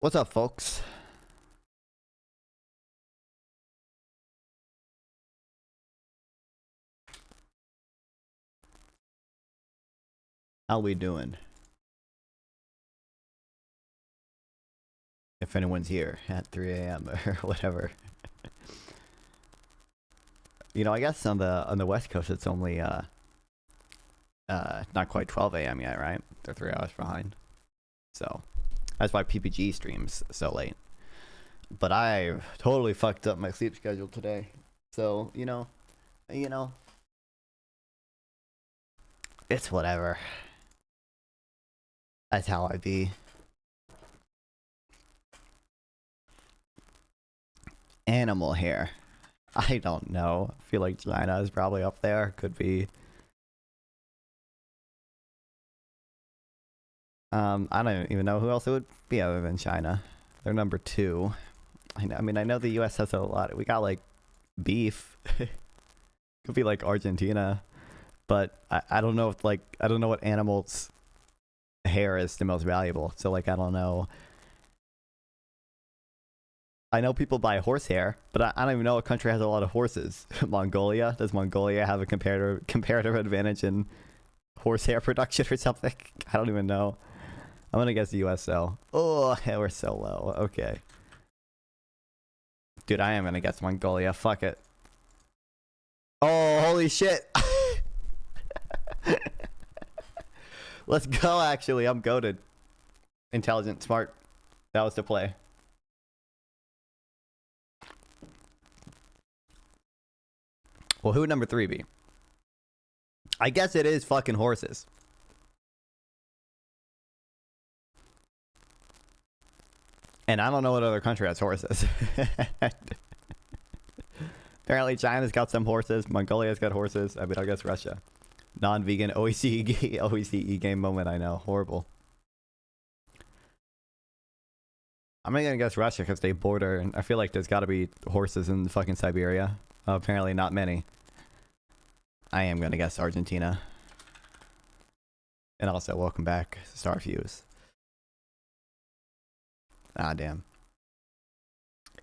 What's up, folks? How we doing? if anyone's here at 3 a.m. or whatever. You know, I guess on the West Coast it's only not quite 12 a.m. yet, right? They're 3 hours behind. So that's why PPG streams so late. But I totally fucked up my sleep schedule today. So, you know, it's whatever. That's how I be. Animal hair. I don't know. I feel like China is probably up there. Could be. I don't even know who else it would be other than China. They're number 2. I mean, I know the U.S. has a lot. We got like beef. Could be like Argentina, but I don't know if like I don't know what animal's hair is the most valuable. So like I don't know. I know people buy horse hair, but I don't even know what country has a lot of horses. Mongolia? Does Mongolia have a comparative advantage in horse hair production or something? I don't even know. I'm gonna guess the US though. Oh, yeah, we're so low. Okay. Dude, I am gonna guess Mongolia. Fuck it. Oh, holy shit. Let's go, actually. I'm goated. Intelligent, smart. That was the play. Well, who would number 3 be? I guess it is fucking horses. And I don't know what other country has horses. Apparently China's got some horses. Mongolia's got horses. I mean, I guess Russia. Non-vegan OECE game moment, I know. Horrible. I'm gonna guess Russia because they border, and I feel like there's gotta be horses in fucking Siberia. Apparently not many. I am gonna guess Argentina. And also, welcome back, Starfuse. Ah, damn.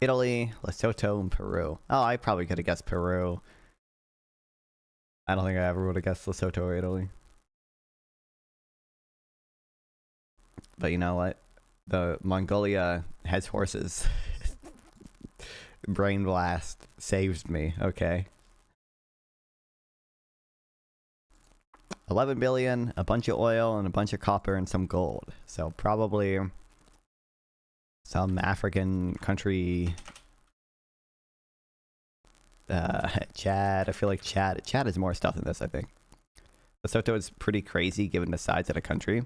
Italy, Lesotho, and Peru. Oh, I probably could have guessed Peru. I don't think I ever would have guessed Lesotho or Italy. But you know what? The Mongolia has horses. Brain blast saved me. Okay. 11 billion, a bunch of oil, and a bunch of copper, and some gold. So probably some African country. Chad. I feel like Chad has more stuff than this, I think. Lesotho is pretty crazy given the size of the country.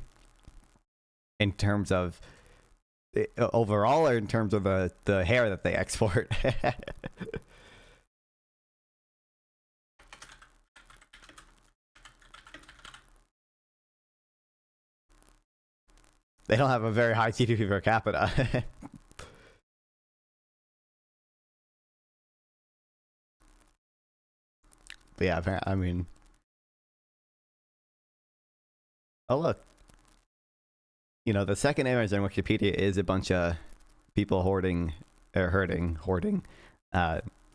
In terms of overall, or in terms of the hair that they export. They don't have a very high GDP per capita. But yeah, I mean... Oh, look. You know, the second image on Wikipedia is a bunch of people hoarding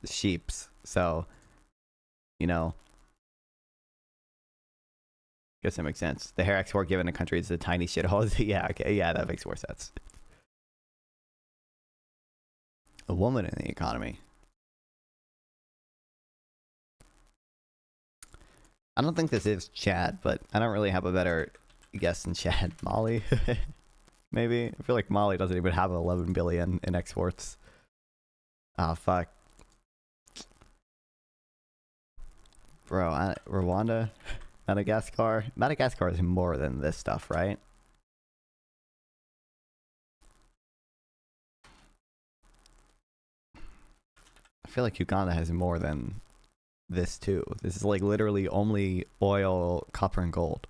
sheeps. So, you know... Guess that makes sense. The hair export given a country is a tiny shithole. Yeah, okay, yeah, that makes more sense. A woman in the economy. I don't think this is Chad, but I don't really have a better guess than Chad. Mali? Maybe? I feel like Mali doesn't even have 11 billion in exports. Oh, fuck. Bro, Rwanda? Madagascar? Madagascar is more than this stuff, right? I feel like Uganda has more than this too. This is like literally only oil, copper, and gold.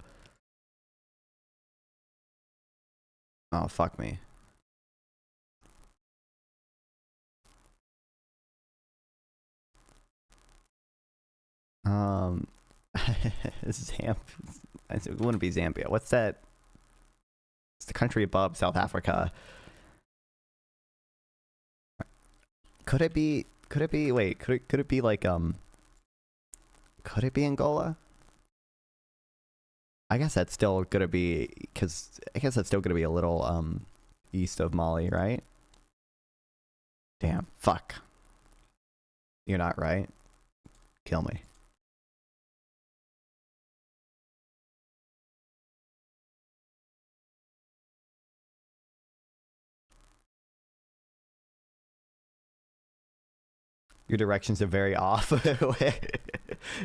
Oh, fuck me. It wouldn't be Zambia. What's that? It's the country above South Africa. Could it be? Wait, could it be like Could it be Angola? I guess that's still gonna be, because I guess that's still gonna be a little east of Mali, right? Damn. Fuck. You're not right. Kill me. Your directions are very off.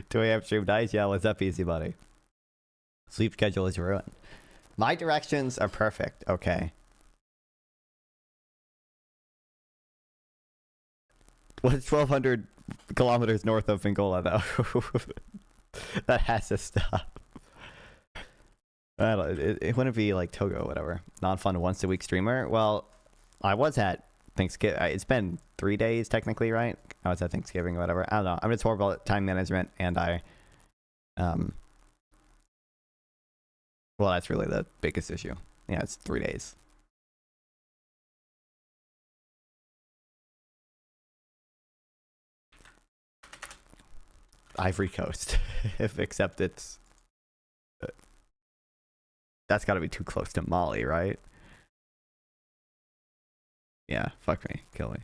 Do we have stream dice? Yeah, what's up, easy buddy? Sleep schedule is ruined. My directions are perfect. Okay. What's 1,200 kilometers north of Angola, though? That has to stop. I don't, it wouldn't be like Togo or whatever. Non-fun once a week streamer. Well, I was at Thanksgiving. It's been 3 days technically, right? I was at Thanksgiving or whatever. I don't know. I'm just horrible at time management, and well, that's really the biggest issue. Yeah, it's 3 days. Ivory Coast, except it's that's got to be too close to Mali, right? Yeah, fuck me, kill me.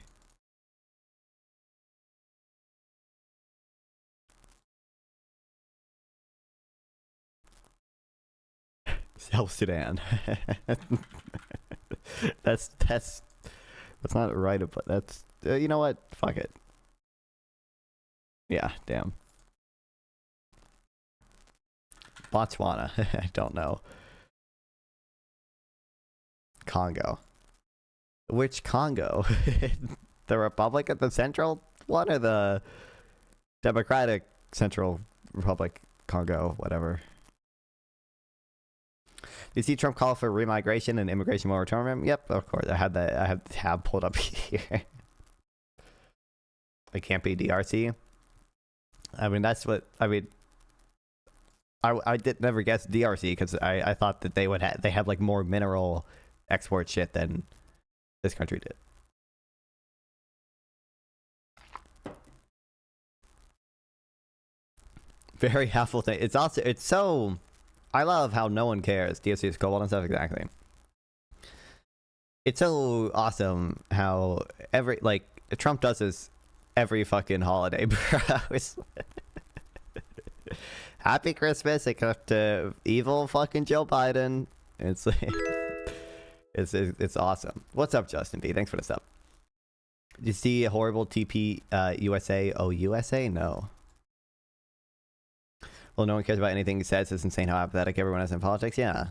South Sudan. that's not right, but that's you know what? Fuck it. Yeah, damn. Botswana. I don't know. Congo. Which Congo? The Republic of the Central one or the Democratic Central Republic Congo, whatever. You see Trump call for remigration and immigration moratorium? Yep, of course. I have the tab pulled up here. It can't be DRC. I mean, that's what I mean. I did never guess DRC because I thought that they have like more mineral export shit than this country did. Very helpful thing. It's so. I love how no one cares. DRC is cobalt and stuff, exactly. It's so awesome how Trump does this every fucking holiday, bro. Happy Christmas, except evil fucking Joe Biden. It's it's awesome. What's up, Justin B? Thanks for the sub. Did you see a horrible TP USA? Oh, USA? No. Well, no one cares about anything he says. It's insane how apathetic everyone is in politics. Yeah.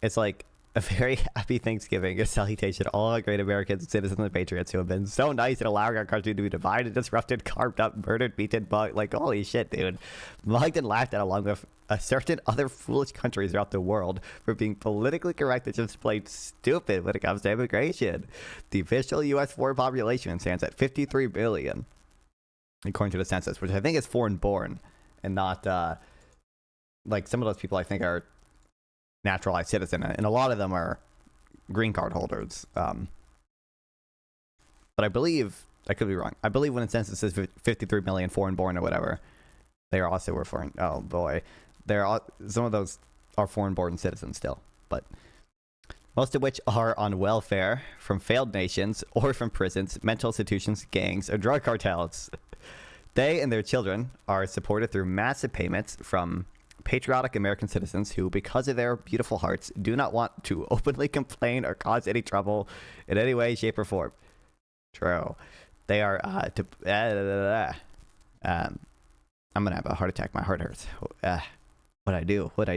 It's like a very happy Thanksgiving, a salutation to all great Americans, citizens, and patriots who have been so nice in allowing our country to be divided, disrupted, carved up, murdered, beaten, bugged. Like, holy shit, dude. Mugged and laughed at along with certain other foolish countries throughout the world for being politically correct and just plain stupid when it comes to immigration. The official U.S. foreign population stands at 53 billion, according to the census, which I think is foreign-born and not, like, some of those people I think are naturalized citizen, and a lot of them are green card holders. But I believe, I could be wrong, I believe when the census says 53 million foreign born or whatever, they are also foreign. Oh boy, some of those are foreign born citizens still, but most of which are on welfare from failed nations or from prisons, mental institutions, gangs, or drug cartels. They and their children are supported through massive payments from patriotic American citizens who, because of their beautiful hearts, do not want to openly complain or cause any trouble in any way, shape, or form. True. They are I'm gonna have a heart attack. My heart hurts. What'd I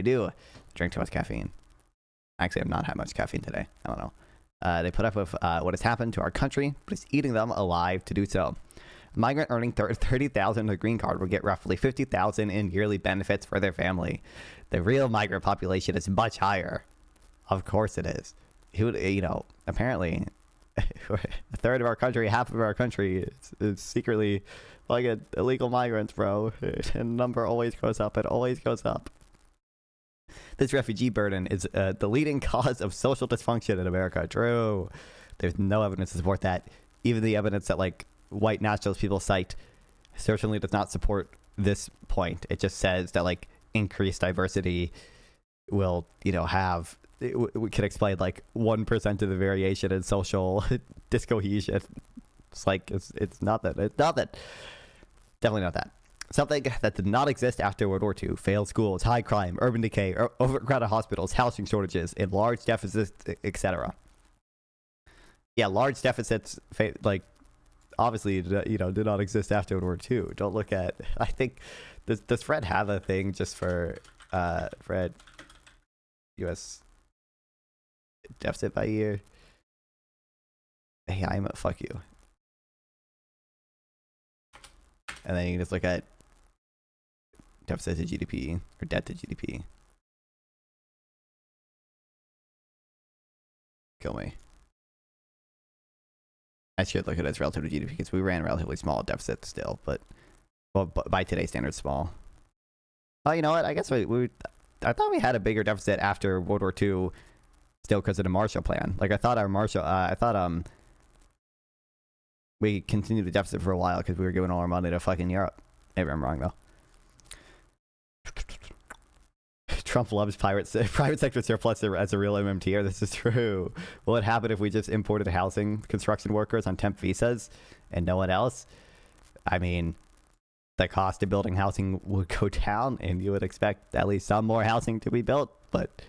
do? Drink too much caffeine. Actually, I've not had much caffeine today. I don't know. They put up with what has happened to our country, but it's eating them alive to do so. A migrant earning $30,000 on a green card will get roughly $50,000 in yearly benefits for their family. The real migrant population is much higher. Of course it is. Apparently, a third of our country, half of our country is secretly like illegal migrants, bro. And the number always goes up. It always goes up. This refugee burden is the leading cause of social dysfunction in America. True. There's no evidence to support that. Even the evidence that, like, white nationalist people cite certainly does not support this point. It just says that, like, increased diversity will, we can explain like 1% of the variation in social discohesion. It's like it's not that. It's not that. Definitely not that. Something that did not exist after World War II: failed schools, high crime, urban decay, overcrowded hospitals, housing shortages, and large deficits, etc. Yeah, large deficits, like obviously, did not exist after World War II. Don't look at. I think does Fred have a thing just for Fred U.S. deficit by year? Hey, I'm a fuck you. And then you can just look at deficit to GDP or debt to GDP. Kill me. I should look at it as relative to GDP because we ran relatively small deficits still, but well, by today's standards, small. Oh, you know what? I guess I thought we had a bigger deficit after World War II, still because of the Marshall Plan. Like I thought we continued the deficit for a while because we were giving all our money to fucking Europe. Maybe I'm wrong though. Trump loves private sector surplus as a real MMTer. This is true. Will it happen if we just imported housing construction workers on temp visas and no one else? I mean, the cost of building housing would go down and you would expect at least some more housing to be built, but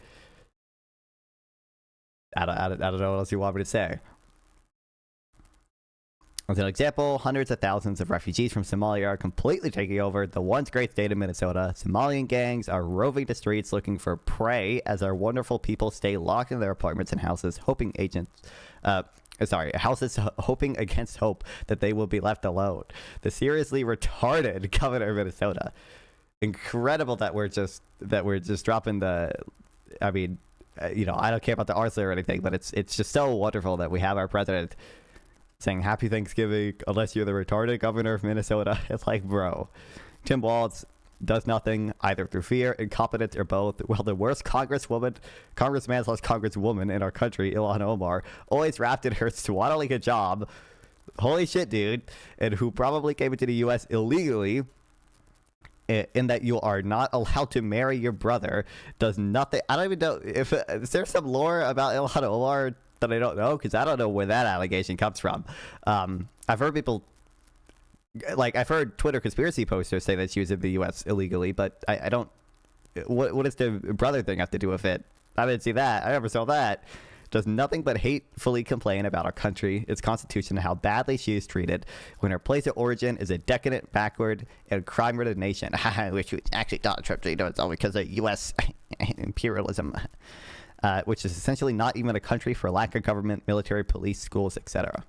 I don't know what else you want me to say. As an example, hundreds of thousands of refugees from Somalia are completely taking over the once great state of Minnesota. Somalian gangs are roving the streets looking for prey as our wonderful people stay locked in their apartments and houses, hoping hoping against hope that they will be left alone. The seriously retarded governor of Minnesota. Incredible that we're just dropping the. I mean, I don't care about the arson or anything, but it's just so wonderful that we have our president saying happy Thanksgiving unless you're the retarded governor of Minnesota. It's like, bro. Tim Walz does nothing either through fear, incompetence, or both. Well, the worst congressman/congresswoman in our country, Ilhan Omar, always wrapped in her swaddling hijab. Holy shit, dude. And who probably came into the U.S. illegally, in that you are not allowed to marry your brother, does nothing. I don't even know if is there some lore about Ilhan Omar that I don't know, because I don't know where that allegation comes from. I've heard people, like I've heard Twitter conspiracy posters say that she was in the U.S. illegally, but I don't. What does the brother thing have to do with it? I didn't see that. I never saw that. Does nothing but hatefully complain about our country, its constitution, and how badly she is treated when her place of origin is a decadent, backward, and crime-ridden nation. Which actually Donald Trump did it's all because of U.S. imperialism. Which is essentially not even a country for lack of government, military, police, schools, etc.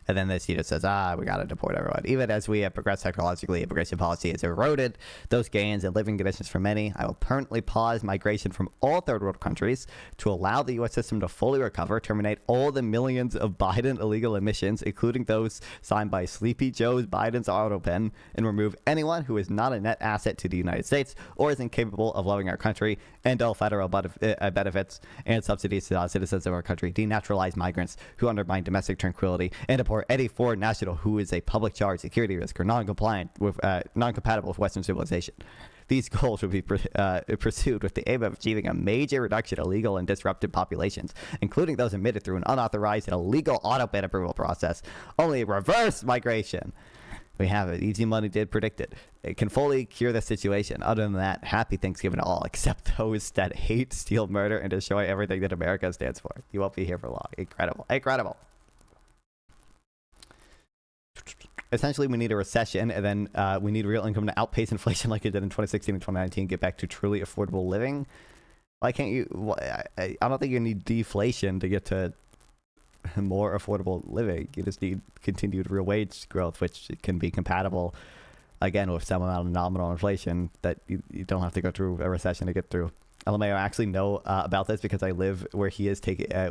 And then this says, we got to deport everyone. Even as we have progressed technologically, immigration policy has eroded those gains and living conditions for many. I will permanently pause migration from all third world countries to allow the U.S. system to fully recover, terminate all the millions of Biden illegal emissions, including those signed by Sleepy Joe Biden's auto pen, and remove anyone who is not a net asset to the United States or is incapable of loving our country, and all federal benefits and subsidies to citizens of our country, denaturalize migrants who undermine domestic tranquility, and deport any foreign national who is a public charge, security risk, or non-compatible with Western civilization. These goals will be pursued with the aim of achieving a major reduction of illegal and disrupted populations, including those admitted through an unauthorized and illegal auto ban approval process. Only reverse migration. We have it. Easy money did predict it. It can fully cure the situation. Other than that, happy Thanksgiving to all, except those that hate, steal, murder, and destroy everything that America stands for. You won't be here for long. Incredible. Incredible. Essentially, we need a recession, and then we need real income to outpace inflation like it did in 2016 and 2019, get back to truly affordable living. Why can't you? I don't think you need deflation to get to more affordable living. You just need continued real wage growth, which can be compatible, again, with some amount of nominal inflation that you don't have to go through a recession to get through. LMAO, I actually know about this because I live where he is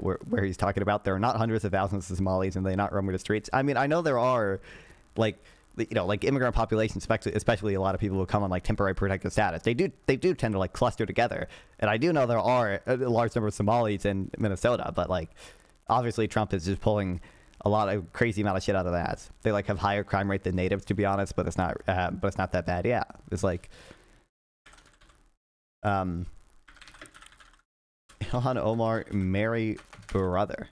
where he's talking about. There are not hundreds of thousands of Somalis and they're not roaming the streets. I mean, I know there are, like immigrant populations, especially a lot of people who come on like temporary protected status. They do tend to like cluster together. And I do know there are a large number of Somalis in Minnesota, but like obviously Trump is just pulling a lot of crazy amount of shit out of that. They like have higher crime rate than natives, to be honest, but it's not that bad. Yeah, it's like Ilhan Omar marry brother.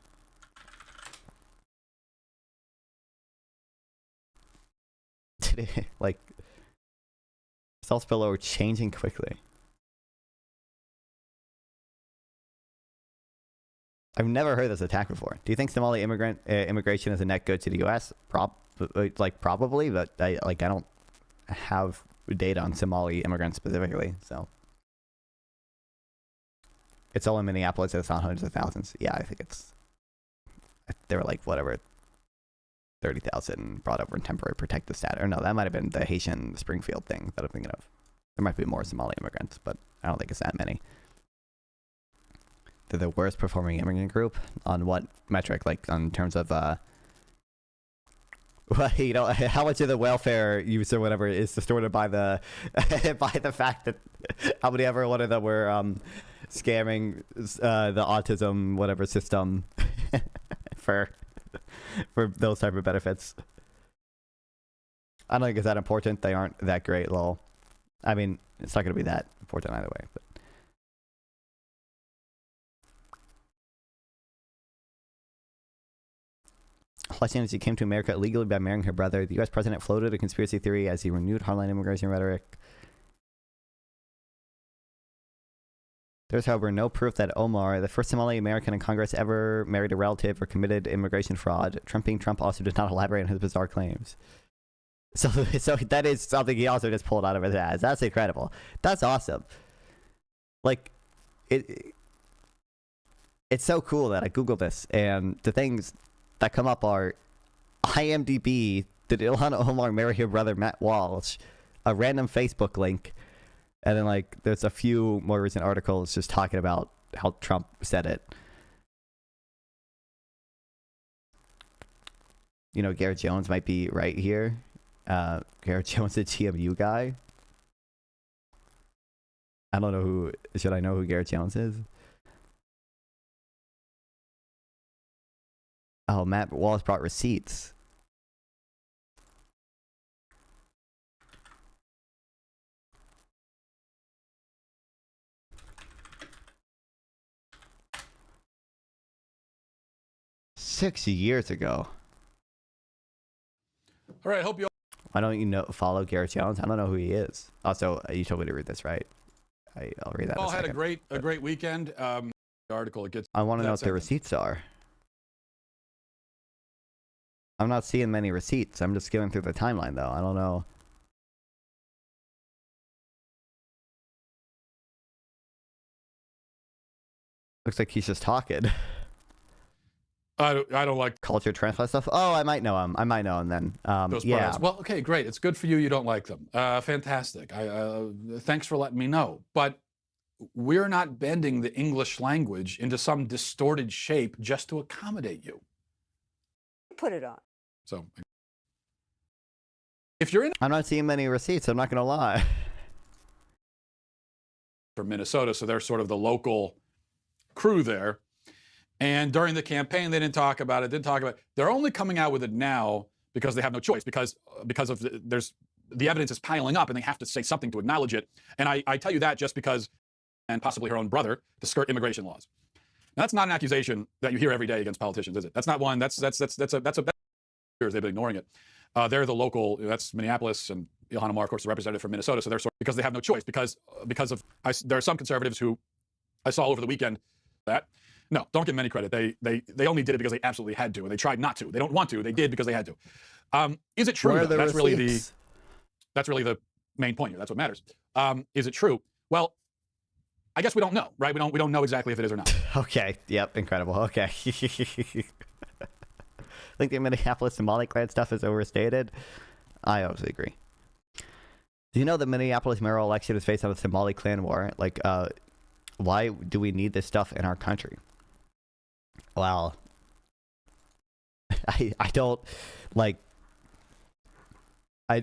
Like, results below are changing quickly. I've never heard this attack before. Do you think Somali immigration is a net good to the U.S.? Probably, but I don't have data on Somali immigrants specifically, so. It's all in Minneapolis, it's not hundreds of thousands. Yeah, I think it's, they were like, whatever, 30,000 brought over in temporary protective status. Or no, that might have been the Haitian Springfield thing that I'm thinking of. There might be more Somali immigrants, but I don't think it's that many. They're the worst performing immigrant group on what metric? Like on terms of well, you know, how much of the welfare use or whatever is distorted by the by the fact that how many ever one of them were scamming the autism whatever system for those type of benefits. I don't think it's that important. They aren't that great, lol. I mean, it's not going to be that important either way, but. Question is, she came to America illegally by marrying her brother. The U.S. president floated a conspiracy theory as he renewed hardline immigration rhetoric. There's, however, no proof that Omar, the first Somali American in Congress, ever married a relative or committed immigration fraud. Trump also did not elaborate on his bizarre claims. So that is something he also just pulled out of his ass. That's incredible. That's awesome. Like, it's so cool that I Googled this, and the things that come up are IMDb, did Ilhan Omar marry her brother Matt Walsh, a random Facebook link, and then like there's a few more recent articles just talking about how Trump said it. You know, Garrett Jones might be right here. Garrett Jones, the GMU guy. I don't know who, should I know who Garrett Jones is? Oh, Matt Wallace brought receipts. Six years ago. All right, hope you all. Why don't you follow Garrett Jones? I don't know who he is. Also, you told me to read this, right? I'll read that. All had a great weekend. The article it gets. I want to know what the receipts are. I'm not seeing many receipts. I'm just skimming through the timeline, though. I don't know. Looks like he's just talking. I don't like culture transplant stuff. Oh, I might know him. I might know him then. those yeah. products. Well, okay, great. It's good for you. You don't like them. Fantastic. Thanks for letting me know. But we're not bending the English language into some distorted shape just to accommodate you. Put it on. So, if you're in, I'm not seeing many receipts. I'm not gonna lie. From Minnesota, so they're sort of the local crew there. And during the campaign, they didn't talk about it. They're only coming out with it now because they have no choice, because of the evidence is piling up, and they have to say something to acknowledge it. And I tell you that just because, and possibly her own brother, to skirt immigration laws. Now, that's not an accusation that you hear every day against politicians, is it? That's not one. That's a years they've been ignoring it. They're the local. That's Minneapolis, and Ilhan Omar, of course, the representative from Minnesota. So they're because they have no choice, because there are some conservatives who I saw over the weekend that. No, don't give them any credit. They only did it because they absolutely had to, and they tried not to. They don't want to. They did because they had to. Is it true? That's really the main point here. That's what matters. Is it true? Well, I guess we don't know, right? We don't know exactly if it is or not. Okay. Yep. Incredible. Okay. I think the Minneapolis Somali clan stuff is overstated. I obviously agree. Do you know the Minneapolis mayoral election is based on the Somali clan war? Like, why do we need this stuff in our country? Well, I don't like. I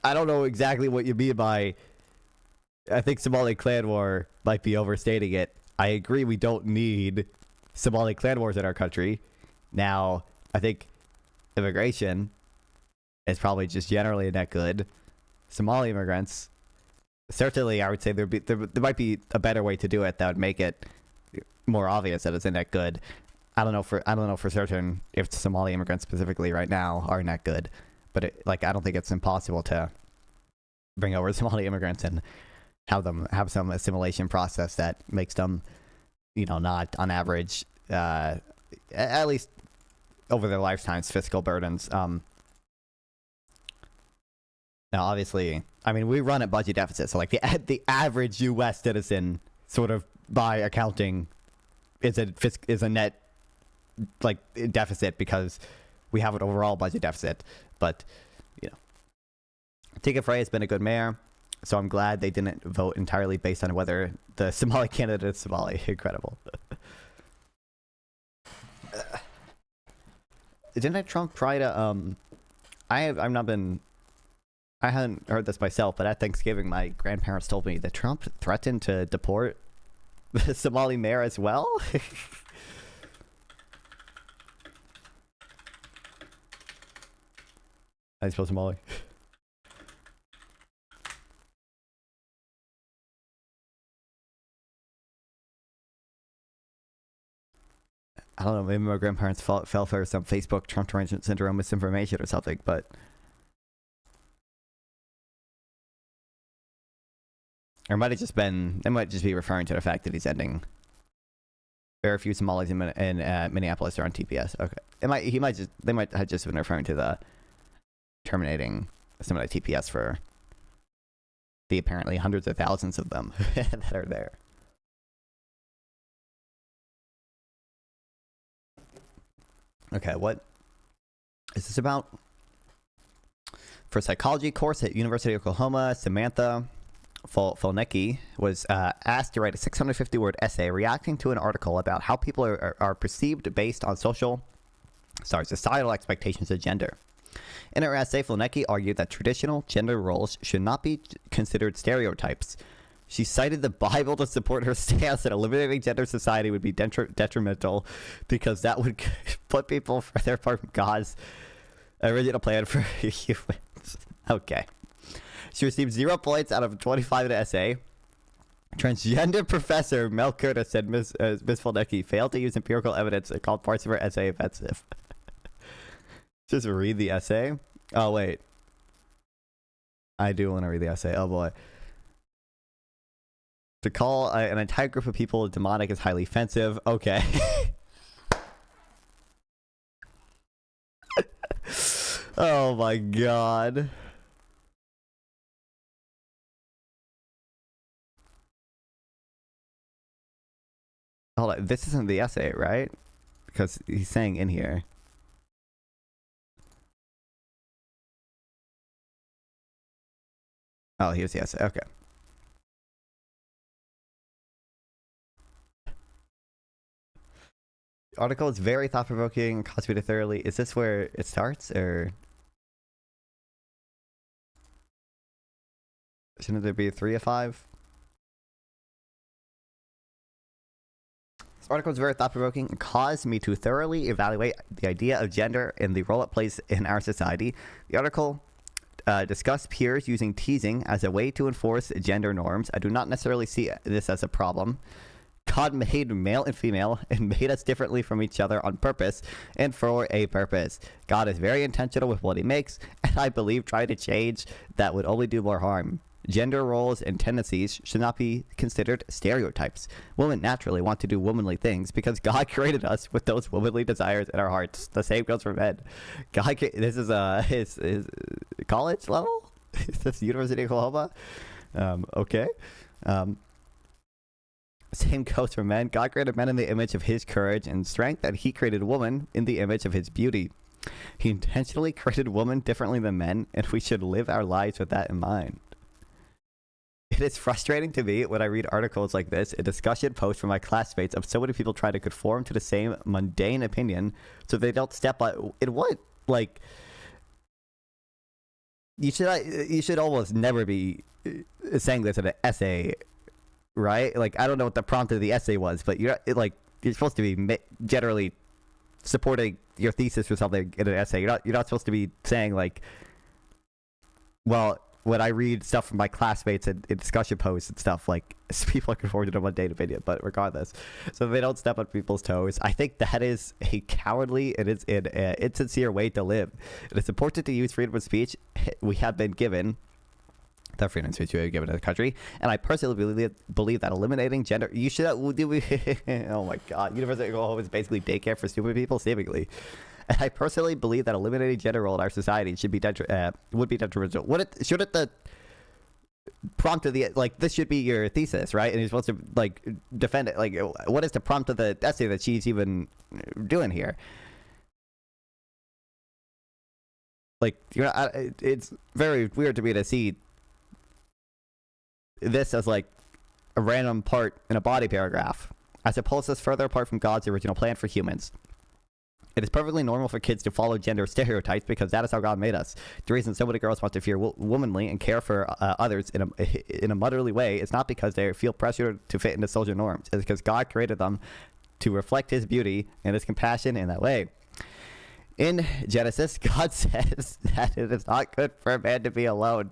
don't know exactly what you mean by. I think Somali clan war might be overstating it. I agree we don't need Somali clan wars in our country. Now, I think immigration is probably just generally not good. Somali immigrants, certainly, I would say there might be a better way to do it that would make it more obvious that it's not good. I don't know for certain if Somali immigrants specifically right now are not good, but I don't think it's impossible to bring over Somali immigrants and have some assimilation process that makes them, not on average, at least over their lifetimes, fiscal burdens. Now, obviously, I mean, we run at budget deficit, so the average U.S. citizen, sort of by accounting, is a net deficit because we have an overall budget deficit. But Tika Frey has been a good mayor, so I'm glad they didn't vote entirely based on whether the Somali candidate is Somali. Incredible. Didn't Trump try to I hadn't heard this myself, but at Thanksgiving my grandparents told me that Trump threatened to deport the Somali mayor as well. I suppose Somali. I don't know, maybe my grandparents fell for some Facebook Trump derangement syndrome misinformation or something, but or it might have just been, they might just be referring to the fact that he's ending. Very few Somalis in Minneapolis are on TPS. Okay, they might have just been referring to the terminating some of the TPS for the apparently hundreds of thousands of them that are there. Okay, what is this about? For a psychology course at University of Oklahoma, Samantha Folnecki was asked to write a 650-word essay reacting to an article about how people are perceived based on societal expectations of gender. In her essay, Folnecki argued that traditional gender roles should not be considered stereotypes. She cited the Bible to support her stance that eliminating gender society would be detrimental because that would put people further apart from God's original plan for humans. Okay. She received 0 points out of 25 in the essay. Transgender professor Mel Curtis said Ms. Folnecki failed to use empirical evidence and called parts of her essay offensive. Just read the essay? Oh, wait. I do want to read the essay. Oh, boy. To call an entire group of people demonic is highly offensive. Okay. Oh my god. Hold on. This isn't the essay, right? Because he's saying in here. Oh, here's the essay. Okay. Article is very thought-provoking, caused me to thoroughly. Is this where it starts, or shouldn't there be a 3 of 5? This article is very thought-provoking and caused me to thoroughly evaluate the idea of gender and the role it plays in our society. The article discussed peers using teasing as a way to enforce gender norms. I do not necessarily see this as a problem. God made male and female and made us differently from each other on purpose and for a purpose. God is very intentional with what he makes, and I believe trying to change that would only do more harm. Gender roles and tendencies should not be considered stereotypes. Women naturally want to do womanly things because God created us with those womanly desires in our hearts. The same goes for men. This is his college level? Is this University of Oklahoma? Okay. Same goes for men. God created men in the image of his courage and strength, and he created woman in the image of his beauty. He intentionally created women differently than men, and we should live our lives with that in mind. It is frustrating to me when I read articles like this, a discussion post from my classmates of so many people trying to conform to the same mundane opinion so they don't step on in what? Like, you should almost never be saying this in an essay, right? Like, I don't know what the prompt of the essay was, but you're supposed to be generally supporting your thesis or something in an essay. You're not supposed to be saying like, well, when I read stuff from my classmates in discussion posts and stuff, like, people are conforming to one date opinion, but regardless. So they don't step on people's toes. I think that is a cowardly and it's an insincere way to live. It is important to use freedom of speech. We have been given the freedom of speech we have given to the country, and I personally believe that eliminating gender, you should, oh my god, universal go home is basically daycare for stupid people, seemingly. And I personally believe that eliminating gender role in our society should be would be detrimental. Shouldn't the prompt of the, like, this should be your thesis, right? And you're supposed to, like, defend it. Like, what is the prompt of the essay that she's even doing here? Like, it's very weird to me to see this as, like, a random part in a body paragraph, as it pulls us further apart from God's original plan for humans. It is perfectly normal for kids to follow gender stereotypes because that is how God made us. The reason so many girls want to feel womanly and care for others in a motherly way is not because they feel pressured to fit into social norms. It's because God created them to reflect his beauty and his compassion in that way. In Genesis, God says that it is not good for a man to be alone.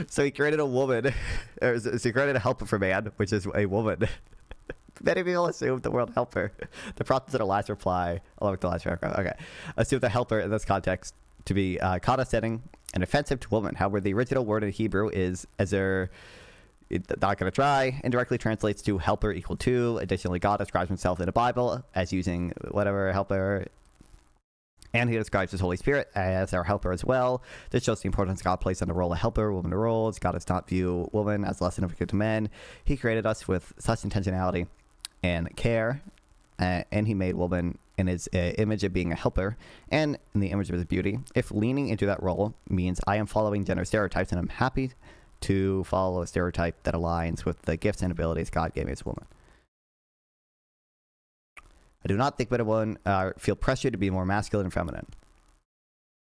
So he created a woman, or so he created a helper for man, which is a woman. Many people assume the word helper. The prompt in the last reply, along with the last paragraph. Okay. Assume the helper in this context to be condescending and offensive to women. However, the original word in Hebrew is ezer. Not going to try. Indirectly translates to helper equal to. Additionally, God describes himself in the Bible as using whatever helper. And he describes his Holy Spirit as our helper as well. This shows the importance God placed on the role of helper, woman roles. God does not view woman as less significant to men. He created us with such intentionality and care, and he made woman in his image of being a helper and in the image of his beauty. If leaning into that role means I am following gender stereotypes, and I'm happy to follow a stereotype that aligns with the gifts and abilities God gave me as a woman. I do not think that women feel pressure to be more masculine and feminine.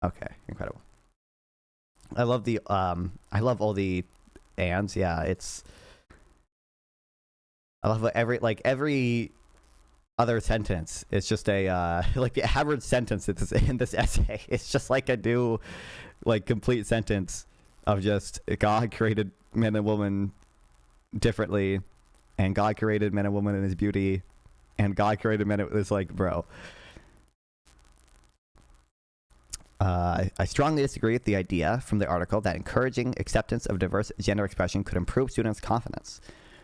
Okay, incredible. I love the I love all the ands. Yeah, it's. I love every other sentence. It's just a like the average sentence in this essay. It's just like a new, like, complete sentence of just God created men and women differently, and God created men and women in his beauty. And God created men. It's like, bro. I strongly disagree with the idea from the article that encouraging acceptance of diverse gender expression could improve students' confidence.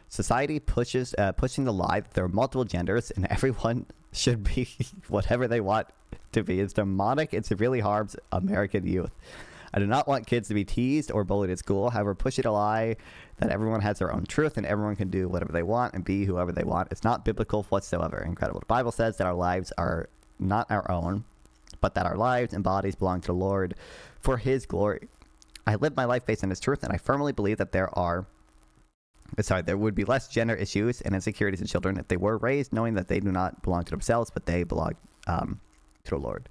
Society pushes pushing the lie that there are multiple genders and everyone should be whatever they want to be is demonic and severely harms American youth. I do not want kids to be teased or bullied at school. However, pushing a lie that everyone has their own truth and everyone can do whatever they want and be whoever they want is not biblical whatsoever. Incredible. The Bible says that our lives are not our own, but that our lives and bodies belong to the Lord for his glory. I live my life based on his truth, and I firmly believe that there would be less gender issues and insecurities in children if they were raised knowing that they do not belong to themselves, but they belong to the Lord.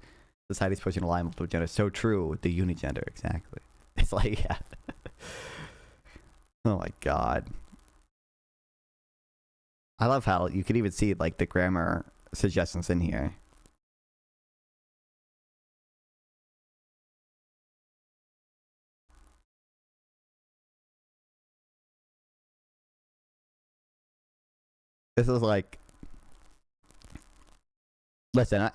Society's pushing a lie multiple gender. So true. The unigender, exactly. It's like, yeah. Oh my god. I love how you could even see, like, the grammar suggestions in here. This is like, listen,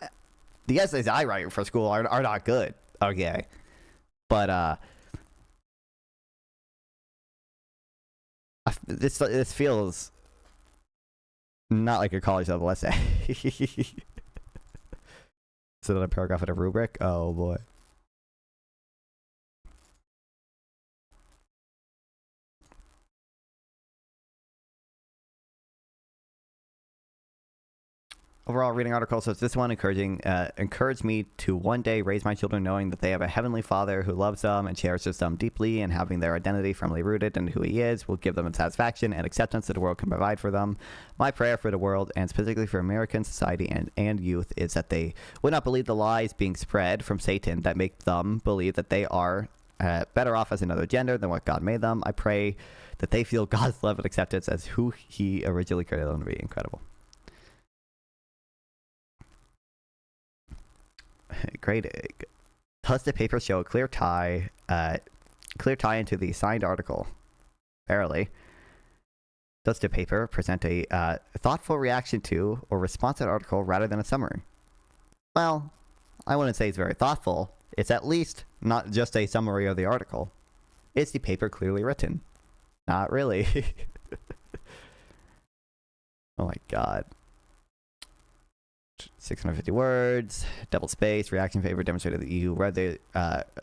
the essays I write for school are not good, okay, but this feels not like a college level essay. Is it a paragraph in a rubric? Oh boy. Overall, reading article says this one encouraged me to one day raise my children knowing that they have a heavenly Father who loves them and cherishes them deeply, and having their identity firmly rooted in who he is will give them satisfaction and acceptance that the world can provide for them. My prayer for the world, and specifically for American society and youth, is that they would not believe the lies being spread from Satan that make them believe that they are better off as another gender than what God made them. I pray that they feel God's love and acceptance as who he originally created them to be. Incredible. Great. Does the paper show a clear clear tie into the signed article. Barely. Does the paper present a thoughtful reaction to or response to an article rather than a summary? Well, I wouldn't say it's very thoughtful. It's at least not just a summary of the article. Is the paper clearly written? Not really. Oh my god. 650 words, double space, reaction paper demonstrated that you read the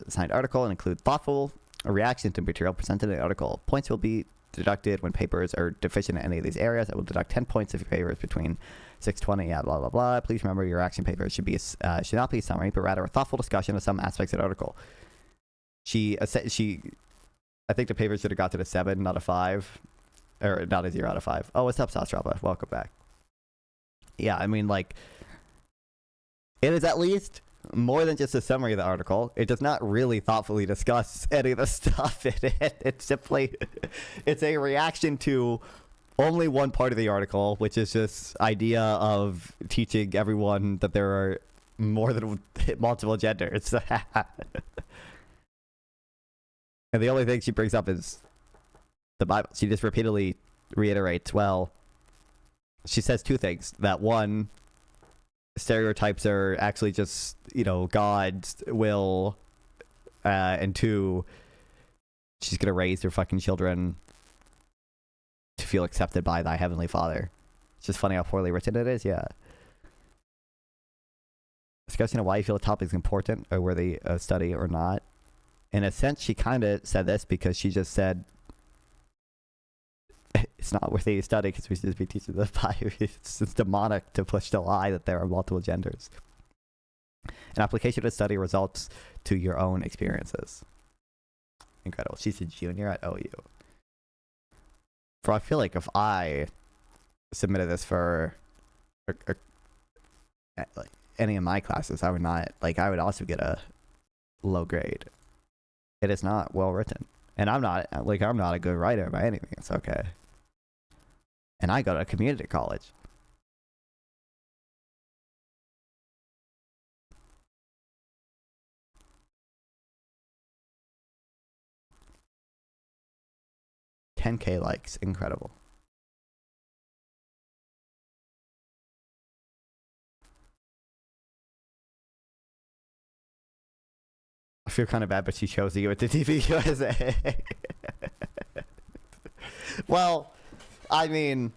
signed article and include thoughtful reaction to material presented in the article. Points will be deducted when papers are deficient in any of these areas. I will deduct 10 points if your paper is between 620, blah, blah, blah. Please remember your action paper should not be a summary, but rather a thoughtful discussion of some aspects of the article. I think the paper should have got to the 7, not a 5. Or not a 0 out of 5. Oh, what's up, Sauce-Drapa? Welcome back. Yeah, I mean, like, it is at least more than just a summary of the article. It does not really thoughtfully discuss any of the stuff in it. It's simply, it's a reaction to only one part of the article, which is this idea of teaching everyone that there are more than multiple genders. And the only thing she brings up is the Bible. She just repeatedly reiterates, well, she says two things. That one, stereotypes are actually just, God's will. And two, she's going to raise her fucking children to feel accepted by thy heavenly Father. It's just funny how poorly written it is, yeah. Discussing why you feel a topic is important or worthy of study or not. In a sense, she kind of said this because she just said, it's not worthy of study because we should just be teaching the Bible. It's demonic to push the lie that there are multiple genders. An application to study results to your own experiences. Incredible. She's a junior at OU. I feel like if I submitted this for like any of my classes, I would also get a low grade. It is not well written. And I'm not a good writer by any means, okay? And I go to community college. $10K likes, incredible. I feel kind of bad, but she chose you at the TV USA. Well, I mean,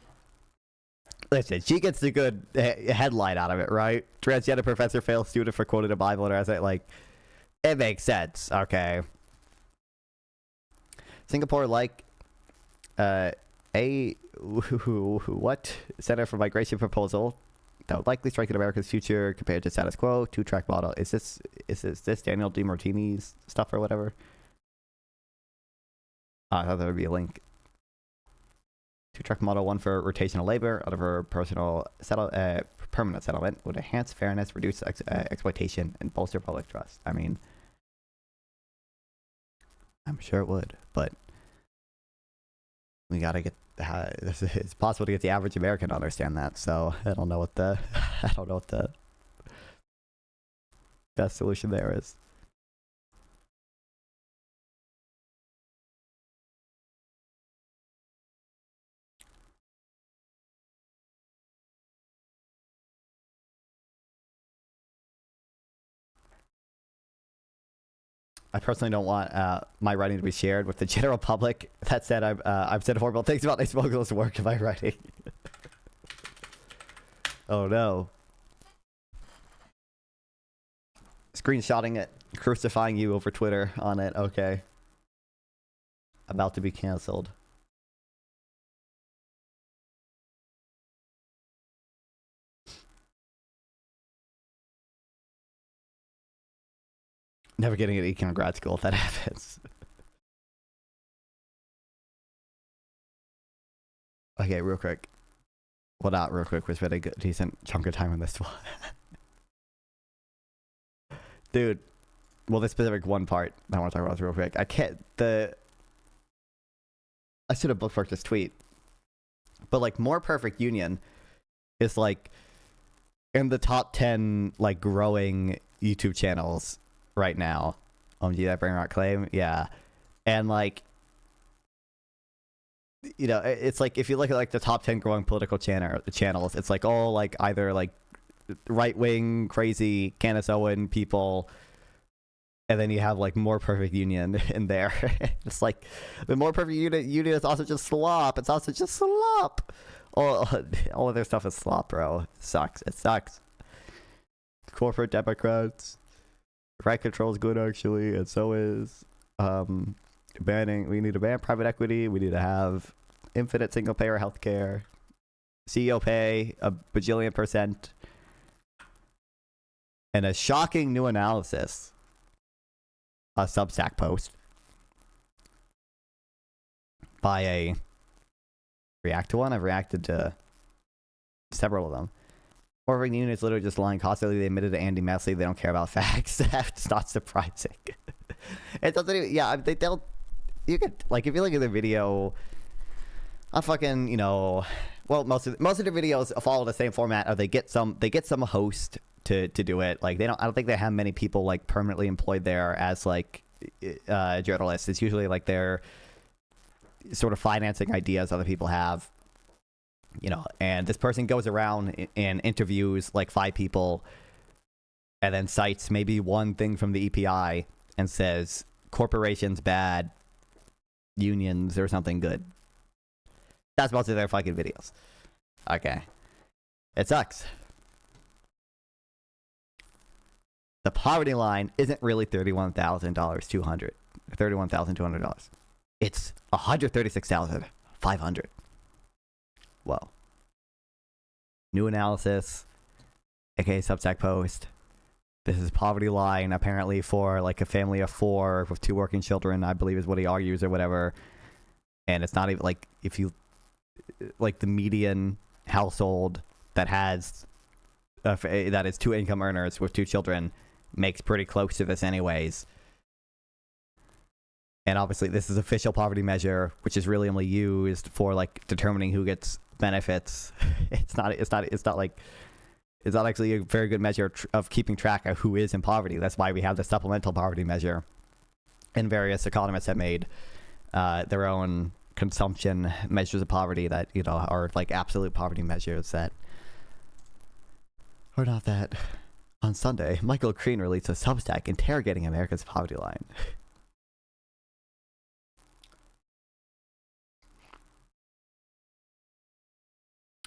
listen, she gets the good headline out of it, right? Transgender professor fails student for quoting a Bible in her essay. Like, it makes sense, okay? Singapore, what? Center for Migration proposal that would likely strengthen America's future compared to status quo. 2-track model. Is this Daniel DiMartini's stuff or whatever? I thought there would be a link. 2-track model, one for rotational labor, other for permanent settlement, would enhance fairness, reduce exploitation, and bolster public trust. I mean, I'm sure it would, but we gotta get. It's possible to get the average American to understand that. So I don't know what the best solution there is. I personally don't want my writing to be shared with the general public. That said, I've said horrible things about these smokeless work in my writing. Oh no. Screenshotting it, crucifying you over Twitter on it, okay. About to be cancelled. Never getting an econ grad school if that happens. Okay, real quick. Well, not real quick. We spent a decent chunk of time on this one. Dude. Well, the specific one part I want to talk about real quick. I should have bookmarked this tweet. But, like, More Perfect Union is, like, in the top 10, like, growing YouTube channels right now. OMG, that brain rot claim? Yeah. And like, you know, it's like if you look at like the top 10 growing political channels, it's like all like either like right wing crazy Candace Owen people, and then you have like More Perfect Union in there. It's like the More Perfect Union is also just slop. It's also just slop. All of their stuff is slop, bro. It sucks. It sucks. Corporate Democrats. Right control is good actually, and so is banning. We need to ban private equity. We need to have infinite single payer healthcare. CEO pay a bajillion %. And a shocking new analysis. A Substack post by a react to one. I've reacted to several of them. Corporate Union is literally just lying constantly. They admitted to Andy Messley they don't care about facts. That's not surprising. It doesn't even, yeah, they'll, you could, like, if you look at the video, on fucking, you know, well, most of the videos follow the same format, or they get some host to do it. Like, I don't think they have many people, like, permanently employed there as, like, journalists. It's usually, like, they're sort of financing ideas other people have. You know, and this person goes around and interviews like 5 people and then cites maybe one thing from the EPI and says corporations bad, unions or something good. That's most of their fucking videos. Okay. It sucks. The poverty line isn't really $31,200. It's $136,500. Whoa. New analysis, aka Substack post. This is poverty line apparently for like a family of 4 with 2 working children, I believe is what he argues or whatever. And it's not even like, if you like the median household that has that is 2 income earners with 2 children makes pretty close to this anyways. And obviously this is official poverty measure, which is really only used for like determining who gets benefits. It's not actually a very good measure of keeping track of who is in poverty. That's why we have the supplemental poverty measure, and various economists have made their own consumption measures of poverty that, you know, are like absolute poverty measures that are not that. On Sunday, Michael Crean released a Substack interrogating America's poverty line.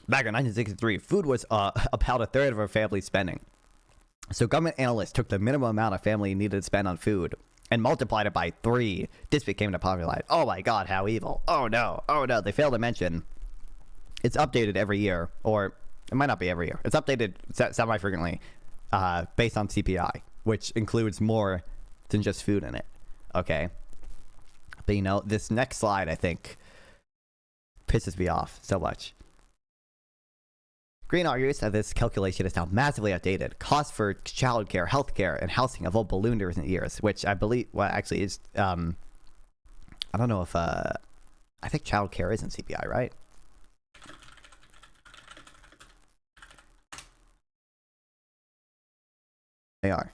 Back in 1963, food was about a third of our family's spending. So government analysts took the minimum amount a family needed to spend on food and multiplied it by 3. This became the poverty line. Oh my god, how evil. Oh no. Oh no. They failed to mention it's updated every year, or it might not be every year. It's updated semi-frequently based on CPI, which includes more than just food in it. Okay? But you know, this next slide, I think, pisses me off so much. Green argues that this calculation is now massively outdated. Costs for childcare, healthcare, and housing have all ballooned in recent years, which I believe, well, actually is, I don't know if, I think childcare is in CPI, right? They are.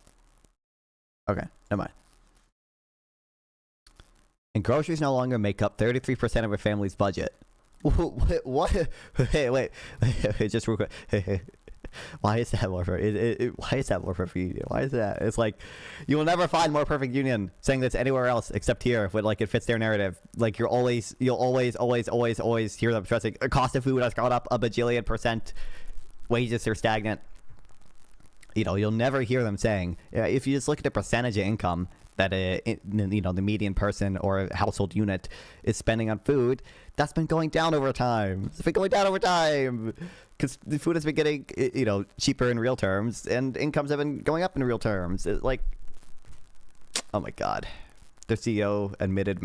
Okay, never mind. And groceries no longer make up 33% of a family's budget. What? Hey, wait. Just real quick. Why is that more perfect? Why is that more perfect union? Why is that? It's like, you will never find more perfect union saying this anywhere else except here, when like it fits their narrative. Like you'll always hear them stressing cost of food has gone up a bajillion %. Wages are stagnant. You know, you'll never hear them saying, if you just look at the percentage of income that you know, the median person or a household unit is spending on food, that's been going down over time. It's been going down over time because the food has been getting, you know, cheaper in real terms, and incomes have been going up in real terms. It's like, oh my god, the CEO admitted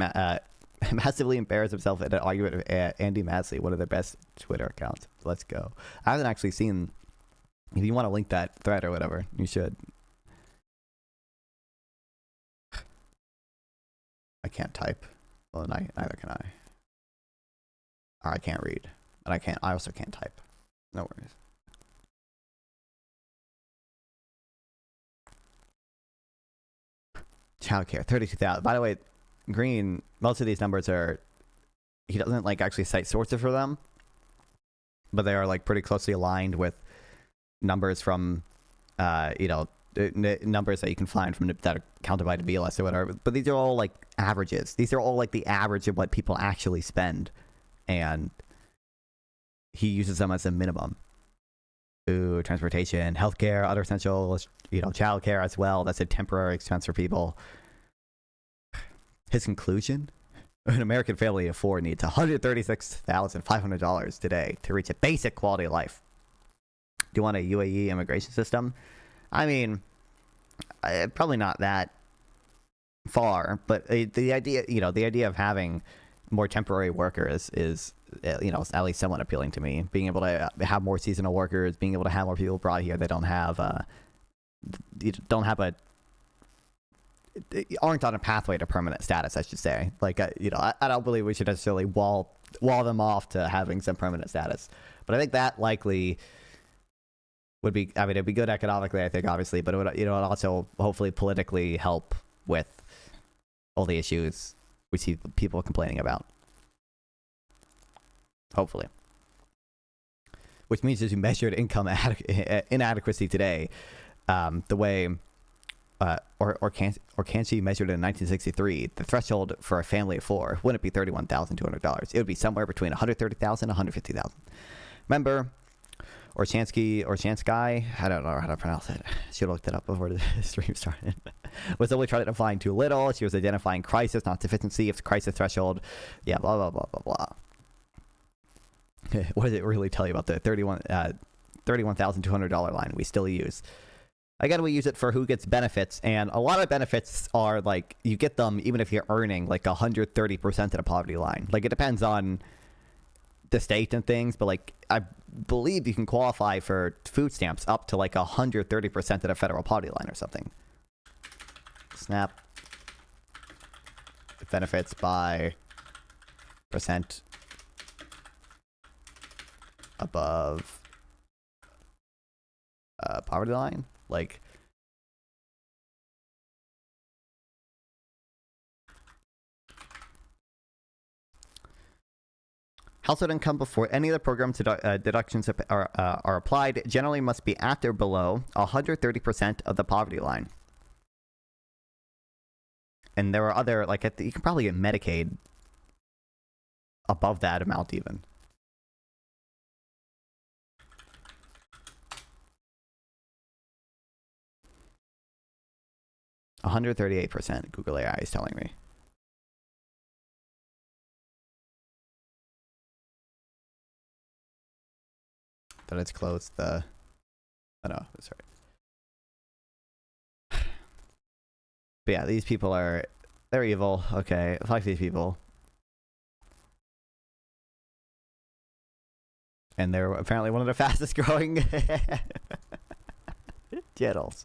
massively embarrassed himself in an argument with Andy Messley, one of their best Twitter accounts. Let's go. I haven't actually seen. If you want to link that thread or whatever, you should. I can't type. Well, neither can I. Or I can't read. And I also can't type. No worries. Childcare, 32,000. By the way, Green, most of these numbers are, he doesn't like actually cite sources for them, but they are like pretty closely aligned with numbers from, you know, numbers that you can find from that are counted by the BLS or whatever. But these are all like averages. These are all like the average of what people actually spend, and he uses them as a minimum. Food, transportation, healthcare, other essentials, you know, childcare as well. That's a temporary expense for people. His conclusion: an American family of four needs $136,500 today to reach a basic quality of life. Do you want a UAE immigration system? I mean, probably not that far, but the idea, you know, the idea of having more temporary workers is, you know, at least somewhat appealing to me. Being able to have more seasonal workers, being able to have more people brought here that don't have aren't on a pathway to permanent status, I should say. Like, you know, I don't believe we should necessarily wall them off to having some permanent status, but I think that likely would be, I mean, it'd be good economically, I think, obviously, but it would, you know, also hopefully politically help with all the issues we see people complaining about. Hopefully. Which means as you measured income inadequacy today, the way, or Kanchi measured it in 1963, the threshold for a family of four wouldn't be $31,200. It would be somewhere between $130,000 and $150,000. Remember, Orchansky, I don't know how to pronounce it. Should have looked it up before the stream started. Was only trying to define too little. She was identifying crisis, not sufficiency. If it's crisis threshold, yeah, blah, blah, blah, blah, blah. What does it really tell you about the $31,200 line we still use? Again, we use it for who gets benefits, and a lot of benefits are like, you get them even if you're earning like 130% of the poverty line. Like, it depends on the state and things, but like, I believe you can qualify for food stamps up to like 130% of the federal poverty line or something. SNAP benefits by percent above poverty line, like, household income before any of the program deductions are applied generally must be at or below 130% of the poverty line. And there are other, like, you can probably get Medicaid above that amount even. %138%, Google AI is telling me. That it's closed the... Oh no, that's right. But yeah, these people are... They're evil. Okay, fuck these people. And they're apparently one of the fastest growing channels.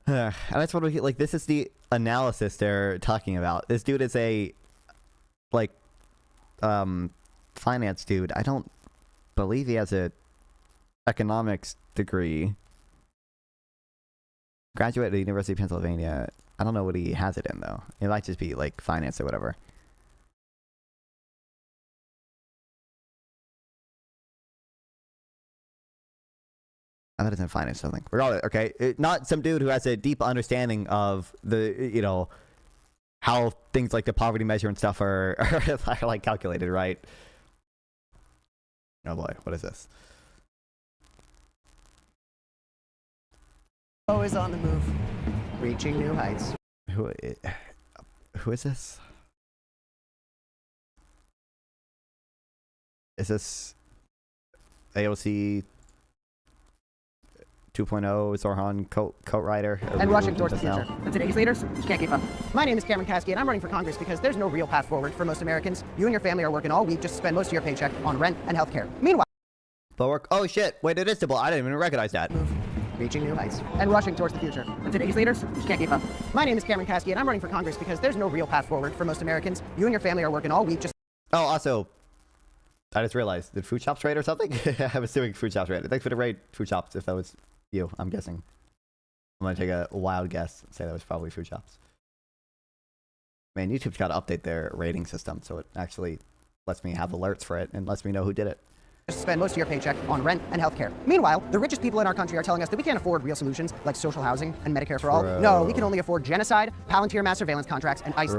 And that's what we like. This is the analysis they're talking about. This dude is a like finance dude. I don't believe he has a economics degree. Graduate at the University of Pennsylvania. I don't know what he has it in though. It might just be like finance or whatever. I thought it's in finance or something. Regardless, okay, not some dude who has a deep understanding of the, you know, how things like the poverty measure and stuff are like calculated, right? Oh boy, what is this? Always on the move, reaching new heights. Who is this? Is this AOC 2.0 Zorhan coat rider? And rushing towards the future. But today's leaders can't keep up. My name is Cameron Caskey, and I'm running for Congress because there's no real path forward for most Americans. You and your family are working all week just to spend most of your paycheck on rent and healthcare. Meanwhile... But work... Oh shit, wait, it is double. I didn't even recognize that. Move, reaching new heights. And rushing towards the future. But today's leaders can't keep up. My name is Cameron Caskey, and I'm running for Congress because there's no real path forward for most Americans. You and your family are working all week just... Oh, also... I just realized, did Food Shops raid or something? I'm assuming Food Shops raid. Thanks for the raid, Food Shops, if that was you, I'm guessing. I'm gonna take a wild guess and say that was probably Food Shops. Man, YouTube's got to update their rating system so it actually lets me have alerts for it and lets me know who did it. Spend most of your paycheck on rent and healthcare. Meanwhile, the richest people in our country are telling us that we can't afford real solutions like social housing and Medicare for all. No, we can only afford genocide, Palantir mass surveillance contracts, and ICE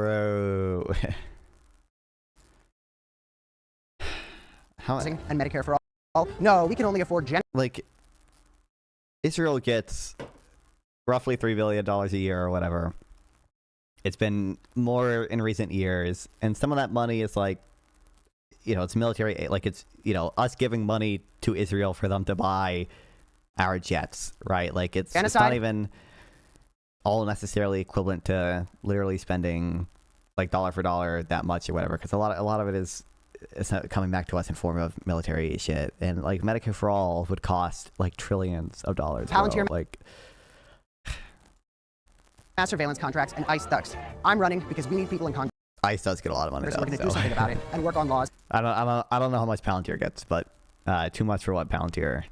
housing and Medicare for all. No, we can only afford like Israel gets roughly $3 billion a year or whatever. It's been more in recent years, and some of that money is like, you know, it's military aid, like it's, you know, us giving money to Israel for them to buy our jets, right? Like it's not even all necessarily equivalent to literally spending like dollar for dollar that much or whatever, because a lot of it is not coming back to us in form of military shit, and like Medicare for all would cost like trillions of dollars. Palantir, like mass surveillance contracts, and ICE ducks. I'm running because we need people in Congress. ICE does get a lot of money. We're going to do something about it and work on laws. I don't know how much Palantir gets, but too much for what Palantir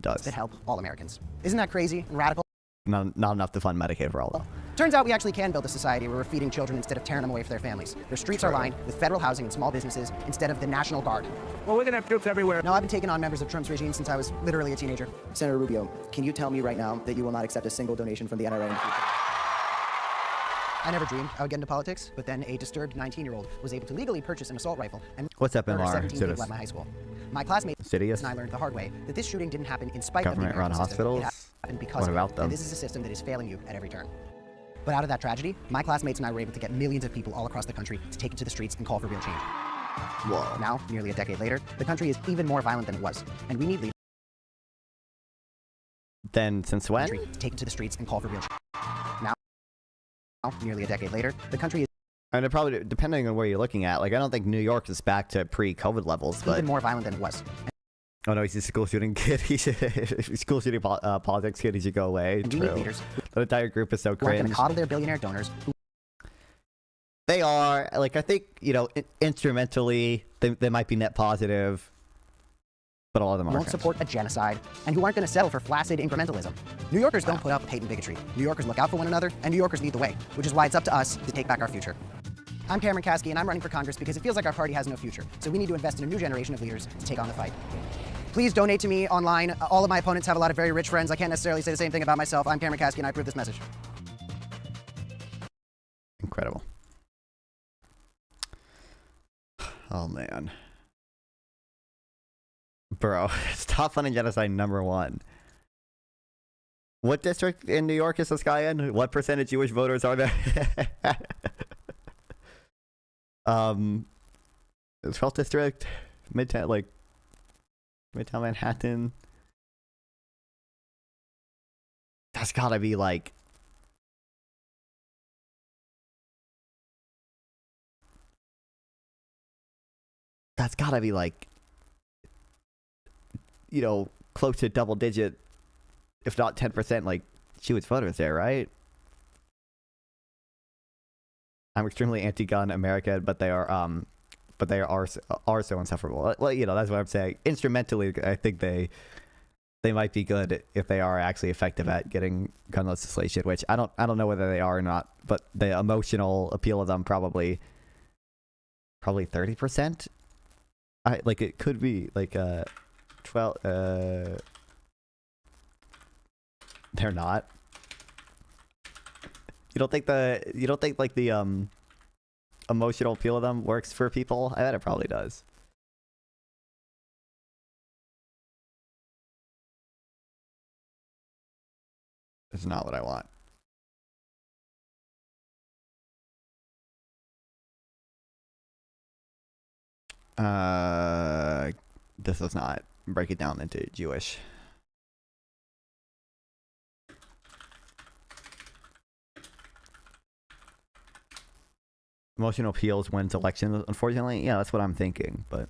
does. That help all Americans. Isn't that crazy and radical? Not enough to fund Medicaid for all. Well, turns out we actually can build a society where we're feeding children instead of tearing them away from their families. Their streets are lined with federal housing and small businesses instead of the National Guard. Well, we're going to have troops everywhere. No, I've been taking on members of Trump's regime since I was literally a teenager. Senator Rubio, can you tell me right now that you will not accept a single donation from the NRA in the future? I never dreamed I would get into politics, but then a disturbed 19-year-old was able to legally purchase an assault rifle and what's FMR? 17 people at my high school. My classmates and I learned the hard way that this shooting didn't happen in spite of the government-run hospitals. It happened because what about of it. them? And this is a system that is failing you at every turn. But out of that tragedy, my classmates and I were able to get millions of people all across the country to take to the streets and call for real change. Whoa. Now, nearly a decade later, the country is even more violent than it was, and we need leaders. Then since when? To take to the streets and call for real change. Now, nearly a decade later, the country is and probably depending on where you're looking at. Like, I don't think New York is back to pre-COVID levels, but even more violent than it was. Oh no, he's a school shooting kid. He should school shooting politics kid. He should go away. We need leaders. The entire group is so We're cringe. going to coddle their billionaire donors. They are, like, I think, you know, instrumentally they might be net positive, but all of them won't support a genocide, and who aren't going to settle for flaccid incrementalism. New Yorkers don't put up with hate and bigotry. New Yorkers look out for one another, and New Yorkers lead the way, which is why it's up to us to take back our future. I'm Cameron Kasky, and I'm running for Congress because it feels like our party has no future, so we need to invest in a new generation of leaders to take on the fight. Please donate to me online. All of my opponents have a lot of very rich friends. I can't necessarily say the same thing about myself. I'm Cameron Kasky, and I approve this message. Incredible. Oh, man. Bro, stop funding genocide #1. What district in New York is this guy in? What percent of Jewish voters are there? 12th district, Midtown, like Midtown Manhattan. That's gotta be like you know, close to double digit, if not 10%, like Jewish voters there, right? I'm extremely anti-gun America, but they are so insufferable. Well, you know, that's what I'm saying. Instrumentally, I think they might be good if they are actually effective at getting gun legislation, which I don't know whether they are or not, but the emotional appeal of them probably 30%. Like it could be like 12. They're not. You don't think like the emotional appeal of them works for people? I bet it probably does. It's not what I want. This does not break it down into Jewish. Emotional appeals wins elections, unfortunately. Yeah, that's what I'm thinking, but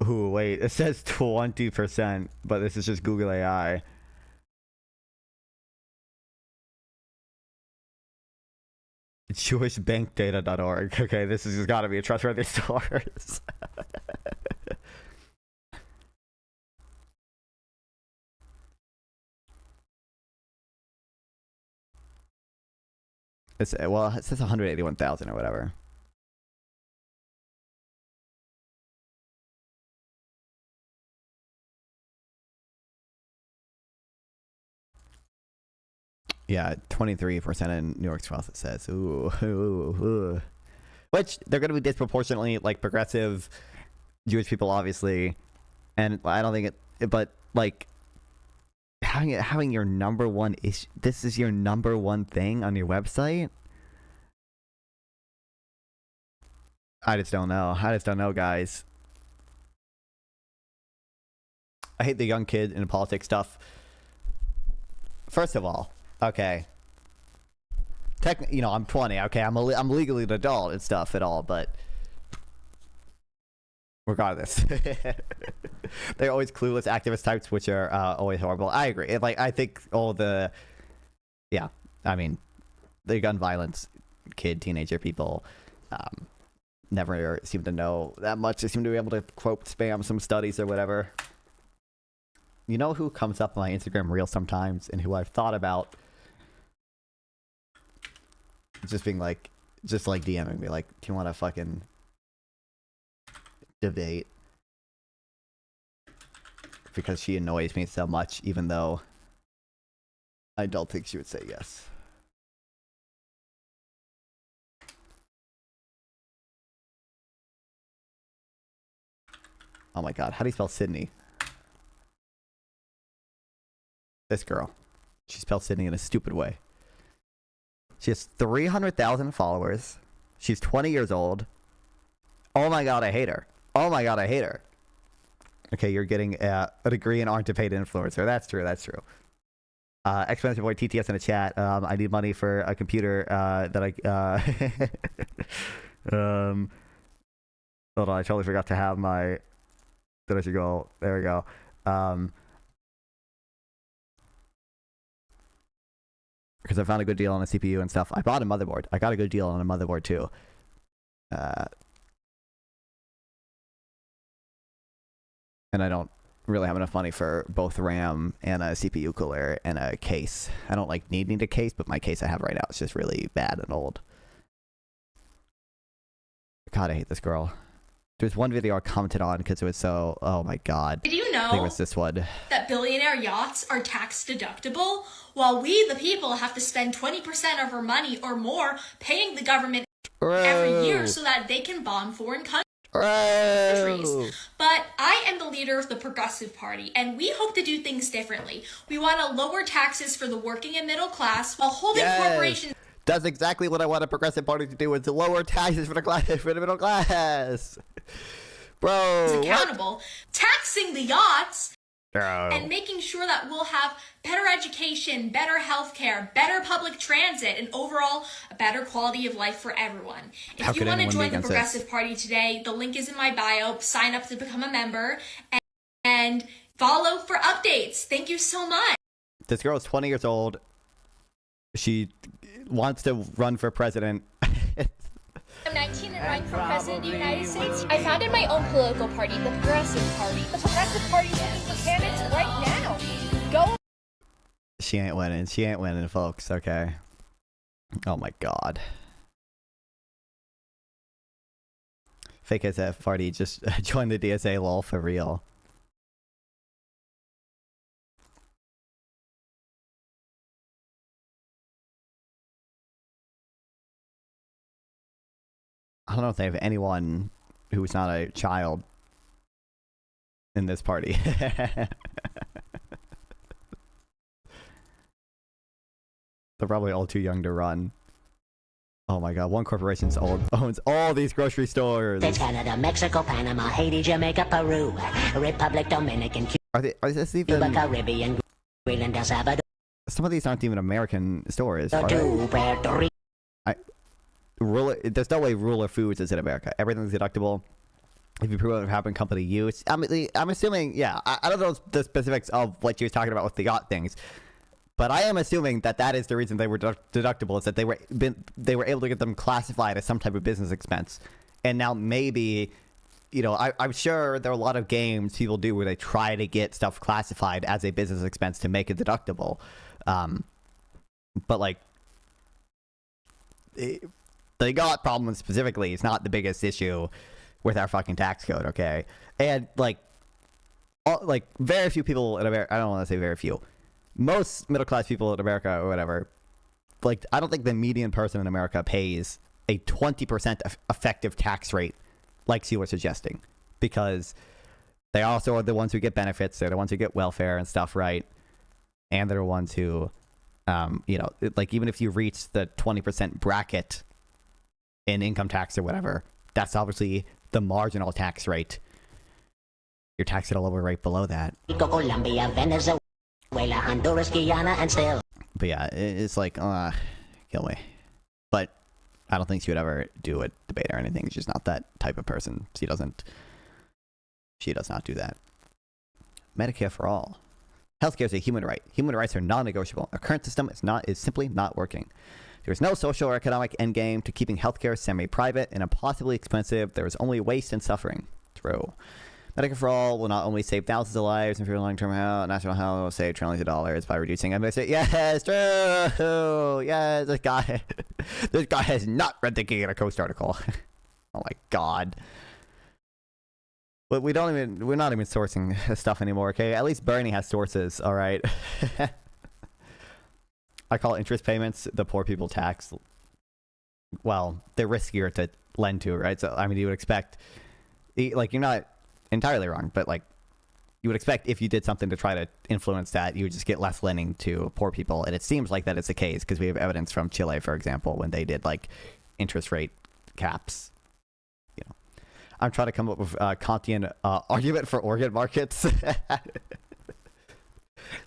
ooh, wait, it says 20%, but this is just Google AI. JewishBankData.org. Okay, this has got to be a trustworthy source. Well, it says 181,000 or whatever. Yeah, 23% in New York's wealth, it says. Ooh. Which, they're going to be disproportionately, like, progressive Jewish people, obviously. And I don't think it... But, like, having your number one issue... This is your number one thing on your website? I just don't know, guys. I hate the young kid in politics stuff. First of all... Okay. I'm 20. Okay, I'm legally an adult and stuff at all, but regardless, they're always clueless activist types, which are always horrible. I agree. I think the gun violence, teenager people, never seem to know that much. They seem to be able to quote spam some studies or whatever. You know who comes up on my Instagram reel sometimes, and who I've thought about. Just being like, DMing me, like, do you want to fucking debate? Because she annoys me so much, even though I don't think she would say yes. Oh my god, how do you spell Sydney? This girl. She spelled Sydney in a stupid way. She has 300,000 followers. She's 20 years old. Oh my god, I hate her. Okay, you're getting a degree and aren't a paid influencer. That's true. Expensive boy TTS in the chat. I need money for a computer that I... hold on, I totally forgot to have my... There we go. Because I found a good deal on a CPU and stuff. I bought a motherboard. I got a good deal on a motherboard too. And I don't really have enough money for both RAM and a CPU cooler and a case. I don't need a case, but my case I have right now is just really bad and old. God, I hate this girl. There's one video I commented on because it was so... Oh my god. Did you know I think it was this one. That billionaire yachts are tax deductible, while we, the people, have to spend 20% of our money or more paying the government every year so that they can bomb foreign countries. But I am the leader of the Progressive Party, and we hope to do things differently. We want to lower taxes for the working and middle class while holding corporations... That's exactly what I want a Progressive Party to do, is to lower taxes for the middle class. Bro, accountable, what? Taxing the yachts, Bro. And making sure that we'll have better education, better healthcare, better public transit, and overall a better quality of life for everyone. If you want to join the Progressive Party today, the link is in my bio. Sign up to become a member and follow for updates. Thank you so much. This girl is 20 years old. She wants to run for president. I'm 19 and running for president of the United States. I founded my own political party, the Progressive Party. The Progressive Party is looking for candidates right now. Go. She ain't winning, folks. Okay. Oh my god. Fake SF party just joined the DSA, lol, for real. I don't know if they have anyone who's not a child in this party. They're probably all too young to run. Oh my god, one corporation owns all these grocery stores. There's Canada, Mexico, Panama, Haiti, Jamaica, Peru, Republic, Dominican, Are this even... Cuba, Caribbean, Greenland, El Salvador. Some of these aren't even American stores, are they? There's no way Ruler Foods is in America. Everything's deductible if you prove it happened company use. I'm assuming, yeah. I don't know the specifics of what you were talking about with the yacht things, but I am assuming that is the reason they were deductible, is that they were able to get them classified as some type of business expense. And now maybe, I'm sure there are a lot of games people do where they try to get stuff classified as a business expense to make it deductible. But the GOT problem specifically is not the biggest issue with our fucking tax code, okay? And like very few people in America, I don't want to say very few, most middle class people in America or whatever, like I don't think the median person in America pays a 20% effective tax rate like you were suggesting, because they also are the ones who get benefits, they're the ones who get welfare and stuff, right? And they're the ones who, you know, like even if you reach the 20% bracket in income tax or whatever, that's obviously the marginal tax rate. You're taxed at a lower rate below that. Colombia, Venezuela, Honduras, Guyana, and still. But yeah, it's like, kill me. But I don't think she would ever do a debate or anything. She's not that type of person. She does not do that. Medicare for all. Healthcare is a human right. Human rights are non-negotiable. Our current system is simply not working. There is no social or economic endgame to keeping healthcare semi-private and impossibly expensive. There is only waste and suffering. True. Medicare for all will not only save thousands of lives and for long-term health, national health will save trillions of dollars by reducing MSA. Yes, true. Yes, this guy has not read the Gator Coast article. Oh my god. But we're not even sourcing stuff anymore, okay? At least Bernie has sources, all right? I call interest payments the poor people tax. Well, they're riskier to lend to, right? So, I mean, you would expect, like, you're not entirely wrong, but, like, you would expect if you did something to try to influence that, you would just get less lending to poor people. And it seems like that is the case, because we have evidence from Chile, for example, when they did, like, interest rate caps. You know, I'm trying to come up with a Kantian argument for organ markets.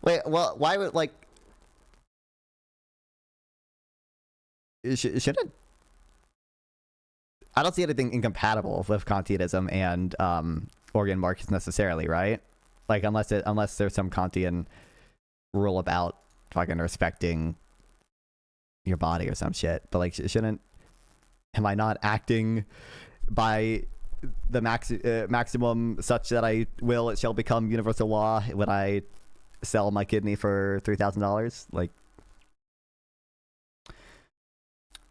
Wait, well, why would, like, should it? I don't see anything incompatible with Kantianism and organ markets necessarily, right? Like unless there's some Kantian rule about fucking respecting your body or some shit. But like, am I not acting by the maximum such that it shall become universal law when I sell my kidney for $3,000? Like,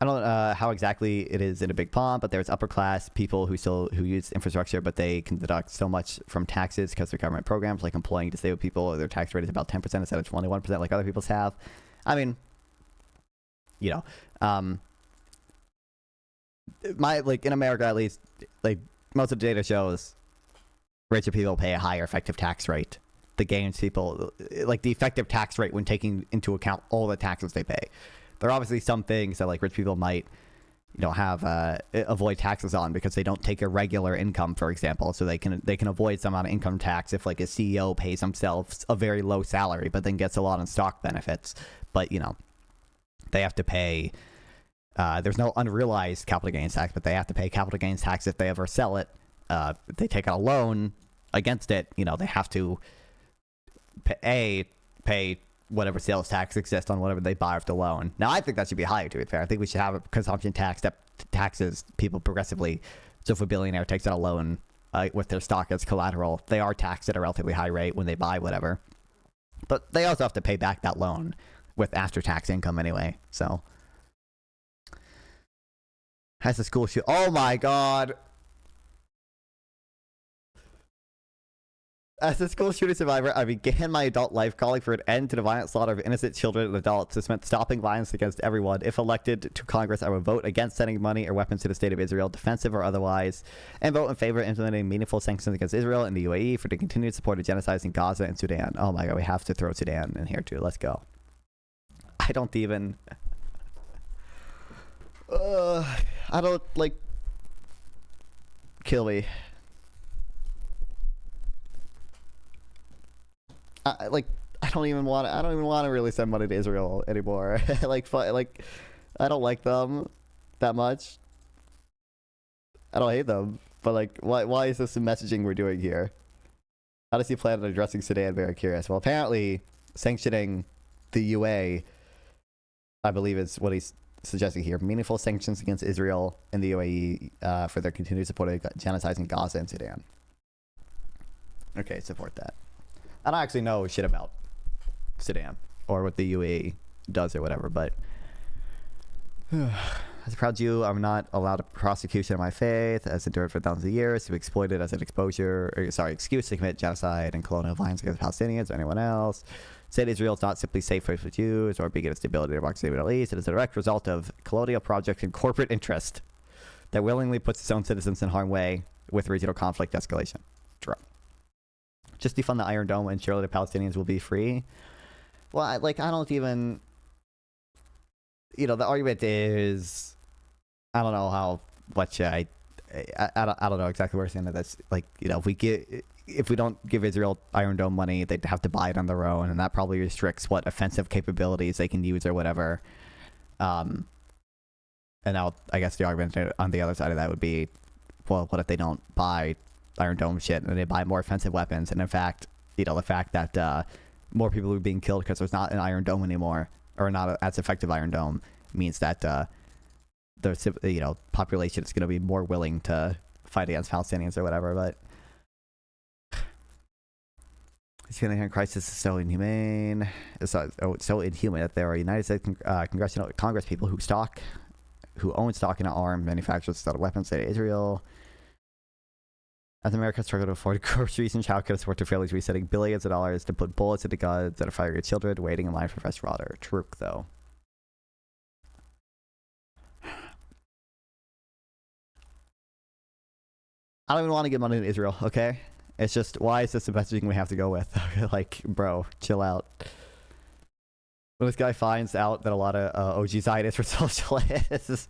I don't know how exactly it is in a big pond, but there's upper class people who use infrastructure, but they can deduct so much from taxes because of government programs like employing disabled people. Their tax rate is about 10% instead of 21% like other people's have. I mean, you know, in America at least, like most of the data shows, richer people pay a higher effective tax rate. The gains people, like the effective tax rate when taking into account all the taxes they pay. There are obviously some things that like rich people might, you know, have avoid taxes on because they don't take a regular income, for example, so they can avoid some amount of income tax if like a CEO pays themselves a very low salary but then gets a lot in stock benefits. But you know, they have to pay. There's no unrealized capital gains tax, but they have to pay capital gains tax if they ever sell it. If they take out a loan against it, you know, they have to pay whatever sales tax exists on whatever they buy with the loan. Now, I think that should be higher, to be fair. I think we should have a consumption tax that taxes people progressively. So if a billionaire takes out a loan with their stock as collateral, they are taxed at a relatively high rate when they buy whatever. But they also have to pay back that loan with after-tax income anyway, so. Has the school shoot? Oh my god! As a school shooting survivor, I began my adult life calling for an end to the violent slaughter of innocent children and adults. This meant stopping violence against everyone. If elected to Congress, I would vote against sending money or weapons to the state of Israel, defensive or otherwise, and vote in favor of implementing meaningful sanctions against Israel and the UAE for the continued support of genocides in Gaza and Sudan. Oh my god, we have to throw Sudan in here too. Let's go. I don't even... I don't, like... Kill me. I don't even want to really send money to Israel anymore. I don't like them that much. I don't hate them, but like, why is this the messaging we're doing here? How does he plan on addressing Sudan? Very curious. Well, apparently sanctioning the UA, I believe, is what he's suggesting here. Meaningful sanctions against Israel and the UAE for their continued support of genocides in Gaza and Sudan. Okay, support that. I don't actually know shit about Sudan or what the UAE does or whatever, but As a proud Jew, I'm not allowed a prosecution of my faith, as endured for thousands of years, to be exploited as an excuse to commit genocide and colonial violence against Palestinians or anyone else. State Israel is not simply safe for Jews or begin stability or democracy in the Middle East. It is a direct result of colonial projects and corporate interest that willingly puts its own citizens in harm's way with regional conflict escalation. True. Just defund the Iron Dome and surely the Palestinians will be free. Well, I don't even... the argument is... I don't know how much I don't know exactly where it's in this. If we don't give Israel Iron Dome money, they'd have to buy it on their own, and that probably restricts what offensive capabilities they can use or whatever. And now I guess the argument on the other side of that would be, well, what if they don't buy Iron Dome shit and they buy more offensive weapons? And in fact, the fact that more people are being killed because there's not an Iron Dome anymore, or not as effective Iron Dome, means that the population is going to be more willing to fight against Palestinians or whatever. But this humanitarian crisis is so inhumane. It's so inhuman that there are United States Congress people who own stock in armed manufacturers of weapons to Israel. As America struggled to afford groceries and childcare support to families, resetting billions of dollars to put bullets into guns that are firing at children waiting in line for fresh water. True, though. I don't even want to give money to Israel, okay? It's just, why is this the messaging we have to go with? Bro, chill out. When this guy finds out that a lot of OG Zionists are socialists,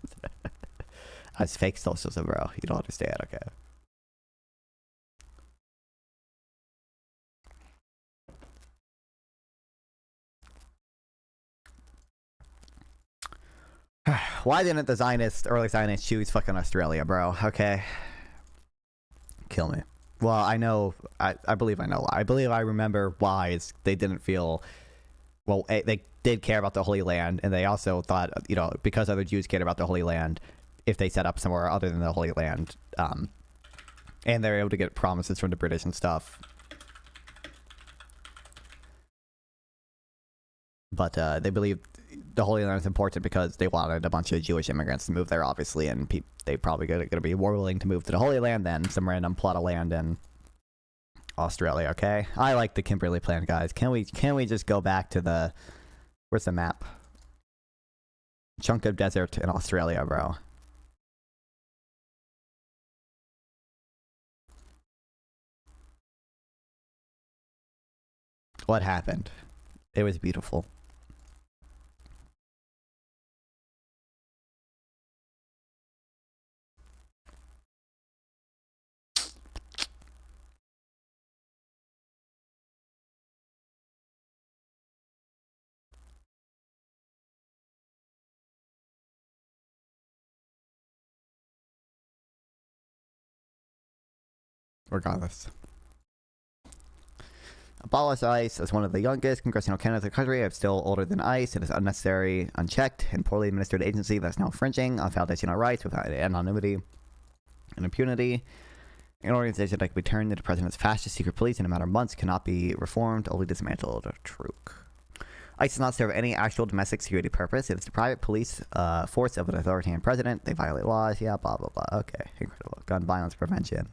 that's fake socialism, bro. You don't understand, okay? Why didn't the early Zionists choose fucking Australia, bro? Okay. Kill me. Well, I know, I believe I know why. I believe I remember why is they didn't feel, well, they did care about the Holy Land, and they also thought, because other Jews cared about the Holy Land, if they set up somewhere other than the Holy Land, and they're able to get promises from the British and stuff. But they believed the Holy Land is important because they wanted a bunch of Jewish immigrants to move there, obviously, and they probably going to be more willing to move to the Holy Land than some random plot of land in Australia. Okay, I like the Kimberley plan, guys. Can we just go back to where's the map? Chunk of desert in Australia, bro. What happened? It was beautiful. Regardless. Abolish ICE. As one of the youngest congressional candidates in the country, I'm still older than ICE. It is unnecessary, unchecked, and poorly administered agency that's now infringing on foundational rights without anonymity and impunity. An organization that can be turned into the president's fastest secret police in a matter of months cannot be reformed, only dismantled. True. ICE does not serve any actual domestic security purpose. It is the private police force of an authoritarian president. They violate laws. Yeah, blah, blah, blah. Okay, incredible. Gun violence prevention.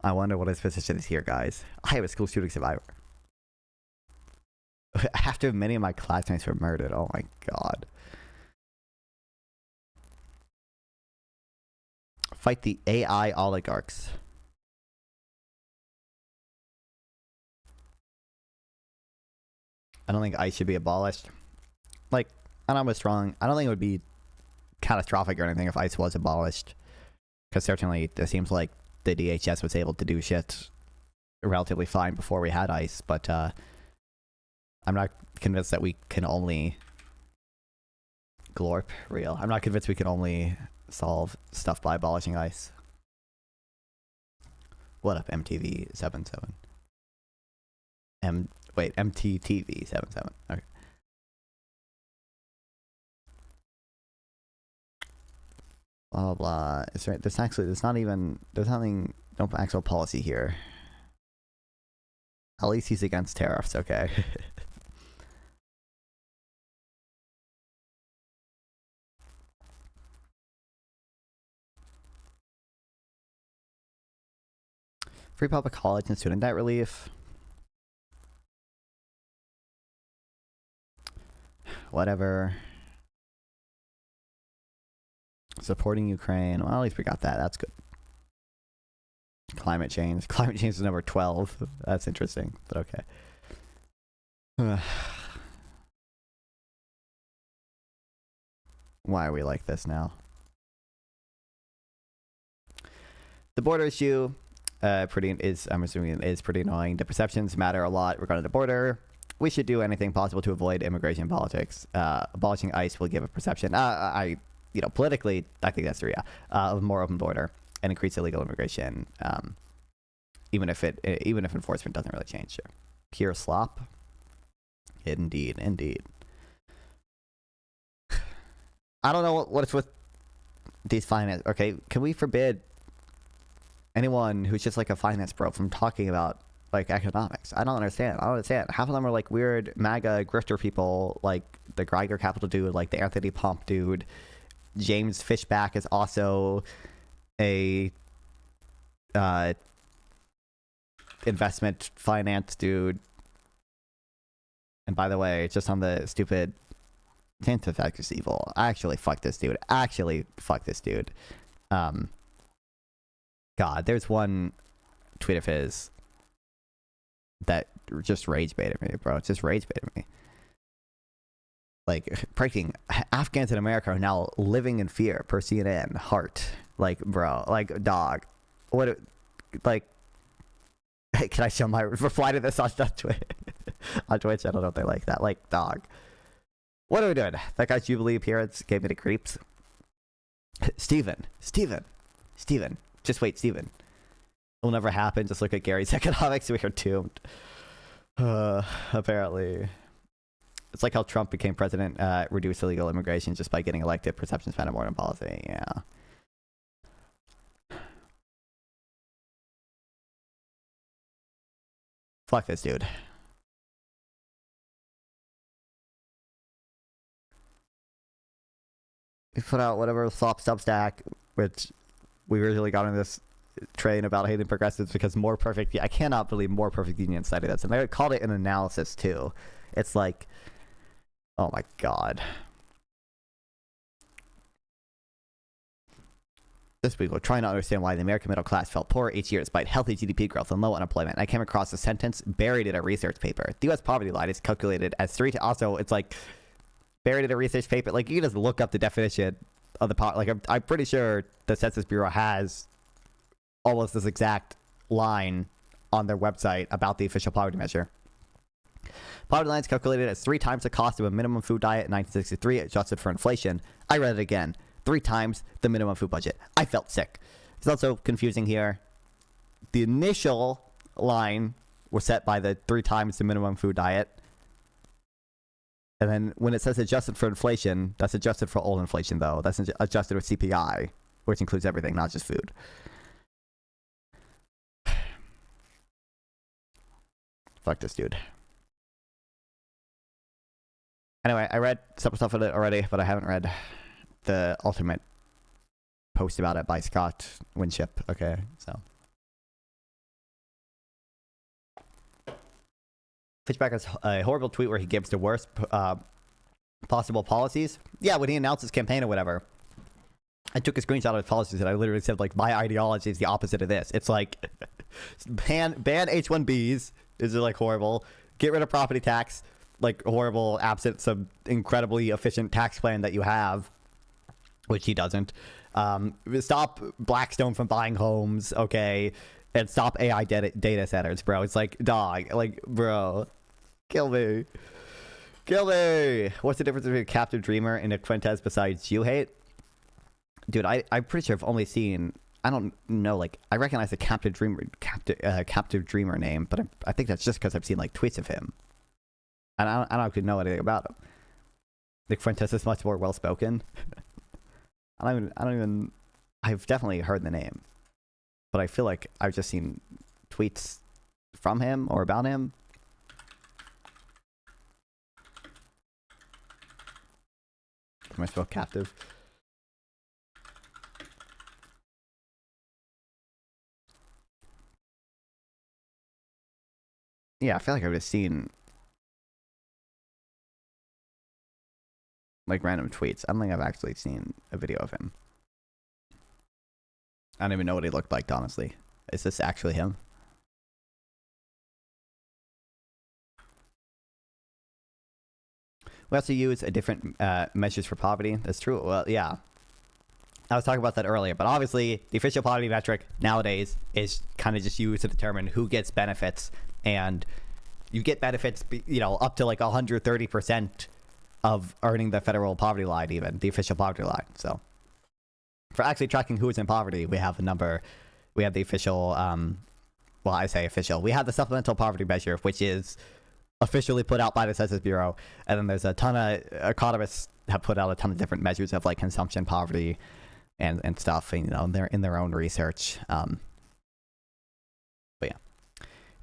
I wonder what his position is here, guys. I am a school shooting survivor. After many of my classmates were murdered. Oh my god. Fight the AI oligarchs. I don't think ICE should be abolished. I don't think it would be catastrophic or anything if ICE was abolished. Because certainly it seems like the DHS was able to do shit relatively fine before we had ICE, but I'm not convinced that we can only glorp real. I'm not convinced we can only solve stuff by abolishing ICE. What up, MTV77? MTTV77. Okay. Blah, blah. It's right. There's nothing, no actual policy here. At least he's against tariffs, okay. Free public college and student debt relief. Whatever. Supporting Ukraine. Well, at least we got that. That's good. Climate change. Climate change is number 12. That's interesting, but okay. Why are we like this now? The border issue, I'm assuming is pretty annoying. The perceptions matter a lot regarding the border. We should do anything possible to avoid immigration politics. Abolishing ICE will give a perception. Politically, I think that's true. Yeah, of a more open border and increase illegal immigration. Even if enforcement doesn't really change. Sure. Pure slop. Indeed. I don't know what it's with these finance. Okay, can we forbid anyone who's just like a finance bro from talking about like economics? I don't understand. Half of them are like weird MAGA grifter people, like the Geiger Capital dude, like the Anthony Pomp dude. James Fishback is also a investment finance dude. And by the way, just on the stupid Scientific is evil. Actually, fuck this dude. God, there's one tweet of his that just rage baited me, bro. It just rage baited me. Like, breaking Afghans in America are now living in fear per CNN. Heart. Like, bro. Like, dog. What? Like, can I show my reply to this on Twitch? On Twitch, I don't know if they like that. Like, dog. What are we doing? That guy's Jubilee appearance gave me the creeps. Steven. Just wait, Steven. It'll never happen. Just look at Gary's economics. We are doomed. Apparently. It's like how Trump became president, reduced illegal immigration just by getting elected. Perceptions matter more than policy. Yeah. Fuck this dude. We put out whatever Slop Substack, which we originally got on this train about hating progressives because more perfect. I cannot believe more perfect union cited this, and they called it an analysis too. It's like, oh my god. This week, we're trying to understand why the American middle class felt poor each year despite healthy GDP growth and low unemployment. I came across a sentence buried in a research paper. The U.S. poverty line is calculated as also, it's like buried in a research paper. Like, you can just look up the definition of the like, I'm pretty sure the Census Bureau has almost this exact line on their website about the official poverty measure. Poverty line is calculated as 3 times the cost of a minimum food diet in 1963, adjusted for inflation. I read it again. 3 times the minimum food budget. I felt sick. It's also confusing here. The initial line was set by the 3 times the minimum food diet. And then when it says adjusted for inflation, that's adjusted for old inflation, though. That's adjusted with CPI, which includes everything, not just food. Fuck this dude. Anyway, I read some stuff of it already, but I haven't read the ultimate post about it by Scott Winship. Okay, so. Fishback has a horrible tweet where he gives the worst possible policies. Yeah, when he announced his campaign or whatever, I took a screenshot of his policies and I literally said, like, my ideology is the opposite of this. It's like, ban H-1Bs is like horrible. Get rid of property tax, like horrible, absent some incredibly efficient tax plan that you have, which he doesn't. Stop Blackstone from buying homes, okay? And stop AI data centers, bro. It's like, dog, like, bro, kill me. What's the difference between a captive dreamer and a Quintez besides you hate? Dude, I'm pretty sure I've only seen, I don't know, like, I recognize the captive dreamer name, but I think that's just because I've seen, like, tweets of him. And I don't actually know anything about him. The Quintez is much more well-spoken. I've definitely heard the name. But I feel like I've just seen tweets from him or about him. Am I spelled captive? Yeah, I feel like I would have seen like random tweets. I don't think I've actually seen a video of him. I don't even know what he looked like, honestly. Is this actually him? We also use a different measures for poverty. That's true. Well, yeah. I was talking about that earlier, but obviously the official poverty metric nowadays is kind of just used to determine who gets benefits, and you get benefits, you know, up to like 130% of earning the federal poverty line, even the official poverty line. So for actually tracking who is in poverty, we have a number. We have the official, well, I say official. We have the supplemental poverty measure, which is officially put out by the Census Bureau, and then there's a ton of economists have put out a ton of different measures of like consumption poverty and stuff, and, you know, they're in their own research. But yeah,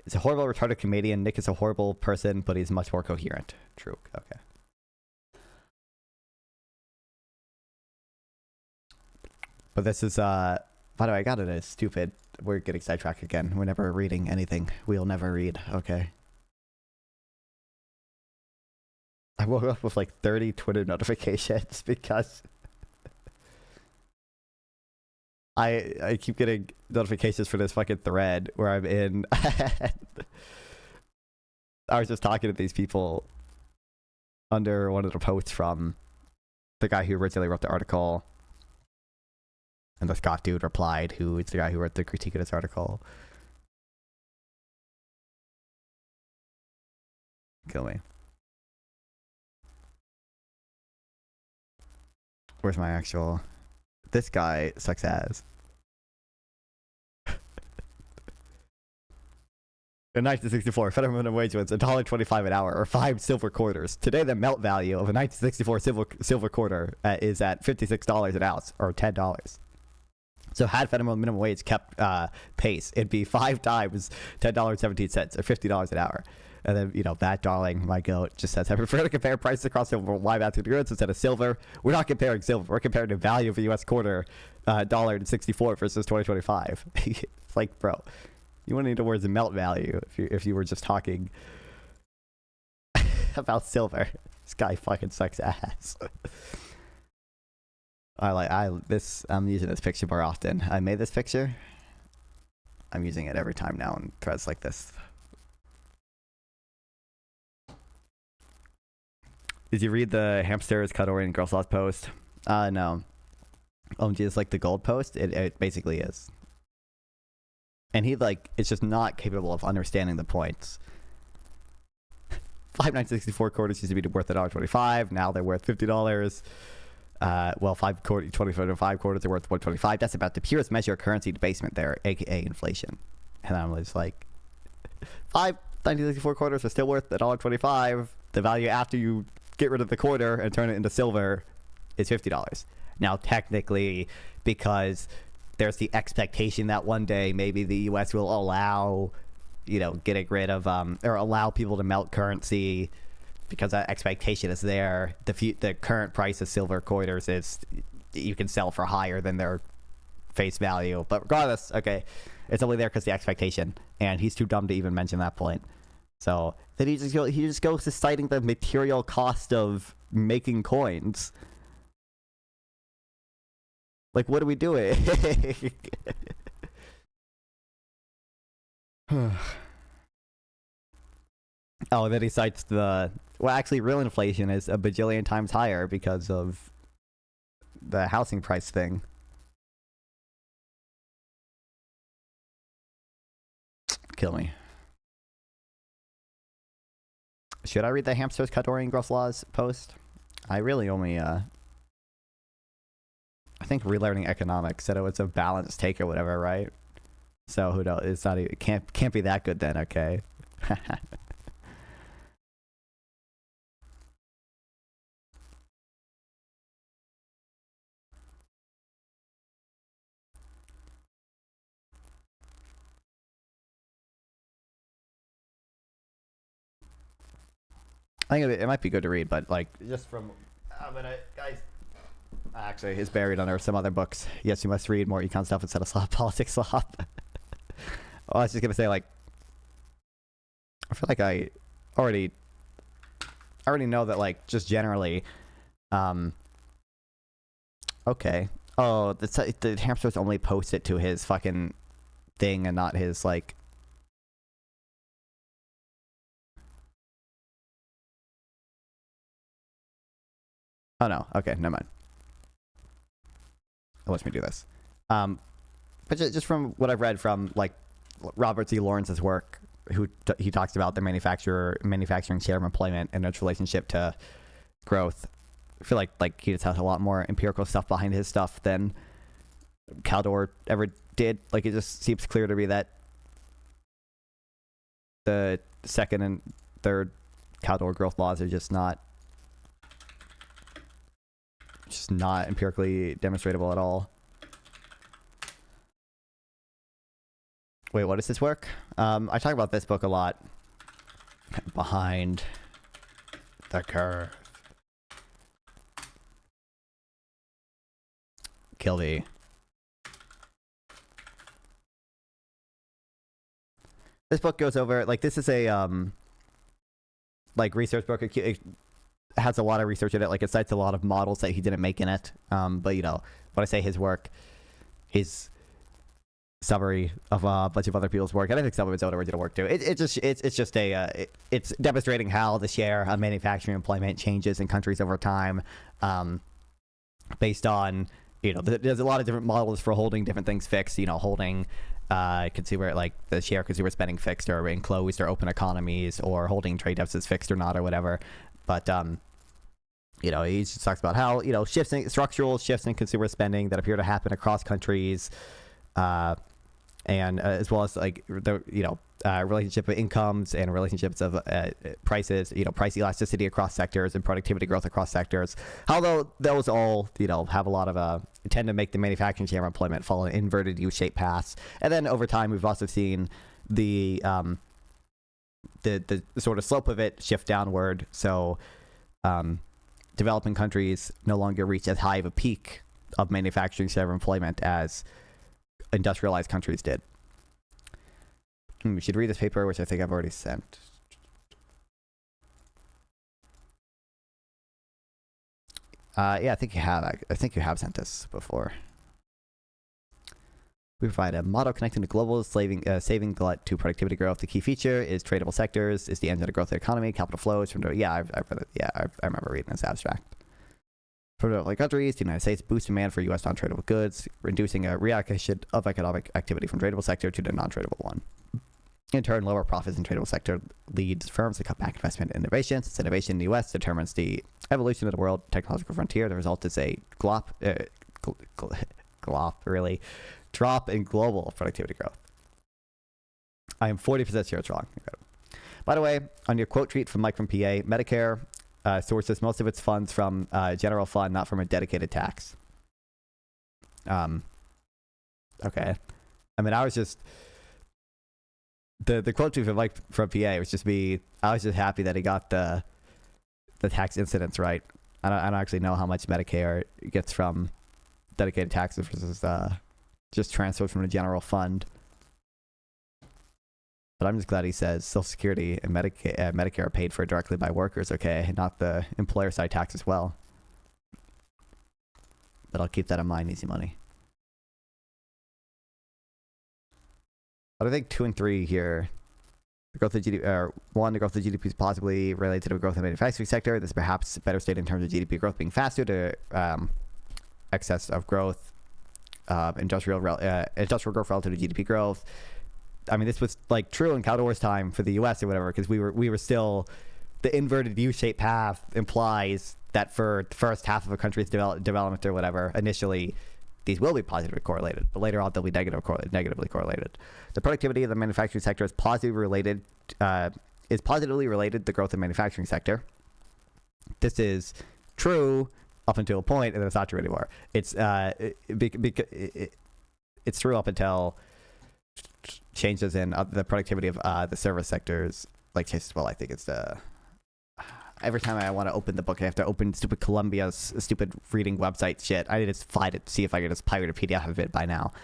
it's a horrible retarded comedian. Nick is a horrible person, but he's much more coherent. True. Okay. But this is by the way, I got it as stupid. We're getting sidetracked again. We're never reading anything. We'll never read. Okay. I woke up with like 30 Twitter notifications because I keep getting notifications for this fucking thread where I'm in. I was just talking to these people under one of the posts from the guy who originally wrote the article, and the Scott dude replied, who is the guy who wrote the critique of this article. Kill me. Where's my actual... This guy sucks ass. In 1964, federal minimum wage was $1.25 an hour, or 5 silver quarters. Today, the melt value of a 1964 silver quarter is at $56 an ounce, or $10. So had federal minimum wage kept pace, it'd be 5 times $10.17, or $50 an hour. And then, you know, that darling, my goat, just says, I prefer to compare prices across the wide basket of goods instead of silver. We're not comparing silver. We're comparing the value of the U.S. quarter, $1.64 versus 2025. It's like, bro, you wouldn't need the words melt value if you were just talking about silver. This guy fucking sucks ass. I'm using this picture more often. I made this picture. I'm using it every time now in threads like this. Did you read the hamsters cut Orion Girl Sloth post? No. OMG is like the gold post? It basically is. And he, like, it's just not capable of understanding the points. 5 1964 quarters used to be worth $1.25. Now they're worth $50. Well, 5 quarters are worth $1.25. That's about the purest measure of currency debasement there, aka inflation. And I'm just like, 5 1964 quarters are still worth $1.25. The value after you get rid of the quarter and turn it into silver is $50. Now, technically, because there's the expectation that one day maybe the U.S. will allow, you know, getting rid of or allow people to melt currency, because that expectation is there. The current price of silver quarters is you can sell for higher than their face value. But regardless, okay, it's only there because the expectation, and he's too dumb to even mention that point. So then he just goes to citing the material cost of making coins. Like, what are we doing? Oh, then he cites well, actually, real inflation is a bajillion times higher because of the housing price thing. Kill me. Should I read the hamsters cut Orion Gross Laws post? I really only, I think Relearning Economics said it was a balanced take or whatever, right? So who knows? It's not even, can't be that good then, okay? I think it might be good to read, but like just from, guys, actually, it's buried under some other books. Yes, you must read more econ stuff instead of slop politics slop. Well, I was just gonna say, like, I feel like I already know that, like, just generally, okay. Oh, the hamsters only post it to his fucking thing and not his, like... Oh, no. Okay, never mind. It lets me do this. But just from what I've read from, like, Robert Z. Lawrence's work, he talks about the manufacturing share of employment and its relationship to growth. I feel like he just has a lot more empirical stuff behind his stuff than Caldor ever did. Like, it just seems clear to me that the second and third Caldor growth laws are just not empirically demonstratable at all. Wait, what is this work? I talk about this book a lot. Behind the Curve. Kilby. This book goes over, like, this is a like, research book. It has a lot of research in it. Like, it cites a lot of models that he didn't make in it. But, you know, when I say his work, his summary of a bunch of other people's work, and I think some of his own original work too. It's demonstrating how the share of manufacturing employment changes in countries over time, based on, you know, there's a lot of different models for holding different things fixed. You know, holding consumer, like, the share of consumer spending fixed or in closed or open economies, or holding trade deficits fixed or not, or whatever. But you know, he just talks about how, you know, structural shifts in consumer spending that appear to happen across countries. And as well as, like, the, you know, relationship of incomes and relationships of prices, you know, price elasticity across sectors and productivity growth across sectors. Although those all, you know, have a lot of tend to make the manufacturing share of employment follow an inverted U-shaped paths. And then over time, we've also seen the sort of slope of it shift downward. So developing countries no longer reach as high of a peak of manufacturing share of employment as industrialized countries did. We should read this paper, which I think I've already sent. Yeah, I think you have. I think you have sent this before. We provide a model connecting the global saving glut to productivity growth. The key feature is tradable sectors, is the engine of growth of the economy, capital flows from... Yeah, I've read it. Yeah, I remember reading this abstract. For developing countries, the United States boosts demand for U.S. non-tradable goods, reducing a reallocation of economic activity from tradable sector to the non-tradable one. In turn, lower profits in tradable sector leads firms to cut back investment in innovation. Since innovation in the U.S. determines the evolution of the world technological frontier, the result is a drop in global productivity growth. I am 40% sure it's wrong. By the way, on your quote treat from Mike from PA, Medicare sources most of its funds from general fund, not from a dedicated tax. Okay. I mean, I was just... The quote tweet from Mike from PA was just me. I was just happy that he got the tax incidence right. I don't actually know how much Medicare gets from dedicated taxes versus just transferred from the general fund. But I'm just glad he says Social Security and Medicare are paid for directly by workers, okay, not the employer side tax as well. But I'll keep that in mind, easy money. But I think 2 and 3 here, the growth of GDP, one, the growth of GDP is possibly related to the growth of the manufacturing sector. This is perhaps better stated in terms of GDP growth being faster to excess of growth, industrial growth relative to GDP growth. I mean, this was like true in Caldor's time for the U.S. or whatever, because we were still, the inverted U-shaped path implies that for the first half of a country's development or whatever, initially, these will be positively correlated, but later on they'll be negatively correlated. The productivity of the manufacturing sector is positively related to the growth of the manufacturing sector. This is true up until a point, and then it's not true anymore. It's true up until changes in the productivity of the service sectors, like, well, I think it's the... Every time I want to open the book, I have to open stupid Columbia's stupid reading website shit. I need to find it, see if I can just pirate a PDF of it by now.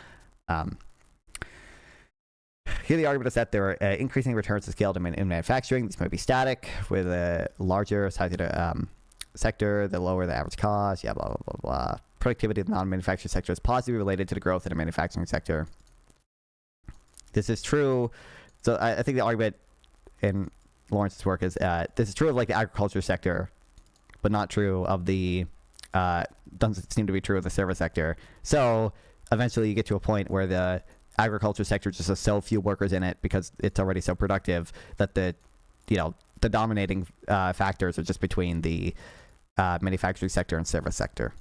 Here the argument is that there are increasing returns to scale in manufacturing. These might be static with a larger size of the sector, the lower the average cost, blah, blah, blah, blah. Productivity of the non-manufacturing sector is positively related to the growth in the manufacturing sector. This is true. So I think the argument in Lawrence's work is this is true of like the agriculture sector, but not true of the doesn't seem to be true of the service sector. So eventually you get to a point where the agriculture sector just has so few workers in it because it's already so productive that the dominating factors are just between the manufacturing sector and service sector.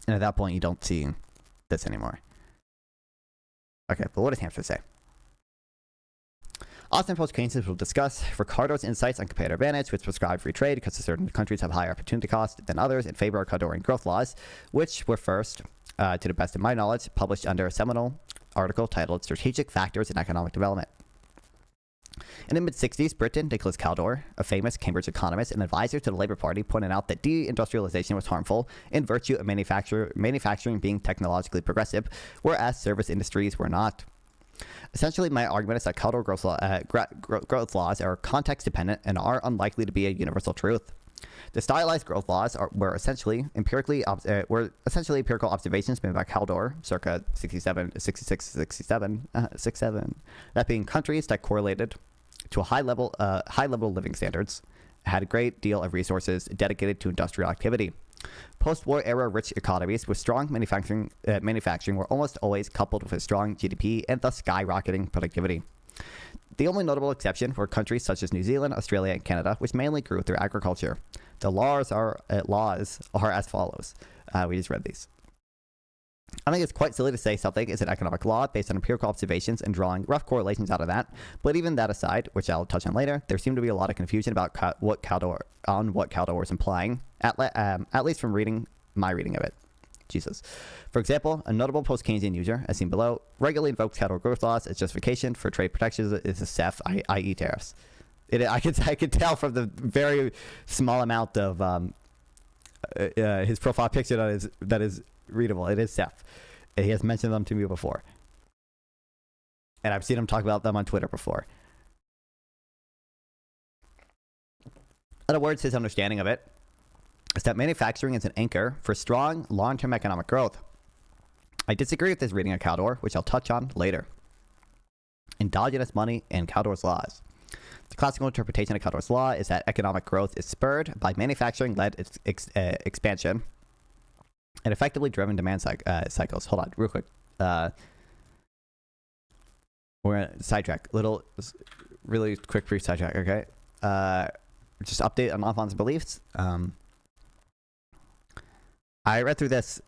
And at that point, you don't see this anymore. Okay, but what does Hampshire say? Austin Post Keynesians will discuss Ricardo's insights on competitive advantage, which prescribe free trade because certain countries have higher opportunity cost than others in favor of Ricardian growth laws, which were first, to the best of my knowledge, published under a seminal article titled Strategic Factors in Economic Development. In the mid-60s, Britain, Nicholas Caldor, a famous Cambridge economist and advisor to the Labour Party, pointed out that deindustrialization was harmful in virtue of manufacturing being technologically progressive, whereas service industries were not. Essentially, my argument is that Caldor growth laws are context-dependent and are unlikely to be a universal truth. The stylized growth laws were essentially empirical observations made by Caldor, circa 67, that being countries that correlated to high level living standards, had a great deal of resources dedicated to industrial activity. Post-war era rich economies with strong manufacturing were almost always coupled with a strong GDP and thus skyrocketing productivity. The only notable exception were countries such as New Zealand, Australia, and Canada, which mainly grew through agriculture. The laws are as follows. We just read these. I think it's quite silly to say something is an economic law based on empirical observations and drawing rough correlations out of that. But even that aside, which I'll touch on later, there seemed to be a lot of confusion about what Caldor was implying, at least from my reading of it. Jesus. For example, a notable post-Keynesian user, as seen below, regularly invokes Caldor growth laws as justification for trade protections is a CEF, i.e. tariffs. I could tell from the very small amount of his profile picture that is readable. It is CEF. And he has mentioned them to me before. And I've seen him talk about them on Twitter before. In other words, his understanding of it is that manufacturing is an anchor for strong long-term economic growth. I disagree with this reading of Caldor, which I'll touch on later. Endogenous money and Caldor's laws. The classical interpretation of Caldor's law is that economic growth is spurred by manufacturing-led expansion and effectively driven demand cycles. Hold on, real quick. We're going to sidetrack. Really quick brief sidetrack, okay? Just update on Alphonse's beliefs. I read through this.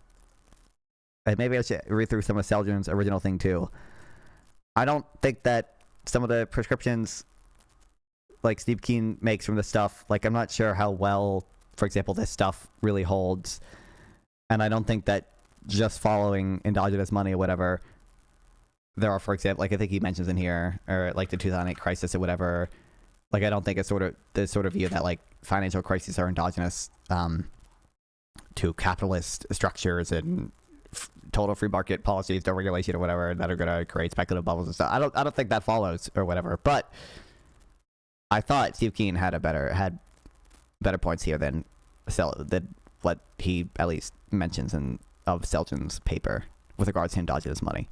And maybe I should read through some of Seljun's original thing too. I don't think that some of the prescriptions like Steve Keen makes from this stuff, like I'm not sure how well, for example, this stuff really holds. And I don't think that just following endogenous money or whatever, there are, for example, like I think he mentions in here, or like the 2008 crisis or whatever, like I don't think it's sort of the sort of view that like financial crises are endogenous to capitalist structures and total free market policies, no regulation or whatever, that are going to create speculative bubbles and stuff. I don't think that follows or whatever. But I thought Steve Keen had better points here than what he at least mentions of Seljun's paper with regards to endogenous money.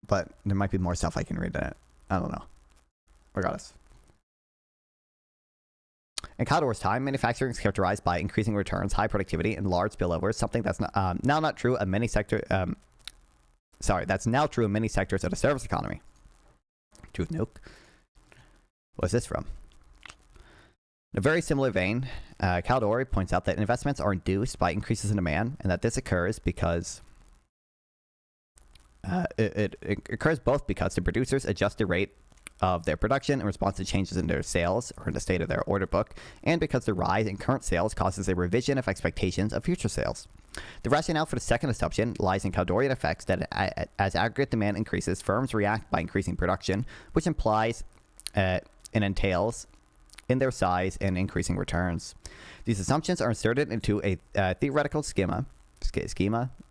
But there might be more stuff I can read in it. I don't know. Regardless. In Caldor's time, manufacturing is characterized by increasing returns, high productivity, and large spillovers, something that's now not true in many sectors. That's now true in many sectors of the service economy. Tooth Nuke. What's this from? In a very similar vein, Caldor points out that investments are induced by increases in demand, and that this occurs because it occurs both because the producers adjust the rate of their production in response to changes in their sales or in the state of their order book, and because the rise in current sales causes a revision of expectations of future sales. The rationale for the second assumption lies in Caldorian effects that as aggregate demand increases, firms react by increasing production, which implies and entails in their size and increasing returns. These assumptions are inserted into a theoretical schema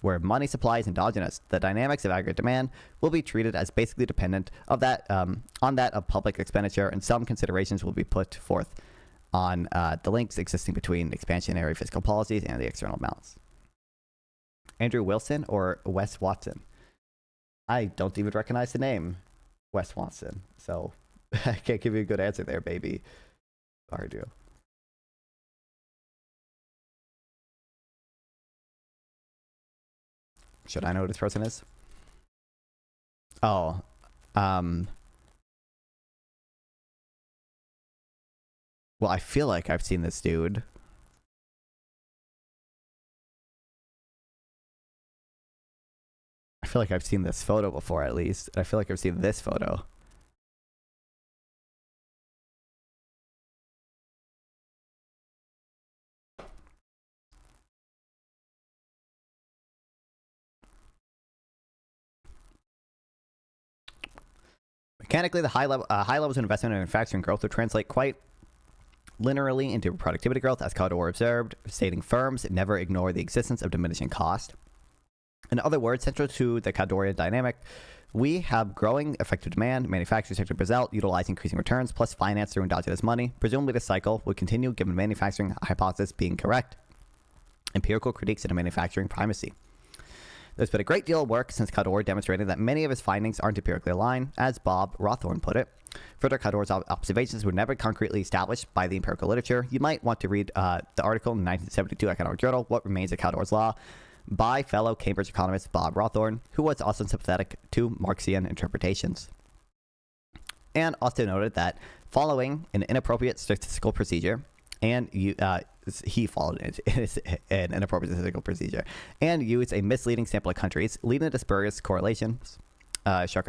where money supply is endogenous. The dynamics of aggregate demand will be treated as basically dependent of that on that of public expenditure, and some considerations will be put forth on the links existing between expansionary fiscal policies and the external balance. Andrew Wilson or Wes Watson? I don't even recognize the name Wes Watson, so I can't give you a good answer there, baby. Sorry, Drew. Should I know who this person is? Oh, well, I feel like I've seen this dude. I feel like I've seen this photo before, at least. I feel like I've seen this photo. Mechanically, the high levels of investment in manufacturing growth will translate quite linearly into productivity growth, as Caldor observed, stating firms never ignore the existence of diminishing cost. In other words, central to the Caldorian dynamic, we have growing effective demand, manufacturing sector result, utilize increasing returns, plus finance through endogenous money. Presumably, this cycle would continue given manufacturing hypothesis being correct. Empirical critiques into manufacturing primacy. There's been a great deal of work since Caldor demonstrated that many of his findings aren't empirically aligned, as Bob Rothorn put it. Further, Caldor's observations were never concretely established by the empirical literature. You might want to read the article in the 1972 Economic Journal, What Remains of Caldor's Law, by fellow Cambridge economist Bob Rothorn, who was also sympathetic to Marxian interpretations. And also noted that following an inappropriate statistical procedure, and he followed an inappropriate statistical procedure, and used a misleading sample of countries, leading to spurious correlations. Shark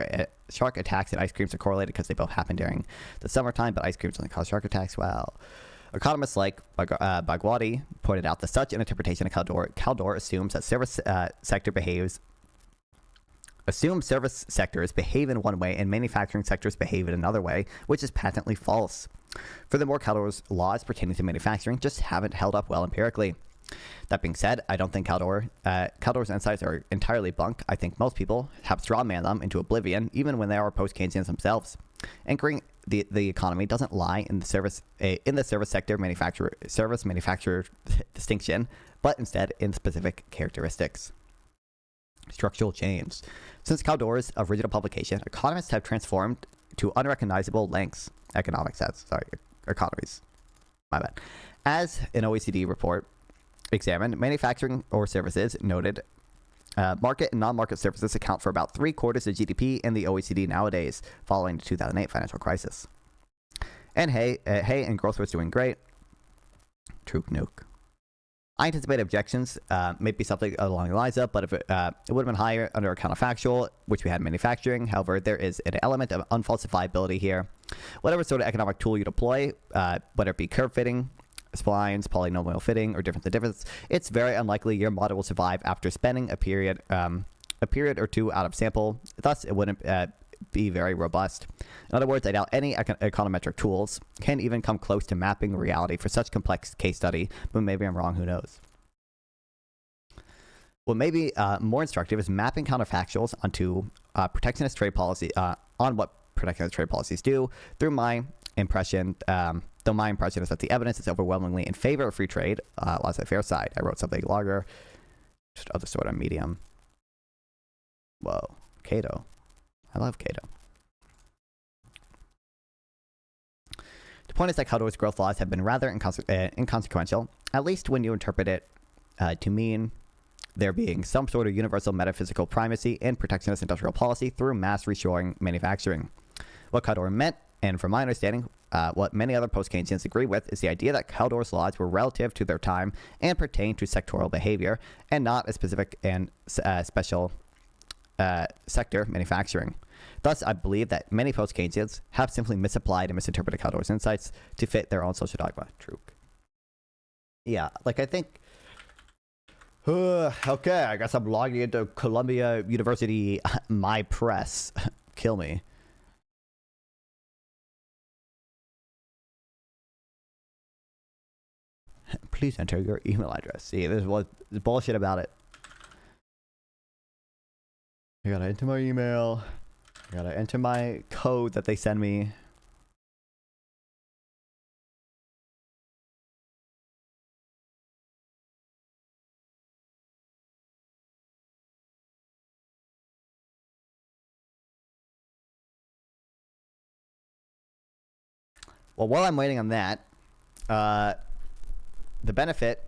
attacks and ice creams are correlated because they both happen during the summertime, but ice creams only cause shark attacks. Wow. Economists like Bagwadi pointed out that such an interpretation of Caldor assumes that service sectors behave in one way and manufacturing sectors behave in another way, which is patently false. Furthermore, Caldor's laws pertaining to manufacturing just haven't held up well empirically. That being said, I don't think Caldor's insights are entirely bunk. I think most people have strawman them into oblivion, even when they are post-Keynesians themselves. Anchoring the economy doesn't lie in the service sector manufacturer distinction, but instead in specific characteristics. Structural change. Since Caldor's original publication, economists have transformed to unrecognizable lengths. Economies. My bad. As an OECD report examined, manufacturing or services noted market and non-market services account for about 3/4 of GDP in the OECD nowadays, following the 2008 financial crisis. And and growth was doing great. True nuke. I anticipate objections, maybe something along the lines of, but if it would have been higher under a counterfactual, which we had in manufacturing. However, there is an element of unfalsifiability here. Whatever sort of economic tool you deploy, whether it be curve fitting, splines, polynomial fitting, or difference, it's very unlikely your model will survive after spending a period or two out of sample. Thus, it wouldn't be very robust. In other words, I doubt any econometric tools can even come close to mapping reality for such complex case study, but maybe I'm wrong, who knows. What may be more instructive is mapping counterfactuals onto protectionist trade policy, on what protectionist trade policies do, through my impression, though my impression is that the evidence is overwhelmingly in favor of free trade, laissez-faire side. I wrote something longer, just other sort of medium. Whoa, Cato. I love Cato. The point is that Caldor's growth laws have been rather inconsequential, at least when you interpret it to mean there being some sort of universal metaphysical primacy in protectionist industrial policy through mass reshoring manufacturing. What Caldor meant, and from my understanding, what many other post-Keynesians agree with, is the idea that Caldor's laws were relative to their time and pertain to sectoral behavior, and not a specific and special sector, manufacturing. Thus, I believe that many post-Keynesians have simply misapplied and misinterpreted Caldor's insights to fit their own social dogma. True. Yeah, like I think... okay, I guess I'm logging into Columbia University, my press. Kill me. Please enter your email address. See, there's bullshit about it. I gotta enter my email. I gotta enter my code that they send me. Well, while I'm waiting on that, the benefit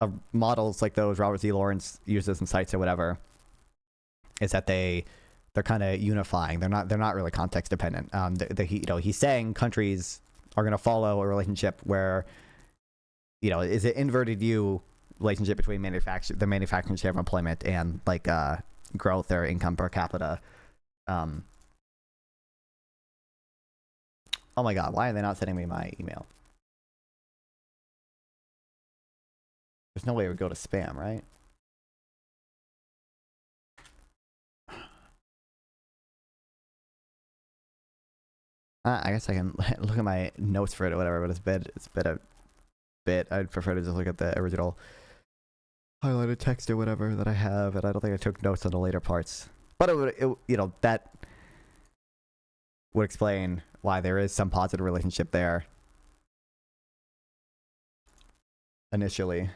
of models like those Robert Z. Lawrence uses in sites or whatever is that they're kind of unifying. They're not really context dependent. He's saying countries are going to follow a relationship where, is an inverted U relationship between the manufacturing share of employment and like growth or income per capita. Oh my god, why are they not sending me my email? There's no way it would go to spam, right? I guess I can look at my notes for it or whatever, but it's been a bit. I'd prefer to just look at the original highlighted text or whatever that I have, and I don't think I took notes on the later parts. But that would explain why there is some positive relationship there initially.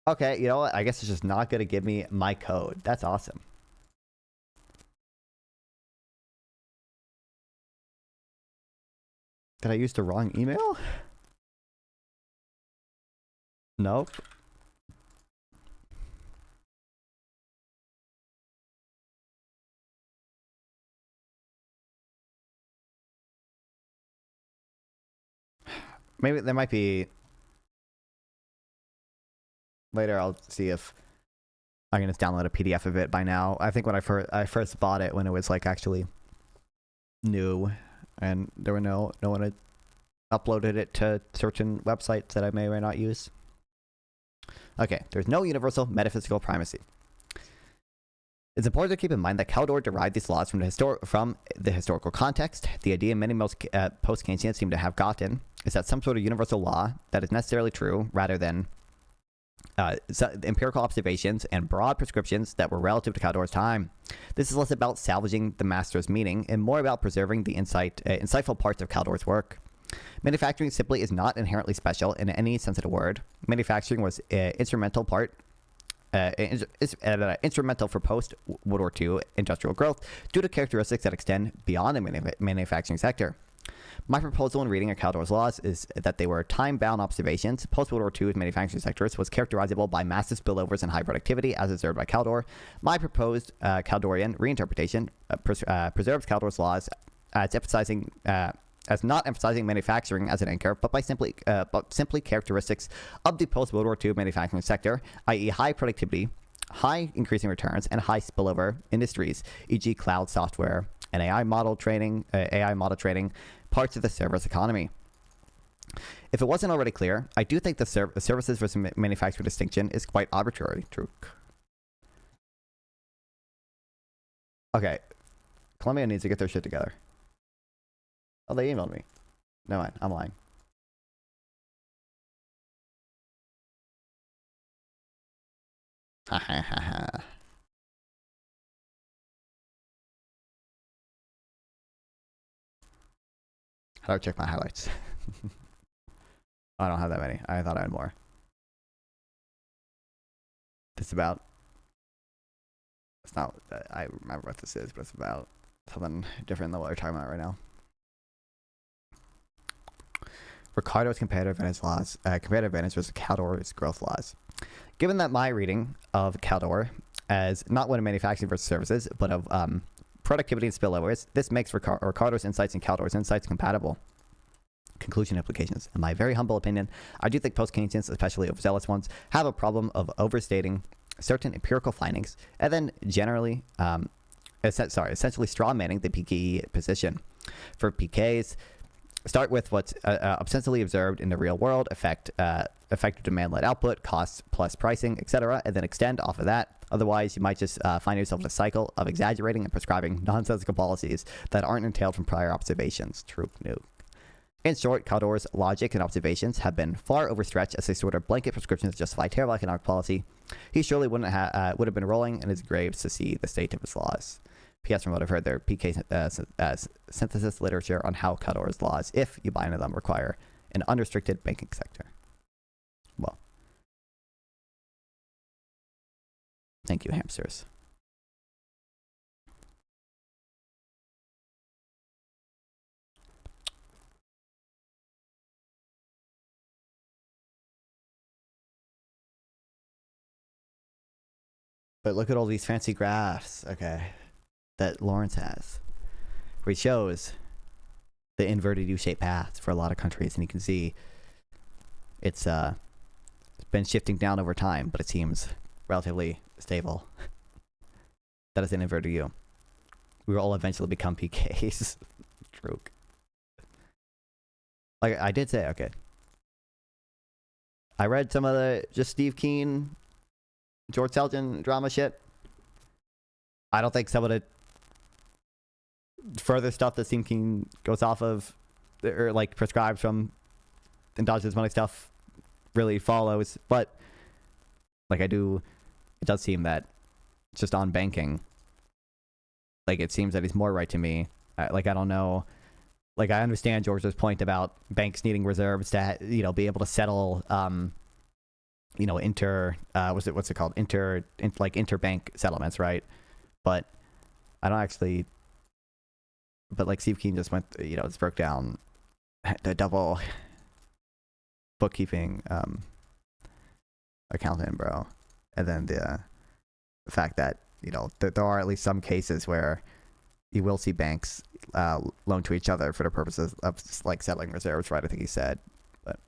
Okay, you know what? I guess it's just not going to give me my code. That's awesome. Did I use the wrong email? Nope. Maybe there might be... Later I'll see if I can just download a PDF of it by now. I think when I first bought it, when it was like actually new and there were no one had uploaded it to certain websites that I may or may not use. Okay, there's no universal metaphysical primacy. It's important to keep in mind that Caldor derived these laws from the historical context. The idea most post-Keynesians seem to have gotten is that some sort of universal law that is necessarily true rather than empirical observations and broad prescriptions that were relative to Caldor's time. This is less about salvaging the master's meaning and more about preserving the insightful parts of Caldor's work. Manufacturing simply is not inherently special in any sense of the word. Manufacturing was instrumental for post-World War II industrial growth due to characteristics that extend beyond the manufacturing sector. My proposal in reading of Caldor's laws is that they were time-bound observations. Post-World War II's manufacturing sectors was characterizable by massive spillovers and high productivity, as observed by Caldor. My proposed Caldorian reinterpretation preserves Caldor's laws as not emphasizing manufacturing as an anchor, but by simply characteristics of the post-World War II manufacturing sector, i.e. high productivity, high increasing returns, and high spillover industries, e.g. cloud software and AI model training, parts of the service economy. If it wasn't already clear, I do think the services versus manufacturing distinction is quite arbitrary. True. Okay, Columbia needs to get their shit together. Oh, they emailed me. No, I'm lying. Ha ha ha ha. How do I check my highlights? I don't have that many. I thought I had more. It's about... It's not... I remember what this is, but it's about something different than what we're talking about right now. Ricardo's comparative advantage versus Caldor's growth laws. Given that my reading of Caldor as not one of manufacturing versus services, but of productivity and spillovers, this makes Ricardo's insights and Caldor's insights compatible. Conclusion implications. In my very humble opinion, I do think post-Keynesians, especially overzealous ones, have a problem of overstating certain empirical findings and then generally, essentially straw-manning the PKE position. For PKs, start with what's ostensibly observed in the real world, effective demand-led output, costs plus pricing, etc., and then extend off of that. Otherwise, you might just find yourself in a cycle of exaggerating and prescribing nonsensical policies that aren't entailed from prior observations. True. No. In short, Caldor's logic and observations have been far overstretched as a sort of blanket prescription to justify terrible economic policy. He surely would have been rolling in his graves to see the state of his laws. P.S. From what I've heard, there are PK synthesis literature on how Caldor's laws, if you buy into them, require an unrestricted banking sector. Well, thank you, hamsters. But look at all these fancy graphs, okay, that Lawrence has, where he shows the inverted U-shaped paths for a lot of countries, and you can see it's been shifting down over time, but it seems relatively stable. That is an inverted U. We will all eventually become PKs. True. Like I did say, okay. I read some of the just Steve Keen, George Selgin drama shit. I don't think some of the further stuff that Steve Keen goes off of, or like prescribes from endogenous money stuff, really follows. But like it does seem that just on banking, like it seems that he's more right to me. Like I don't know. Like I understand George's point about banks needing reserves to be able to settle what's it called? Interbank settlements, right? But I don't actually. But like Steve Keen just went, just broke down the double bookkeeping accountant, bro, and then the fact that there are at least some cases where you will see banks loan to each other for the purposes of like settling reserves, right? I think he said, but.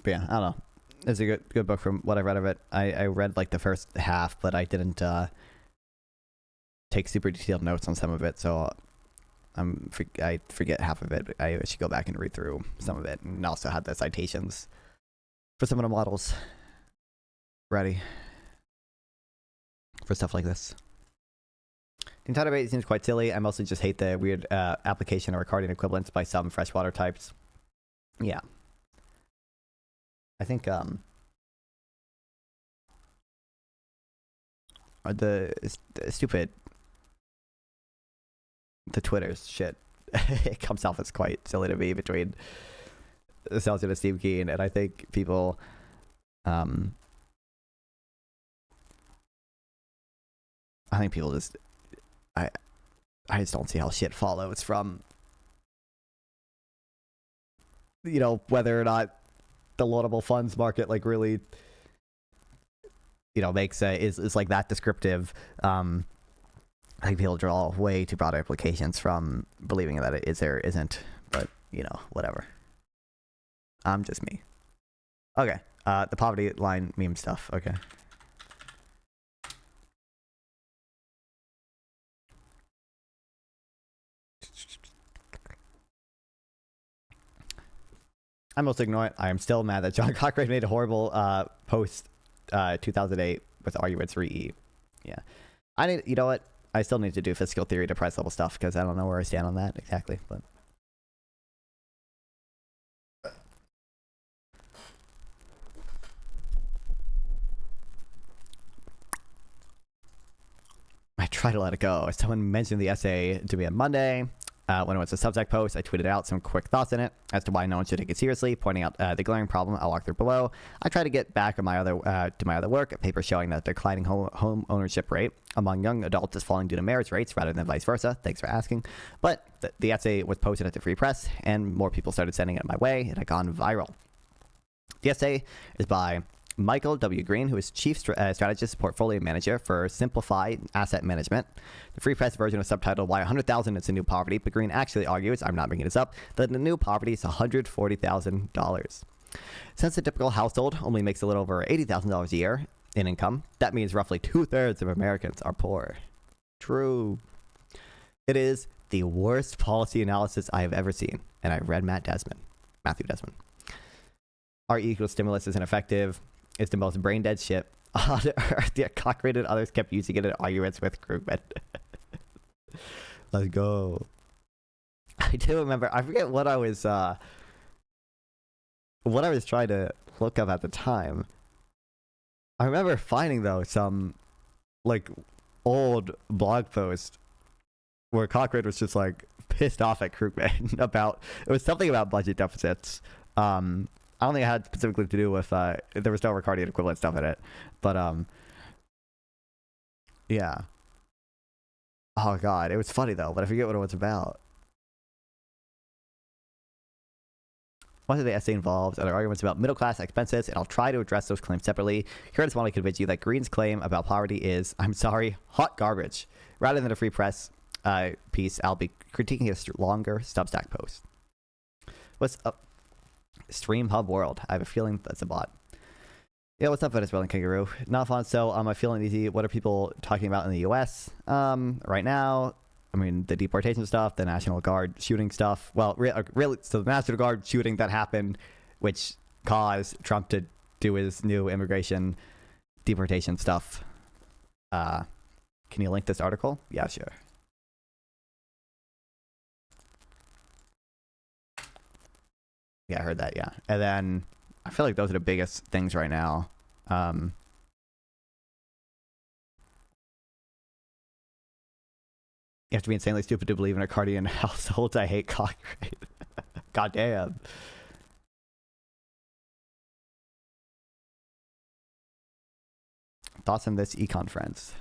But yeah, I don't know. It's a good book from what I read of it. I read like the first half, but I didn't take super detailed notes on some of it, so I forget half of it. I should go back and read through some of it, and also had the citations for some of the models ready for stuff like this. The entire debate seems quite silly. I mostly just hate the weird application of Ricardian equivalents by some freshwater types. Yeah. I think the stupid Twitter's shit it comes off as quite silly to me between Selgin and Steve Keen, and I think people just I just don't see how shit follows from whether or not the loanable funds market like really makes is like that descriptive. I think people draw way too broad implications from believing that it is or isn't, but whatever. I'm just me. Okay, the poverty line meme stuff. Okay. I'm most ignorant. I am still mad that John Cochrane made a horrible post 2008 with arguments re-E. Yeah. You know what? I still need to do physical theory to price level stuff because I don't know where I stand on that exactly. But I try to let it go. Someone mentioned the essay to me on Monday. When it was a Substack post, I tweeted out some quick thoughts in it as to why no one should take it seriously, pointing out the glaring problem I'll walk through below. I try to get back on my other work, a paper showing that the declining home ownership rate among young adults is falling due to marriage rates rather than vice versa. Thanks for asking. But the essay was posted at the Free Press, and more people started sending it my way. It had gone viral. The essay is by Michael W. Green, who is Chief Strategist Portfolio Manager for Simplify Asset Management. The Free Press version was subtitled Why 100,000 is a New Poverty, but Green actually argues, I'm not making this up, that the new poverty is $140,000. Since a typical household only makes a little over $80,000 a year in income, that means roughly 2/3 of Americans are poor. True. It is the worst policy analysis I have ever seen, and I read Matthew Desmond. R equals stimulus isn't effective. It's the most brain dead shit on earth. Yet Cochrane and others kept using it in arguments with Krugman. Let's go. I do remember. I forget what I was trying to look up at the time. I remember finding though some like old blog post where Cochrane was just like pissed off at Krugman about it was something about budget deficits. I don't think it had specifically to do with there was no Ricardian equivalent stuff in it, but yeah. Oh god, it was funny though, but I forget what it was about. Much of the essay involves other arguments about middle class expenses, and I'll try to address those claims separately. Here I just want to convince you that Green's claim about poverty is, I'm sorry, hot garbage. Rather than a Free Press piece, I'll be critiquing his longer Substack post. What's up? Stream Hub World. I have a feeling that's a bot. Yeah, what's up, Venezuelan Kangaroo? Not fun. So, I'm feeling easy. What are people talking about in the U.S. Right now? I mean, the deportation stuff, the National Guard shooting stuff. Well, really, so the National Guard shooting that happened, which caused Trump to do his new immigration deportation stuff. Can you link this article? Yeah, sure. Yeah, I heard that, yeah. And then I feel like those are the biggest things right now. You have to be insanely stupid to believe in a Ricardian household. I hate Cochrane. God damn. Thoughts on this econ friends?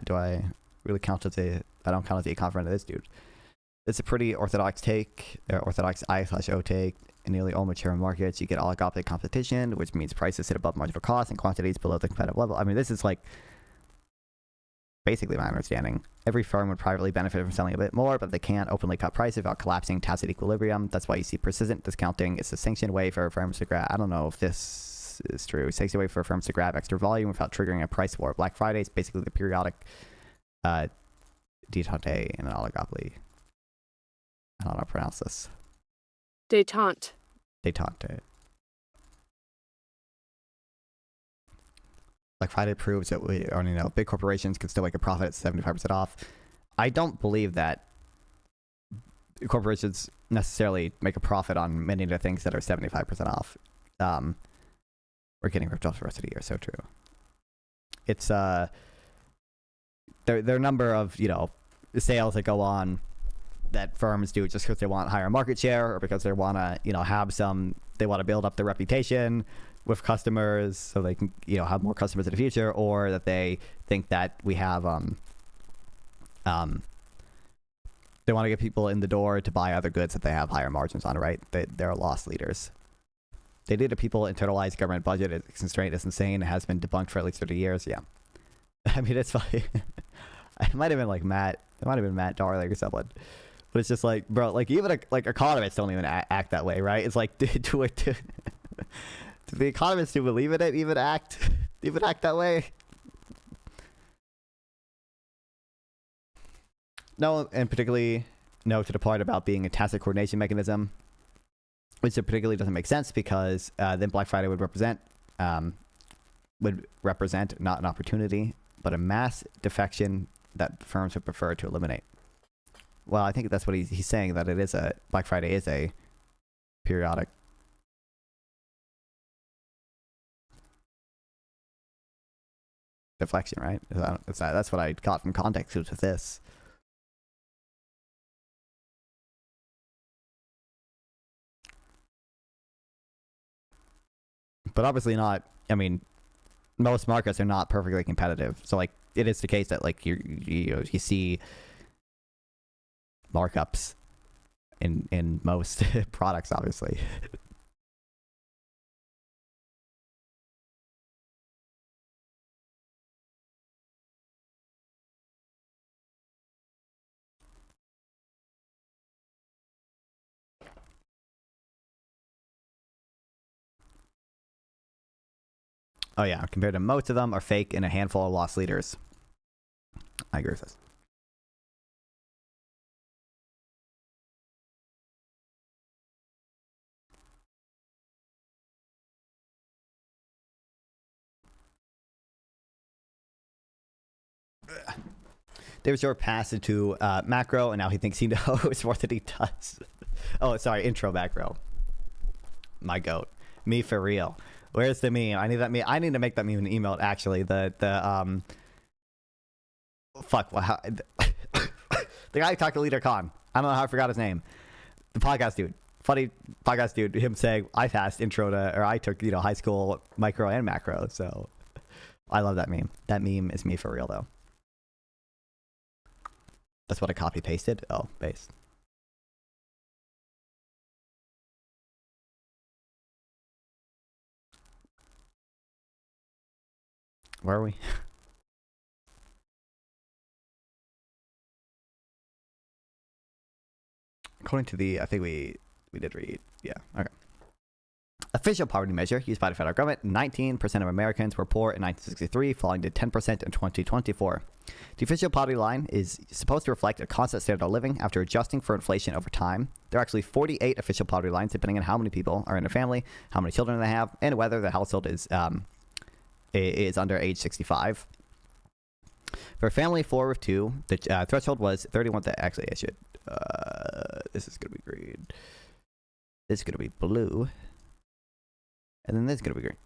Do I really count as I don't count as the econ friend of this dude. It's a pretty orthodox take, orthodox I/O take. In nearly all mature markets, you get oligopoly competition, which means prices sit above marginal cost and quantities below the competitive level. I mean, this is like basically my understanding. Every firm would privately benefit from selling a bit more, but they can't openly cut prices without collapsing tacit equilibrium. That's why you see persistent discounting. It's a sanctioned way for firms to grab. I don't know if this is true. Sanctioned way for firms to grab extra volume without triggering a price war. Black Friday is basically the periodic detente in an oligopoly. I don't know how to pronounce this. Détente. Détente. Black Friday proves that we already know big corporations can still make a profit at 75% off. I don't believe that corporations necessarily make a profit on many of the things that are 75% off. We're getting ripped off the rest of the year, so true. It's there are a number of, sales that go on that firms do just because they want higher market share or because they want to, they want to build up their reputation with customers so they can, have more customers in the future, or that they think that we have, they want to get people in the door to buy other goods that they have higher margins on, right? They're loss leaders. The idea that people internalize government budget as constraint is insane. It has been debunked for at least 30 years. Yeah. I mean, it's funny. It might have been like Matt. It might have been Matt Darling or someone. But it's just like, bro, like even economists don't even act that way, right? It's like, do the economists who believe in it even act that way? No, and particularly no to the part about being a tacit coordination mechanism, which particularly doesn't make sense because then Black Friday would represent not an opportunity, but a mass defection that firms would prefer to eliminate. Well, I think that's what he's saying, that it is Black Friday is a periodic deflection, right? That's what I got from context with this. But obviously not. I mean, most markets are not perfectly competitive. So like, it is the case that like you see markups in most products, obviously. Oh yeah, compared to most of them are fake and a handful of lost leaders. I agree with this. There's your pass into macro, and now he thinks he knows more than he does. Oh, sorry, intro macro. My goat. Me for real. Where's the meme? I need that meme. I need to make that meme and email it, actually. Fuck. Well, the guy who talked to Leader Khan. I don't know how I forgot his name. The podcast dude. Funny podcast dude. Him saying, I passed intro to, or I took, high school micro and macro. So I love that meme. That meme is me for real, though. That's what I copy pasted. Oh, base. Where are we? According to the, I think we did read. Yeah. Okay. Official poverty measure used by the federal government, 19% of Americans were poor in 1963, falling to 10% in 2024. The official poverty line is supposed to reflect a constant standard of living after adjusting for inflation over time. There are actually 48 official poverty lines, depending on how many people are in a family, how many children they have, and whether the household is under age 65. For a family of 4 with 2, the threshold was 31. Actually, I should. This is gonna be green. This is gonna be blue. And then this is going to be green.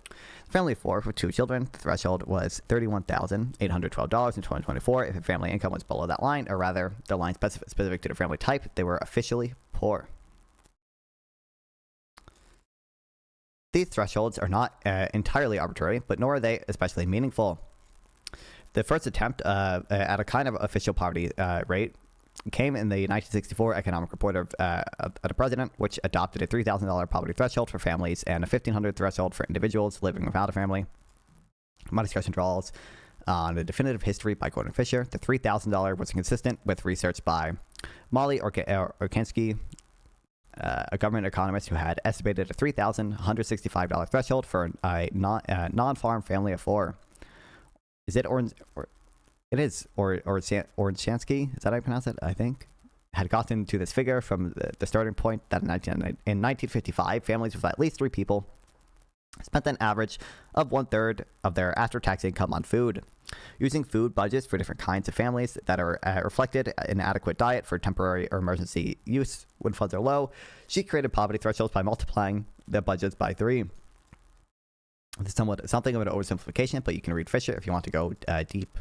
Family of 4 with 2 children, the threshold was $31,812 in 2024. If a family income was below that line, or rather, the line specific to the family type, they were officially poor. These thresholds are not entirely arbitrary, but nor are they especially meaningful. The first attempt at a kind of official poverty rate came in the 1964 economic report of the president, which adopted a $3,000 poverty threshold for families and a $1,500 threshold for individuals living without a family. My discussion draws on the definitive history by Gordon Fisher. The $3,000 was consistent with research by Molly Orkansky, a government economist who had estimated a $3,165 threshold for a non-farm family of 4. Is it It is, or Orchansky, is that how I pronounce it? I think. Had gotten to this figure from the starting point that in 1955, families with at least 3 people spent an average of 1/3 of their after-tax income on food. Using food budgets for different kinds of families that are reflected in adequate diet for temporary or emergency use when funds are low, she created poverty thresholds by multiplying the budgets by 3. This is something of an oversimplification, but you can read Fisher if you want to go deep.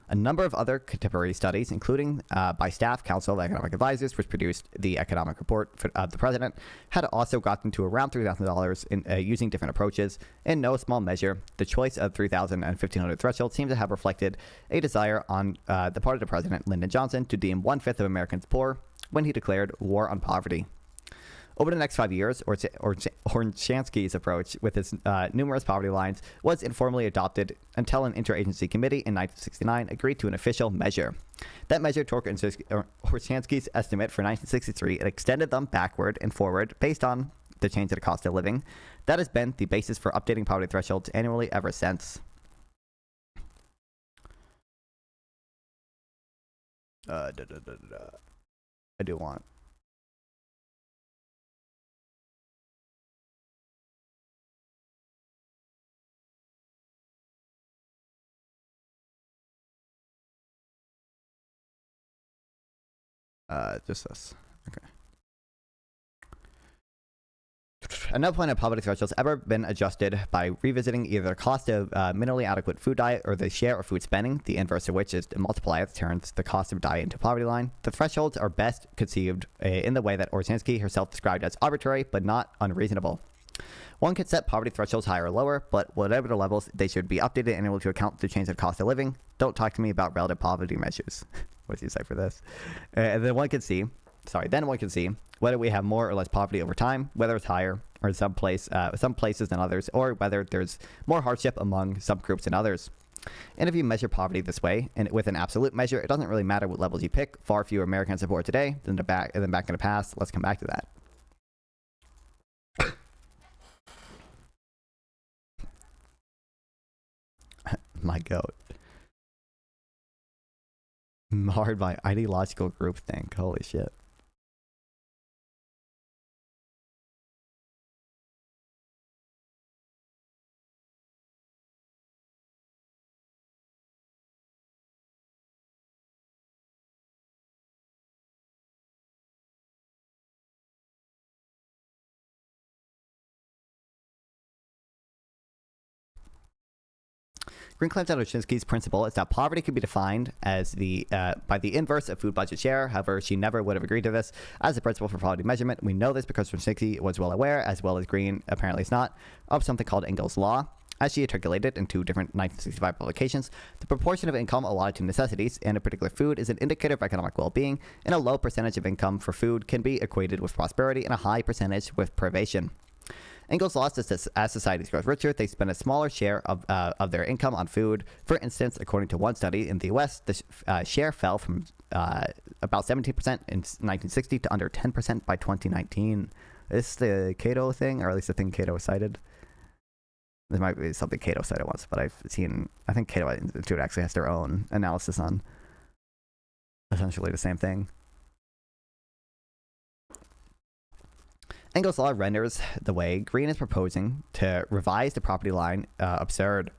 A number of other contemporary studies, including by Staff Council of Economic Advisors, which produced the economic report of the president, had also gotten to around $3,000 in using different approaches. In no small measure, the choice of $3,000 and $1,500 threshold seems to have reflected a desire on the part of the president, Lyndon Johnson, to deem 1/5 of Americans poor when he declared war on poverty. Over the next 5 years, Orchansky's approach with its numerous poverty lines was informally adopted until an interagency committee in 1969 agreed to an official measure. That measure took Orchansky's estimate for 1963 and extended them backward and forward based on the change in the cost of living. That has been the basis for updating poverty thresholds annually ever since. I do want... just this. Okay. At no point have poverty thresholds ever been adjusted by revisiting either the cost of minimally adequate food diet or the share of food spending, the inverse of which is to multiply it turns the cost of diet into poverty line. The thresholds are best conceived in the way that Orchansky herself described as arbitrary but not unreasonable. One could set poverty thresholds higher or lower, but whatever the levels, they should be updated annually to account the change in cost of living. Don't talk to me about relative poverty measures. What does he say for this? And then one can see whether we have more or less poverty over time, whether it's higher or some places than others, or whether there's more hardship among some groups than others. And if you measure poverty this way, and with an absolute measure, it doesn't really matter what levels you pick. Far fewer Americans are poor today than back in the past. Let's come back to that. My goat. Marred by ideological groupthink. Holy shit. Green claims that Oshinsky's principle is that poverty can be defined as by the inverse of food budget share. However, she never would have agreed to this as a principle for poverty measurement. We know this because Oshinsky was well aware, as well as Green apparently is not, of something called Engels' law. As she articulated in two different 1965 publications, the proportion of income allotted to necessities and a particular food is an indicator of economic well-being, and a low percentage of income for food can be equated with prosperity and a high percentage with privation. Engels' law says that as societies grow richer, they spend a smaller share of their income on food. For instance, according to one study in the U.S., the share fell from about 17% in 1960 to under 10% by 2019. Is this the Cato thing, or at least the thing Cato cited? There might be something Cato cited once, but I think Cato Institute actually has their own analysis on essentially the same thing. Engels' law renders the way Green is proposing to revise the property line absurd.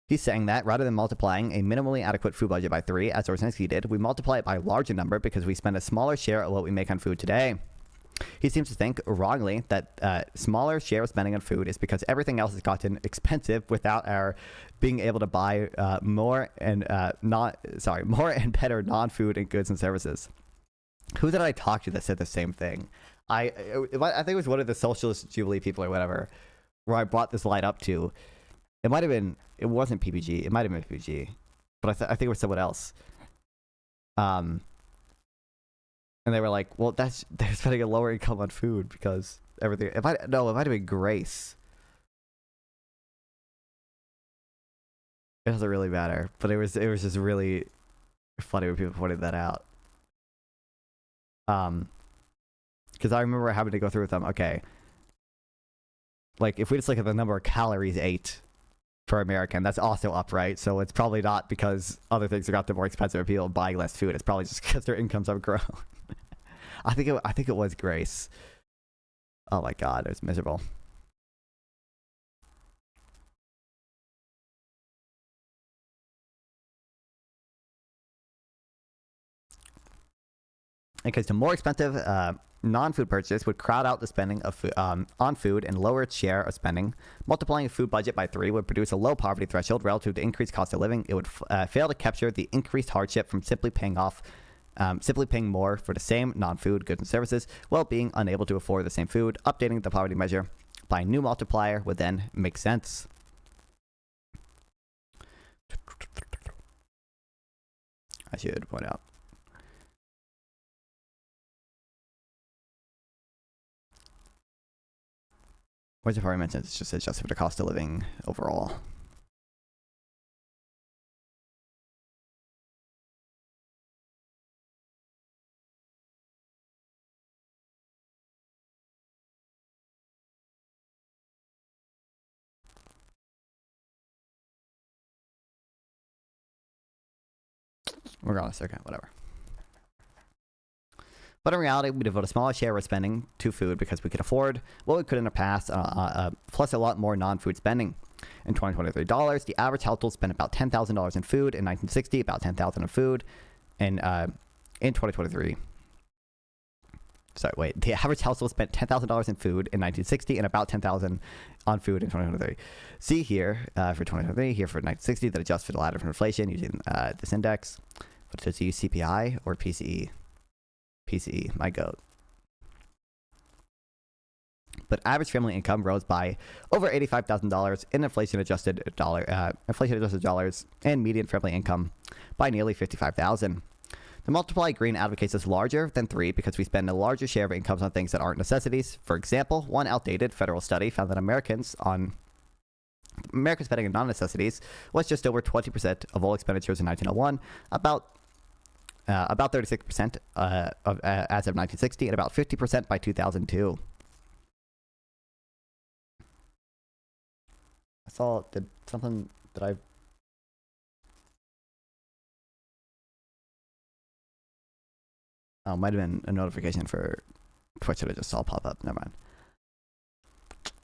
He's saying that rather than multiplying a minimally adequate food budget by 3, as Orszynski did, we multiply it by a larger number because we spend a smaller share of what we make on food today. He seems to think, wrongly, that smaller share of spending on food is because everything else has gotten expensive without our being able to buy more and better non-food and goods and services. Who did I talk to that said the same thing? I think it was one of the socialist Jubilee people or whatever, where I brought this light up to. It might have been, it wasn't PPG. It might have been PPG, but I think it was someone else. And they were like, well, they're spending a lower income on food because everything. It might have been Grace. It doesn't really matter, but it was just really funny when people pointed that out. Because I remember having to go through with them. Okay, like if we just look at the number of calories ate per American, that's also up, right? So it's probably not because other things have gotten more expensive and people buying less food. It's probably just because their incomes have grown. I think it was Grace. Oh my god, it was miserable. Because the more expensive non-food purchase would crowd out the spending of on food and lower its share of spending. Multiplying a food budget by 3 would produce a low poverty threshold relative to increased cost of living. It would fail to capture the increased hardship from simply paying more for the same non-food goods and services while being unable to afford the same food. Updating the poverty measure by a new multiplier would then make sense. I should point out. Where's the poverty mentioned? It's just adjusted for the cost of living overall. Regardless, okay, whatever. But in reality, we devote a smaller share of spending to food because we could afford what we could in the past, plus a lot more non-food spending. In 2023 dollars, the average household spent about $10,000 in food. In 1960, about $10,000 in food. And in 2023, sorry, wait, the average household spent $10,000 in food in 1960 and about $10,000 on food in 2023. See here for 2023, here for 1960, that adjusts for the ladder for inflation using this index. But does it use CPI or PCE? PCE, my goat. But average family income rose by over $85,000 in inflation-adjusted dollars, and median family income by nearly $55,000. The multiply Green advocates is larger than 3 because we spend a larger share of incomes on things that aren't necessities. For example, one outdated federal study found that American spending on non-necessities was just over 20% of all expenditures in 1901, about 36% as of 1960, and about 50% by 2002. saw did something that I. Oh, might have been a notification for Twitch that I just saw pop up. Never mind.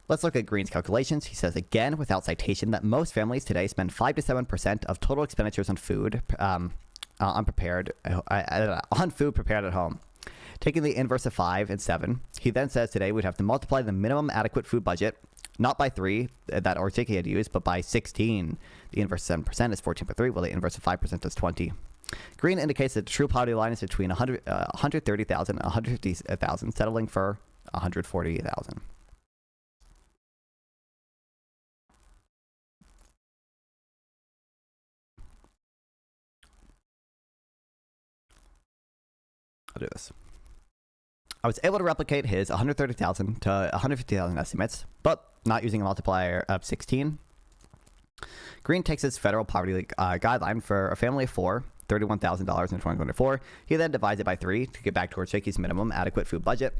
Let's look at Green's calculations. He says again, without citation, that most families today spend 5 to 7% of total expenditures on food, on food prepared at home. Taking the inverse of 5 and 7, he then says today we'd have to multiply the minimum adequate food budget, not by 3 that Ortega had used, but by 16. The inverse of 7% is 14.3, while the inverse of 5% is 20. Green indicates that the true poverty line is between 130,000 and 150,000, settling for 140,000. I'll do this. I was able to replicate his 130,000 to 150,000 estimates, but not using a multiplier of 16. Green takes his federal poverty guideline for a family of 4, $31,000 in 2024. He then divides it by 3 to get back towards Shaky's minimum adequate food budget.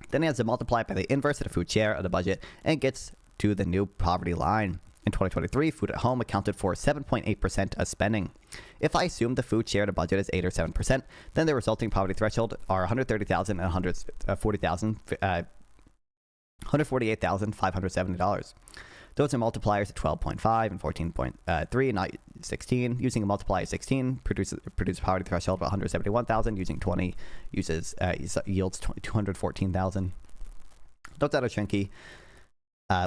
Then he has to multiply it by the inverse of the food share of the budget and gets to the new poverty line. In 2023, food at home accounted for 7.8% of spending. If I assume the food share of the budget is 8 or 7%, then the resulting poverty threshold are $130,000 and $148,570. Those are multipliers of 12.5 and 14.3, not 16. Using a multiplier of 16 produces poverty threshold of 171,000. Using 20 yields 214,000. Note that Oshrinky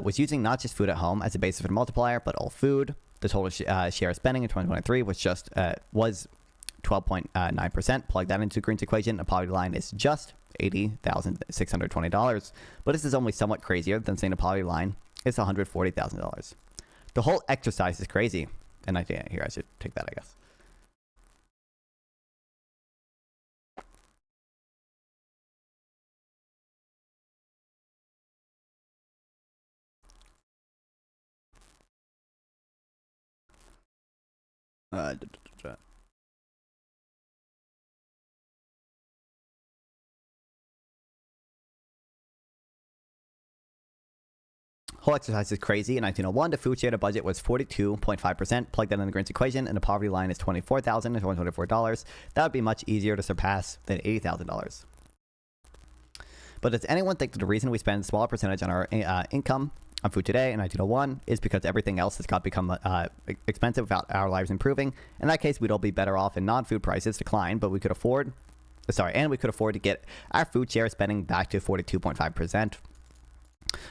was using not just food at home as a basis for the multiplier, but all food. The total share of spending in 2023 was 12.9%. Plug that into Green's equation. The poverty line is just $80,620. But this is only somewhat crazier than saying the poverty line is $140,000. The whole exercise is crazy. And I should take that, I guess. Whole exercise is crazy. In 1901, the food share to budget was 42.5%. Plug that in the Green's equation, and the poverty line is $24,224. That would be much easier to surpass than $80,000. But does anyone think that the reason we spend a smaller percentage on our income on food today in 1901 is because everything else has become expensive without our lives improving? In that case, we'd all be better off and non-food prices decline, but we could afford to get our food share spending back to 42.5%.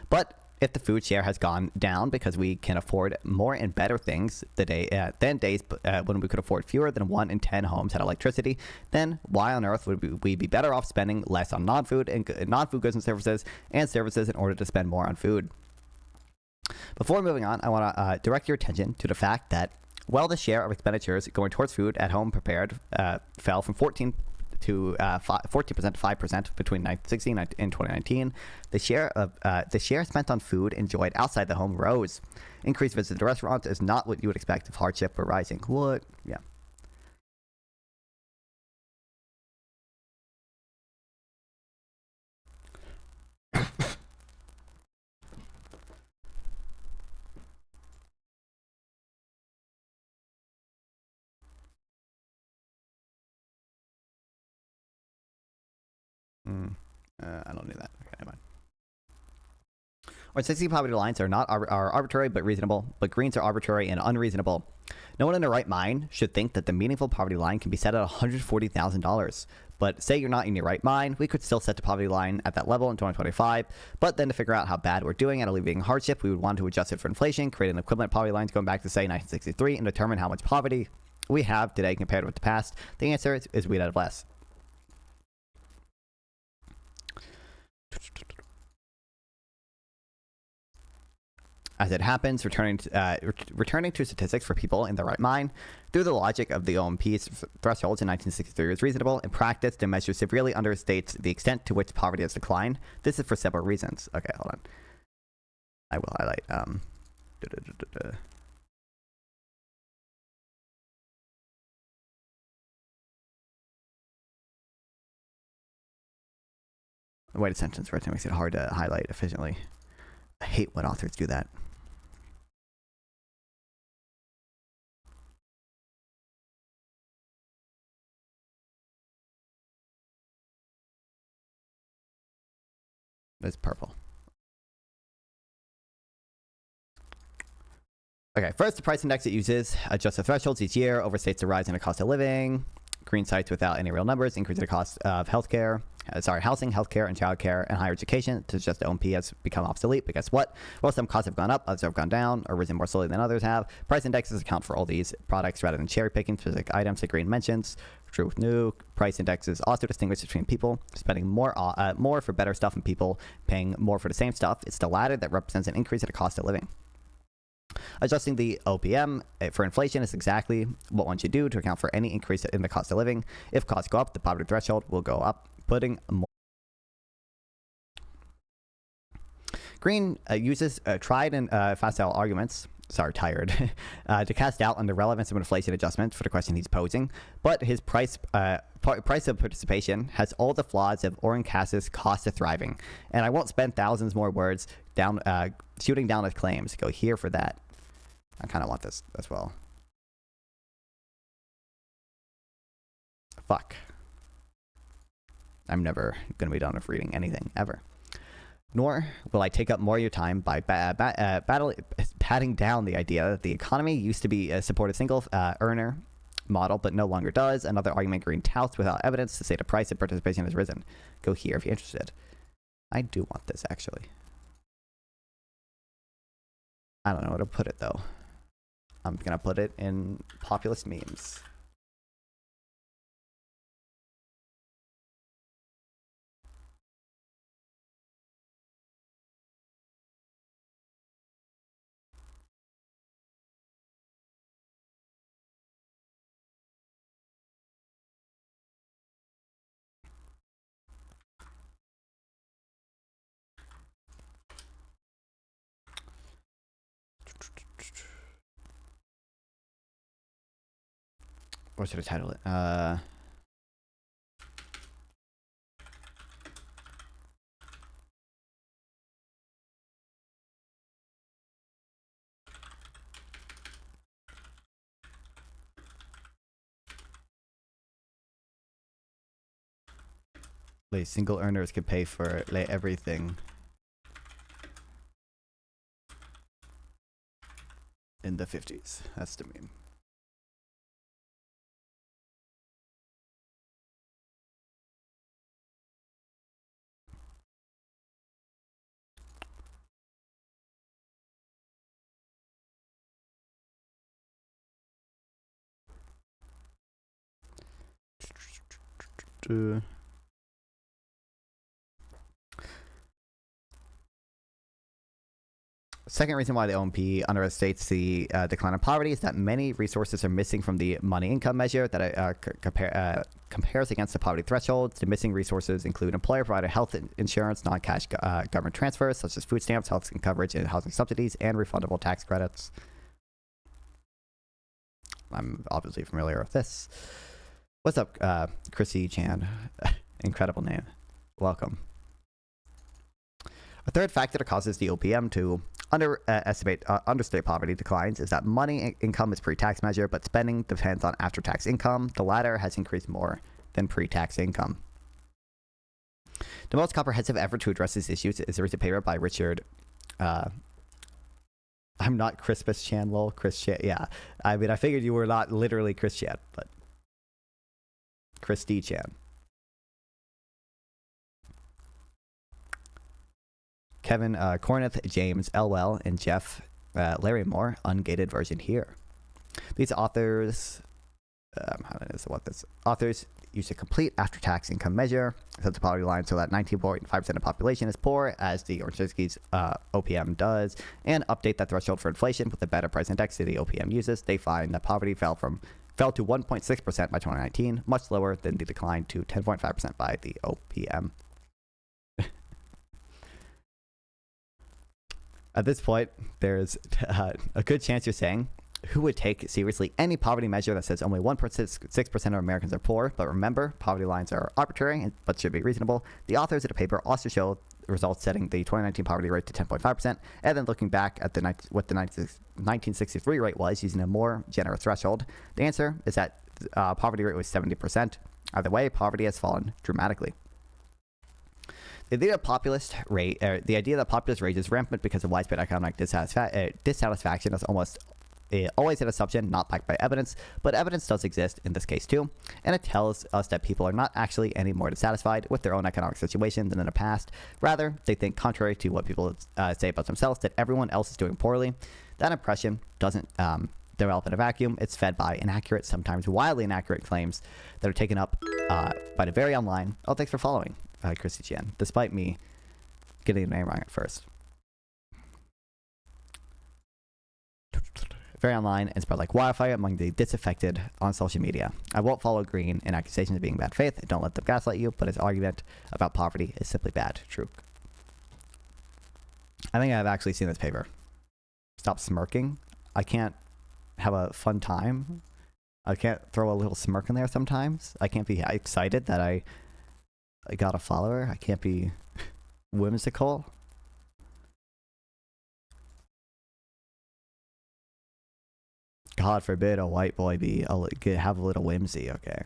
But if the food share has gone down because we can afford more and better things than days when we could afford fewer than 1 in 10 homes had electricity, then why on earth would we be better off spending less on non-food goods and services in order to spend more on food? Before moving on, I want to direct your attention to the fact that while the share of expenditures going towards food at home prepared fell from 14% to 5% between 1960 and 2019, the share spent on food enjoyed outside the home rose. Increased visits to restaurants is not what you would expect if hardship were rising. What? Yeah. I don't need that. Okay, never mind. Or 60 poverty lines are arbitrary but reasonable, but Greens are arbitrary and unreasonable. No one in their right mind should think that the meaningful poverty line can be set at $140,000. But say you're not in your right mind, we could still set the poverty line at that level in 2025. But then to figure out how bad we're doing at alleviating hardship, we would want to adjust it for inflation, create an equivalent poverty lines going back to say 1963, and determine how much poverty we have today compared with the past. The answer is we'd have less. As it happens, returning to statistics for people in their right mind through the logic of the OMP's thresholds in 1963 is reasonable. In practice, the measure severely understates the extent to which poverty has declined. This is for several reasons. Okay, hold on. I will highlight. Wait a sentence first. It makes it hard to highlight efficiently. I hate when authors do that. It's purple. Okay, first, the price index it uses adjusts the thresholds each year, overstates the rise in the cost of living. Green sites without any real numbers increase the cost of housing, healthcare, and childcare, and higher education. To just the OMP has become obsolete, but guess what? Well, some costs have gone up, others have gone down, or risen more slowly than others have. Price indexes account for all these products rather than cherry picking specific items that Green mentions. True with new price indexes also distinguish between people spending more for better stuff and people paying more for the same stuff. It's the latter that represents an increase in the cost of living. Adjusting the OPM for inflation is exactly what one should do to account for any increase in the cost of living. If costs go up, the poverty threshold will go up, putting more. Green uses tried and facile arguments, to cast doubt on the relevance of inflation adjustment for the question he's posing, but his price of participation has all the flaws of Oren Cass's cost of thriving, and I won't spend thousands more words shooting down his claims. Go here for that. I kind of want this as well. Fuck. I'm never going to be done with reading anything, ever. Nor will I take up more of your time by patting down the idea that the economy used to be support a single earner model, but no longer does. Another argument Green touts without evidence to say the price of participation has risen. Go here if you're interested. I do want this, actually. I don't know where to put it, though. I'm going to put it in populist memes. What should I title it? Single earners could pay for everything in the 50s. That's the meme. Second reason why the OMP understates the decline in poverty is that many resources are missing from the money income measure that compares against the poverty thresholds. The missing resources include employer-provided health insurance, non-cash government transfers such as food stamps, health coverage, and housing subsidies, and refundable tax credits. I'm obviously familiar with this. What's up, Chrissy Chan? Incredible name. Welcome. A third factor that causes the OPM to understate poverty declines is that money income is pre-tax measure, but spending depends on after-tax income. The latter has increased more than pre-tax income. The most comprehensive effort to address these issues is a recent paper by Richard. I'm not Crispus Chan, lol. Chris Chan. Yeah, I mean, I figured you were not literally Chris Chan, but Christy Chan. Kevin Corneth, James Elwell, and Jeff Larry Moore, ungated version here. These authors, authors use a complete after-tax income measure, set the poverty line so that 19.5% of the population is poor, as the Orchinsky's OPM does, and update that threshold for inflation with the better price index that the OPM uses. They find that poverty fell to 1.6% by 2019, much lower than the decline to 10.5% by the OPM. At this point, there's a good chance you're saying, who would take seriously any poverty measure that says only 1.6% of Americans are poor? But remember, poverty lines are arbitrary, but should be reasonable. The authors of the paper also show results setting the 2019 poverty rate to 10.5%, and then looking back at what the 1963 rate was using a more generous threshold. The answer is that poverty rate was 70%. Either way, poverty has fallen dramatically. The idea that populist rage is rampant because of widespread economic dissatisfaction is almost always an assumption not backed by evidence, but evidence does exist in this case too, and it tells us that people are not actually any more dissatisfied with their own economic situation than in the past. Rather, they think, contrary to what people say about themselves, that everyone else is doing poorly. That impression doesn't develop in a vacuum. It's fed by inaccurate, sometimes wildly inaccurate claims that are taken up by the very online. Oh, thanks for following, Christy Chen, despite me getting the name wrong at first. Very online and spread like wildfire among the disaffected on social media. I won't follow Green in accusations of being bad faith. Don't let them gaslight you, but his argument about poverty is simply bad. True. I think I've actually seen this paper. Stop smirking. I can't have a fun time. I can't throw a little smirk in there sometimes. I can't be excited that I got a follower. I can't be whimsical. God forbid a white boy have a little whimsy, okay?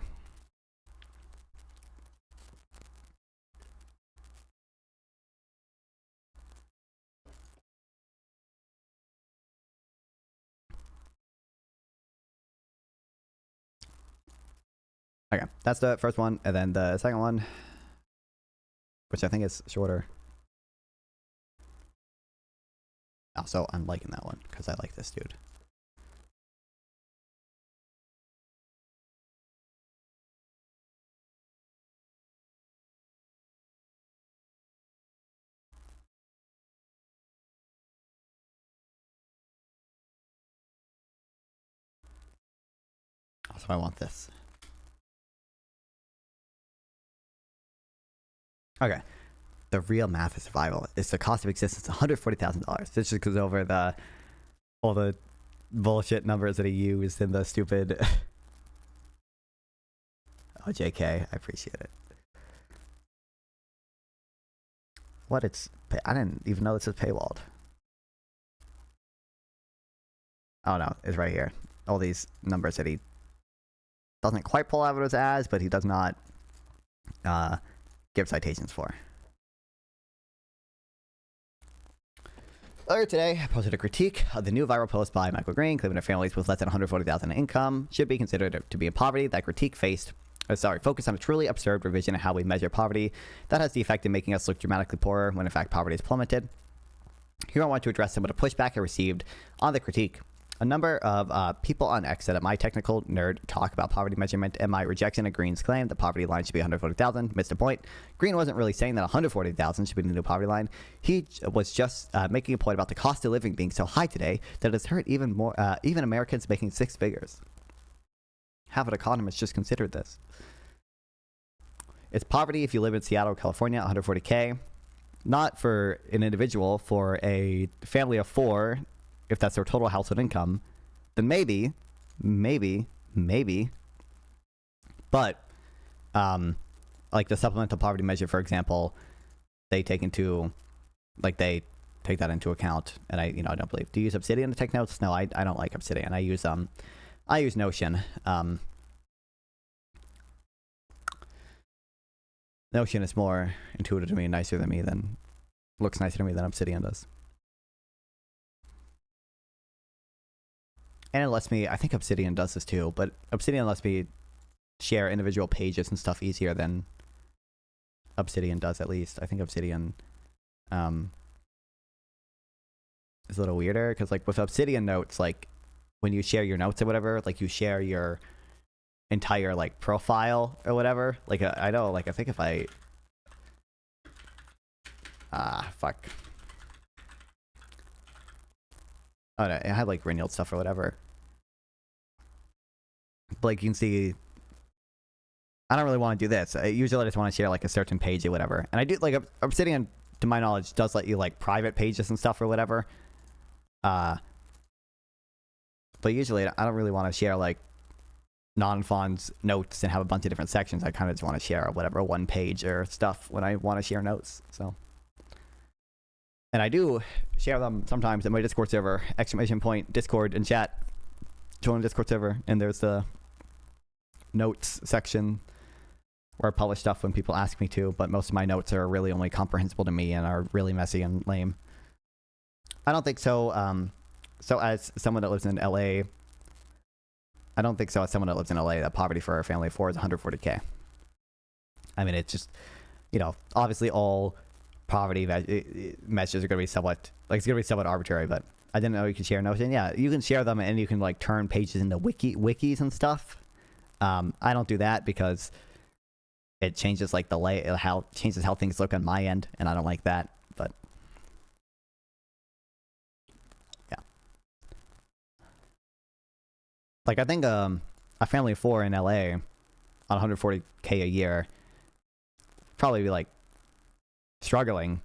Okay, that's the first one, and then the second one, which I think is shorter. Also, I'm liking that one because I like this dude. So I want this. Okay. The real math of survival is the cost of existence $140,000. This just goes over all the bullshit numbers that he used in the stupid. Oh, JK, I appreciate it. What? I didn't even know this was paywalled. Oh no, it's right here. All these numbers that he doesn't quite pull out of his ass, but he does not give citations for. Earlier today, I posted a critique of the new viral post by Michael Green, claiming that families with less than $140,000 in income should be considered to be in poverty. That critique focused on a truly absurd revision of how we measure poverty that has the effect of making us look dramatically poorer when in fact poverty is plummeted. Here I want to address some of the pushback I received on the critique. A number of people on X said that my technical nerd talk about poverty measurement and my rejection of Green's claim that poverty line should be 140,000 missed the point. Green wasn't really saying that 140,000 should be the new poverty line. He was just making a point about the cost of living being so high today that it's hurt even more, even Americans making six figures. Half of economists just considered this. It's poverty if you live in Seattle, California, 140K. Not for an individual, for a family of four. If that's their total household income, then maybe. But, like the supplemental poverty measure, for example, they take that into account. And I don't believe. Do you use Obsidian to take notes? No, I don't like Obsidian. I use Notion. Notion is more intuitive to me, looks nicer to me than Obsidian does. And it lets me, I think Obsidian does this too, but Obsidian lets me share individual pages and stuff easier than Obsidian does, at least. I think Obsidian is a little weirder, because like with Obsidian notes, like when you share your notes or whatever, like you share your entire like profile or whatever. Like I know, like I think if I fuck. Oh no, I had like renewed stuff or whatever. But like you can see, I don't really want to do this. Usually I just want to share like a certain page or whatever. And I do like Obsidian, to my knowledge, does let you like private pages and stuff or whatever. But usually I don't really want to share like non-fonts notes and have a bunch of different sections. I kind of just want to share whatever one page or stuff when I want to share notes. So. And I do share them sometimes in my Discord server, ! Discord and chat. Join the Discord server, and there's the notes section where I publish stuff when people ask me to, but most of my notes are really only comprehensible to me and are really messy and lame. I don't think so. So as someone that lives in LA, I don't think so as someone that lives in LA that poverty for a family of 4 is 140K. I mean, it's just, you know, obviously all poverty measures are going to be somewhat, like, it's going to be somewhat arbitrary, but I didn't know you could share Notion. Yeah, you can share them and you can like turn pages into wikis and stuff. I don't do that because it changes like the changes how things look on my end, and I don't like that. But yeah, like I think a family of 4 in LA on 140K a year probably be like struggling.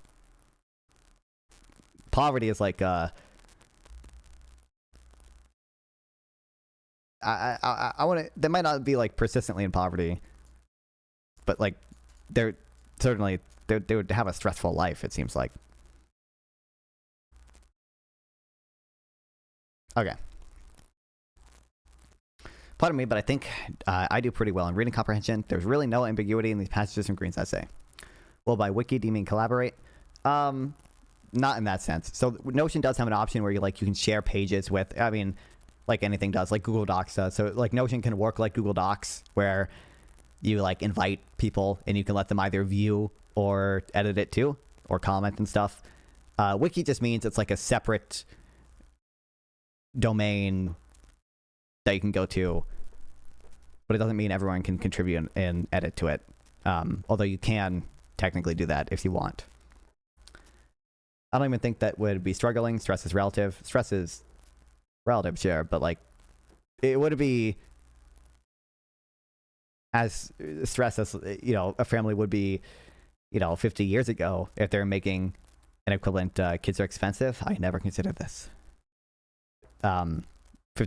Poverty is like I want to. They might not be like persistently in poverty, but like they're certainly they would have a stressful life. It seems like. Okay. Pardon me, but I think I do pretty well in reading comprehension. There's really no ambiguity in these passages from Green's essay. Well, by wiki, do you mean collaborate? Not in that sense. So Notion does have an option where you can share pages with. I mean, like anything does, like Google Docs does. So like Notion can work like Google Docs, where you like invite people and you can let them either view or edit it too, or comment and stuff. Wiki just means it's like a separate domain that you can go to, but it doesn't mean everyone can contribute and edit to it. Although you can technically do that if you want. I don't even think that would be struggling. Stress is relative. Stress is relative, sure, but like it would be as stressed as, you know, a family would be, you know, 50 years ago if they're making an equivalent. Kids are expensive. I never considered this. 50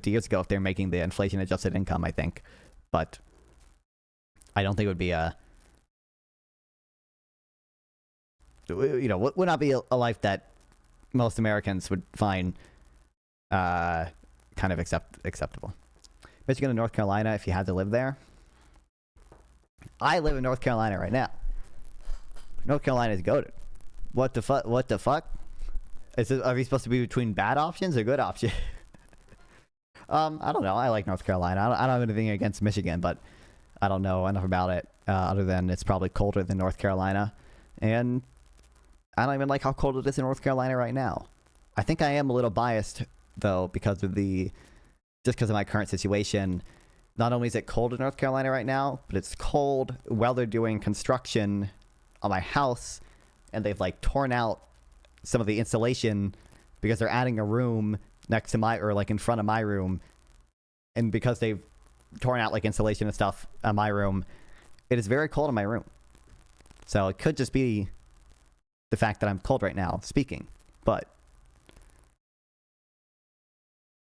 years ago if they're making the inflation adjusted income, I think, but I don't think it would be a, you know, would not be a life that most Americans would find kind of acceptable. Michigan and North Carolina, if you had to live there. I live in North Carolina right now. North Carolina is goated. What the fuck? What the fuck? Are we supposed to be between bad options or good options? I don't know. I like North Carolina. I don't have anything against Michigan, but I don't know enough about it other than it's probably colder than North Carolina. And I don't even like how cold it is in North Carolina right now. I think I am a little biased, though, because of my current situation. Not only is it cold in North Carolina right now, but it's cold while they're doing construction on my house, and they've like torn out some of the insulation because they're adding a room next to my, or like in front of my room. And because they've torn out like insulation and stuff on my room, it is very cold in my room. So it could just be the fact that I'm cold right now speaking, but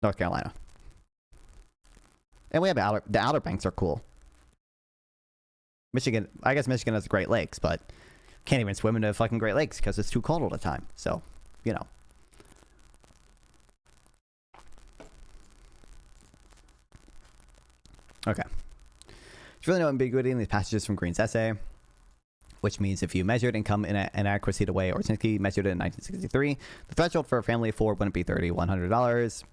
North Carolina. And we have the Outer Banks are cool. Michigan, I guess Michigan has Great Lakes, but can't even swim into fucking Great Lakes because it's too cold all the time. So, you know. Okay. There's really no ambiguity in these passages from Green's essay, which means if you measured income in an inadequacy the way Orczynski measured it in 1963, the threshold for a family of 4 wouldn't be $3,100.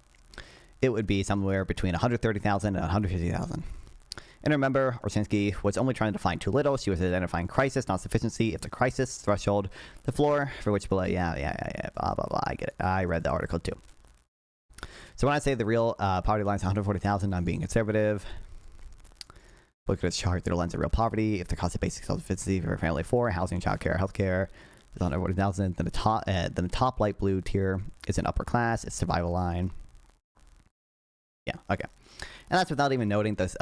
It would be somewhere between $130,000 and $150,000. And remember, Orczynski was only trying to find too little. She was identifying crisis, not sufficiency. If the crisis threshold, the floor for which below, yeah, blah, blah, blah. I get it. I read the article too. So when I say the real poverty line is 140,000, I'm being conservative. Look at its chart through the lens of real poverty. If the cost of basic self-sufficiency for a family of 4, housing, childcare, healthcare, is 140,000, then the top light blue tier is an upper class. It's survival line. Yeah, okay. And that's without even noting this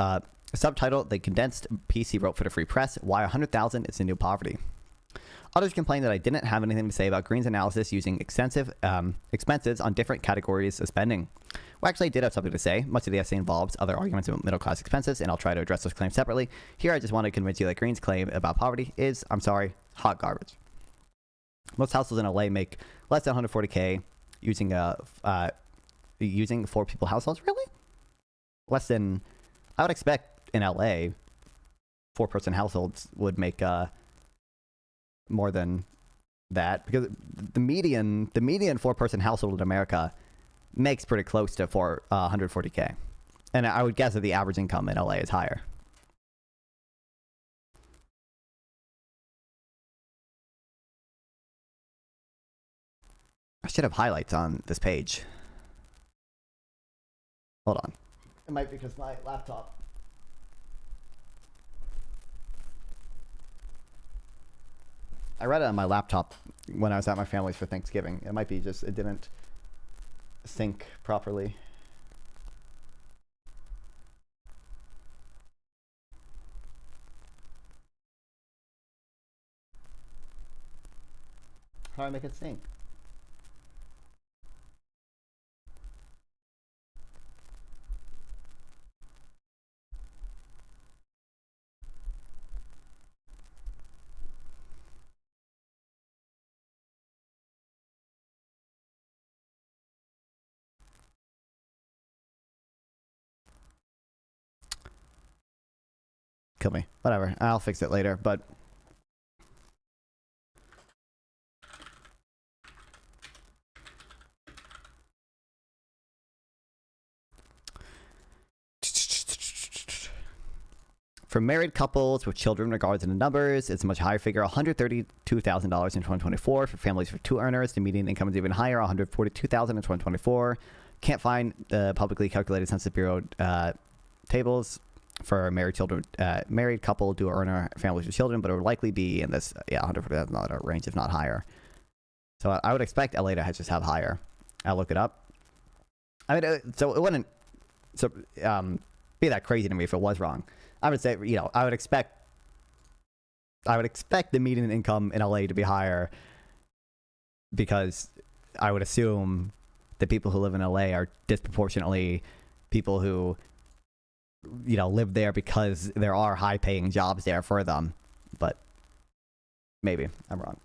subtitle, the condensed piece he wrote for the Free Press, Why 100,000 is the New Poverty. Others complained that I didn't have anything to say about Green's analysis using extensive expenses on different categories of spending. Well, actually, I did have something to say. Much of the essay involves other arguments about middle-class expenses, and I'll try to address those claims separately. Here, I just want to convince you that Green's claim about poverty is, I'm sorry, hot garbage. Most households in LA make less than 140K using 4-people households. Really? Less than, I would expect in LA 4-person households would make more than that, because the median 4-person household in America makes pretty close to 140K, and I would guess that the average income in LA is higher. I should have highlights on this page. Hold on. It might be because my laptop. I read it on my laptop when I was at my family's for Thanksgiving. It might be just it didn't sync properly. How do I make it sync? Kill me. Whatever. I'll fix it later, but for married couples with children, regardless of the numbers, it's a much higher figure, $132,000 in 2024. For families with 2 earners, the median income is even higher, $142,000 in 2024. Can't find the publicly calculated Census Bureau tables for married couple, dual earner, families with children, but it would likely be in this $140,000 range, if not higher. So I would expect LA to just have higher. I'll look it up. I mean, so it wouldn't be that crazy to me if it was wrong. I would say, I would expect the median income in LA to be higher, because I would assume the people who live in LA are disproportionately people who live there because there are high paying jobs there for them. But maybe I'm wrong.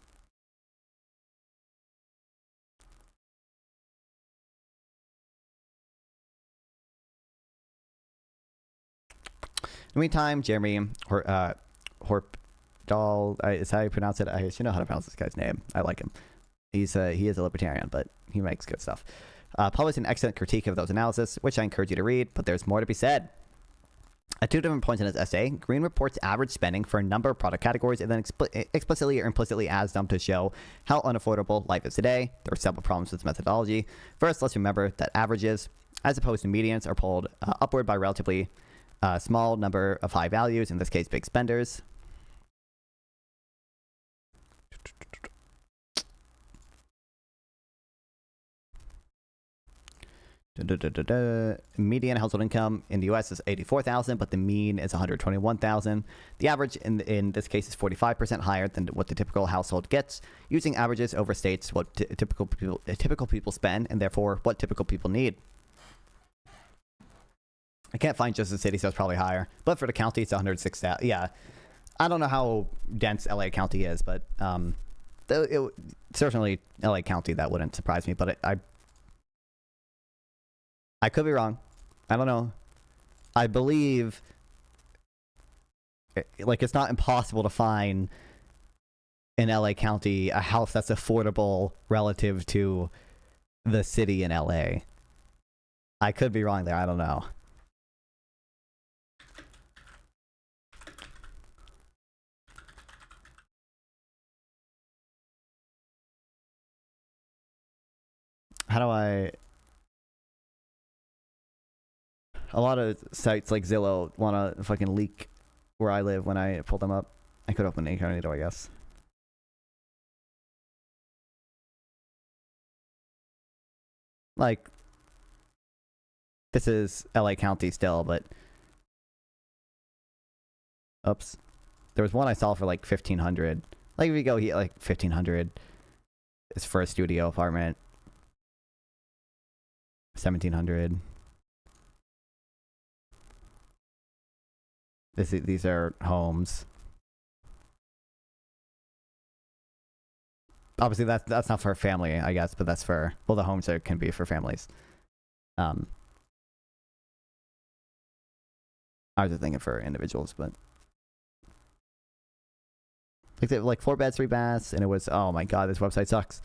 In the meantime, Jeremy Horpdahl is how you pronounce it. I should know how to pronounce this guy's name. I like him. He is a libertarian, but he makes good stuff. Published an excellent critique of those analysis, which I encourage you to read, but there's more to be said. At 2 different points in his essay, Green reports average spending for a number of product categories and then explicitly or implicitly adds them to show how unaffordable life is today. There are several problems with this methodology. First, let's remember that averages, as opposed to medians, are pulled upward by relatively small number of high values, in this case big spenders. Median household income in the US is $84,000, but the mean is $121,000. The average in this case is 45% higher than what the typical household gets. Using averages overstates what typical people spend, and therefore what typical people need. I can't find just the city, so it's probably higher. But for the county, it's 106,000. Yeah, I don't know how dense LA County is, but certainly LA County, that wouldn't surprise me. But I could be wrong. I don't know. I believe, it's not impossible to find in LA County a house that's affordable relative to the city in LA. I could be wrong there. I don't know. How do I... A lot of sites like Zillow want to fucking leak where I live when I pull them up. I could open incognito, I guess. This is LA County still, but... Oops. There was one I saw for $1,500. If you go here, $1,500 is for a studio apartment. $1,700. These are homes. Obviously, that's not for a family, I guess, but that's for... Well, the homes can be for families. I was just thinking for individuals, but... Like 4 beds, 3 baths, and it was, oh my god, this website sucks.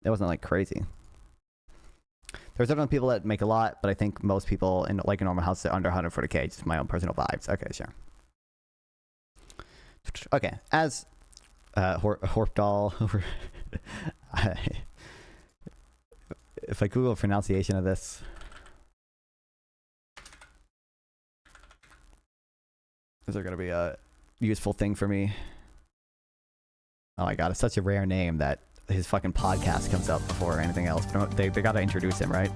It wasn't like crazy. There's definitely people that make a lot, but I think most people in like a normal house are under 140K. Just my own personal vibes. Okay, sure. Okay, as Horpdahl over. If I Google pronunciation of this, is there gonna be a useful thing for me? Oh my god, it's such a rare name that his fucking podcast comes up before anything else. But they gotta introduce him, right?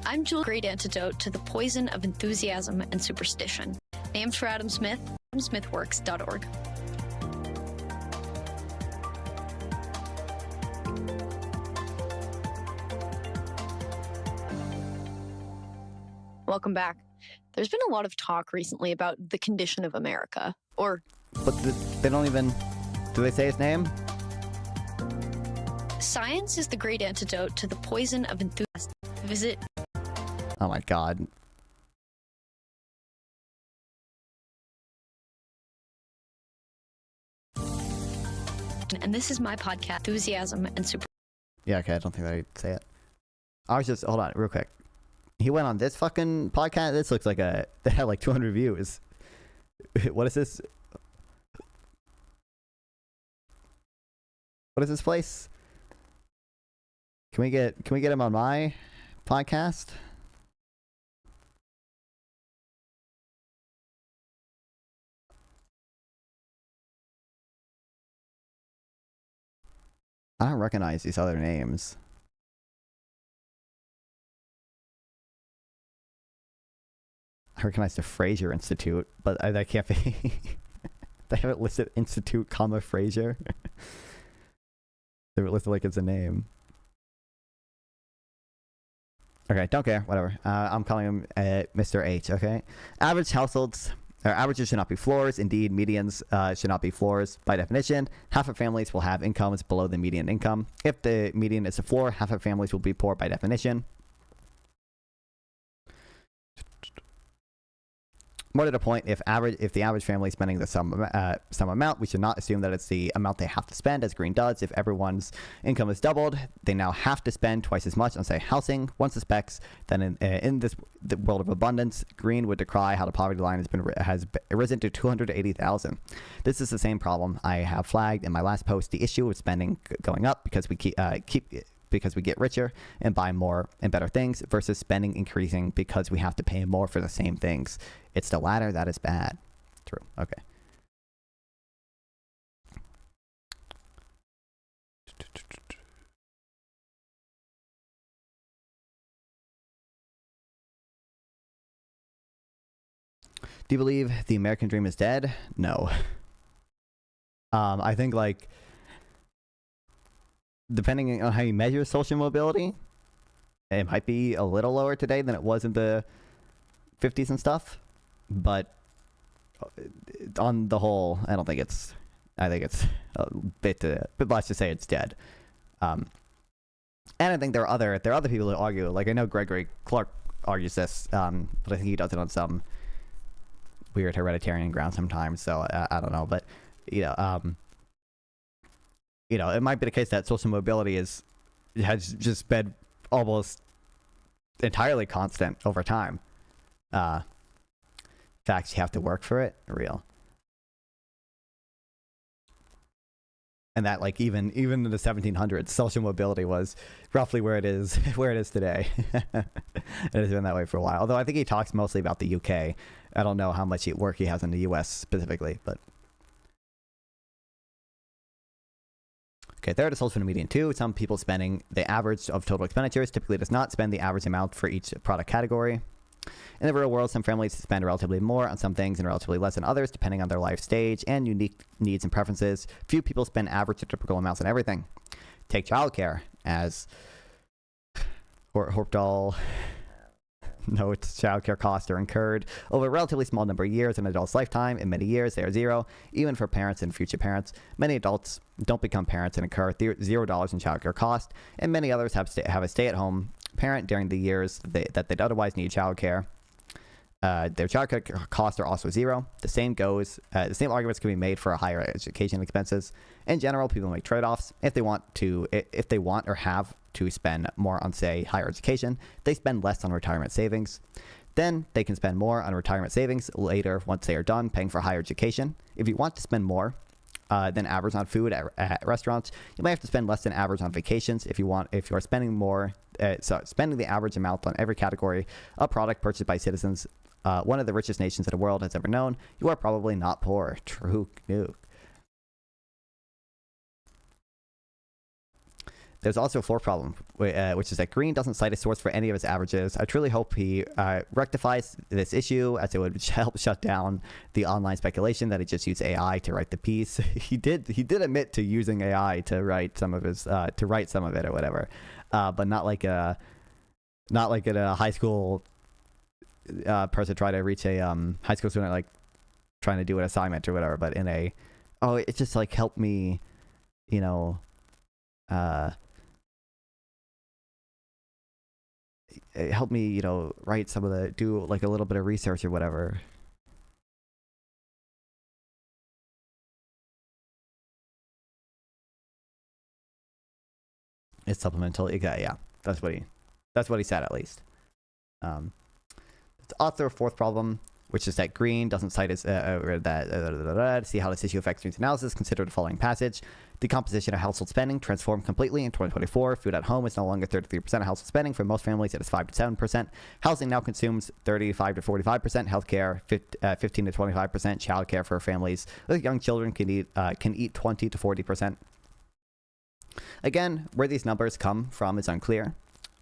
I'm Julie. Great antidote to the poison of enthusiasm and superstition. Named for Adam Smith, AdamSmithWorks.org. Welcome back. There's been a lot of talk recently about the condition of America, or... But they don't even... Do they say his name? Science is the great antidote to the poison of enthusiasm. Visit... Oh my god. And this is my podcast, Enthusiasm and Super... Yeah, okay, I don't think I'd say it. I was just... Hold on, real quick. He went on this fucking podcast? This looks like a... They had like 200 views. What is this? What is this place? Can we get him on my podcast? I don't recognize these other names. I recognize the Fraser Institute, but that can't be. They haven't listed Institute, Fraser. They were listed like it's a name. Okay, don't care. Whatever. I'm calling him Mr. H. Okay. Average households. Averages should not be floors. Indeed, medians should not be floors. By definition, half of families will have incomes below the median income. If the median is a floor, half of families will be poor by definition. More to the point, if the average family is spending the some amount, we should not assume that it's the amount they have to spend, as Green does. If everyone's income is doubled, they now have to spend twice as much on, say, housing. One suspects that in the world of abundance, Green would decry how the poverty line has risen to 280,000. This is the same problem I have flagged in my last post. The issue of spending going up because we because we get richer and buy more and better things, versus spending increasing because we have to pay more for the same things. It's the latter that is bad. True. Okay. Do you believe the American dream is dead? No. I think, like, depending on how you measure social mobility, it might be a little lower today than it was in the 50s and stuff. But on the whole, I think it's a bit, but let's just say it's dead. And I think there are other people who argue, like I know Gregory Clark argues this, but I think he does it on some weird hereditarian ground sometimes. So I don't know, but it might be the case that social mobility has just been almost entirely constant over time. Facts, you have to work for it. Real. And that, like, even in the 1700s, social mobility was roughly where it is today. It has been that way for a while. Although I think he talks mostly about the UK. I don't know how much work he has in the US specifically, but okay, third is also the median too. Some people spending the average of total expenditures typically does not spend the average amount for each product category. In the real world, some families spend relatively more on some things and relatively less on others, depending on their life stage and unique needs and preferences. Few people spend average or typical amounts on everything. Take childcare, as Horpdahl notes, childcare costs are incurred over a relatively small number of years in an adult's lifetime. In many years, they are zero, even for parents and future parents. Many adults don't become parents and incur $0 in childcare cost, and many others have a stay-at-home parent during the years that they'd otherwise need childcare. Their childcare costs are also zero. The same arguments can be made for higher education expenses. In general, people make trade-offs. If they want or have to spend more on, say, higher education, they spend less on retirement savings. Then they can spend more on retirement savings later once they are done paying for higher education. If you want to spend more than average on food at restaurants, you might have to spend less than average on vacations. If you are spending more, spending the average amount on every category of product purchased by citizens, one of the richest nations in the world has ever known, you are probably not poor. True. No. There's also a fourth problem, which is that Green doesn't cite a source for any of his averages. I truly hope he rectifies this issue, as it would help shut down the online speculation that he just used AI to write the piece. He did admit to using AI to write some of it or whatever, but not like a high school person trying to reach a high school student, like trying to do an assignment or whatever. But in a, it just like helped me, it helped me, write do like a little bit of research or whatever. It's supplemental. Yeah, that's what he said, at least. It's also a fourth problem, which is that Green doesn't cite his to see how this issue affects Green's analysis. Consider the following passage. The composition of household spending transformed completely in 2024. Food at home is no longer 33% of household spending. For most families, it is 5 to 7%. Housing now consumes 35 to 45%. Healthcare, 15 to 25%. Childcare for families with young children can eat 20 to 40%. Again, where these numbers come from is unclear.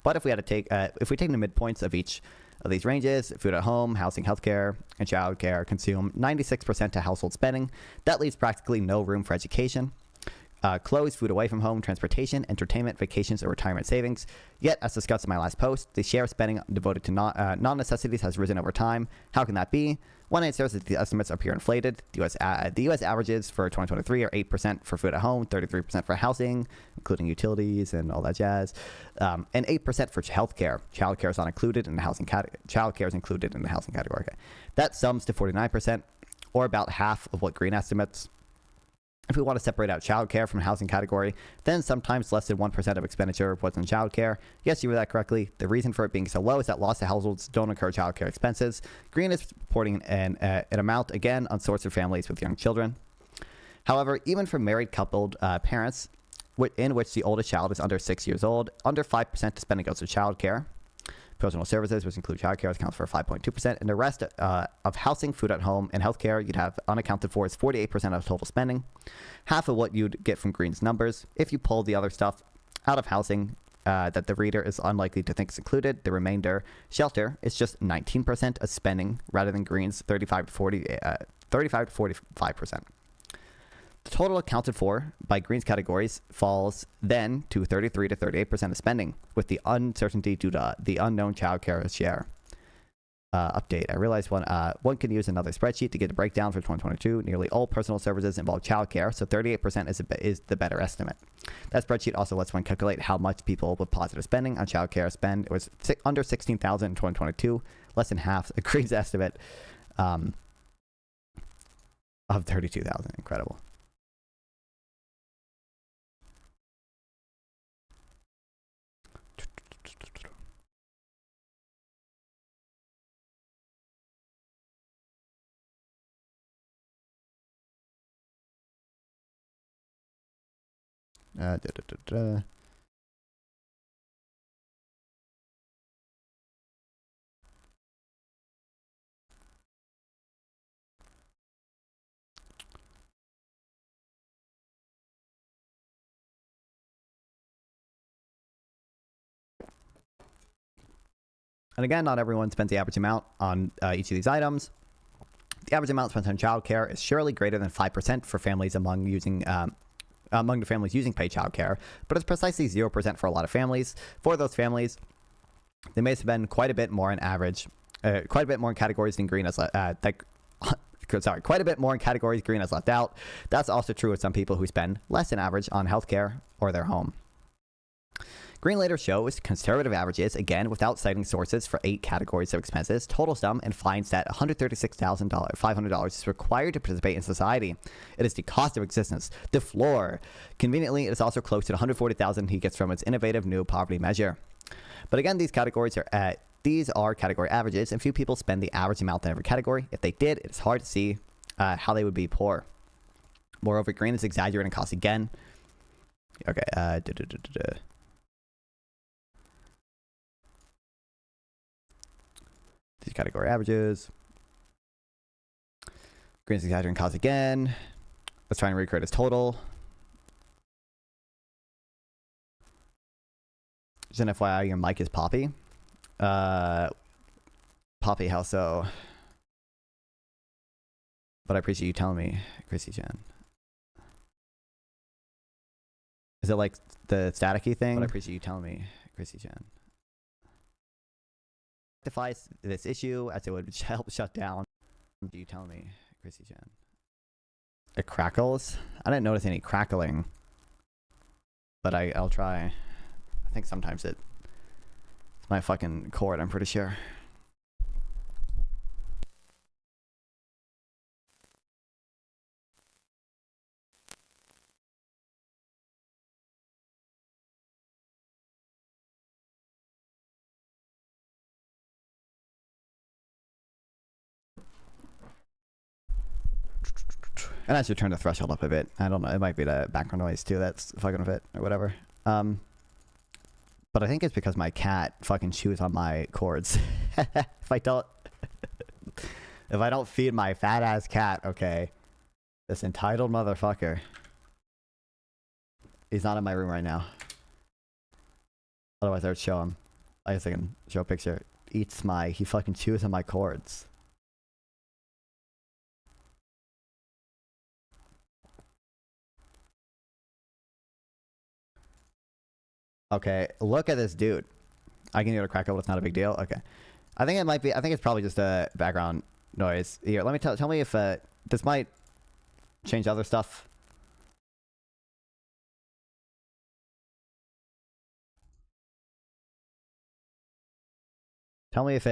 But if we take the midpoints of each of these ranges, food at home, housing, healthcare, and childcare consume 96% of household spending. That leaves practically no room for education. Clothes, food away from home, transportation, entertainment, vacations, or retirement savings. Yet, as discussed in my last post, the share of spending devoted to non-necessities has risen over time. How can that be? One answer is that the estimates appear inflated. The U.S. averages for 2023 are 8% for food at home, 33% for housing, including utilities and all that jazz, and 8% for healthcare. Childcare is not included in the housing category. Childcare is included in the housing category. Okay. That sums to 49%, or about half of what Green estimates. If we want to separate out childcare from the housing category, then sometimes less than 1% of expenditure was in childcare. Yes, you read that correctly. The reason for it being so low is that lots of households don't incur childcare expenses. Green is reporting an amount, again, on sorts of families with young children. However, even for married coupled parents, in which the oldest child is under 6 years old, under 5% of spending goes to childcare. Personal services, which include childcare, accounts for 5.2%, and the rest of housing, food at home, and healthcare you'd have unaccounted for is 48% of total spending, half of what you'd get from Green's numbers. If you pull the other stuff out of housing that the reader is unlikely to think is included, the remainder, shelter, is just 19% of spending rather than Green's 35 to 45%. The total accounted for by Green's categories falls then to 33 to 38% of spending, with the uncertainty due to the unknown childcare share. Update. I realize one can use another spreadsheet to get a breakdown for 2022. Nearly all personal services involve childcare, so 38% is the better estimate. That spreadsheet also lets one calculate how much people with positive spending on childcare spend. It was under 16,000 in 2022, less than half Green's estimate of 32,000. Incredible. And again, not everyone spends the average amount on each of these items. The average amount spent on childcare is surely greater than 5% for families among the families using paid childcare, but it's precisely 0% for a lot of families. For those families, they may spend quite a bit more in categories than Green has quite a bit more in categories Green has left out. That's also true of some people who spend less than average on healthcare or their home. Green later shows conservative averages, again without citing sources, for 8 categories of expenses. Total sum and finds that $136,500 is required to participate in society. It is the cost of existence, the floor. Conveniently, it is also close to the $140,000 he gets from its innovative new poverty measure. But again, these are category averages, and few people spend the average amount in every category. If they did, it is hard to see how they would be poor. Moreover, Green is exaggerating costs again. Okay, these category averages. Green's exaggerating costs again. Let's try and recreate his total. Just an FYI, your mic is Poppy. Poppy, how so? But I appreciate you telling me, Chrissy Jen. Is it like the staticky thing? But I appreciate you telling me, Chrissy Jen. Rectify this issue as it would help shut down. Do you tell me, Chrissy Jen? It crackles? I didn't notice any crackling. But I'll try. I think sometimes it's my fucking cord, I'm pretty sure. And I should turn the threshold up a bit. I don't know. It might be the background noise too. That's fucking with it or whatever. But I think it's because my cat fucking chews on my cords. If I don't feed my fat ass cat, okay, this entitled motherfucker. He's not in my room right now. Otherwise I would show him. I guess I can show a picture. He fucking chews on my cords. Okay, look at this dude. I can hear a crackle, but it's not a big deal. Okay. I think it might be, I think it's probably just a background noise. Here, let me tell me if this might change other stuff. Tell me if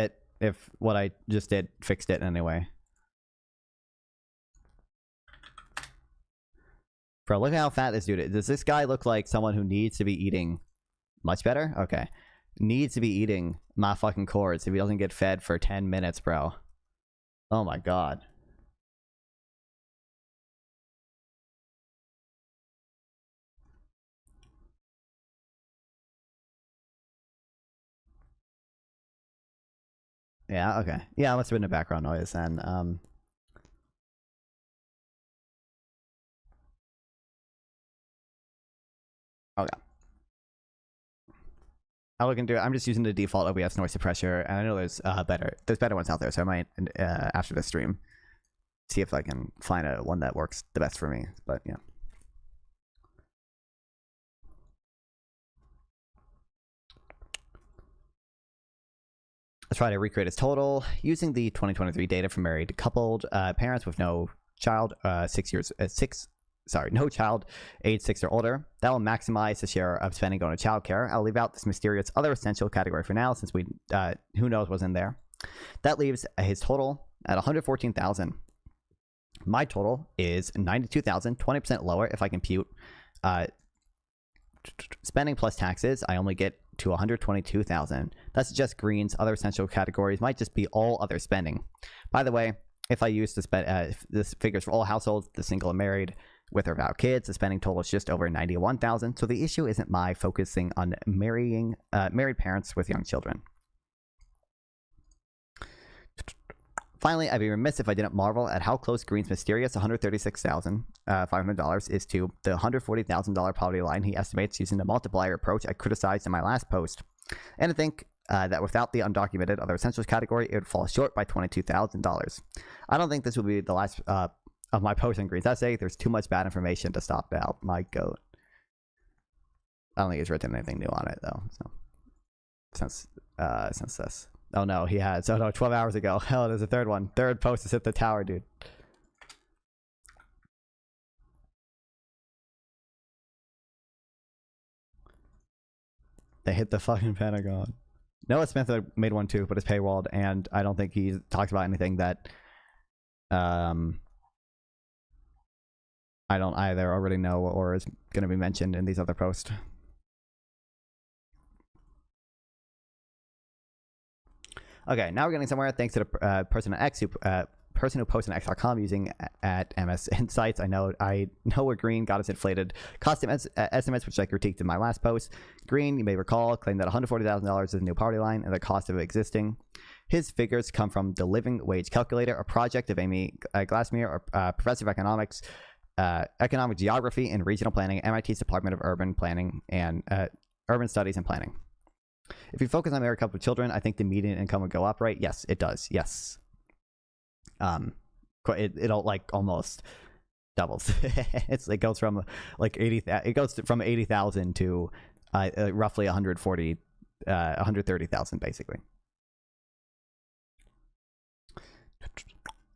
what I just did fixed it in any way. Bro, look at how fat this dude is. Does this guy look like someone who needs to be eating much better? Okay. Needs to be eating my fucking cords if he doesn't get fed for 10 minutes, bro. Oh my god. Yeah, okay. Yeah, it must have been a background noise and okay. How we can do it, I'm just using the default OBS noise suppressor, and I know there's better ones out there, so I might after the stream see if I can find one that works the best for me. But yeah. Let's try to recreate his total using the 2023 data for married coupled parents with no child, no child age 6 or older. That will maximize the share of spending going to childcare. I'll leave out this mysterious other essential category for now, since we who knows what's in there. That leaves his total at $114,000. My total is $92,000, 20% lower if I compute spending plus taxes. I only get to $122,000. That's just Green's other essential categories might just be all other spending. By the way, if I use this figures for all households, the single and married, with or without kids, the spending total is just over $91,000. So the issue isn't my focusing on married parents with young children. Finally, I'd be remiss if I didn't marvel at how close Green's mysterious $136,500 is to the $140,000 poverty line he estimates using the multiplier approach I criticized in my last post. And I think that without the undocumented other essentials category, it would fall short by $22,000. I don't think this will be the last of my post on Green's essay. There's too much bad information to stop now. My goat. I don't think he's written anything new on it though. So since this. Oh no, he had. So no, 12 hours ago. Hell, there's a third one. Third post has hit the tower, dude. They hit the fucking Pentagon. Noah Smith made one too, but it's paywalled, and I don't think he talks about anything that I don't either already know or is going to be mentioned in these other posts. Okay, now we're getting somewhere thanks to the person at X person who posted on X.com using at MS Insights. I know where Green got his inflated costume estimates, which I critiqued in my last post. Green, you may recall, claimed that $140,000 is a new poverty line and the cost of existing. His figures come from the Living Wage Calculator, a project of Amy Glassmere, professor of economics, economic geography and regional planning at MIT's Department of Urban Planning and Urban Studies and Planning. If you focus on married couple with children, I think the median income would go up, right? Yes, it does. Yes. It'll like almost doubles. It goes from like 80,000 to roughly 130,000 basically.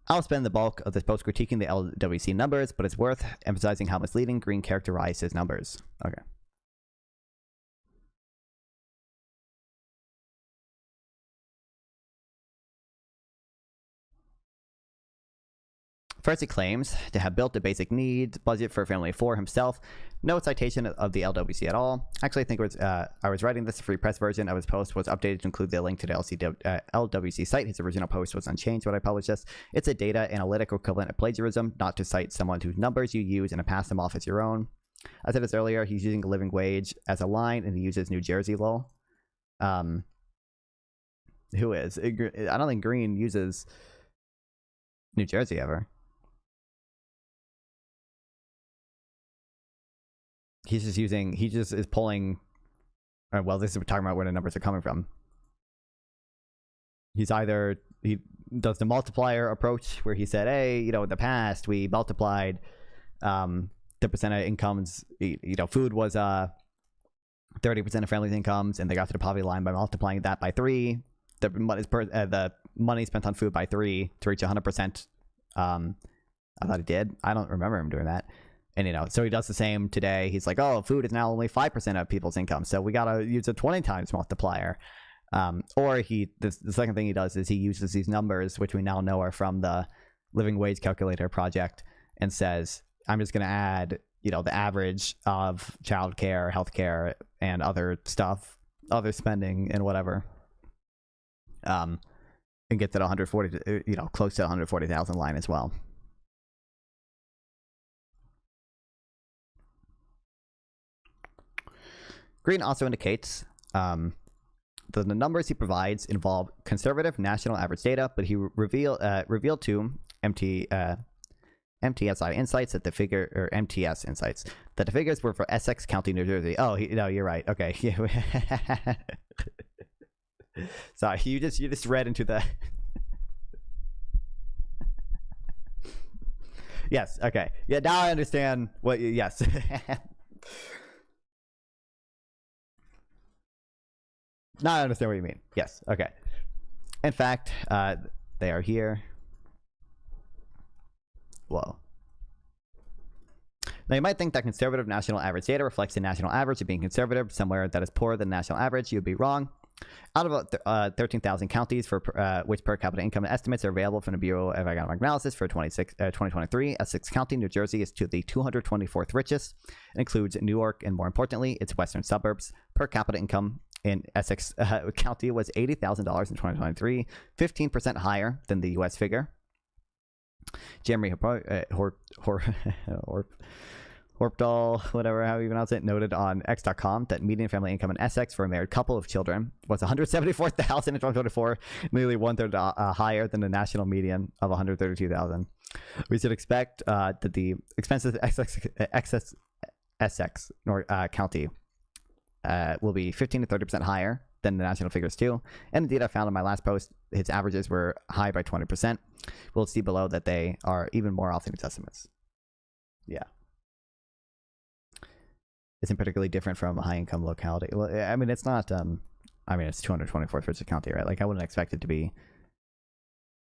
I'll spend the bulk of this post critiquing the LWC numbers, but it's worth emphasizing how misleading Green characterized his numbers. Okay. First, he claims to have built a basic needs budget for a family of 4 himself. No citation of the LWC at all. Actually, I think it was I was writing this. The free press version of his post was updated to include the link to the LWC site. His original post was unchanged when I published this. It's a data analytical equivalent of plagiarism, not to cite someone whose numbers you use and pass them off as your own. I said this earlier. He's using the living wage as a line, and he uses New Jersey law. Who is? I don't think Green uses New Jersey ever. He just is pulling, well, this is talking about where the numbers are coming from. He does the multiplier approach where he said, hey, in the past we multiplied the percent of incomes, food was 30% of families' incomes, and they got to the poverty line by multiplying that by 3. The money spent on food by 3 to reach 100%. I thought he did. I don't remember him doing that. And, so he does the same today. He's like, oh, food is now only 5% of people's income, so we got to use a 20 times multiplier. Or the second thing he does is he uses these numbers, which we now know are from the Living Wage Calculator project, and says, I'm just going to add, the average of childcare, healthcare, and other stuff, other spending, and whatever, and get to the 140, close to the 140,000 line as well. Green also indicates that the numbers he provides involve conservative national average data, but he revealed to MTSI Insights that the figures were for Essex County, New Jersey. Oh, no, you're right. Okay. Sorry, you just read into the. Yes. Okay. Yeah. Now I understand what. Yes. Now I understand what you mean. Yes. Okay. In fact, they are here. Whoa. Now you might think that conservative national average data reflects the national average of being conservative somewhere that is poorer than national average. You'd be wrong. Out of 13,000 counties for which per capita income estimates are available from the Bureau of Economic Analysis for 2023, Essex County, New Jersey is the 224th richest. It includes New York and, more importantly, its western suburbs. Per capita income in Essex County was $80,000 in 2023, 15% higher than the U.S. figure. Jeremy Horpdahl, whatever, how you pronounce it, noted on X.com that median family income in Essex for a married couple of children was $174,000 in 2024, nearly 1/3 higher than the national median of $132,000. We should expect that the expenses Essex County will be 15 to 30% higher than the national figures too. And indeed, I found in my last post, his averages were high by 20%. We'll see below that they are even more off than his estimates. Yeah. Isn't particularly different from a high-income locality. Well, I mean, it's not. I mean, it's 224th richest county, right? Like, I wouldn't expect it to be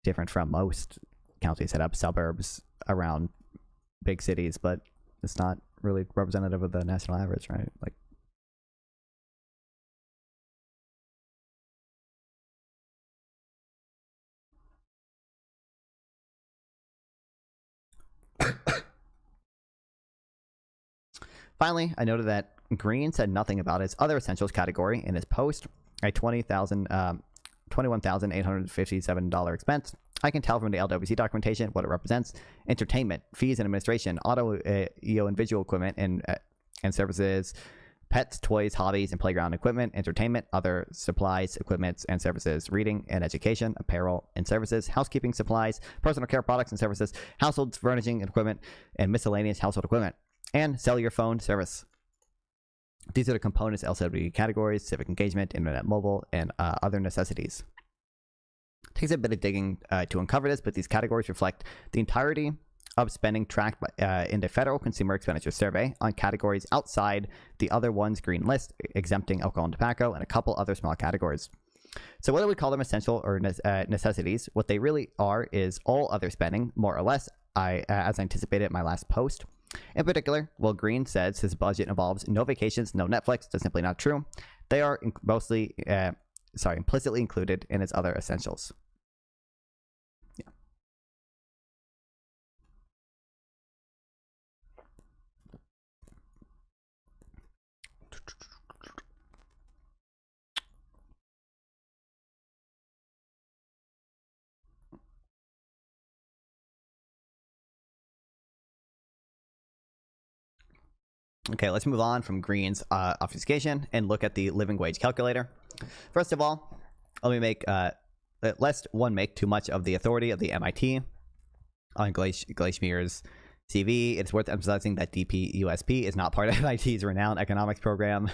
different from most counties that have suburbs around big cities, but it's not really representative of the national average, right? Like, Finally, I noted that Green said nothing about its other essentials category in his post, a $21,857 expense. I can tell from the LWC documentation what it represents: entertainment, fees and administration, auto, and visual equipment and services, pets, toys, hobbies, and playground equipment, entertainment, other supplies, equipment, and services, reading and education, apparel and services, housekeeping supplies, personal care products and services, household furnishing and equipment, and miscellaneous household equipment, and cellular phone service. These are the components LCW categories: civic engagement, internet, mobile, and other necessities. It takes a bit of digging to uncover this, but these categories reflect the entirety of spending tracked in the Federal Consumer Expenditure Survey on categories outside the other one's green list, exempting alcohol and tobacco and a couple other small categories. So whether we call them essential or necessities, what they really are is all other spending, more or less, as I anticipated in my last post. In particular, while Green says his budget involves no vacations, no Netflix, that's simply not true. They are implicitly included in its other essentials. Okay, let's move on from Green's obfuscation and look at the living wage calculator. First of all, let me make lest one make too much of the authority of the MIT on Gleischer's CV. It's worth emphasizing that DPUSP is not part of MIT's renowned economics program.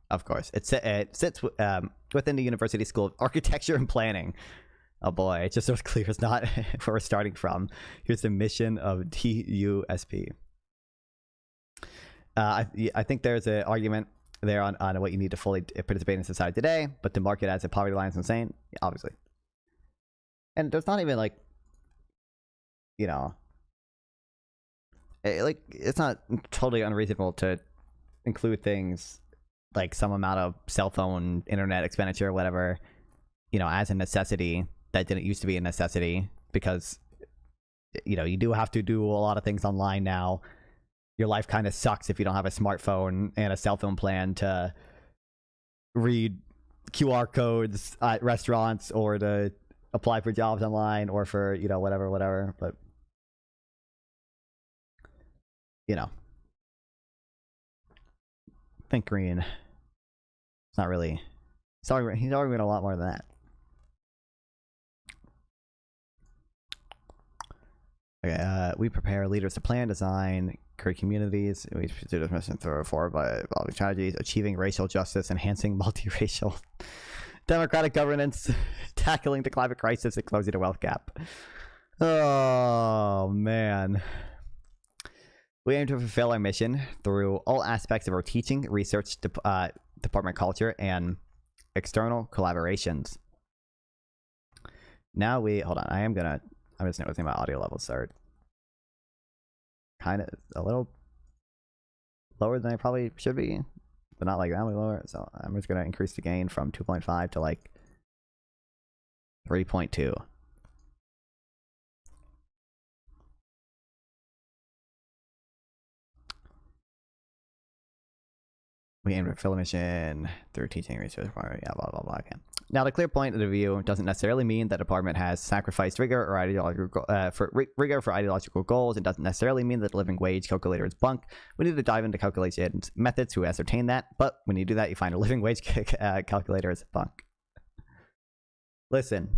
Of course, it sits within the University School of Architecture and Planning. Oh boy, it's just so clear it's not where we're starting from. Here's the mission of DUSP. I think there's an argument there on what you need to fully participate in society today, but to mark it as a poverty line is insane, obviously. And there's not even like, you know, it's not totally unreasonable to include things like some amount of cell phone, internet expenditure, whatever, you know, as a necessity that didn't used to be a necessity, because, you know, you do have to do a lot of things online now. Your life kind of sucks if you don't have a smartphone and a cell phone plan to read QR codes at restaurants or to apply for jobs online or for, you know, whatever. But, you know, I think Green, it's not really, he's arguing a lot more than that. Okay, we prepare leaders to plan, design, create communities. We pursue this mission through forward by evolving strategies, achieving racial justice, enhancing multiracial democratic governance, tackling the climate crisis, and closing the wealth gap. Oh, man. We aim to fulfill our mission through all aspects of our teaching, research, department culture, and external collaborations. Now hold on, I'm just noticing my audio levels are kind of a little lower than they probably should be, but not like that way lower. So I'm just going to increase the gain from 2.5 to like 3.2. We aim to fulfill a mission through teaching, research, yeah, blah, blah, blah. Okay. Now, the clear point of the review doesn't necessarily mean that the department has sacrificed rigor or ideological for ideological goals. It doesn't necessarily mean that the living wage calculator is bunk. We need to dive into calculation methods to ascertain that. But when you do that, you find a living wage calculator is bunk. Listen,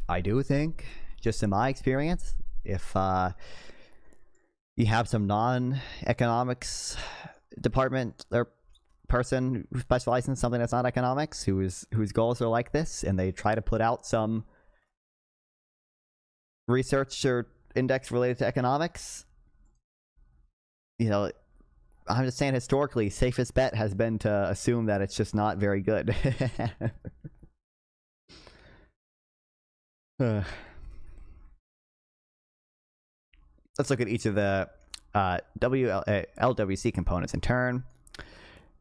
I do think, just in my experience, if you have some non-economics department or person who specializes in something that's not economics, whose goals are like this, and they try to put out some research or index related to economics, you know, I'm just saying historically, safest bet has been to assume that it's just not very good. Let's look at each of the LWC components in turn.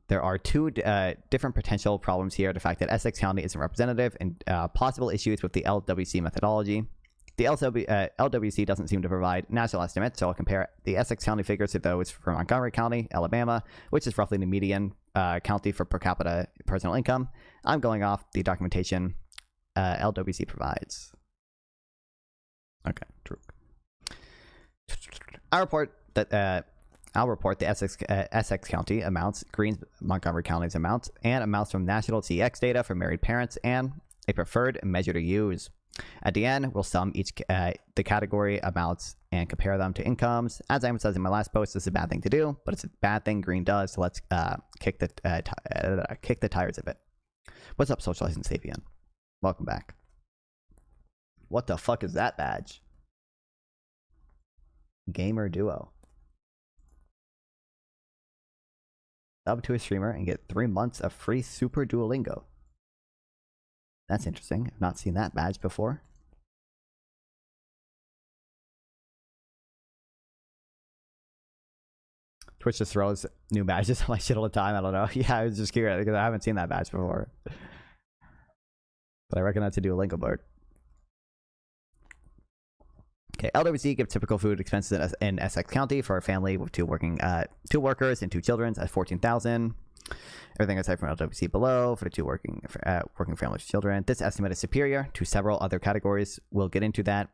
There are two different potential problems here. The fact that Essex County isn't representative and possible issues with the LWC methodology. The LWC doesn't seem to provide national estimates, so I'll compare the Essex County figures to those for Montgomery County, Alabama, which is roughly the median county for per capita personal income. I'm going off the documentation LWC provides. Okay, true. I'll report the Essex County amounts, Greens Montgomery County's amounts, and amounts from national CX data for married parents, and a preferred measure to use. At the end, we'll sum each the category amounts and compare them to incomes. As I emphasized in my last post, this is a bad thing to do, but it's a bad thing Green does, so let's kick the tires of it. What's up, Socializing Sapien? Welcome back. What the fuck is that badge? Gamer Duo. Sub to a streamer and get 3 months of free Super Duolingo. That's interesting. I've not seen that badge before. Twitch just throws new badges on my shit all the time. I don't know. Yeah, I was just curious because I haven't seen that badge before. But I reckon that's a Duolingo bird. Okay, LWC gives typical food expenses in Essex County for a family with two workers and 2 children at $14,000. Everything aside from LWC below for the 2 working families with children. This estimate is superior to several other categories. We'll get into that.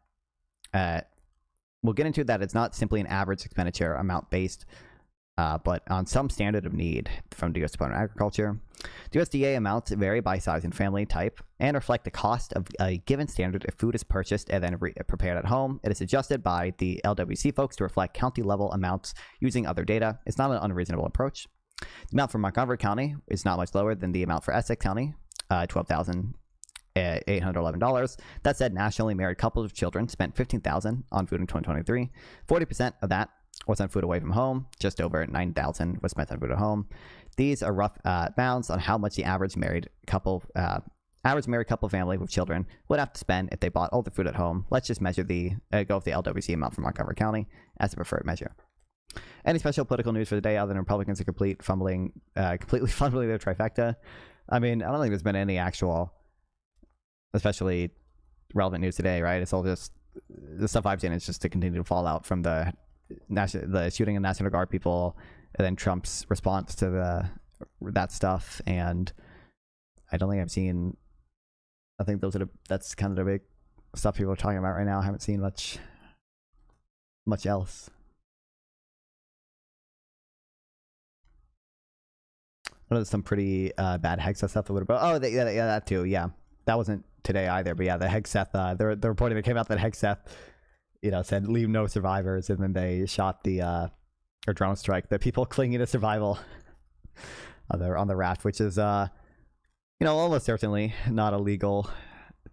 It's not simply an average expenditure amount based, but on some standard of need from the U.S. Department of Agriculture. The USDA amounts vary by size and family type and reflect the cost of a given standard if food is purchased and then prepared at home. It is adjusted by the LWC folks to reflect county-level amounts using other data. It's not an unreasonable approach. The amount for Montgomery County is not much lower than the amount for Essex County, $12,811. That said, nationally married couples with children spent $15,000 on food in 2023. 40% of that was on food away from home. Just over $9,000 was spent on food at home. These are rough bounds on how much the average married couple family with children would have to spend if they bought all the food at home. Let's just measure go with the LWC amount for Montgomery County as a preferred measure. Any special political news for the day other than Republicans are completely fumbling their trifecta? I mean, I don't think there's been any actual, especially relevant news today, right? It's all just the stuff I've seen is just to continue to fall out from the shooting of National Guard people, and then Trump's response to that stuff. And I don't think I've seen. I think that's kind of the big stuff people are talking about right now. I haven't seen much else. I know there's some pretty bad Hexeth stuff that would have. Oh, yeah, that too. Yeah, that wasn't today either. But yeah, the Hexeth. The reporting that came out that Hexeth, said leave no survivors, and then they shot the or drone strike the people clinging to survival on the raft, which is almost certainly not a legal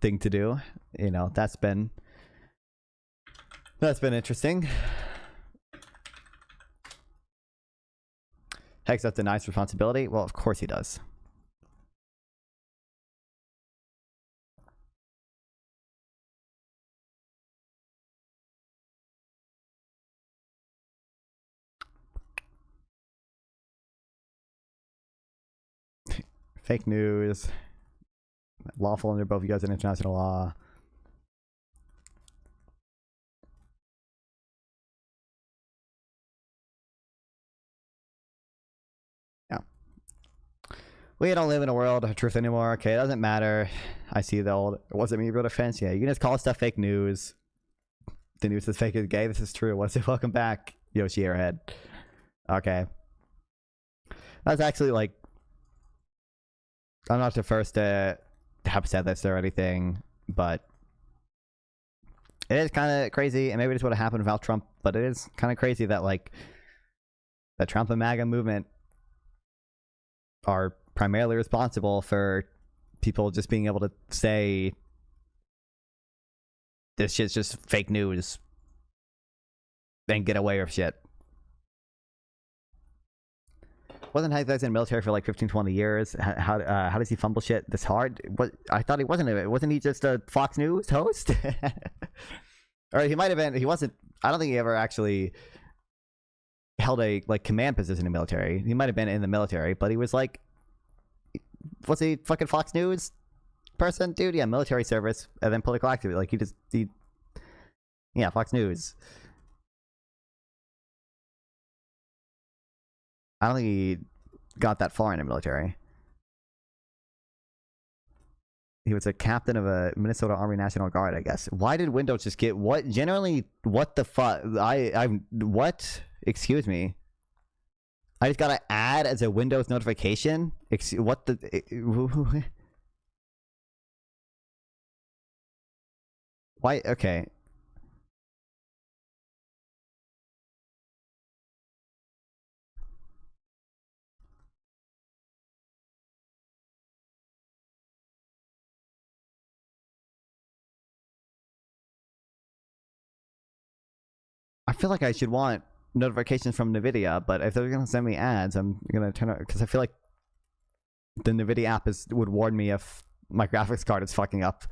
thing to do. That's been interesting. Hexeth denies responsibility. Well, of course he does. Fake news. Lawful under both U.S. and international law. We don't live in a world of truth anymore. Okay, it doesn't matter. I see the old, it wasn't me, real defense. Yeah, you can just call stuff fake news. The news is fake is gay. This is true. What's it? Welcome back, Yoshi Airhead. Okay. That's actually like, I'm not the first to have said this or anything, but it is kind of crazy, and maybe this would have happened without Trump, but it is kind of crazy that like the Trump and MAGA movement are primarily responsible for people just being able to say this shit's just fake news and get away with shit. Wasn't Hexeth in the military for like 15-20 years? How does he fumble shit this hard? I thought he wasn't he just a Fox News host? Or he might have been. He wasn't. I don't think he ever actually held a like command position in the military. He might have been in the military, but he was like, was he fucking Fox News person, dude? Yeah, military service and then political activity. Like he Yeah, Fox News. I don't think he got that far in the military. He was a captain of a Minnesota Army National Guard, I guess. Why did Windows just get what? Generally, what the fuck? What? Excuse me. I just gotta add as a Windows notification. What the? Why? Okay. I feel like I should want notifications from NVIDIA, but if they're gonna send me ads, I'm gonna turn it because I feel like the NVIDIA app would warn me if my graphics card is fucking up.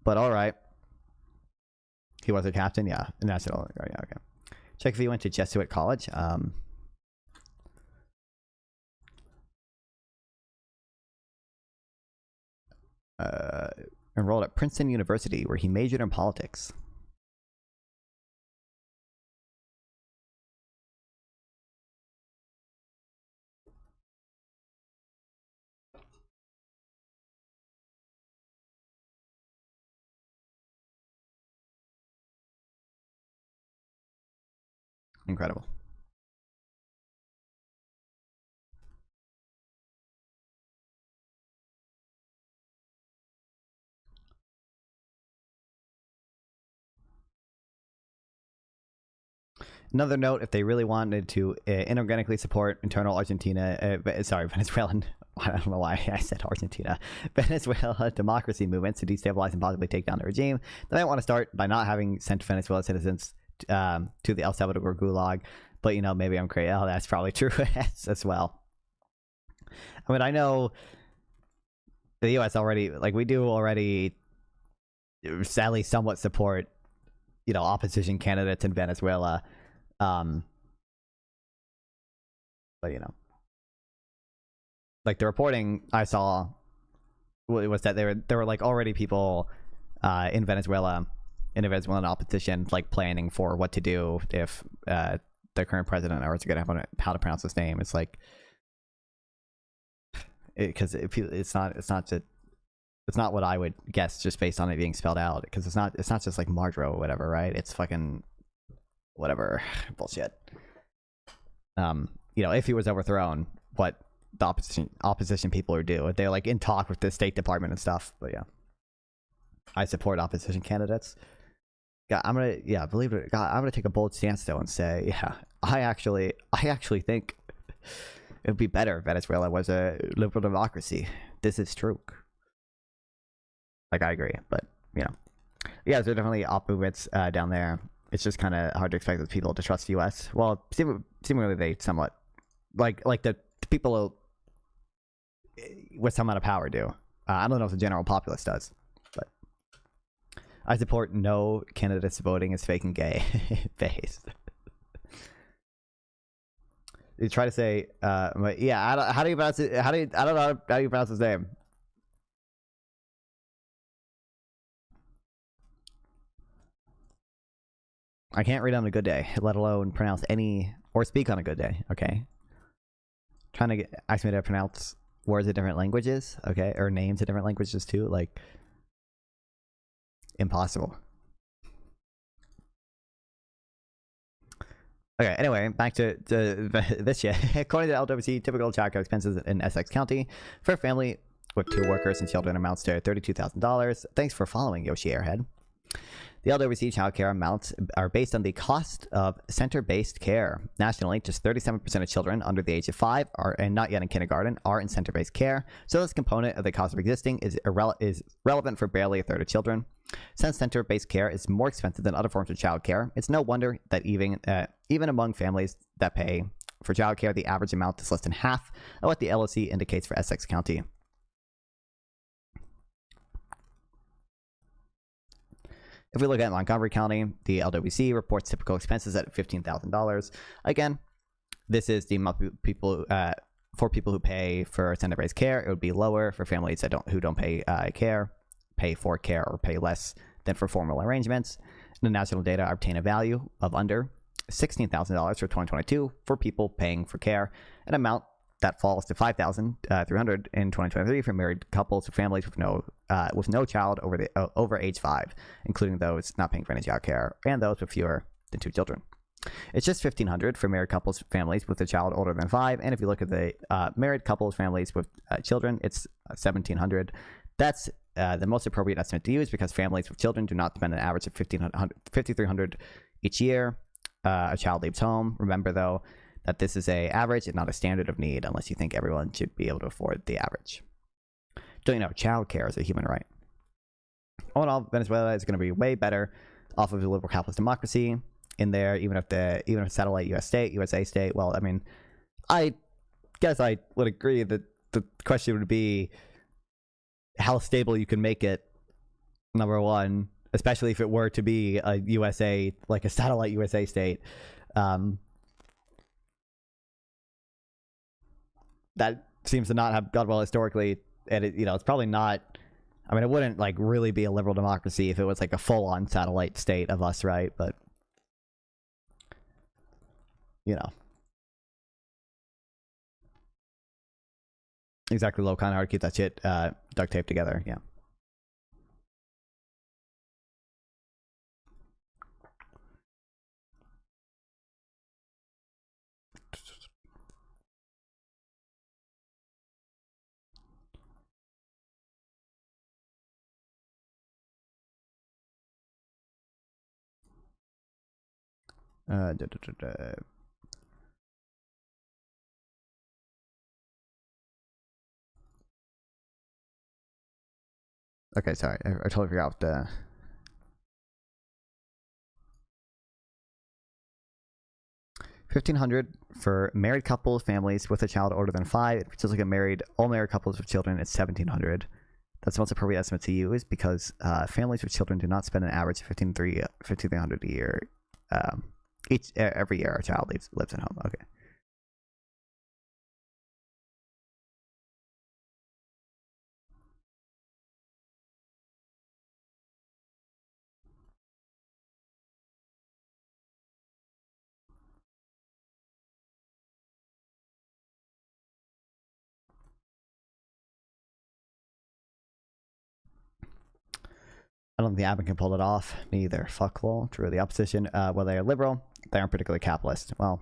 But all right, he was a captain, yeah, national. Yeah, okay. Check if he went to Jesuit college. Enrolled at Princeton University, where he majored in politics. Incredible. Another note, if they really wanted to inorganically support internal Venezuelan, I don't know why I said Argentina, Venezuela democracy movements to destabilize and possibly take down the regime, they might want to start by not having sent Venezuela citizens to the El Salvador gulag. But, you know, maybe I'm crazy. Oh, that's probably true as well. I mean, I know the U.S. already, like, we do already sadly somewhat support, you know, opposition candidates in Venezuela. But, you know, like the reporting I saw was that there were like already people in Venezuela, in the Venezuelan opposition, like planning for what to do if the current president, or it's gonna have how to pronounce his name. It's like, because it's not what I would guess just based on it being spelled out, because it's not just like Marjo or whatever, right? It's fucking whatever bullshit. You know, if he was overthrown, what the opposition people would do? They're like in talk with the State Department and stuff. But yeah, I support opposition candidates. God, believe it. God, I'm gonna take a bold stance though and say, yeah, I actually think it would be better if Venezuela was a liberal democracy. This is true. Like, I agree, but you know, yeah, there are definitely op movements down there. It's just kind of hard to expect those people to trust the U.S. Well, seemingly they somewhat like the people with some amount of power do. I don't know if the general populace does, but I support no candidates voting as fake and gay based. You try to say, yeah, how do you pronounce it? I don't know how you pronounce his name. I can't read on a good day, let alone pronounce any or speak on a good day. Okay, trying to ask me to pronounce words in different languages, okay, or names in different languages too, like impossible. Okay, anyway, back to this shit. According to LWC, typical childcare expenses in Essex County for a family with 2 workers and children amounts to $32,000. Thanks for following, Yoshi Airhead. The LWC childcare amounts are based on the cost of center-based care. Nationally, just 37% of children under the age of 5 and not yet in kindergarten are in center-based care, so this component of the cost of existing is relevant for barely a third of children. Since center-based care is more expensive than other forms of childcare, it's no wonder that even among families that pay for childcare, the average amount is less than half of what the LOC indicates for Essex County. If we look at Montgomery County, the LWC reports typical expenses at $15,000. Again, this is the amount of people for people who pay for center-based care. It would be lower for families who don't pay for care, or pay less than for formal arrangements. The national data obtain a value of under $16,000 for 2022 for people paying for care, an amount that falls to $5,300 in 2023 for married couples or families with no child over age 5, including those not paying for any child care and those with fewer than 2 children. It's just $1,500 for married couples families with a child older than 5, and if you look at the married couples families with children, it's $1,700. That's the most appropriate estimate to use because families with children do not spend an average of $5,300 each year. A child leaves home. Remember, though, that this is a average and not a standard of need unless you think everyone should be able to afford the average. Don't you know, child care is a human right. All in all, Venezuela is going to be way better off of a liberal capitalist democracy in there, even if satellite USA state. Well, I mean, I guess I would agree that the question would be how stable you can make it, number one, especially if it were to be a USA, like a satellite USA state. That seems to not have gone well historically, and it's probably not. I mean, it wouldn't like really be a liberal democracy if it was like a full-on satellite state of us, right? But exactly, low, kind of hard to keep that shit duct taped together. Yeah. Okay, sorry, I totally forgot the. $1,500 for married couples, families with a child older than 5. If you just look at all married couples with children, it's $1,700. That's the most appropriate estimate to use because families with children do not spend an average of $1,500 a year. Every year, a child lives at home. Okay. I don't think the Abbott can pull it off. Me either. Fuck lol. True. The opposition, well, they are liberal. They aren't particularly capitalist. Well,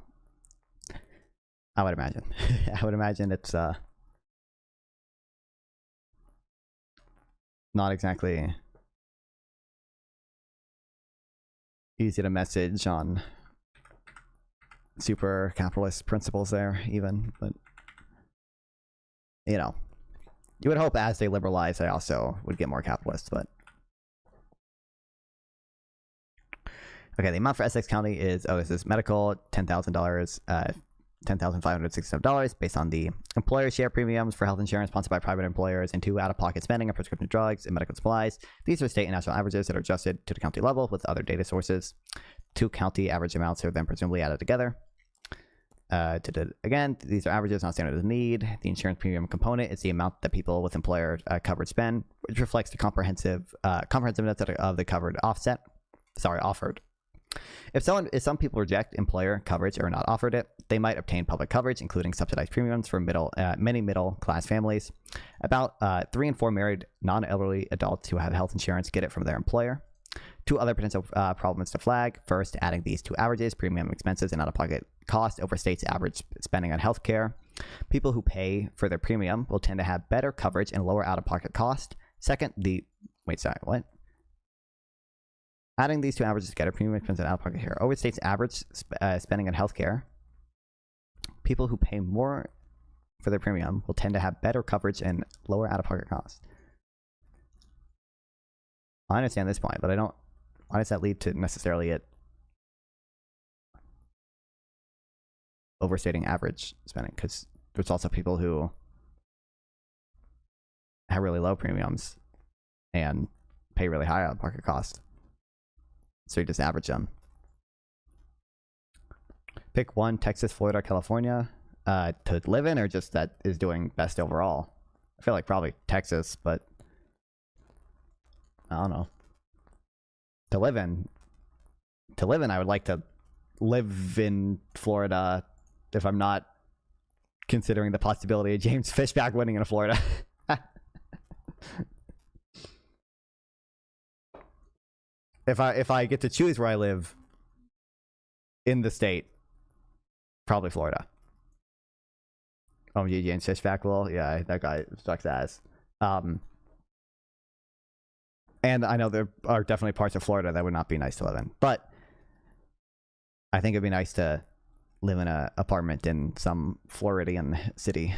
I would imagine. I would imagine it's not exactly easy to message on super capitalist principles there, even. But you would hope as they liberalize, they also would get more capitalist, but. Okay, the amount for Essex County is, this is medical, $10,000, $10,567 based on the employer share premiums for health insurance sponsored by private employers and 2 out-of-pocket spending on prescription drugs and medical supplies. These are state and national averages that are adjusted to the county level with other data sources. 2 county average amounts are then presumably added together. Again, these are averages, not standard of need. The insurance premium component is the amount that people with employer coverage spend, which reflects the comprehensiveness of the covered offered. If some people reject employer coverage or are not offered it, they might obtain public coverage, including subsidized premiums for many middle-class families. About 3 in 4 married non-elderly adults who have health insurance get it from their employer. 2 other potential problems to flag. First, adding these 2 averages, premium expenses and out-of-pocket cost, overstates average spending on healthcare. People who pay for their premium will tend to have better coverage and lower out-of-pocket cost. Second, adding these 2 averages together, premium expense and out-of-pocket here, overstates average spending on healthcare. People who pay more for their premium will tend to have better coverage and lower out-of-pocket costs. I understand this point, but I don't. Why does that lead to necessarily it overstating average spending? Because there's also people who have really low premiums and pay really high out-of-pocket costs. So you just average them. Pick one: Texas, Florida, California, to live in, or just that is doing best overall. I feel like probably Texas, but I don't know. To live in, I would like to live in Florida if I'm not considering the possibility of James Fishback winning in Florida. If I get to choose where I live in the state, probably Florida. Oh, James Fishback will? Yeah, that guy sucks ass. And I know there are definitely parts of Florida that would not be nice to live in, but I think it'd be nice to live in an apartment in some Floridian city.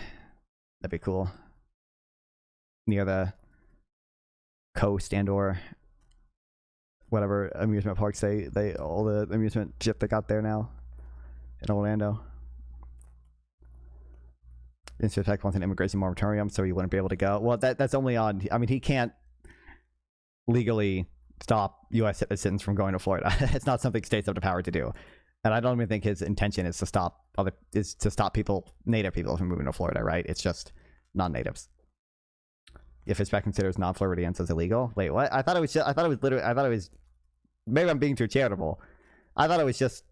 That'd be cool. Near the coast and or whatever amusement parks they all the amusement shit they got there now in Orlando. Insurtech wants an immigration moratorium, so he wouldn't be able to go. Well, that's only on. I mean, he can't legally stop U.S. citizens from going to Florida. It's not something states have the power to do, and I don't even think his intention is to stop native people from moving to Florida. Right? It's just non-natives. If it's back considers non-Floridians as illegal. Wait, what? I thought it was. Maybe I'm being too charitable. I thought it was just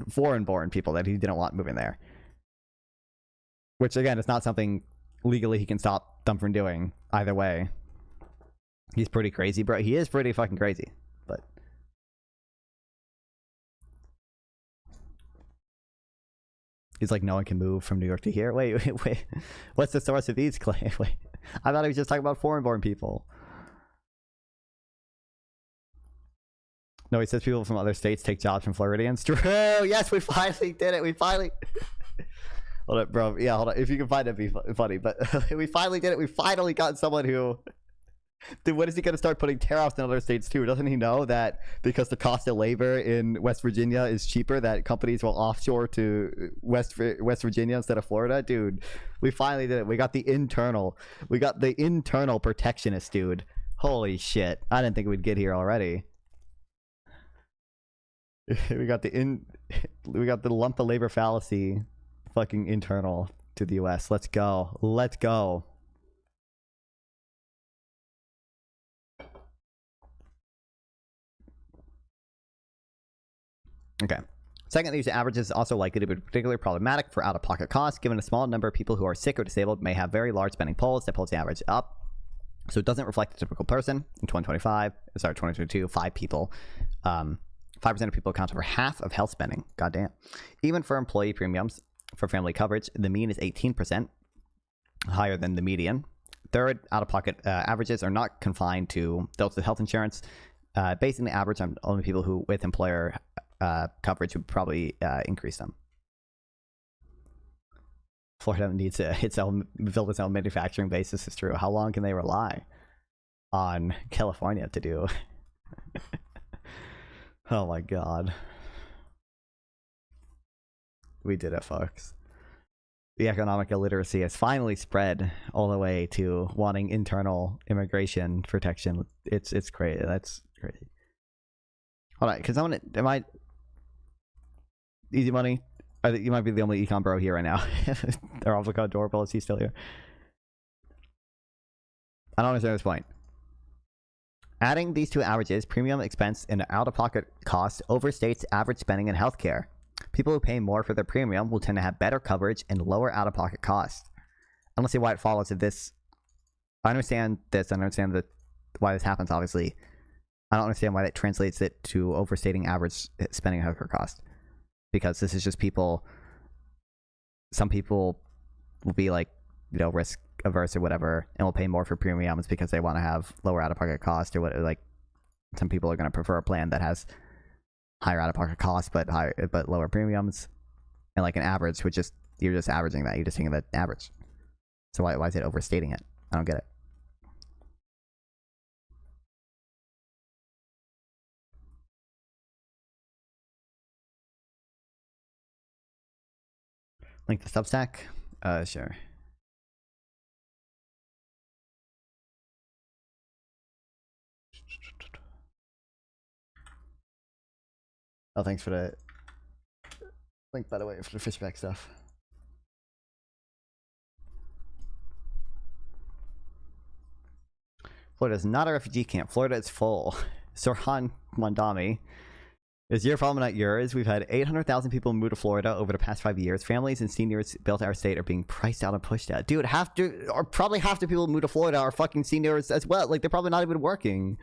foreign-born people that he didn't want moving there. Which, again, is not something legally he can stop them from doing either way. He's pretty crazy, bro. He is pretty fucking crazy, but... He's like, no one can move from New York to here. Wait. What's the source of these claims? Wait. I thought he was just talking about foreign-born people. No, he says people from other states take jobs from Floridians. True. Yes, we finally did it. We finally... Hold up, bro. Yeah, hold on. If you can find it, it'd be funny. But we finally did it. We finally got someone who... Dude, when is he going to start putting tariffs in other states too? Doesn't he know that because the cost of labor in West Virginia is cheaper, that companies will offshore to West Virginia instead of Florida? Dude, we finally did it. We got the internal protectionist, dude. Holy shit. I didn't think we'd get here already. we got the lump the labor fallacy fucking internal to the US. Let's go. Let's go. Okay. Second, the use of averages is also likely to be particularly problematic for out-of-pocket costs, given a small number of people who are sick or disabled may have very large spending pools that pulls the average up. So it doesn't reflect the typical person. In 2022, 5 people. 5% of people account for half of health spending. Goddamn. Even for employee premiums for family coverage, the mean is 18%, higher than the median. Third, out-of-pocket averages are not confined to those with health insurance. Basing the average on only people who with employer coverage would probably increase them. Florida needs to build its own manufacturing base. This is true. How long can they rely on California to do? Oh my god. We did it, folks. The economic illiteracy has finally spread all the way to wanting internal immigration protection. It's crazy. That's crazy. Hold on, because Easy Money? You might be the only econ bro here right now. Or avocado doorbell, is he still here? I don't understand this point. Adding these two averages, premium expense and out-of-pocket cost, overstates average spending in healthcare. People who pay more for their premium will tend to have better coverage and lower out-of-pocket costs. I don't see why it follows if this... I understand this. I understand why this happens, obviously. I don't understand why that translates it to overstating average spending and healthcare cost. Because this is just people... Some people will be like, risk averse or whatever, and will pay more for premiums because they want to have lower out-of-pocket cost or what. Like, some people are going to prefer a plan that has higher out-of-pocket costs but lower premiums, and like an average, which just you're just averaging that. You're just taking the average. So why is it overstating it? I don't get it. Link the Substack? Sure. Oh, thanks for the link, by the way, for the fishback stuff. Florida is not a refugee camp. Florida is full. Sorhan Mandami. It's your problem, not yours. We've had 800,000 people move to Florida over the past 5 years. Families and seniors built our state are being priced out and pushed out. Dude, probably half the people who move to Florida are fucking seniors as well. Like, they're probably not even working.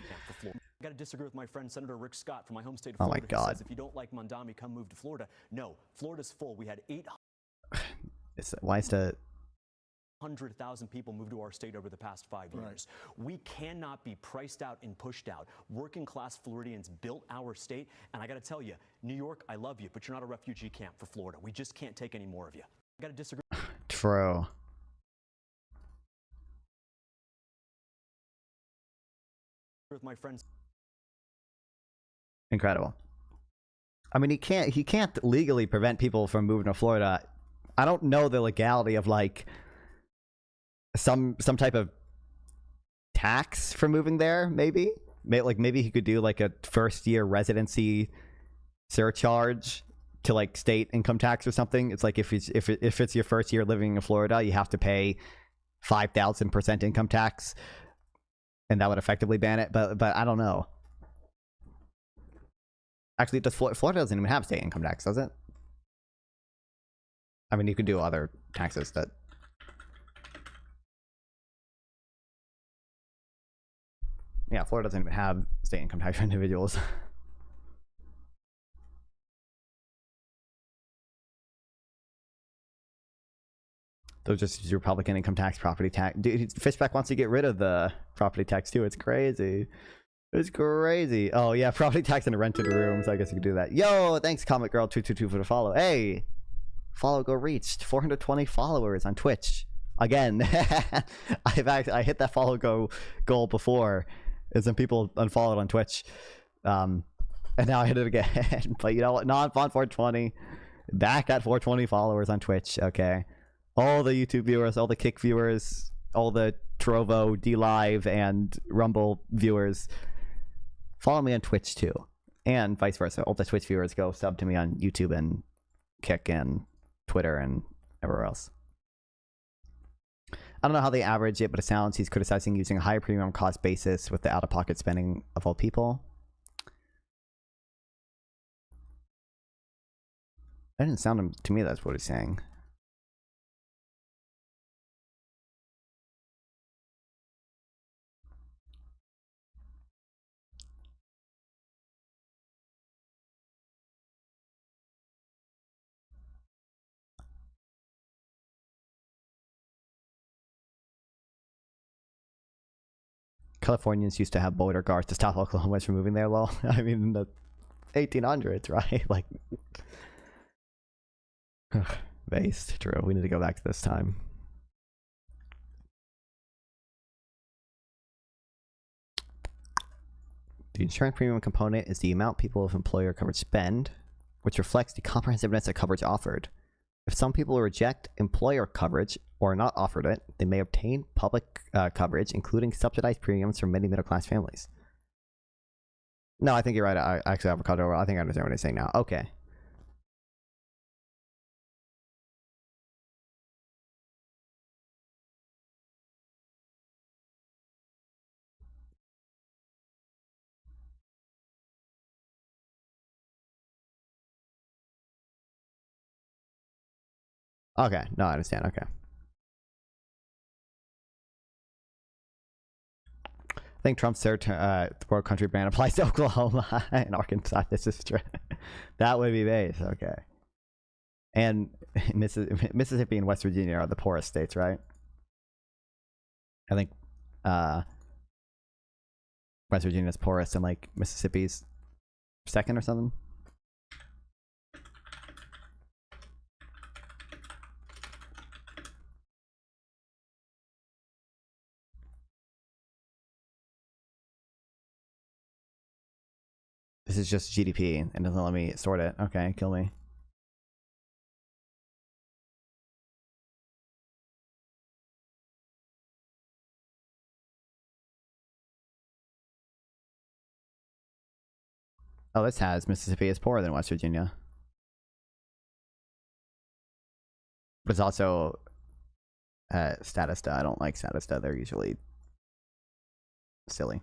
I got to disagree with my friend Senator Rick Scott from my home state of Oh Florida. my God. Who says if you don't like Mandami, come move to Florida. No, Florida's full. We had 800,000 people move to our state over the past 5 years. Right. We cannot be priced out and pushed out. Working class Floridians built our state. And I got to tell you, New York, I love you, but you're not a refugee camp for Florida. We just can't take any more of you. I got to disagree. True. With my friends. Incredible. I mean, he can't legally prevent people from moving to Florida. I don't know the legality of like some type of tax for moving there. Maybe he could do like a first year residency surcharge to like state income tax or something. It's like if it's your first year living in Florida, you have to pay 5,000% income tax, and that would effectively ban it. But I don't know. Actually, Florida doesn't even have state income tax, does it? I mean, you could do other taxes that. Yeah, Florida doesn't even have state income tax for individuals. Those just Republican income tax, property tax. Dude, Fishback wants to get rid of the property tax too. It's crazy. It's crazy. Oh yeah, property tax and rented rooms. I guess you could do that. Yo, thanks Comic Girl 222 for the follow. Hey, follow go reached 420 followers on Twitch again. I hit that follow go goal before, and some people unfollowed on Twitch, and now I hit it again. But you know what? No, I'm on 420. Back at 420 followers on Twitch. Okay, all the YouTube viewers, all the Kick viewers, all the Trovo, D Live, and Rumble viewers. Follow me on Twitch too, and vice versa. All the Twitch viewers go sub to me on YouTube and Kick and Twitter and everywhere else. I don't know how they average it, but it sounds he's criticizing using a higher premium cost basis with the out-of-pocket spending of all people. That didn't sound to me that's what he's saying. Californians used to have border guards to stop Oklahomans from moving there. Lol. I mean, in the 1800s, right? Like, based. True. We need to go back to this time. The insurance premium component is the amount people with employer coverage spend, which reflects the comprehensiveness of coverage offered. If some people reject employer coverage or are not offered it, they may obtain public coverage, including subsidized premiums for many middle-class families. No, I think you're right. I actually have a cut over. I think I understand what he's saying now. Okay. Okay. No, I understand. Okay. I think Trump's third world country ban applies to Oklahoma and Arkansas. This is true. That would be base. Okay. And Mississippi and West Virginia are the poorest states, right? I think West Virginia's poorest and like Mississippi's second or something. This is just GDP and doesn't let me sort it. Okay, kill me. Oh, this has Mississippi is poorer than West Virginia. But it's also Statista. I don't like Statista. They're usually Silly.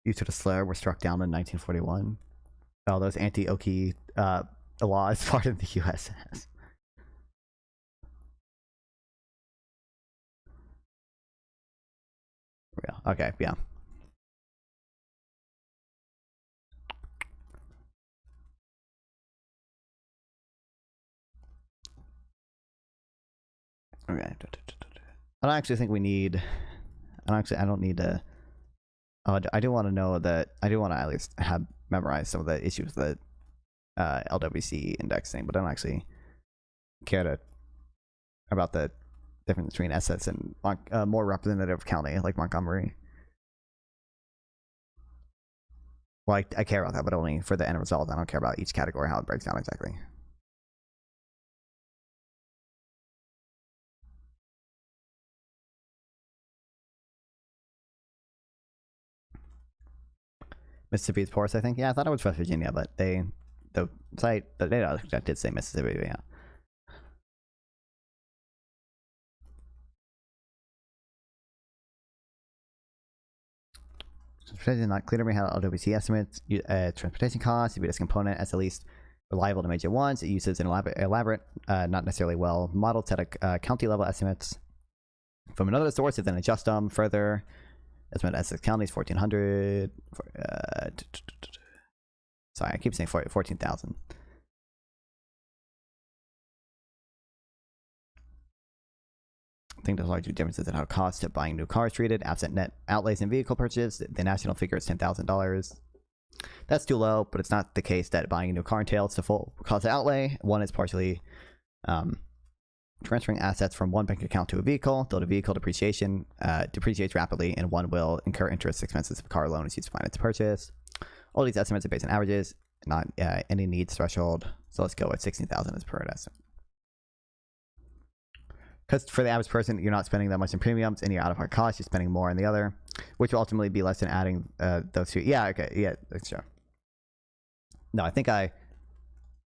Use of the slur were struck down in 1941. Oh, those anti-Oki laws part of the USS. Real. Okay, yeah. Okay. I don't actually think we need. I don't need to. I do want to know that. I do want to at least have memorized some of the issues that LWC indexing, but I don't actually care to about the difference between SS and more representative county like Montgomery. Well, I care about that, but only for the end result. I don't care about each category, how it breaks down exactly. Mississippi is porous, I think. Yeah, I thought it was West Virginia, but the data did say Mississippi, yeah. Transportation not clear to me how LWC estimates transportation costs to be this component as the least reliable to major ones. It uses an elaborate not necessarily well modeled set of county level estimates from another source, and then adjust them further. Estimate Essex counties 1,400. Sorry, I keep saying 14,000. I think there's large differences in how cost of buying new cars treated. Absent net outlays in vehicle purchase, the national figure is $10,000. That's too low, but it's not the case that buying a new car entails the full cost of outlay. One is partially transferring assets from one bank account to a vehicle, though the vehicle depreciates rapidly, and one will incur interest expenses if a car loan is used to finance the purchase. All these estimates are based on averages, not any needs threshold. So let's go with 16,000 as per estimate. Because for the average person, you're not spending that much in premiums, and your out-of-pocket costs, you're spending more in the other, which will ultimately be less than adding those two. Yeah, okay, yeah, that's true. No, I think I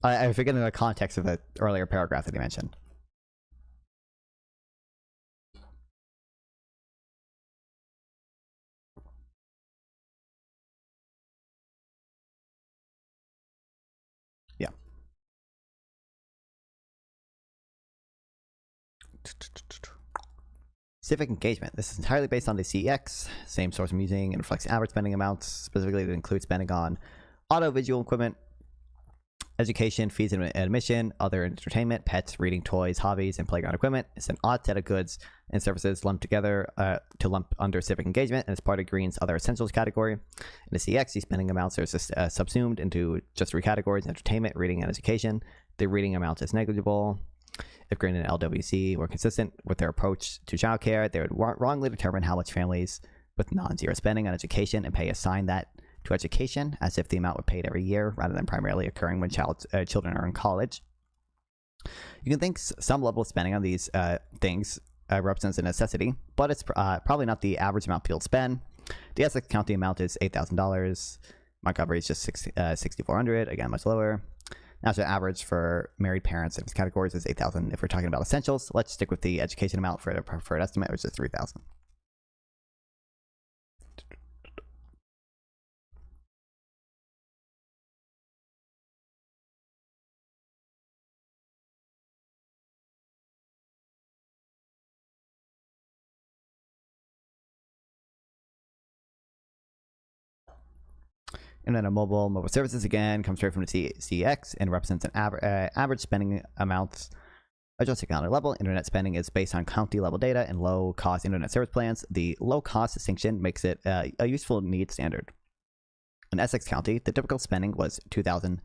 forget in the context of the earlier paragraph that he mentioned. Yeah. Civic engagement. This is entirely based on the CEX, same source I'm using, and reflects average spending amounts. Specifically, it includes spending on audio-visual equipment, education, fees and admission, other entertainment, pets, reading, toys, hobbies, and playground equipment. It's an odd set of goods and services lumped together to lump under civic engagement, and it's part of Green's other essentials category. In the CX, these spending amounts are subsumed into just three categories: entertainment, reading, and education. The reading amount is negligible. If Green and LWC were consistent with their approach to childcare, they would wrongly determine how much families with non-zero spending on education and assign that to education as if the amount were paid every year rather than primarily occurring when children are in college. You can think some level of spending on these things represents a necessity, but it's probably not the average amount people spend. The Essex County amount is $8,000. Montgomery is just $6,400, again much lower. National average for married parents in these categories is $8,000 if we're talking about essentials. Let's stick with the education amount for the preferred estimate, which is $3,000. And then mobile services again comes straight from the CEX and represents an average spending amounts adjusted county level. Internet spending is based on county level data and low cost internet service plans. The low cost distinction makes it a useful need standard. In Essex County, the typical spending was $2,001.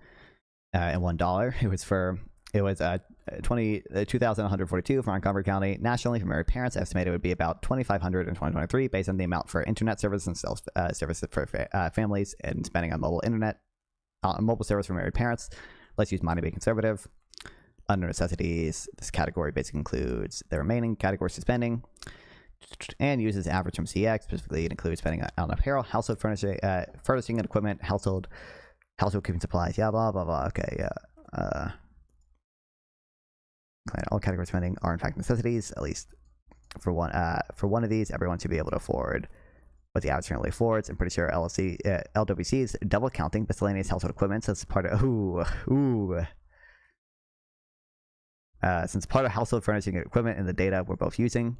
It was $2,142 for Montgomery County. Nationally, for married parents, estimated it would be about $2,500 in 2023, based on the amount for internet service and services for families and spending on mobile internet, mobile service for married parents. Let's use money to be conservative. Under necessities, this category basically includes the remaining categories of spending and uses average from CX. Specifically, it includes spending on apparel, household furnishing and equipment, household keeping supplies. Yeah, blah blah blah. Okay, yeah. All category spending are in fact necessities, at least for one of these, everyone should be able to afford what the average family affords. I'm pretty sure LWC is double counting miscellaneous household equipment. So it's part of since part of household furnishing equipment in the data we're both using.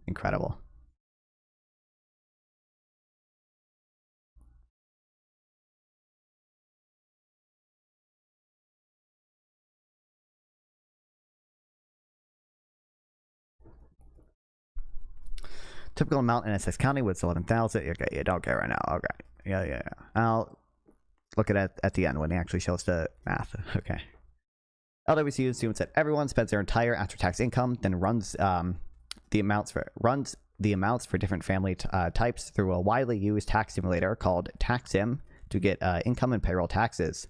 Incredible. Typical amount in Essex County was 11,000. Okay, you don't care right now. Okay, yeah. I'll look at it at the end when he actually shows the math. Okay. LWC assumes that everyone spends their entire after-tax income, then runs the amounts for different family types through a widely used tax simulator called TaxSim to get income and payroll taxes.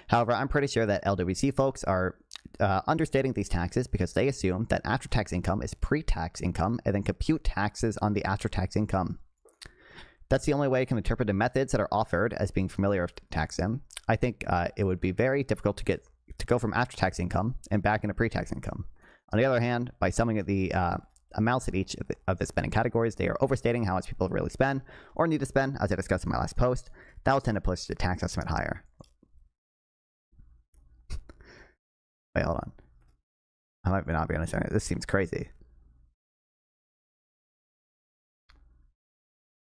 However, I'm pretty sure that LWC folks are understating these taxes because they assume that after-tax income is pre-tax income and then compute taxes on the after-tax income. That's the only way I can interpret the methods that are offered as being familiar with TaxSim. I think it would be very difficult to go from after-tax income and back into pre-tax income. On the other hand, by summing the amounts at each of the spending categories, they are overstating how much people really spend or need to spend, as I discussed in my last post. That will tend to push the tax estimate higher. Wait, hold on. I might not be understanding. This seems crazy.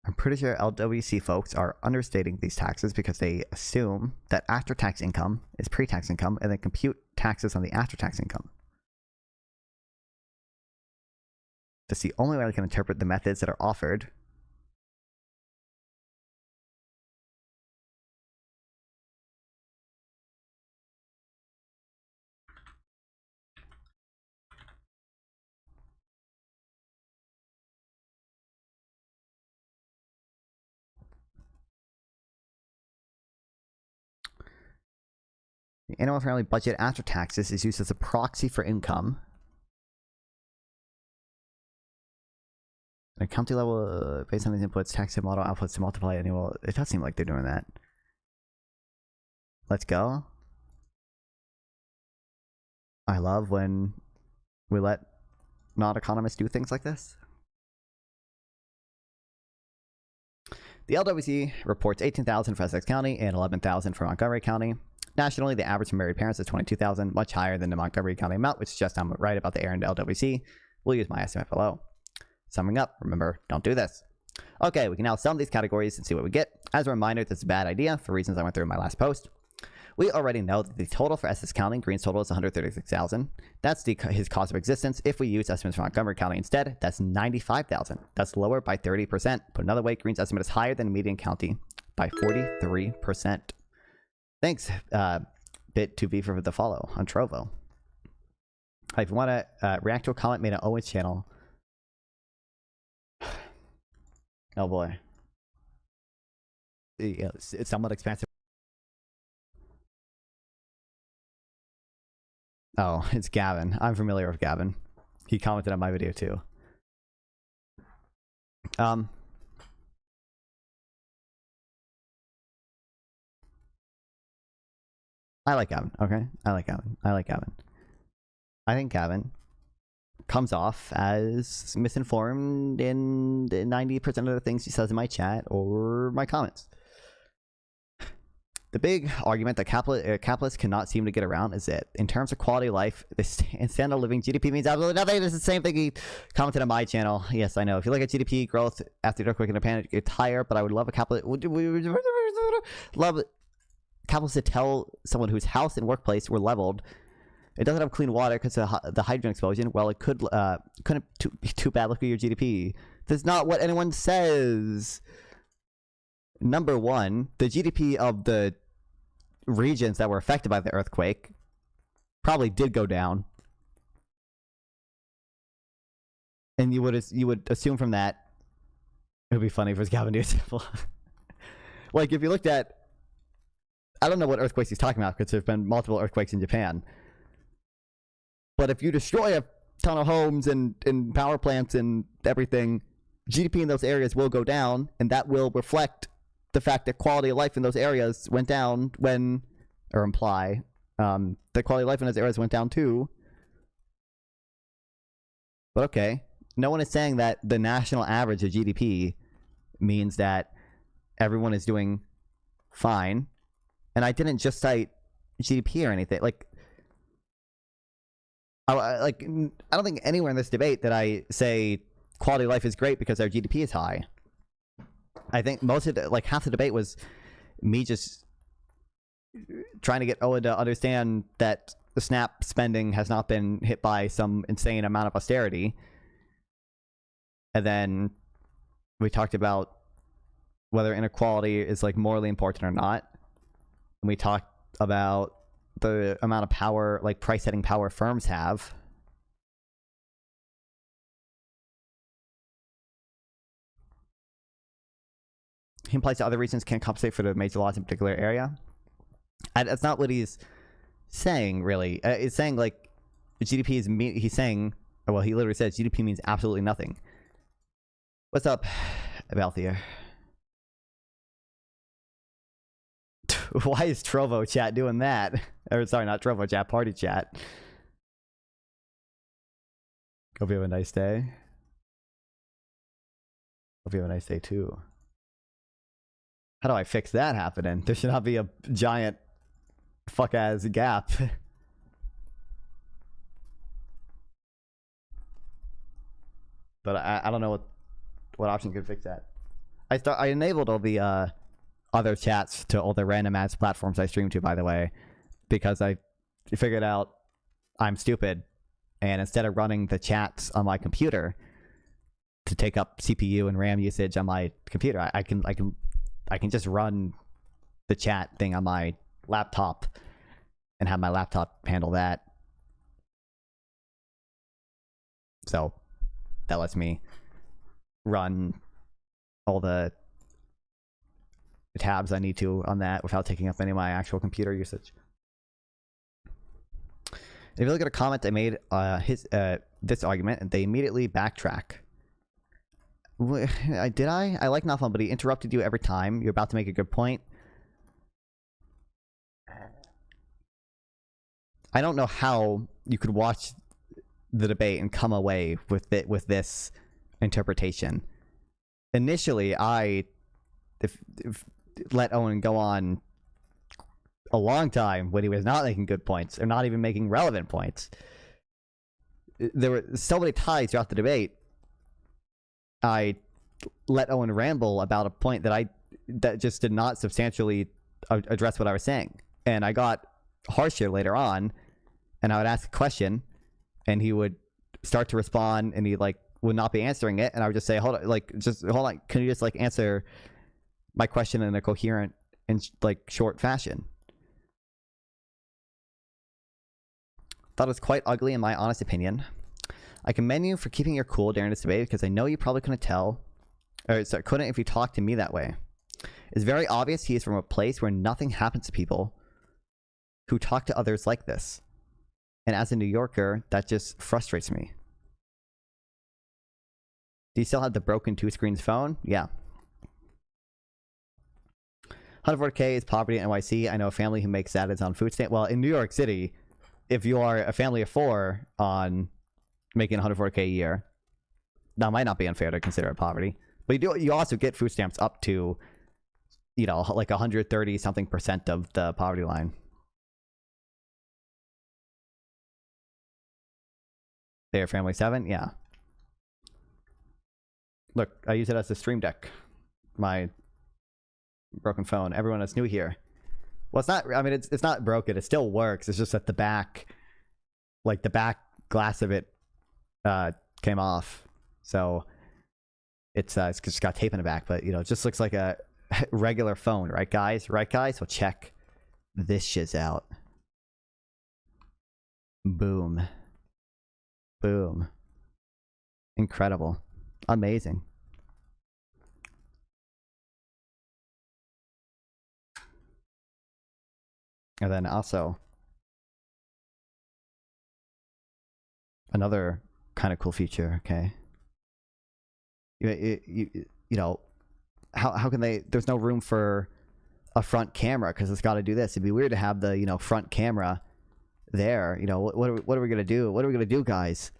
I'm pretty sure LWC folks are understating these taxes because they assume that after-tax income is pre-tax income and then compute taxes on the after-tax income. That's the only way I can interpret the methods that are offered. The annual family budget after taxes is used as a proxy for income. The county level, based on these inputs, tax model outputs to multiply annual. It does seem like they're doing that. Let's go. I love when we let non-economists do things like this. The LWC reports 18,000 for Essex County and 11,000 for Montgomery County. Nationally, the average for married parents is 22,000, much higher than the Montgomery County amount, which suggests I'm right about the errand LWC. We'll use my estimate below. Summing up, remember, don't do this. Okay, we can now sum these categories and see what we get. As a reminder, this is a bad idea for reasons I went through in my last post. We already know that the total for Essex County, Green's total is 136,000. That's his cost of existence. If we use estimates for Montgomery County instead, that's 95,000. That's lower by 30%. Put another way, Green's estimate is higher than median county by 43%. Thanks, Bit2V for the follow on Trovo. If you want to react to a comment made on Owen's channel. Oh boy. Yeah, it's somewhat expansive. Oh, it's Gavin. I'm familiar with Gavin. He commented on my video too. I like Gavin, okay? I like Gavin. I think Gavin comes off as misinformed in 90% of the things he says in my chat or my comments. The big argument that capitalists cannot seem to get around is that in terms of quality of life, the standard of living GDP means absolutely nothing. This is the same thing he commented on my channel. Yes, I know. If you look at GDP growth after the earthquake in Japan, it's higher, but I would love a capitalist. Love capitalists to tell someone whose house and workplace were leveled. It doesn't have clean water because of the hydrogen explosion. Well, it couldn't be too bad. Look at your GDP. That's not what anyone says. Number one, the GDP of the regions that were affected by the earthquake probably did go down, and you would assume from that it would be funny for Gavin to simple. Like if you looked at, I don't know what earthquakes he's talking about because there've been multiple earthquakes in Japan. But if you destroy a ton of homes and power plants and everything, GDP in those areas will go down, and that will reflect the fact that quality of life in those areas went down when, or imply, the quality of life in those areas went down too But okay, no one is saying that the national average of GDP means that everyone is doing fine. And I didn't just cite GDP or anything. Like, I don't think anywhere in this debate that I say quality of life is great because our GDP is high. I think most of the, like half the debate was me just trying to get Owen to understand that the SNAP spending has not been hit by some insane amount of austerity. And then we talked about whether inequality is like morally important or not. And we talked about the amount of power, like price setting power firms have. He implies that other regions can't compensate for the major loss in a particular area. That's not what he's saying, really. It's saying, like, GDP is... He's saying... Well, he literally says GDP means absolutely nothing. What's up, Balthier? Why is Trovo chat doing that? Or, sorry, not Trovo chat, party chat. Hope you have a nice day. Hope you have a nice day, too. How do I fix that happening? There should not be a giant fuck-ass gap. But I don't know what option could fix that. I enabled all the other chats to all the random ads platforms I stream to, by the way, because I figured out I'm stupid, and instead of running the chats on my computer to take up CPU and RAM usage on my computer, I can just run the chat thing on my laptop and have my laptop handle that. So that lets me run all the tabs I need to on that without taking up any of my actual computer usage. If you look at a comment I made this argument, and they immediately backtrack. Did I? I like Nothing, but he interrupted you every time you're about to make a good point. I don't know how you could watch the debate and come away with it with this interpretation. Initially, I let Owen go on a long time when he was not making good points or not even making relevant points. There were so many times throughout the debate I let Owen ramble about a point that just did not substantially address what I was saying. And I got harsher later on, and I would ask a question, and he would start to respond, and he would not be answering it, and I would just say, hold on, can you just answer my question in a coherent and short fashion? Thought it was quite ugly in my honest opinion. I commend you for keeping your cool during this debate because I know you probably couldn't couldn't if you talked to me that way. It's very obvious he is from a place where nothing happens to people who talk to others like this. And as a New Yorker, that just frustrates me. Do you still have the broken 2-screens phone? Yeah. 104K is poverty in NYC. I know a family who makes that is on food stamp. Well, in New York City, if you are a family of 4 on making 104K a year, that might not be unfair to consider it poverty. But you also get food stamps up to, 130 something % of the poverty line. They're family 7? Yeah. Look, I use it as a stream deck. My broken phone. Everyone that's new here. Well, it's not, I mean, it's not broken. It still works. It's just that the back, the back glass of it came off. So it's just got tape in the back, but, it just looks like a regular phone, right, guys? Right, guys? So check this shiz out. Boom. Boom. Incredible. Amazing. And then also another kind of cool feature, okay? How can they, there's no room for a front camera because it's got to do this. It'd be weird to have the, front camera there. What are we going to do? What are we going to do, guys?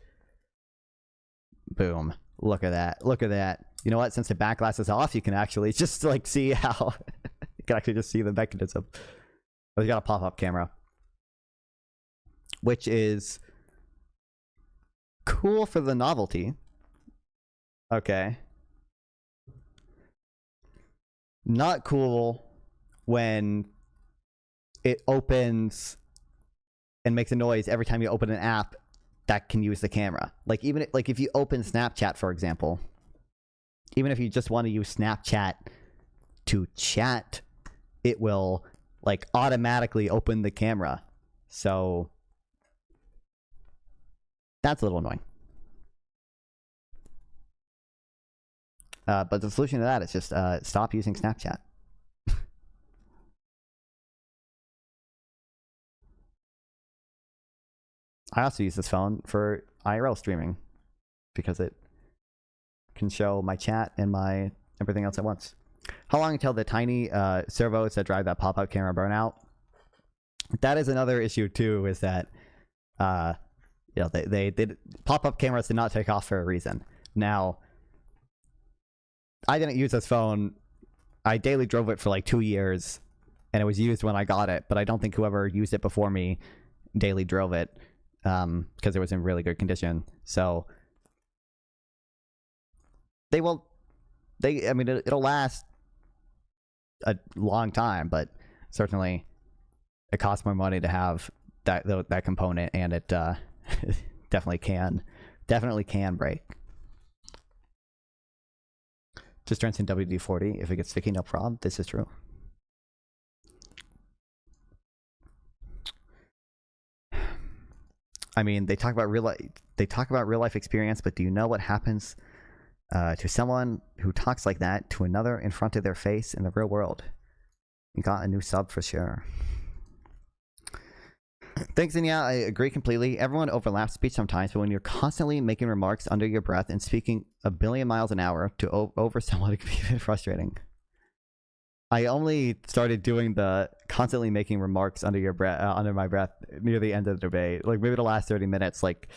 Boom. Look at that. Look at that. You know what? Since the back glass is off, you can actually just like see how you can actually just see the mechanism. But you got a pop-up camera, which is cool for the novelty. Okay. Not cool when it opens and makes a noise every time you open an app that can use the camera. Like even like if you open Snapchat, for example, even if you just want to use Snapchat to chat, it will like automatically open the camera. So that's a little annoying. But the solution to that is just stop using Snapchat. I also use this phone for IRL streaming because it can show my chat and my everything else at once. How long until the tiny servos that drive that pop-up camera burn out? That is another issue too, is that you know, they pop-up cameras did not take off for a reason. Now, I didn't use this phone. I daily drove it for like 2 years, and it was used when I got it, but I don't think whoever used it before me daily drove it because it was in really good condition. So I mean, it'll last a long time, but certainly it costs more money to have that component, and it definitely can break. Just rinse in WD-40. If it gets sticky, no problem. This is true. I mean, they talk about real life experience, but do you know what happens to someone who talks like that to another in front of their face in the real world? You got a new sub for sure. Thanks, and yeah, I agree completely. Everyone overlaps speech sometimes, but when you're constantly making remarks under your breath and speaking a billion miles an hour to over someone, it can be a bit frustrating. I only started doing the constantly making remarks under your breath, under my breath, near the end of the debate, like maybe the last 30 minutes. Like,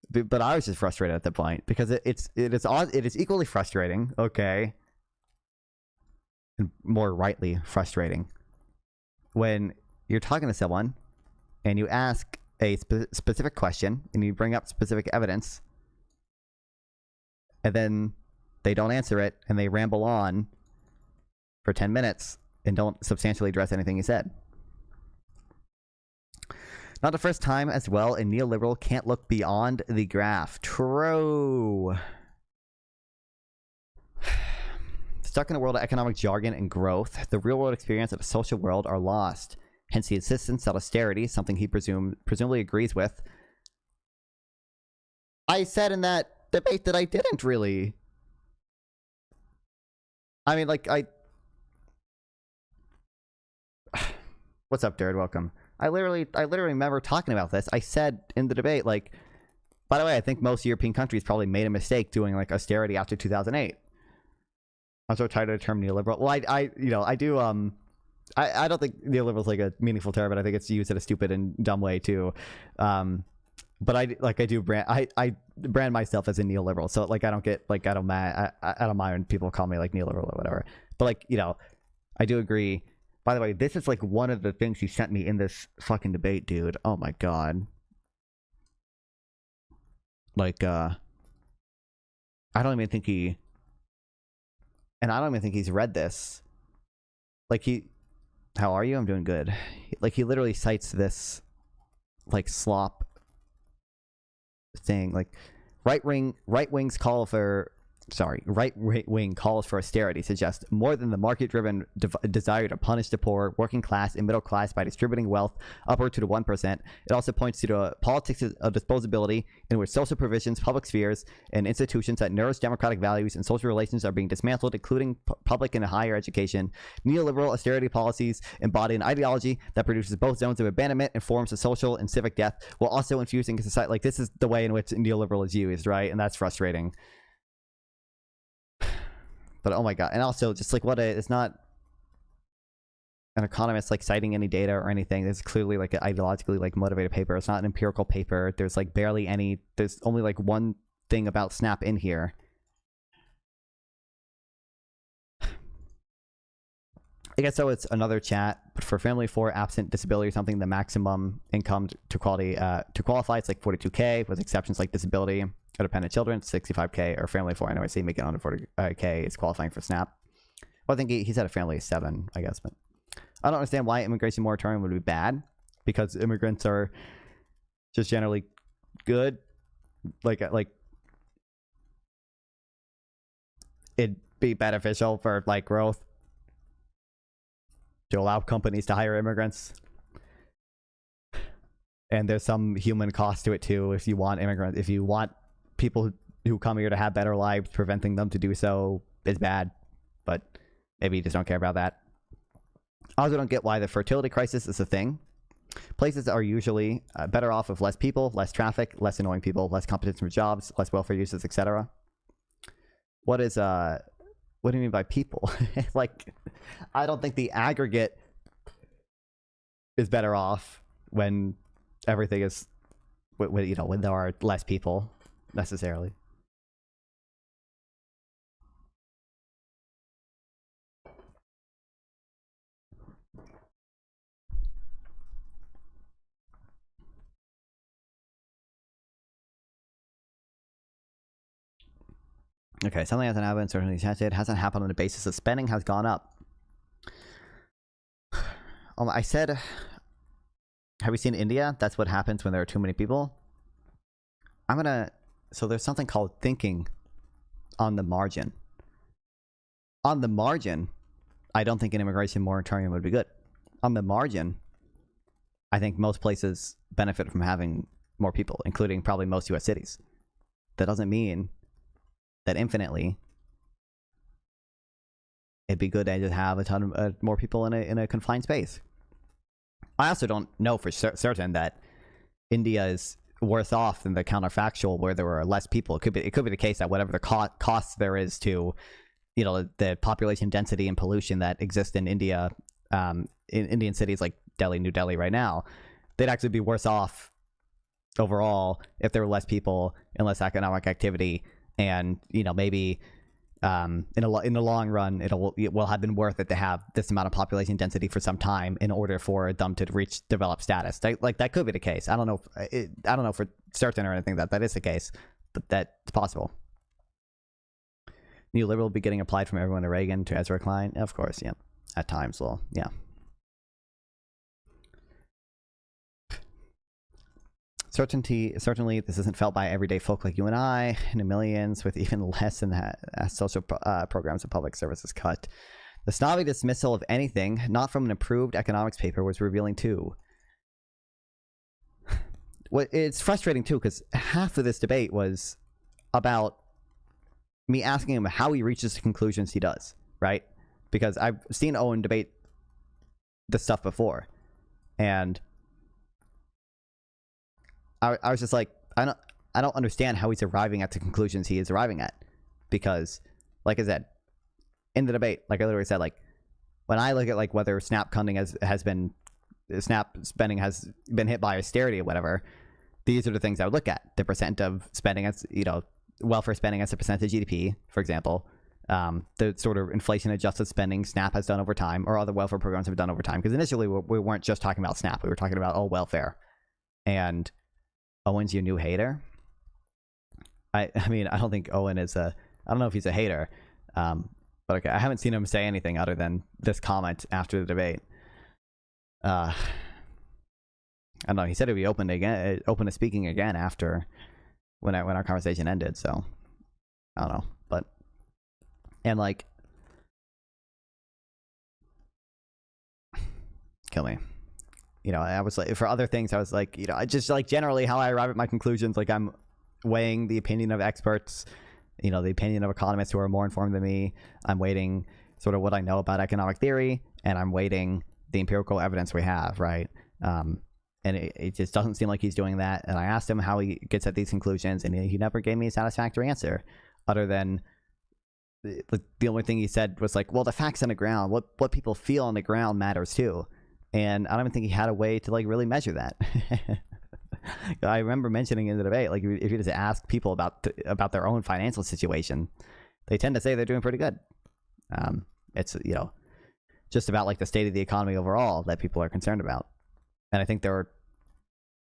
but I was just frustrated at the point because it is equally frustrating, okay, and more rightly frustrating when you're talking to someone and you ask a specific question and you bring up specific evidence, and then they don't answer it and they ramble on for 10 minutes and don't substantially address anything you said. Not the first time as well, a neoliberal can't look beyond the graph. True. Stuck in a world of economic jargon and growth, the real world experience of the social world are lost. Hence the insistence that austerity, something he presumably agrees with. I said in that debate that I didn't really. I mean, like, What's up, Jared? Welcome. I literally remember talking about this. I said in the debate, like, by the way, I think most European countries probably made a mistake doing like austerity after 2008. I'm so tired of the term neoliberal. Well, I do. I don't think neoliberal is like a meaningful term, but I think it's used in a stupid and dumb way too. But I brand myself as a neoliberal, so like I don't mind when people call me like neoliberal or whatever. But like, you know, I do agree. By the way, this is like one of the things he sent me in this fucking debate, dude. Oh my god. Like, I don't even think he's read this. Like how are you? I'm doing good. Like he literally cites this, like, Slop thing, like right wing calls for austerity suggests more than the market-driven desire to punish the poor, working class, and middle class by distributing wealth upward to the 1%. It also points to the politics of disposability in which social provisions, public spheres, and institutions that nourish democratic values and social relations are being dismantled, including public and higher education. Neoliberal austerity policies embody an ideology that produces both zones of abandonment and forms of social and civic death, while also infusing society. Like, this is the way in which neoliberal is used, right? And that's frustrating. But oh my god, and also just like it's not an economist like citing any data or anything. It's clearly like an ideologically like motivated paper. It's not an empirical paper. There's like barely any. There's only like one thing about SNAP in here. I guess so. It's another chat, but for family 4, absent, disability or something, the maximum income to qualify, it's like 42K, with exceptions like disability or dependent children, 65K, or family 4. I know I say make it under 40K is qualifying for SNAP. Well, I think he said a family of 7, I guess, but I don't understand why immigration moratorium would be bad, because immigrants are just generally good. Like it'd be beneficial for like growth to allow companies to hire immigrants, and there's some human cost to it too. If you want people who come here to have better lives, preventing them to do so is bad, but maybe you just don't care about that. I also don't get why the fertility crisis is a thing. Places are usually better off with less people, less traffic, less annoying people, less competition for jobs, less welfare uses, etc. What do you mean by people? Like, I don't think the aggregate is better off when everything is, when there are less people necessarily. Okay, something hasn't happened, certainly it hasn't happened on the basis of spending has gone up. I said, have you seen India? That's what happens when there are too many people. So there's something called thinking on the margin. On the margin, I don't think an immigration moratorium would be good. On the margin, I think most places benefit from having more people, including probably most US cities. That doesn't mean that infinitely it'd be good to just have a ton of more people in a confined space. I also don't know for certain that India is worse off than the counterfactual where there were less people. It could be the case that whatever the cost there is to, the population density and pollution that exist in India, in Indian cities like Delhi, New Delhi right now, they'd actually be worse off overall if there were less people and less economic activity. And maybe in the long run, it will have been worth it to have this amount of population density for some time in order for them to reach developed status. That could be the case. I don't know for certain or anything that is the case, but that's possible. Neoliberal will be getting applied from everyone to Reagan to Ezra Klein, of course. Yeah, at times. Well, yeah. Certainly, this isn't felt by everyday folk like you and I, in the millions, with even less than that as social programs and public services cut. The snobby dismissal of anything not from an approved economics paper was revealing too. It's frustrating too, because half of this debate was about me asking him how he reaches the conclusions he does, right? Because I've seen Owen debate this stuff before, and I was just like, I don't understand how he's arriving at the conclusions he is arriving at, because, like I said, in the debate, like I literally said, like when I look at like whether SNAP funding SNAP spending has been hit by austerity or whatever, these are the things I would look at: the percent of spending as welfare spending as a percent of GDP, for example, the sort of inflation adjusted spending SNAP has done over time, or other welfare programs have done over time. Because initially we weren't just talking about SNAP; we were talking about all welfare, and Owen's your new hater. I mean, I don't think Owen is I don't know if he's a hater, but okay, I haven't seen him say anything other than this comment after the debate. I don't know. He said he'd be open to speaking again after when our conversation ended. So I don't know, but and like, kill me. I was like, for other things, I was like, I just like generally how I arrive at my conclusions. Like I'm weighing the opinion of experts, the opinion of economists who are more informed than me. I'm weighting sort of what I know about economic theory, and I'm weighting the empirical evidence we have, right? And it just doesn't seem like he's doing that. And I asked him how he gets at these conclusions, and he never gave me a satisfactory answer, other than the only thing he said was like, well, the facts on the ground, what people feel on the ground matters too. And I don't even think he had a way to like really measure that. I remember mentioning in the debate, like if you just ask people about their own financial situation, they tend to say they're doing pretty good. It's, you know, just about like the state of the economy overall that people are concerned about. And I think there are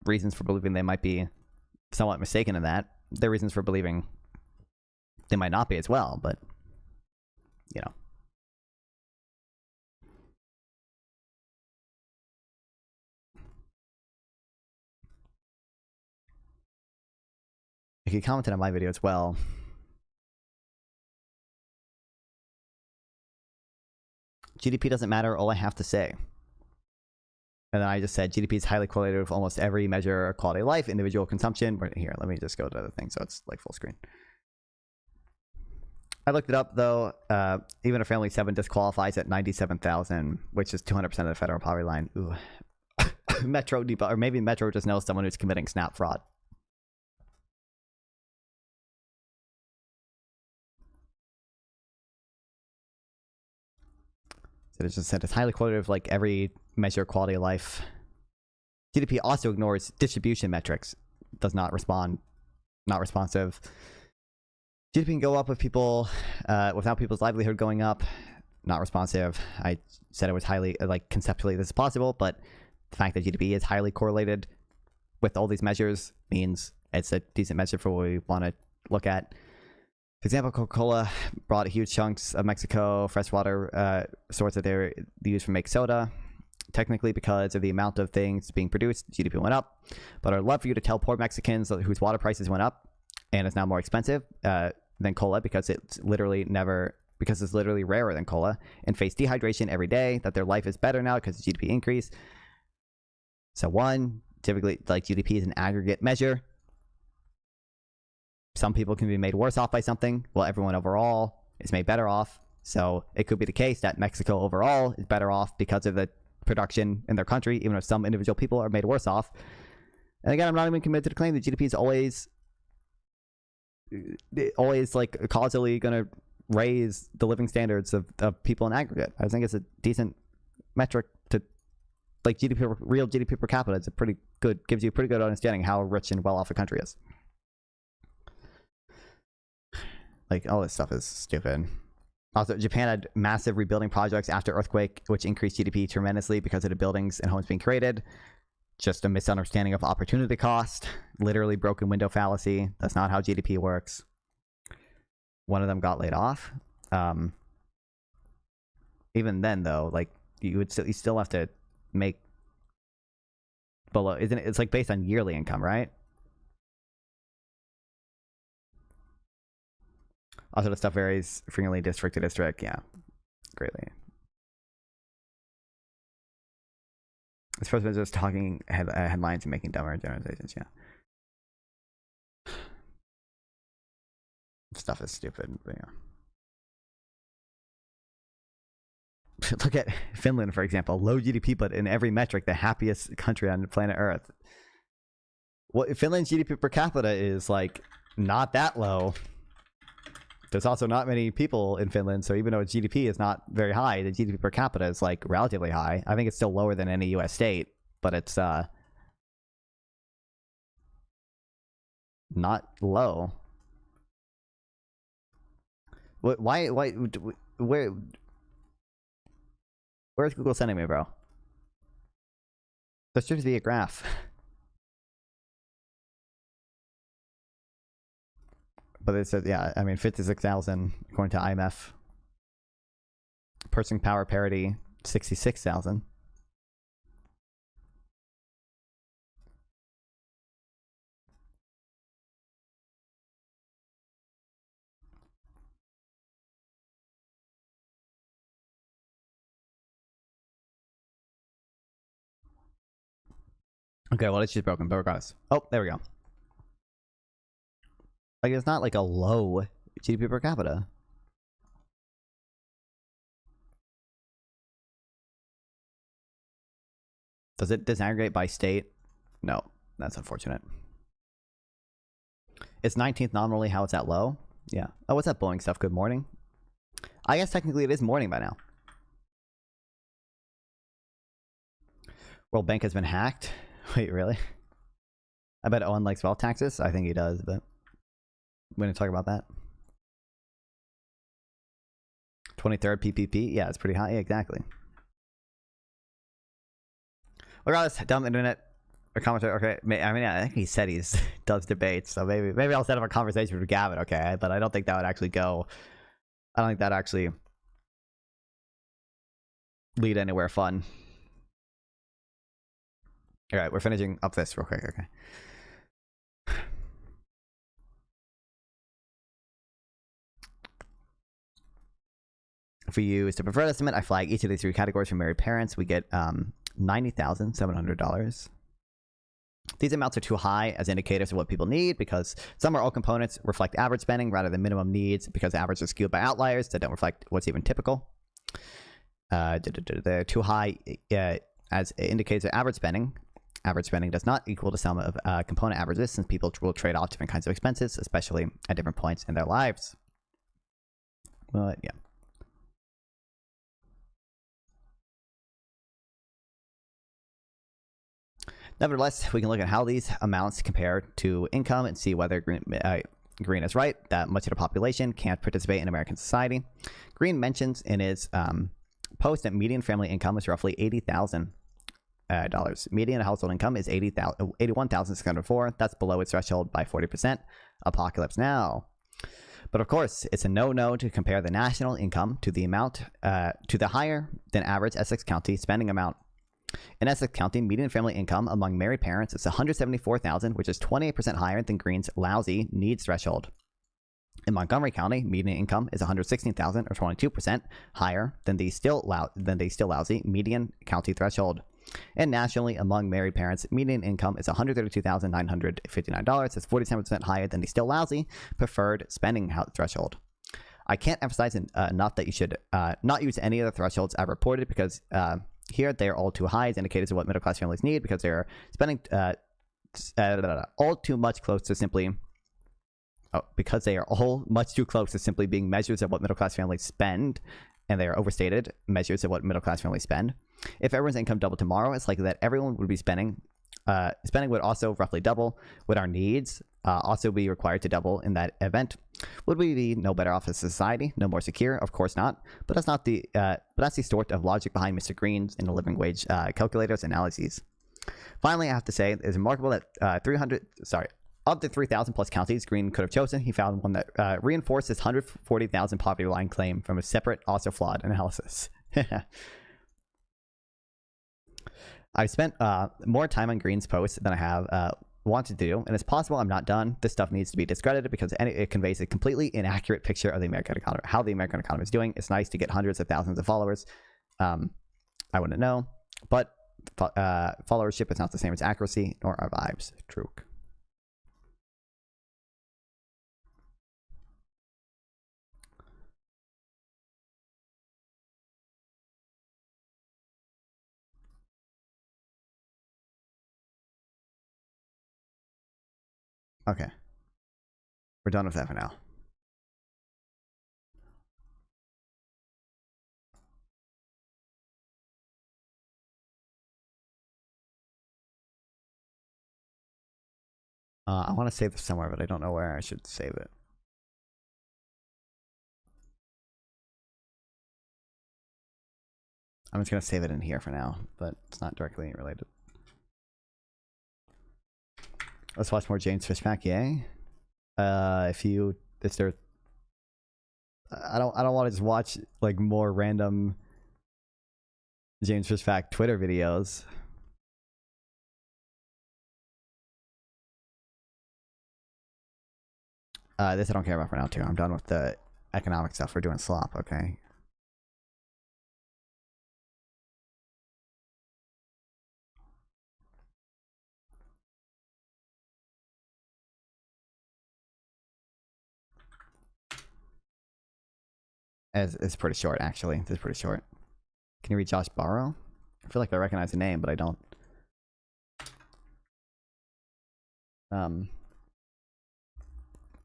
reasons for believing they might be somewhat mistaken in that. There are reasons for believing they might not be as well, but, you know. He commented on my video as well. GDP doesn't matter, all I have to say. And then I just said GDP is highly correlated with almost every measure of quality of life, individual consumption. Here, let me just go to the other thing so it's like full screen. I looked it up though. Even a family of 7 disqualifies at 97,000, which is 200% of the federal poverty line. Ooh. Metro or maybe Metro just knows someone who's committing SNAP fraud. So it just said it's highly correlated with like every measure of quality of life. GDP also ignores distribution metrics. Does not respond. Not responsive. GDP can go up with people without people's livelihood going up. Not responsive. I said it was highly like conceptually this is possible, but the fact that GDP is highly correlated with all these measures means it's a decent measure for what we want to look at. For example, Coca-Cola brought huge chunks of Mexico freshwater source that they use to make soda. Technically, because of the amount of things being produced, GDP went up. But I'd love for you to tell poor Mexicans whose water prices went up and it's now more expensive than cola because it's literally rarer than cola and face dehydration every day, that their life is better now because of GDP increase. So one, typically like GDP is an aggregate measure. Some people can be made worse off by something, while everyone overall is made better off. So it could be the case that Mexico overall is better off because of the production in their country, even if some individual people are made worse off. And again, I'm not even committed to the claim that GDP is always like causally going to raise the living standards of people in aggregate. I think it's a decent metric to like GDP, real GDP per capita. It's a pretty good, gives you a pretty good understanding how rich and well off a country is. Like, all this stuff is stupid. Also, Japan had massive rebuilding projects after earthquake, which increased GDP tremendously because of the buildings and homes being created. Just a misunderstanding of opportunity cost. Literally broken window fallacy. That's not how GDP works. One of them got laid off. Even then, though, like, you still have to make below. Isn't it? It's like based on yearly income, right? Also, the stuff varies frequently district to district. Yeah, greatly. It's supposed to be just talking headlines and making dumber generalizations. Yeah. Stuff is stupid. But yeah. Look at Finland, for example. Low GDP, but in every metric, the happiest country on planet Earth. Well, Finland's GDP per capita is like not that low. There's also not many people in Finland, so even though its GDP is not very high, the GDP per capita is like relatively high. I think it's still lower than any U.S. state, but it's not low. Where's Google sending me, bro? There should be a graph. But it says, yeah, I mean, 56,000 according to IMF. Purchasing power parity, 66,000. Okay, well, it's just broken, but regardless. Oh, there we go. Like, it's not like a low GDP per capita. Does it disaggregate by state? No, that's unfortunate. It's 19th nominally how it's that low? Yeah. Oh, what's that Boeing stuff? Good morning. I guess technically it is morning by now. World Bank has been hacked? Wait, really? I bet Owen likes wealth taxes. I think he does, but we're going to talk about that. 23rd PPP. Yeah, it's pretty high. Yeah, exactly. Regardless, dumb internet or commentary. Okay, I mean, I think he said he does debates, so maybe I'll set up a conversation with Gavin. Okay, but I don't think that would actually go. I don't think that actually lead anywhere fun. All right, we're finishing up this real quick. Okay. If we use the preferred estimate, I flag each of these three categories for married parents. We get $90,700. These amounts are too high as indicators of what people need because some or all components reflect average spending rather than minimum needs because average is skewed by outliers that don't reflect what's even typical. They're too high as indicators of average spending. Average spending does not equal the sum of component averages since people will trade off different kinds of expenses, especially at different points in their lives. But yeah. Nevertheless, we can look at how these amounts compare to income and see whether Green is right, that much of the population can't participate in American society. Green mentions in his post that median family income is roughly $80,000. Median household income is $81,604. That's below its threshold by 40%. Apocalypse now. But of course, it's a no-no to compare the national income to the amount to the higher than average Essex County spending amount. In Essex County, median family income among married parents is $174,000, which is 28% higher than Green's lousy needs threshold. In Montgomery County, median income is $116,000, or 22% higher than the still lousy median county threshold. And nationally, among married parents, median income is $132,959. That's 47% higher than the still lousy preferred spending threshold. I can't emphasize enough that you should not use any of the thresholds I've reported because here they are all too high as indicators of what middle class families need because they're spending all too much close to simply because they are all much too close to simply being measures of what middle class families spend, and they are overstated measures of what middle class families spend. If everyone's income doubled tomorrow, it's likely that everyone would be spending would also roughly double. Would our needs also be required to double in that event? Would we be no better off as a society, no more secure? Of course not. But that's not the that's the sort of logic behind Mr. Green's in the living wage calculators analyses. Finally, I have to say it's remarkable that of the 3,000 plus counties Green could have chosen, he found one that reinforced his 140,000 poverty line claim from a separate, also flawed analysis. I've spent more time on Green's posts than I have wanted to do, and it's possible I'm not done. This stuff needs to be discredited because it conveys a completely inaccurate picture of the American economy, how the American economy is doing. It's nice to get hundreds of thousands of followers. I wouldn't know, but followership is not the same as accuracy, nor are vibes. True. Okay. We're done with that for now. I want to save this somewhere, but I don't know where I should save it. I'm just going to save it in here for now, but it's not directly related. Let's watch more James Fishback, yay. I don't want to just watch like more random James Fishback Twitter videos. This I don't care about for now too. I'm done with the economic stuff. We're doing Slop, okay? It's pretty short, actually. This is pretty short. Can you read Josh Barrow? I feel like I recognize the name, but I don't.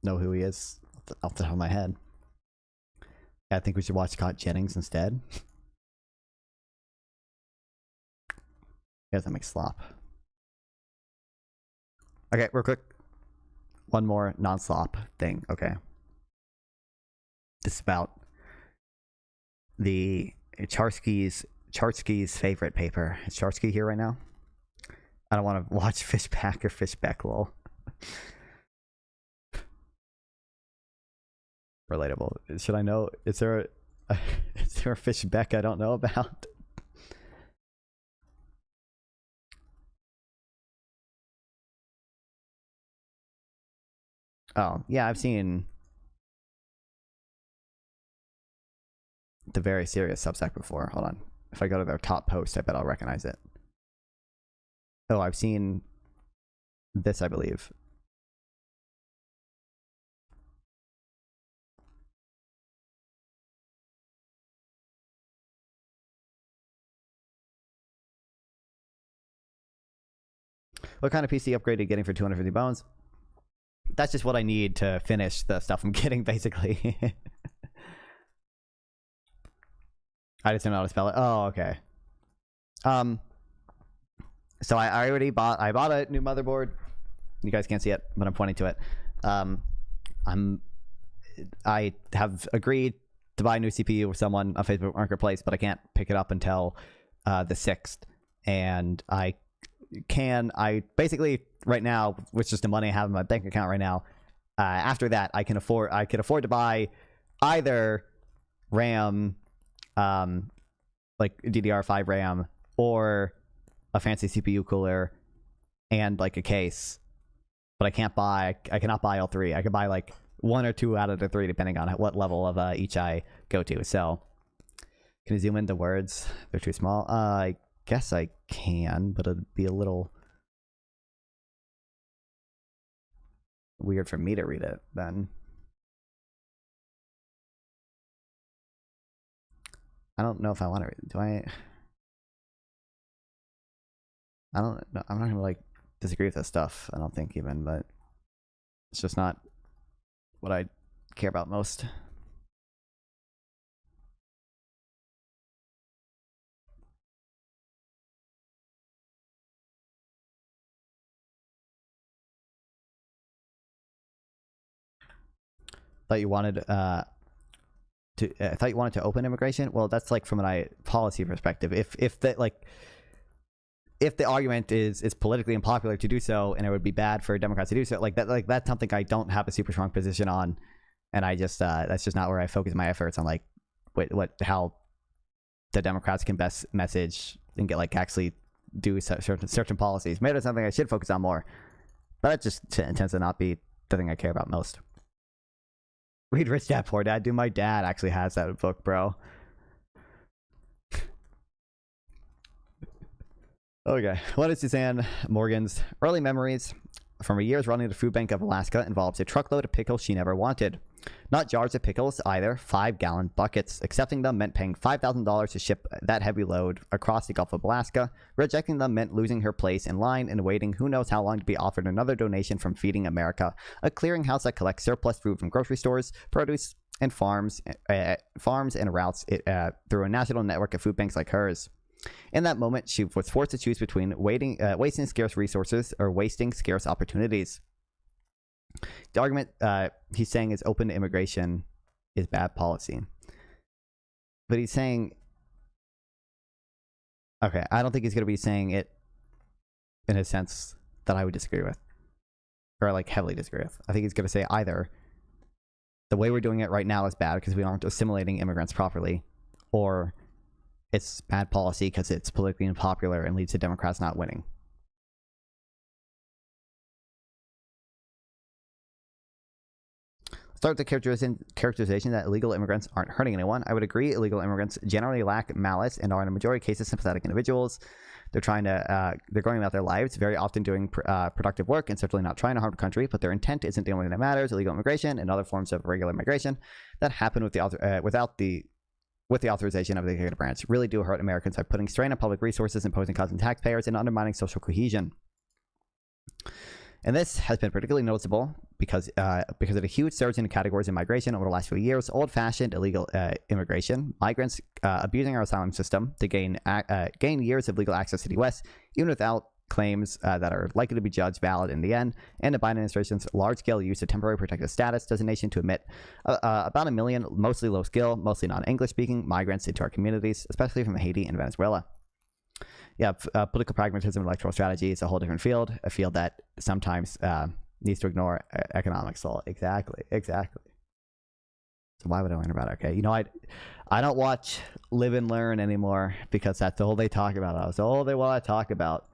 Know who he is off the top of my head. Yeah, I think we should watch Scott Jennings instead. He doesn't make Slop. Okay, real quick. One more non-slop thing. Okay. This is about the Charsky's favorite paper. Is Charsky here right now? I don't want to watch Fishback or Fishback lol. Relatable. Should I know? Is there a Fishback I don't know about? Oh, yeah, I've seen the Very Serious Substack before. Hold on. If I go to their top post, I bet I'll recognize it. Oh, I've seen this, I believe. What kind of PC upgrade are you getting for 250 bones? That's just what I need to finish the stuff I'm getting, basically. I just don't know how to spell it. Oh, okay. So I already bought a new motherboard. You guys can't see it, but I'm pointing to it. I have agreed to buy a new CPU with someone on Facebook Marketplace, but I can't pick it up until the 6th. And I basically right now, with just the money I have in my bank account right now, after that I could afford to buy either RAM, like DDR5 RAM, or a fancy CPU cooler and like a case. But I cannot buy all three. I could buy like one or two out of the three depending on what level of each I go to. So can you zoom in the words? They're too small. I guess I can, but it'd be a little weird for me to read it then. I don't know if I want to read it. Do I? I don't know. I'm not gonna like disagree with this stuff, I don't think, even, but it's just not what I care about most. Thought you wanted I thought you wanted to open immigration. Well, that's like from a policy perspective. If the argument is politically unpopular to do so, and it would be bad for Democrats to do so, that's something I don't have a super strong position on, and I just that's just not where I focus my efforts on, like how the Democrats can best message and get like actually do certain policies. Maybe that's something I should focus on more, but that just tends to not be the thing I care about most. Read Rich Dad Poor Dad. Dude, my dad actually has that book, bro. Okay, what is Suzanne Morgan's early memories from her years running the food bank of Alaska involves a truckload of pickles she never wanted. Not jars of pickles either, 5-gallon buckets. Accepting them meant paying $5,000 to ship that heavy load across the Gulf of Alaska. Rejecting them meant losing her place in line and waiting who knows how long to be offered another donation from Feeding America, a clearinghouse that collects surplus food from grocery stores, produce, and farms and routes it through a national network of food banks like hers. In that moment, she was forced to choose between wasting scarce resources or wasting scarce opportunities. The argument he's saying is open immigration is bad policy. But he's saying, okay, I don't think he's going to be saying it in a sense that I would disagree with, or like heavily disagree with. I think he's going to say either the way we're doing it right now is bad because we aren't assimilating immigrants properly, or it's bad policy because it's politically unpopular and leads to Democrats not winning. Start the characterization that illegal immigrants aren't hurting anyone. I would agree. Illegal immigrants generally lack malice and are in a majority of cases sympathetic individuals. They're going about their lives, very often doing productive work and certainly not trying to harm the country, but their intent isn't the only thing that matters. Illegal immigration and other forms of regular migration that happen with the authorization of the executive branch really do hurt Americans by putting strain on public resources, imposing costs on taxpayers, and undermining social cohesion. And this has been particularly noticeable because of a huge surge in categories of migration over the last few years. Old-fashioned illegal immigration, migrants abusing our asylum system to gain years of legal access to the U.S., even without claims that are likely to be judged valid in the end, and the Biden administration's large-scale use of temporary protected status designation to admit about 1 million, mostly low-skill, mostly non-English-speaking migrants into our communities, especially from Haiti and Venezuela. Yeah, political pragmatism and electoral strategy is a whole different field, a field that sometimes needs to ignore economics. So exactly. So why would I learn about it? Okay, you know, I don't watch Live and Learn anymore because that's all they talk about. That's all they want to talk about.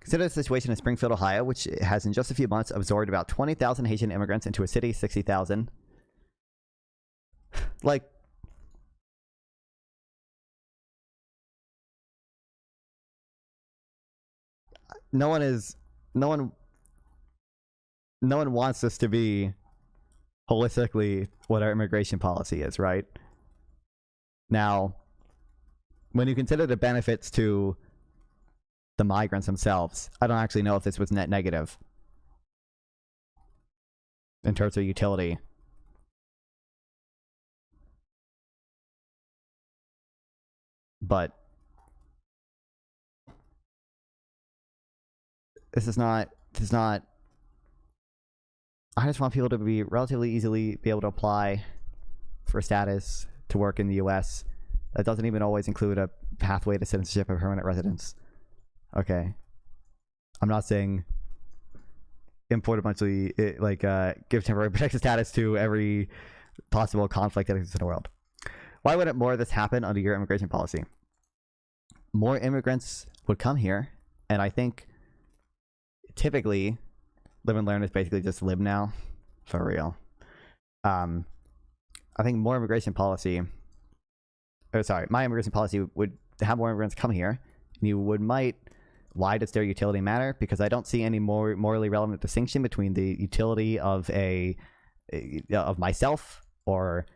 Consider the situation in Springfield, Ohio, which has in just a few months absorbed about 20,000 Haitian immigrants into a city, 60,000. Like, no one wants this to be holistically what our immigration policy is, right? Now, when you consider the benefits to the migrants themselves, I don't actually know if this was net negative in terms of utility. But this is not, I just want people to be relatively easily be able to apply for status to work in the US. That doesn't even always include a pathway to citizenship or permanent residence. Okay. I'm not saying import a bunch of, give temporary protected status to every possible conflict that exists in the world. Why wouldn't more of this happen under your immigration policy? More immigrants would come here, and I think typically Live and Learn is basically just live now, for real. I think more immigration policy, my immigration policy would have more immigrants come here, and you might, why does their utility matter? Because I don't see any more morally relevant distinction between the utility of of myself or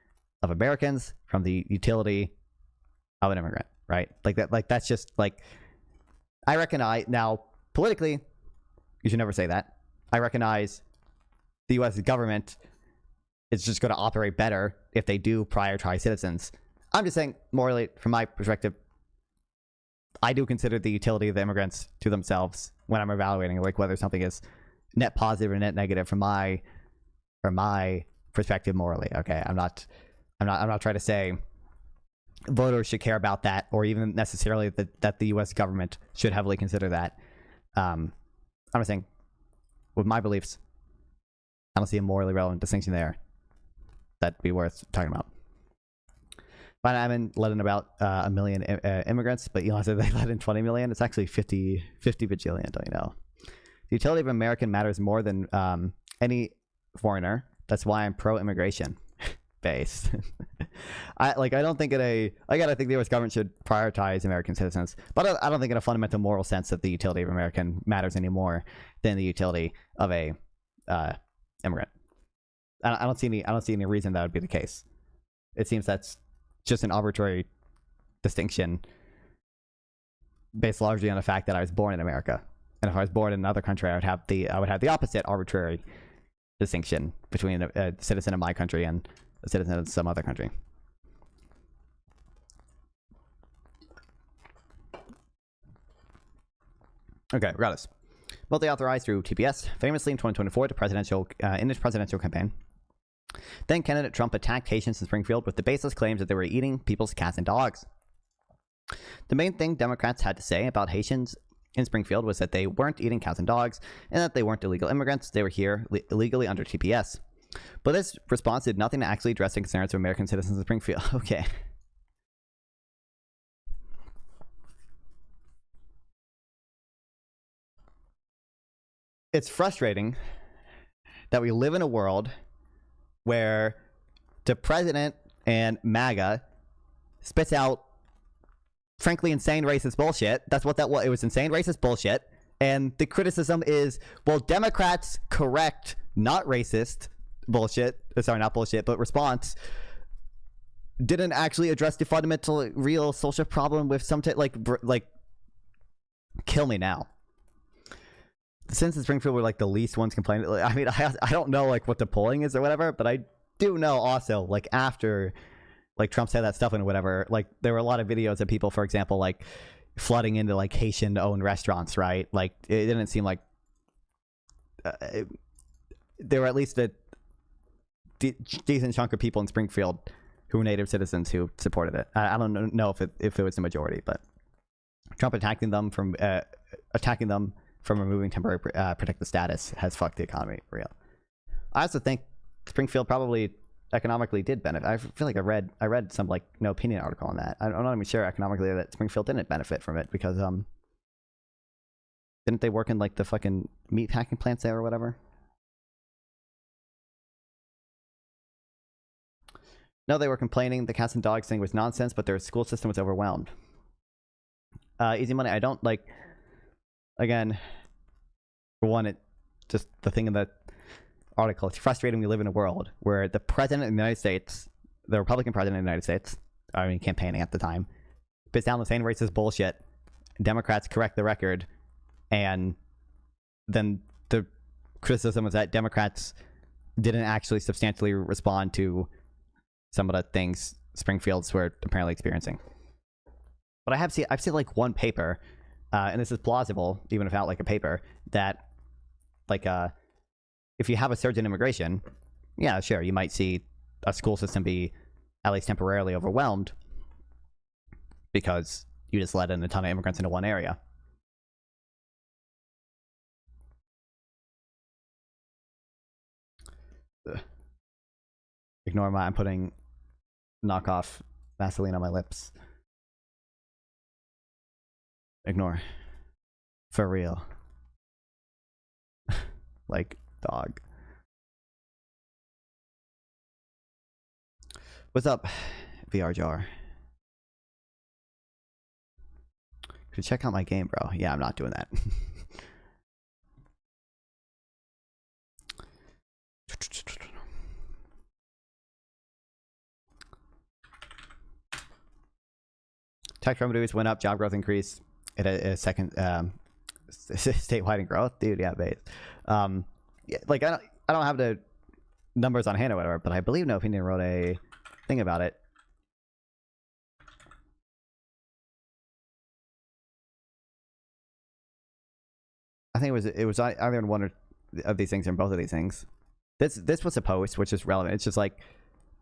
of Americans from the utility of an immigrant, right? That's just I recognize now politically, you should never say that. I recognize the U.S. government is just going to operate better if they do prioritize citizens. I'm just saying morally, from my perspective, I do consider the utility of the immigrants to themselves when I'm evaluating whether something is net positive or net negative from my perspective morally. Okay, I'm not trying to say voters should care about that, or even necessarily that the U.S. government should heavily consider that. I'm just saying, with my beliefs, I don't see a morally relevant distinction there that'd be worth talking about. But I haven't let in about 1 million immigrants, but Elon said they let in 20 million. It's actually 50 bajillion, don't you know? The utility of American matters more than any foreigner. That's why I'm pro-immigration based. I don't think I gotta think the U.S. government should prioritize American citizens, but I don't think in a fundamental moral sense that the utility of American matters any more than the utility of a immigrant. I don't see any reason that would be the case. It seems that's just an arbitrary distinction based largely on the fact that I was born in America, and if I was born in another country, I would have the opposite arbitrary distinction between a citizen of my country and a citizen of some other country. Okay, regardless. Multi-authorized through TPS, famously in 2024 in his presidential campaign. Then candidate Trump attacked Haitians in Springfield with the baseless claims that they were eating people's cats and dogs. The main thing Democrats had to say about Haitians in Springfield was that they weren't eating cats and dogs, and that they weren't illegal immigrants. They were here illegally under TPS. But this response did nothing to actually address the concerns of American citizens in Springfield. Okay. It's frustrating that we live in a world where the president and MAGA spits out frankly insane racist bullshit. That's what that was. It was insane racist bullshit. And the criticism is, well, Democrats correct not racist bullshit. Sorry, not bullshit, but response didn't actually address the fundamental real social problem with some like kill me now. since Springfield were like the least ones complaining, like, I mean, I don't know like what the polling is or whatever, but I do know also like after like Trump said that stuff and whatever, like there were a lot of videos of people, for example, like flooding into like Haitian-owned restaurants, right? Like it didn't seem like there were at least a decent chunk of people in Springfield who were native citizens who supported it. I don't know if it was the majority, but Trump attacking them from removing temporary protected status has fucked the economy for real. I also think Springfield probably economically did benefit. I feel like I read some like no opinion article on that. I'm not even sure economically that Springfield didn't benefit from it because didn't they work in like the fucking meat packing plants there or whatever? No, they were complaining the cats and dogs thing was nonsense, but their school system was overwhelmed. Easy money. I don't like. Again, for one, it just the thing in the article. It's frustrating. We live in a world where the president of the United States, the Republican president of the United States, I mean, campaigning at the time, spits down the same racist bullshit. Democrats correct the record, and then the criticism was that Democrats didn't actually substantially respond to some of the things Springfields were apparently experiencing. But I've seen like one paper, and this is plausible even without like a paper, that like if you have a surge in immigration, yeah, sure, you might see a school system be at least temporarily overwhelmed because you just let in a ton of immigrants into one area. Ugh. Ignore my, I'm putting knockoff Vaseline on my lips. Ignore. For real. Like, dog. What's up, VR jar? Could you check out my game, bro? Yeah, I'm not doing that. Tax revenues went up, job growth increased. It a second statewide growth, dude. Yeah, base. Yeah, like I don't have the numbers on hand or whatever, but I believe No Opinion wrote a thing about it. I think it was either in one of these things or in both of these things. This was a post which is relevant. It's just like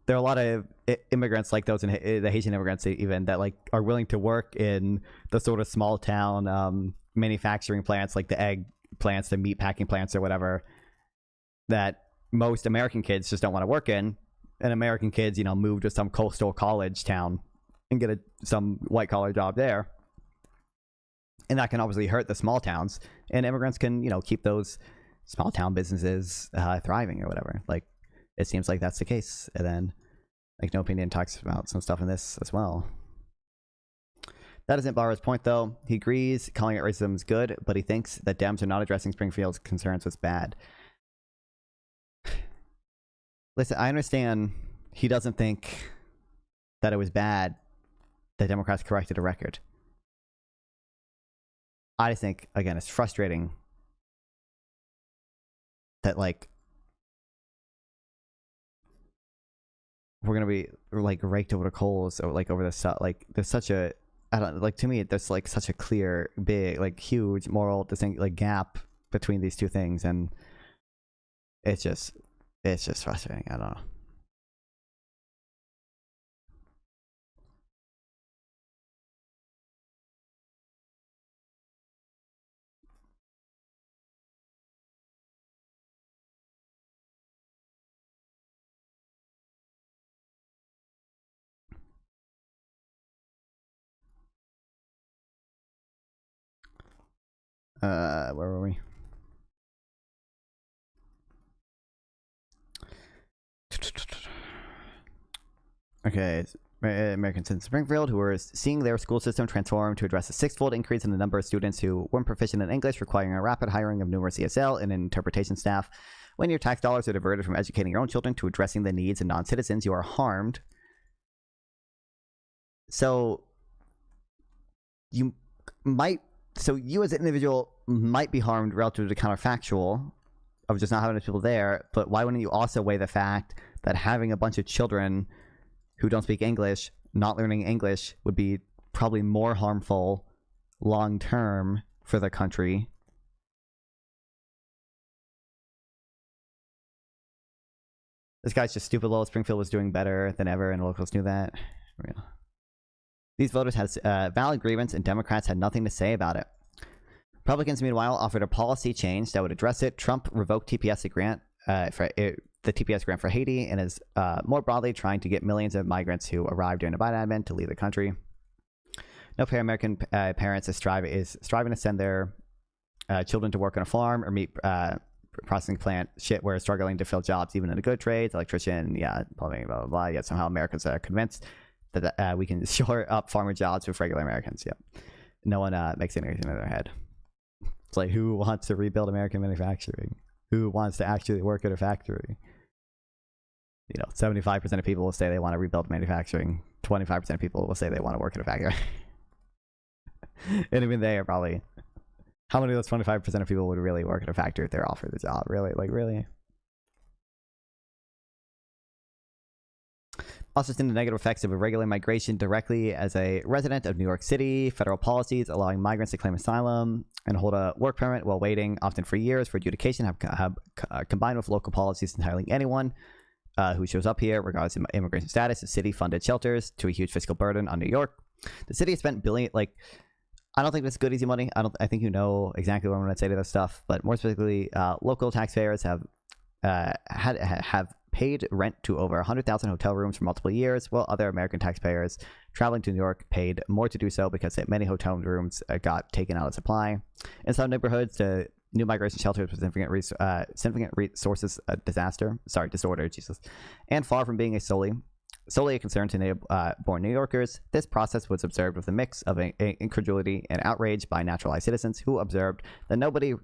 there are a lot of immigrants like those in the Haitian immigrants even that like are willing to work in the sort of small town manufacturing plants, like the egg plants, the meat packing plants or whatever, that most American kids just don't want to work in. And American kids, you know, move to some coastal college town and get some white collar job there. And that can obviously hurt the small towns. And immigrants can, you know, keep those small town businesses thriving or whatever. Like, it seems like that's the case. And then, like, No Opinion talks about some stuff in this as well. That isn't Barra's point, though. He agrees calling it racism is good, but he thinks that Dems are not addressing Springfield's concerns was bad. Listen, I understand he doesn't think that it was bad that Democrats corrected a record. I just think, again, it's frustrating that, like, we're gonna be like raked over the coals or like over the stuff. Like, there's such a, I don't like, to me there's like such a clear, big, like huge moral distinct like gap between these two things, and it's just frustrating. I don't know. Where were we? Okay, Americans in Springfield who are seeing their school system transform to address a six-fold increase in the number of students who weren't proficient in English, requiring a rapid hiring of numerous ESL and interpretation staff. When your tax dollars are diverted from educating your own children to addressing the needs of non-citizens, you are harmed. So you might So you as an individual might be harmed relative to counterfactual of just not having enough people there, but why wouldn't you also weigh the fact that having a bunch of children who don't speak English, not learning English, would be probably more harmful long term for the country? This guy's just stupid. Lowell Springfield was doing better than ever, and locals knew that. Real. These voters had valid grievance, and Democrats had nothing to say about it. Republicans, meanwhile, offered a policy change that would address it. Trump revoked TPS grant the TPS grant for Haiti, and is more broadly trying to get millions of migrants who arrived during the Biden advent to leave the country. No pair American parents is striving to send their children to work on a farm or meat processing plant shit where struggling to fill jobs even in the good trades, electrician, plumbing, blah blah blah. Yet somehow Americans are convinced that we can shore up farmer jobs with regular Americans. No one makes anything in their head. It's like, who wants to rebuild American manufacturing? Who wants to actually work at a factory? 75% of people will say they want to rebuild manufacturing. 25% of people will say they want to work at a factory. And even they are probably... How many of those 25% of people would really work at a factory if they're offered the job? Really? Like, really? Also seen the negative effects of irregular migration directly as a resident of New York City. Federal policies allowing migrants to claim asylum and hold a work permit while waiting, often for years, for adjudication have combined with local policies entitling anyone who shows up here, regardless of immigration status, to city-funded shelters, to a huge fiscal burden on New York. The city has spent I don't think that's good, easy money. I think you know exactly what I'm going to say to this stuff, but more specifically, local taxpayers have paid rent to over 100,000 hotel rooms for multiple years, while other American taxpayers traveling to New York paid more to do so because many hotel rooms got taken out of supply. In some neighborhoods, the new migration shelters with significant resources disorder, and far from being solely a concern to native-born New Yorkers, this process was observed with a mix of incredulity and outrage by naturalized citizens who observed that nobody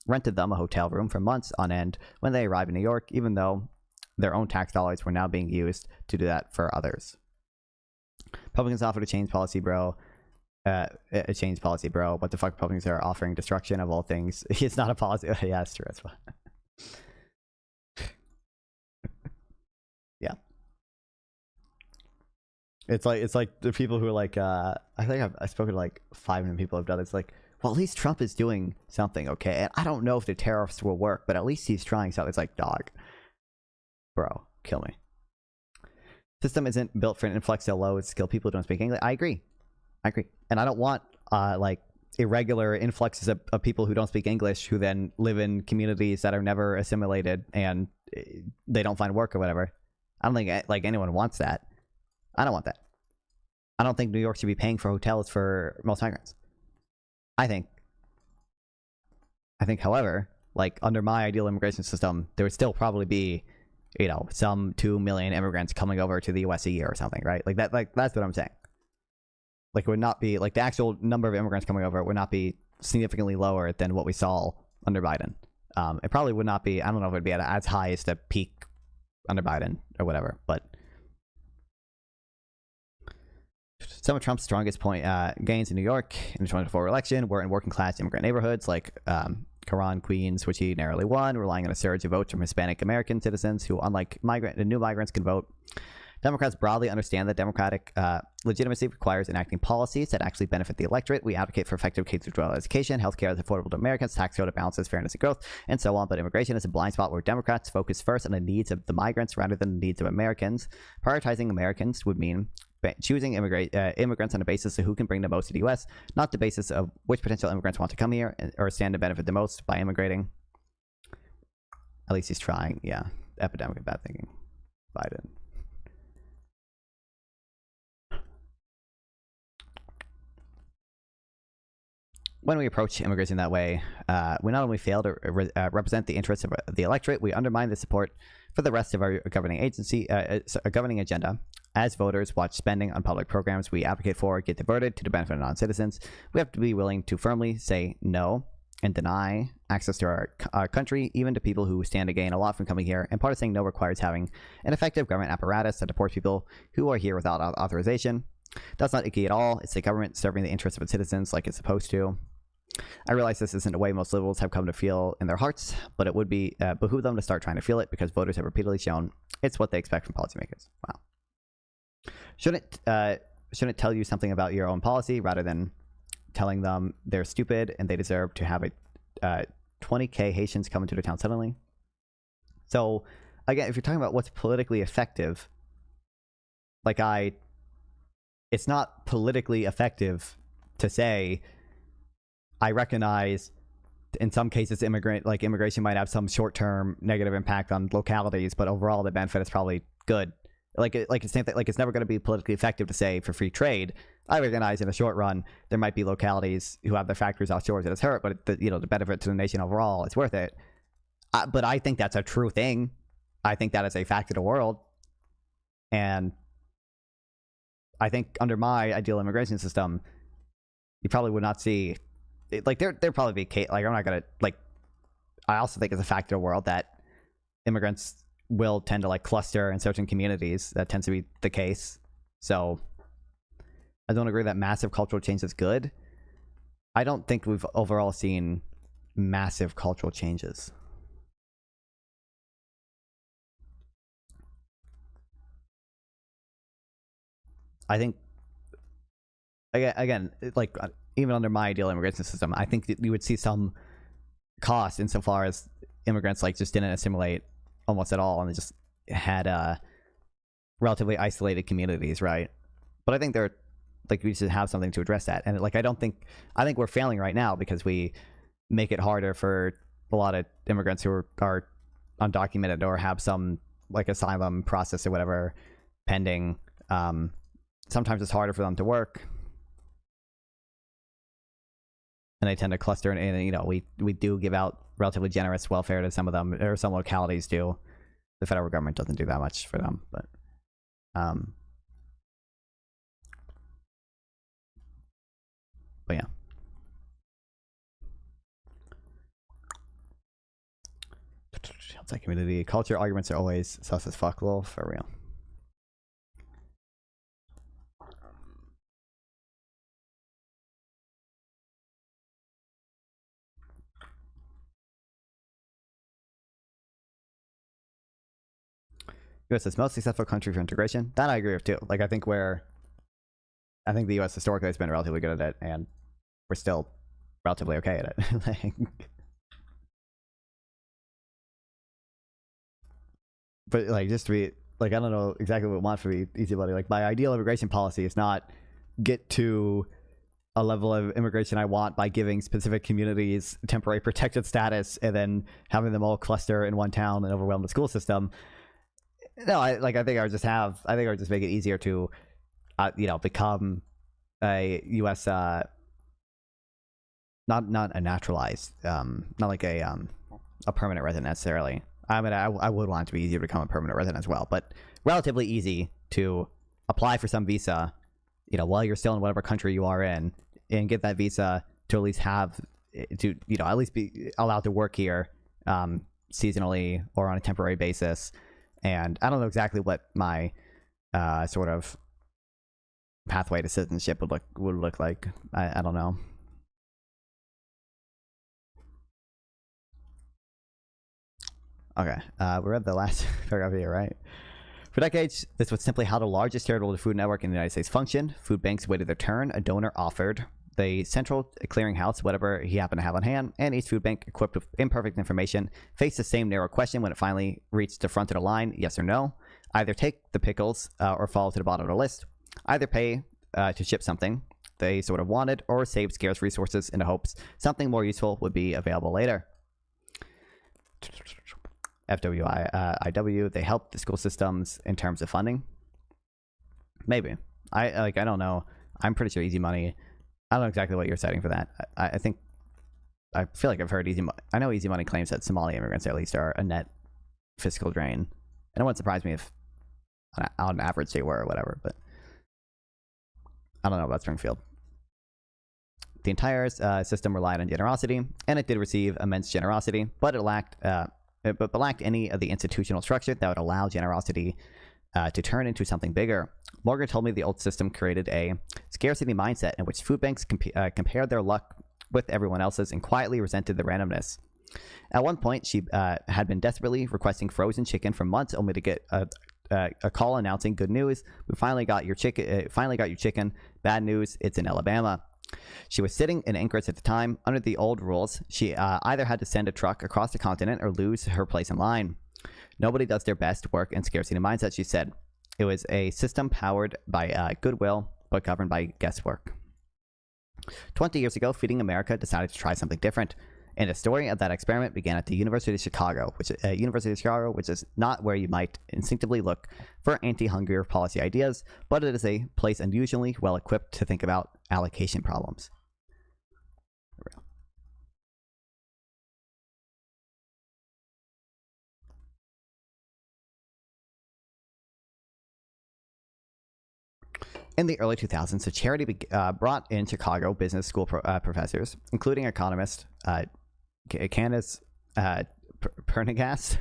rented them a hotel room for months on end when they arrived in New York, even though their own tax dollars were now being used to do that for others. Republicans offered a change policy, bro. What the fuck? Republicans are offering destruction of all things. It's not a policy. Yeah, it's true. That's fine. Yeah. It's like the people who are like, I think I've spoken to like 500 people who've done it. It's like, well, at least Trump is doing something, okay? And I don't know if the tariffs will work, but at least he's trying something. It's like, dog. Bro, kill me. System isn't built for an influx of low-skilled people who don't speak English. I agree. And I don't want, like, irregular influxes of people who don't speak English who then live in communities that are never assimilated and they don't find work or whatever. I don't think, like, anyone wants that. I don't want that. I don't think New York should be paying for hotels for most migrants. I think, however, like, under my ideal immigration system, there would still probably be, some 2 million immigrants coming over to the US a year or something, right? Like that's what I'm saying. Like, it would not be, like, the actual number of immigrants coming over would not be significantly lower than what we saw under Biden. It probably would not be, I don't know if it would be at as high as the peak under Biden or whatever, but some of Trump's strongest gains in New York in the 2024 election were in working class immigrant neighborhoods like Caron, Queens, which he narrowly won, relying on a surge of votes from Hispanic American citizens who, unlike new migrants, can vote. Democrats broadly understand that democratic legitimacy requires enacting policies that actually benefit the electorate. We advocate for effective K-12 education, healthcare that's affordable to Americans, tax code that balances fairness and growth, and so on. But immigration is a blind spot where Democrats focus first on the needs of the migrants rather than the needs of Americans. Prioritizing Americans would mean choosing immigrants on the basis of who can bring the most to the U.S., not the basis of which potential immigrants want to come here or stand to benefit the most by immigrating. At least he's trying. Yeah. Epidemic of bad thinking. Biden. When we approach immigration that way, we not only fail to represent the interests of the electorate, we undermine the support for the rest of our governing agenda. As voters watch spending on public programs we advocate for get diverted to the benefit of non-citizens, we have to be willing to firmly say no and deny access to our country, even to people who stand to gain a lot from coming here. And part of saying no requires having an effective government apparatus that supports people who are here without authorization. That's not icky at all. It's the government serving the interests of its citizens like it's supposed to. I realize this isn't a way most liberals have come to feel in their hearts, but it would be behoove them to start trying to feel it because voters have repeatedly shown it's what they expect from policymakers. Wow. Shouldn't it tell you something about your own policy rather than telling them they're stupid and they deserve to have a 20K Haitians come into the town suddenly? So, again, if you're talking about what's politically effective, it's not politically effective to say, I recognize in some cases immigration might have some short-term negative impact on localities, but overall the benefit is probably good. It's same thing, it's never going to be politically effective to say for free trade, I recognize in the short run there might be localities who have their factories offshore that it's hurt, but the benefit to the nation overall is worth it. But I think that's a true thing. I think that is a fact of the world, and I think under my ideal immigration system, you probably would not see there'd probably be case I'm not gonna I also think it's a fact of the world that immigrants will tend to cluster in certain communities. That tends to be the case. So I don't agree that massive cultural change is good. I don't think we've overall seen massive cultural changes. I think again even under my ideal immigration system, I think that you would see some cost insofar as immigrants just didn't assimilate almost at all and they just had relatively isolated communities, right? But I think they're we should have something to address that. And I think we're failing right now because we make it harder for a lot of immigrants who are undocumented or have some asylum process or whatever pending. Sometimes it's harder for them to work, and they tend to cluster. And we do give out relatively generous welfare to some of them, or some localities do. The federal government doesn't do that much for them, but yeah. Outside community culture arguments are always sus as fuck, lol, for real. US is the most successful country for integration. That I agree with too. I think the US historically has been relatively good at it, and we're still relatively okay at it. But just to be I don't know exactly what we want for easy buddy. My ideal immigration policy is not get to a level of immigration I want by giving specific communities temporary protected status and then having them all cluster in one town and overwhelm the school system. No, I think I would just make it easier to, become a U.S. Not a naturalized, not a permanent resident necessarily. I mean, I would want it to be easier to become a permanent resident as well, but relatively easy to apply for some visa, while you're still in whatever country you are in, and get that visa to at least at least be allowed to work here, seasonally or on a temporary basis. And I don't know exactly what my sort of pathway to citizenship would look like. I don't know. Okay, we read the last paragraph here, right? For decades, this was simply how the largest charitable food network in the United States functioned. Food banks waited their turn. A donor offered the central clearinghouse whatever he happened to have on hand, and each food bank, equipped with imperfect information, faced the same narrow question when it finally reached the front of the line: yes or no. Either take the pickles or fall to the bottom of the list. Either pay to ship something they sort of wanted, or save scarce resources in the hopes something more useful would be available later. FWIW, they help the school systems in terms of funding. Maybe. I don't know. I'm pretty sure Easy Money. I don't know exactly what you're citing for that. I feel like I've heard I know Easy Money claims that Somali immigrants at least are a net fiscal drain. And it wouldn't surprise me if on average they were or whatever, but I don't know about Springfield. The entire system relied on generosity, and it did receive immense generosity, but it lacked any of the institutional structure that would allow generosity to turn into something bigger. Morgan told me the old system created a scarcity mindset in which food banks compared their luck with everyone else's and quietly resented the randomness. At one point, she had been desperately requesting frozen chicken for months, only to get a call announcing, "Good news, we finally got your chicken. Finally got your chicken. Bad news, it's in Alabama." She was sitting in Anchorage at the time. Under the old rules, she either had to send a truck across the continent or lose her place in line. Nobody does their best work in scarcity mindset, she said. It was a system powered by goodwill, but governed by guesswork. 20 years ago, Feeding America decided to try something different. And the story of that experiment began at the University of Chicago, which is not where you might instinctively look for anti-hunger policy ideas, but it is a place unusually well equipped to think about allocation problems. In the early 2000s, the charity brought in Chicago business school professors, including economist Candace Prendergast,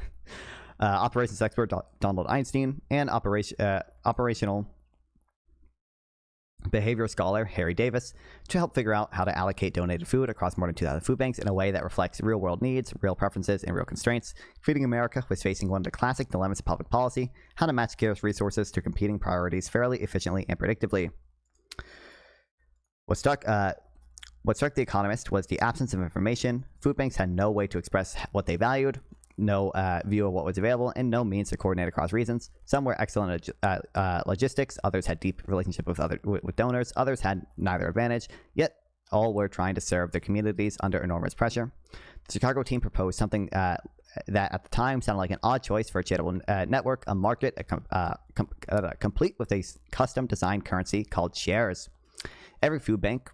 operations expert Donald Einstein, and operational behavior scholar Harry Davis, to help figure out how to allocate donated food across more than 2,000 food banks in a way that reflects real-world needs, real preferences, and real constraints. Feeding America was facing one of the classic dilemmas of public policy: how to match scarce resources to competing priorities fairly, efficiently, and predictably. What struck the Economist was the absence of information. Food banks had no way to express what they valued, no view of what was available, and no means to coordinate across regions. Some were excellent at logistics, others had deep relationship with donors, others had neither advantage, yet all were trying to serve their communities under enormous pressure. The Chicago team proposed something that at the time sounded like an odd choice for a charitable network, a market complete with a custom-designed currency called shares. Every food bank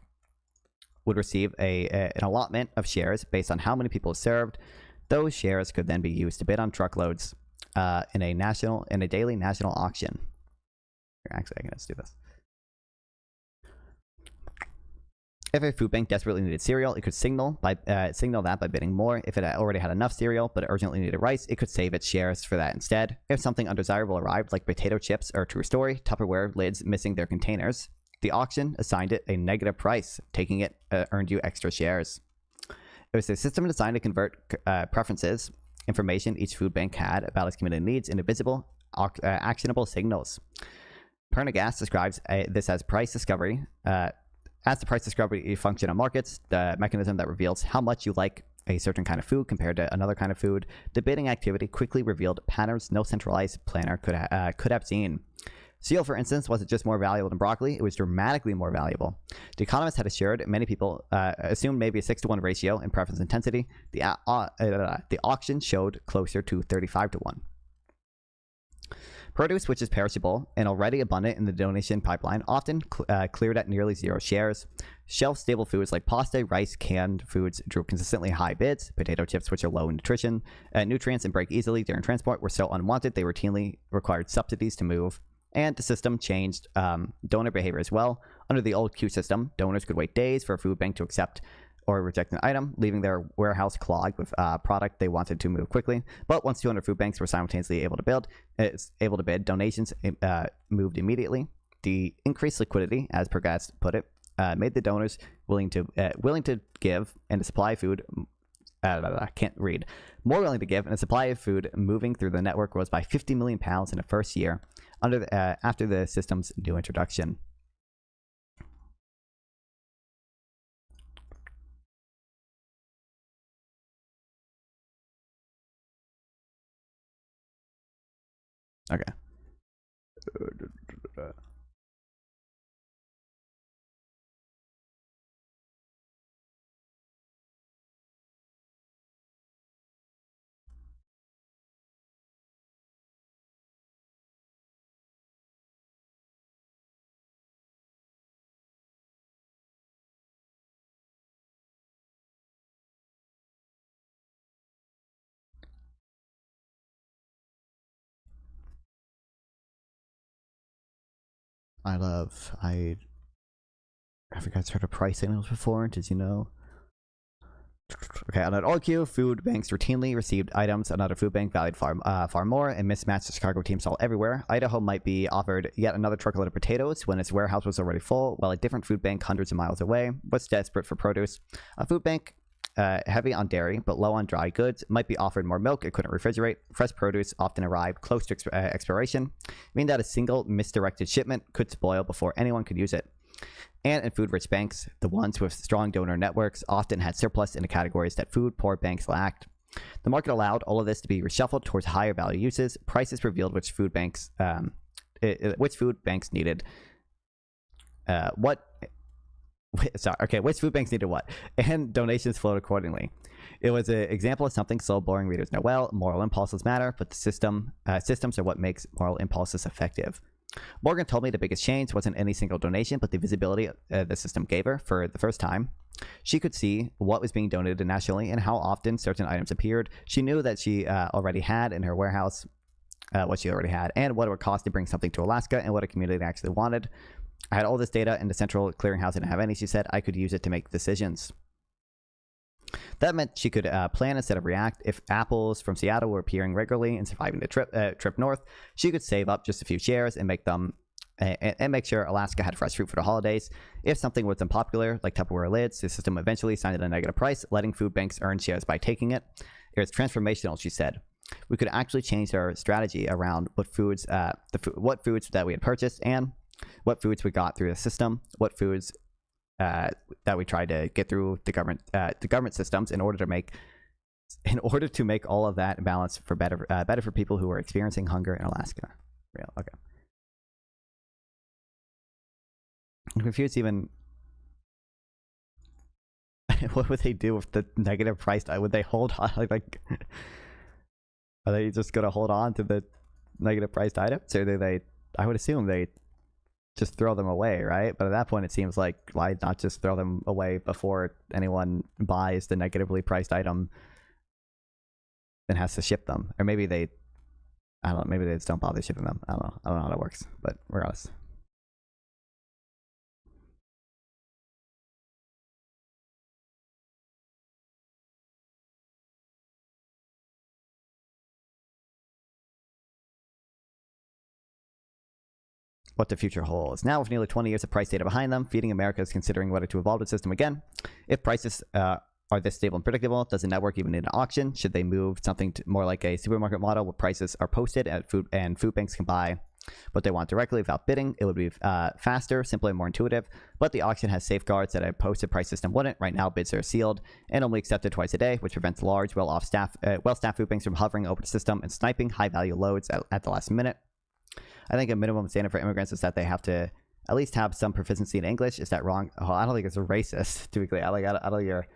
would receive an allotment of shares based on how many people it served. Those shares could then be used to bid on truckloads in a daily national auction. Actually, I can just do this. If a food bank desperately needed cereal, it could signal that by bidding more. If it already had enough cereal but it urgently needed rice, it could save its shares for that instead. If something undesirable arrived, like potato chips or True Story, Tupperware lids missing their containers, the auction assigned it a negative price. Taking it earned you extra shares. It was a system designed to convert preferences, information each food bank had about its community needs, into visible, actionable signals. Prendergast describes this as price discovery. As the price discovery function on markets, the mechanism that reveals how much you like a certain kind of food compared to another kind of food, the bidding activity quickly revealed patterns no centralized planner could have seen. Cereal, for instance, wasn't just more valuable than broccoli, it was dramatically more valuable. The Economist had assured many people assumed maybe a 6-to-1 ratio in preference intensity. The auction showed closer to 35-to-1. Produce, which is perishable and already abundant in the donation pipeline, often cleared at nearly zero shares. Shelf-stable foods like pasta, rice, canned foods drew consistently high bids. Potato chips, which are low in nutrients and break easily during transport, were so unwanted they routinely required subsidies to move. And the system changed donor behavior as well. Under the old queue system, donors could wait days for a food bank to accept or reject an item, leaving their warehouse clogged with product they wanted to move quickly. But once 200 food banks were simultaneously able to bid, donations moved immediately. The increased liquidity, as Prendergast put it, made the donors willing to give, and the supply of food more willing to give, and the supply of food moving through the network rose by £50 million in the first year after the system's new introduction. Okay. I forgot to start a price signals before. Did you know? Okay, on an old queue, food banks routinely received items another food bank valued far more, and mismatched the Chicago team saw everywhere. Idaho might be offered yet another truckload of potatoes when its warehouse was already full, while a different food bank hundreds of miles away was desperate for produce. A food bank heavy on dairy but low on dry goods might be offered more milk it couldn't refrigerate. Fresh produce often arrived close to expiration, meaning that a single misdirected shipment could spoil before anyone could use it. And in food-rich banks, the ones with strong donor networks often had surplus in the categories that food-poor banks lacked. The market allowed all of this to be reshuffled towards higher value uses. Prices revealed which food banks needed which food banks needed what, and donations flowed accordingly. It was an example of something so boring readers know well. Moral impulses matter, but the systems are what makes moral impulses effective. Morgan told me the biggest change wasn't any single donation, but the visibility the system gave her. For the first time, she could see what was being donated nationally and how often certain items appeared. She knew that she already had in her warehouse what she already had, and what it would cost to bring something to Alaska, and what a community actually wanted. I had all this data, and the central clearinghouse didn't have any. She said I could use it to make decisions. That meant she could plan instead of react. If apples from Seattle were appearing regularly and surviving the trip north, she could save up just a few shares and make them and make sure Alaska had fresh fruit for the holidays. If something was unpopular, like Tupperware lids, the system eventually assigned it a negative price, letting food banks earn shares by taking it. It was transformational, she said. We could actually change our strategy around what foods that we had purchased and what foods we got through the system, what foods that we tried to get through the government systems in order to make all of that balance for better for people who are experiencing hunger in Alaska. Real, okay. I'm confused even. What would they do with the negative price? Would they hold on? Like are they just gonna hold on to the negative priced items, or do they? I would assume they just throw them away, right? But at that point, it seems like why not just throw them away before anyone buys the negatively priced item and has to ship them? Or maybe I don't know, maybe they just don't bother shipping them. I don't know how that works, but regardless. What the future holds. Now, with nearly 20 years of price data behind them, Feeding America is considering whether to evolve the system again. If prices are this stable and predictable, does the network even need an auction? Should they move something to more like a supermarket model where prices are posted at food banks can buy what they want directly without bidding? It would be faster, simpler, and more intuitive, but the auction has safeguards that a posted price system wouldn't. Right now, bids are sealed and only accepted twice a day, which prevents large, well-staffed food banks from hovering over the system and sniping high-value loads at the last minute. I think a minimum standard for immigrants is that they have to at least have some proficiency in English. Is that wrong? Oh, I don't think it's a racist, to be clear. I don't think you're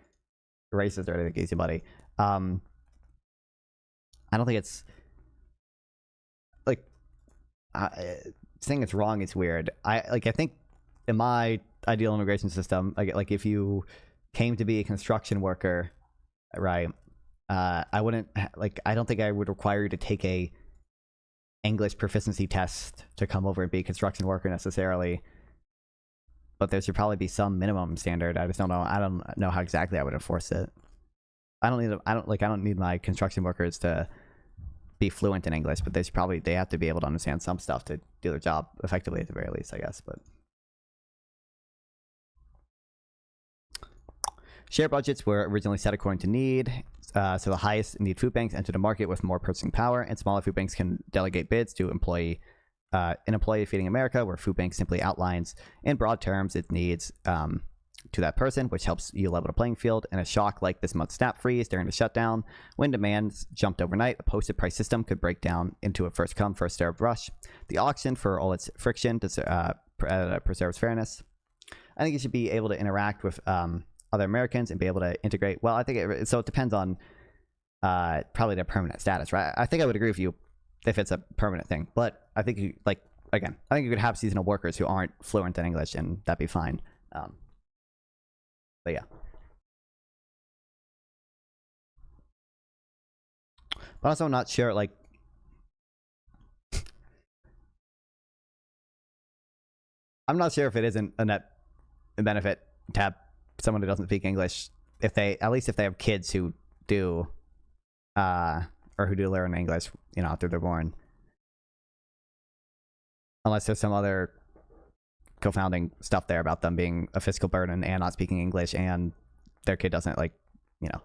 racist or anything, easy buddy. I don't think it's like saying it's wrong is weird. I think in my ideal immigration system, like if you came to be a construction worker, right? I wouldn't I don't think I would require you to take a English proficiency test to come over and be a construction worker necessarily, but there should probably be some minimum standard. I just don't know. I don't know how exactly I would enforce it. I don't need my construction workers to be fluent in English, but they have to be able to understand some stuff to do their job effectively at the very least, I guess. But share budgets were originally set according to need. So the highest need food banks enter the market with more purchasing power, and smaller food banks can delegate bids to an employee Feeding America, where food bank simply outlines in broad terms its needs to that person, which helps you level the playing field. In a shock like this month's SNAP freeze during the shutdown, when demands jumped overnight, a posted price system could break down into a first come, first served rush. The auction, for all its friction, preserves fairness. I think you should be able to interact with other Americans and be able to integrate. Well, I think it depends on probably their permanent status, right? I think I would agree with you if it's a permanent thing, but I think you I think you could have seasonal workers who aren't fluent in English, and that'd be fine. But yeah. But also, I'm not sure, I'm not sure if it isn't a net benefit to have someone who doesn't speak English if they have kids who do or who do learn English, you know, after they're born. Unless there's some other confounding stuff there about them being a fiscal burden and not speaking English, and their kid doesn't, like, you know.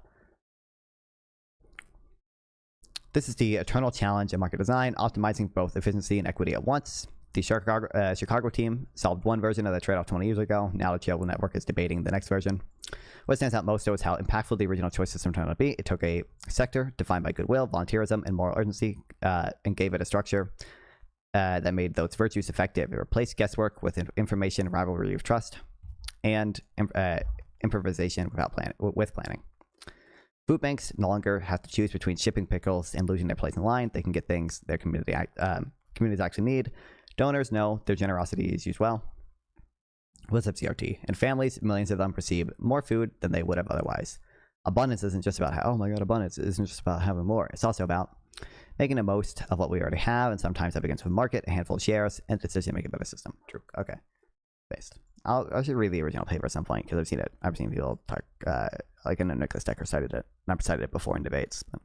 This is the eternal challenge in market design, optimizing both efficiency and equity at once. The Chicago team solved one version of the trade-off 20 years ago. Now the Jubilee network is debating the next version. What stands out most, though, is how impactful the original choice system turned out to be. It took a sector defined by goodwill, volunteerism, and moral urgency, and gave it a structure that made those virtues effective. It replaced guesswork with information, rivalry of trust, and improvisation with planning. Food banks no longer have to choose between shipping pickles and losing their place in line. They can get things their communities actually need. Donors know their generosity is used well. What's up, CRT? And families, millions of them, receive more food than they would have otherwise. Abundance isn't just about, oh my god, abundance isn't just about having more. It's also about making the most of what we already have, and sometimes that begins with a market, a handful of shares, and decision to make a better system. True. Okay. Based. I should read the original paper at some point, because I've seen it. I've seen people talk, like, in Nicholas Decker cited it. And I've cited it before in debates. But.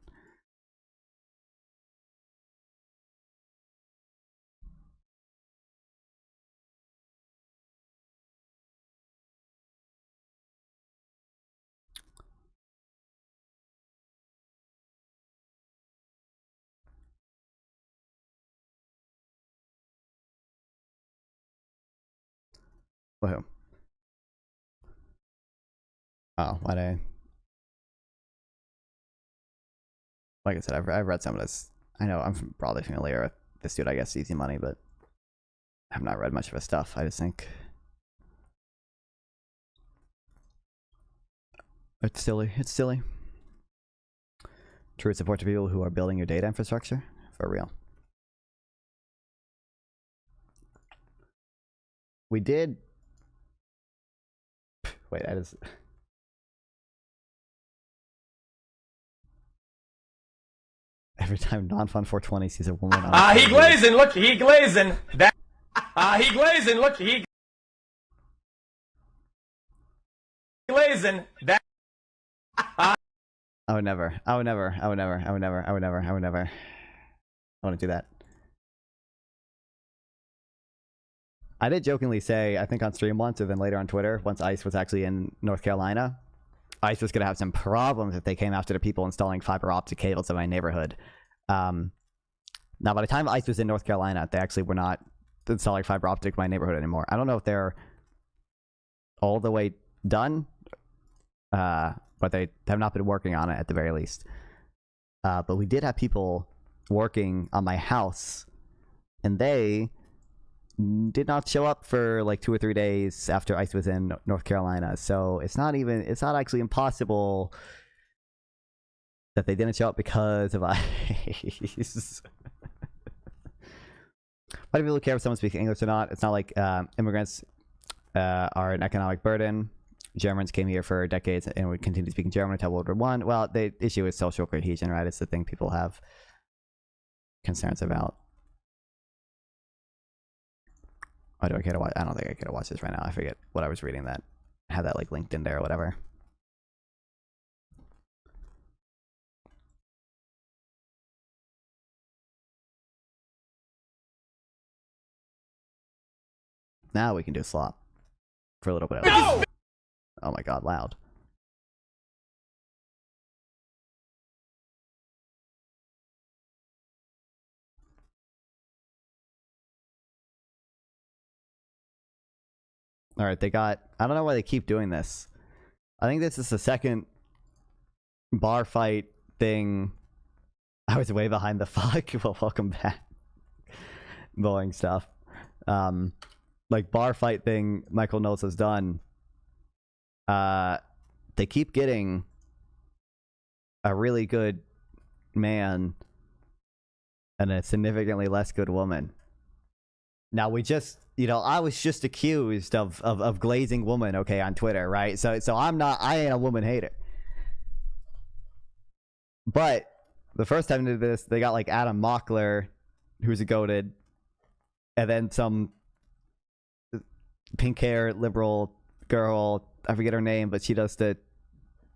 Woohoo. Oh, why did I... Like I said, I've read some of this. I know I'm probably familiar with this dude, I guess, Easy Money, but I've not read much of his stuff. I just think it's silly. It's silly. True support to people who are building your data infrastructure. For real. We did... Wait, that is... Every time non-fun 420 sees a woman on he glazing, look, he glazing. That he glazing, look, he glazing. That I would never. I would never. I would never. I would never. I would never. I would never. I wouldn't do that. I did jokingly say, I think on stream once, and then later on Twitter, once ICE was actually in North Carolina, ICE was going to have some problems if they came after the people installing fiber optic cables in my neighborhood. Now, by the time ICE was in North Carolina, they actually were not installing fiber optic in my neighborhood anymore. I don't know if they're all the way done, but they have not been working on it at the very least. But we did have people working on my house, and they did not show up for like 2 or 3 days after ICE was in North Carolina. So it's not actually impossible that they didn't show up because of ICE. Why do people care if someone speaks English or not? It's not like immigrants are an economic burden. Germans came here for decades and would continue speaking German until World War I. Well, the issue is social cohesion, right? It's the thing people have concerns about. Why do I care to watch? I don't think I care to watch this right now. I forget what I was reading that had that like linked in there or whatever. Now we can do Slop for a little bit. No! Oh my god, loud. All right, they got... I don't know why they keep doing this. I think this is the second bar fight thing. I was way behind the fuck. Well, welcome back. Boring stuff. Like, bar fight thing Michael Knowles has done. They keep getting a really good man and a significantly less good woman. Now, we just... You know, I was just accused of glazing woman, okay, on Twitter, right? So I ain't a woman hater. But the first time they did this, they got like Adam Mockler, who's a goated, and then some pink hair liberal girl, I forget her name, but she does the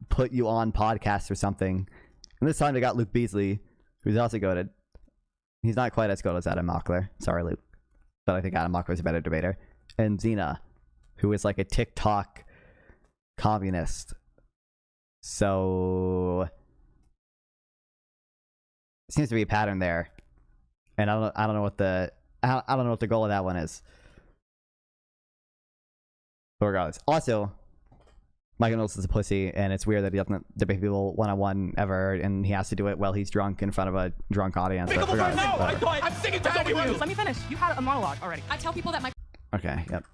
put you on podcasts or something. And this time they got Luke Beasley, who's also goated. He's not quite as good as Adam Mockler. Sorry, Luke. But I think Adam Mockler is a better debater. And Xena, who is like a TikTok communist. So seems to be a pattern there. And I don't know what the goal of that one is. But regardless. Also, Michael Knowles is a pussy, and it's weird that he doesn't debate people one-on-one ever, and he has to do it while he's drunk in front of a drunk audience. I'm sick and tired of you. Let me finish. You had a monologue already. I tell people that my... Okay, yep.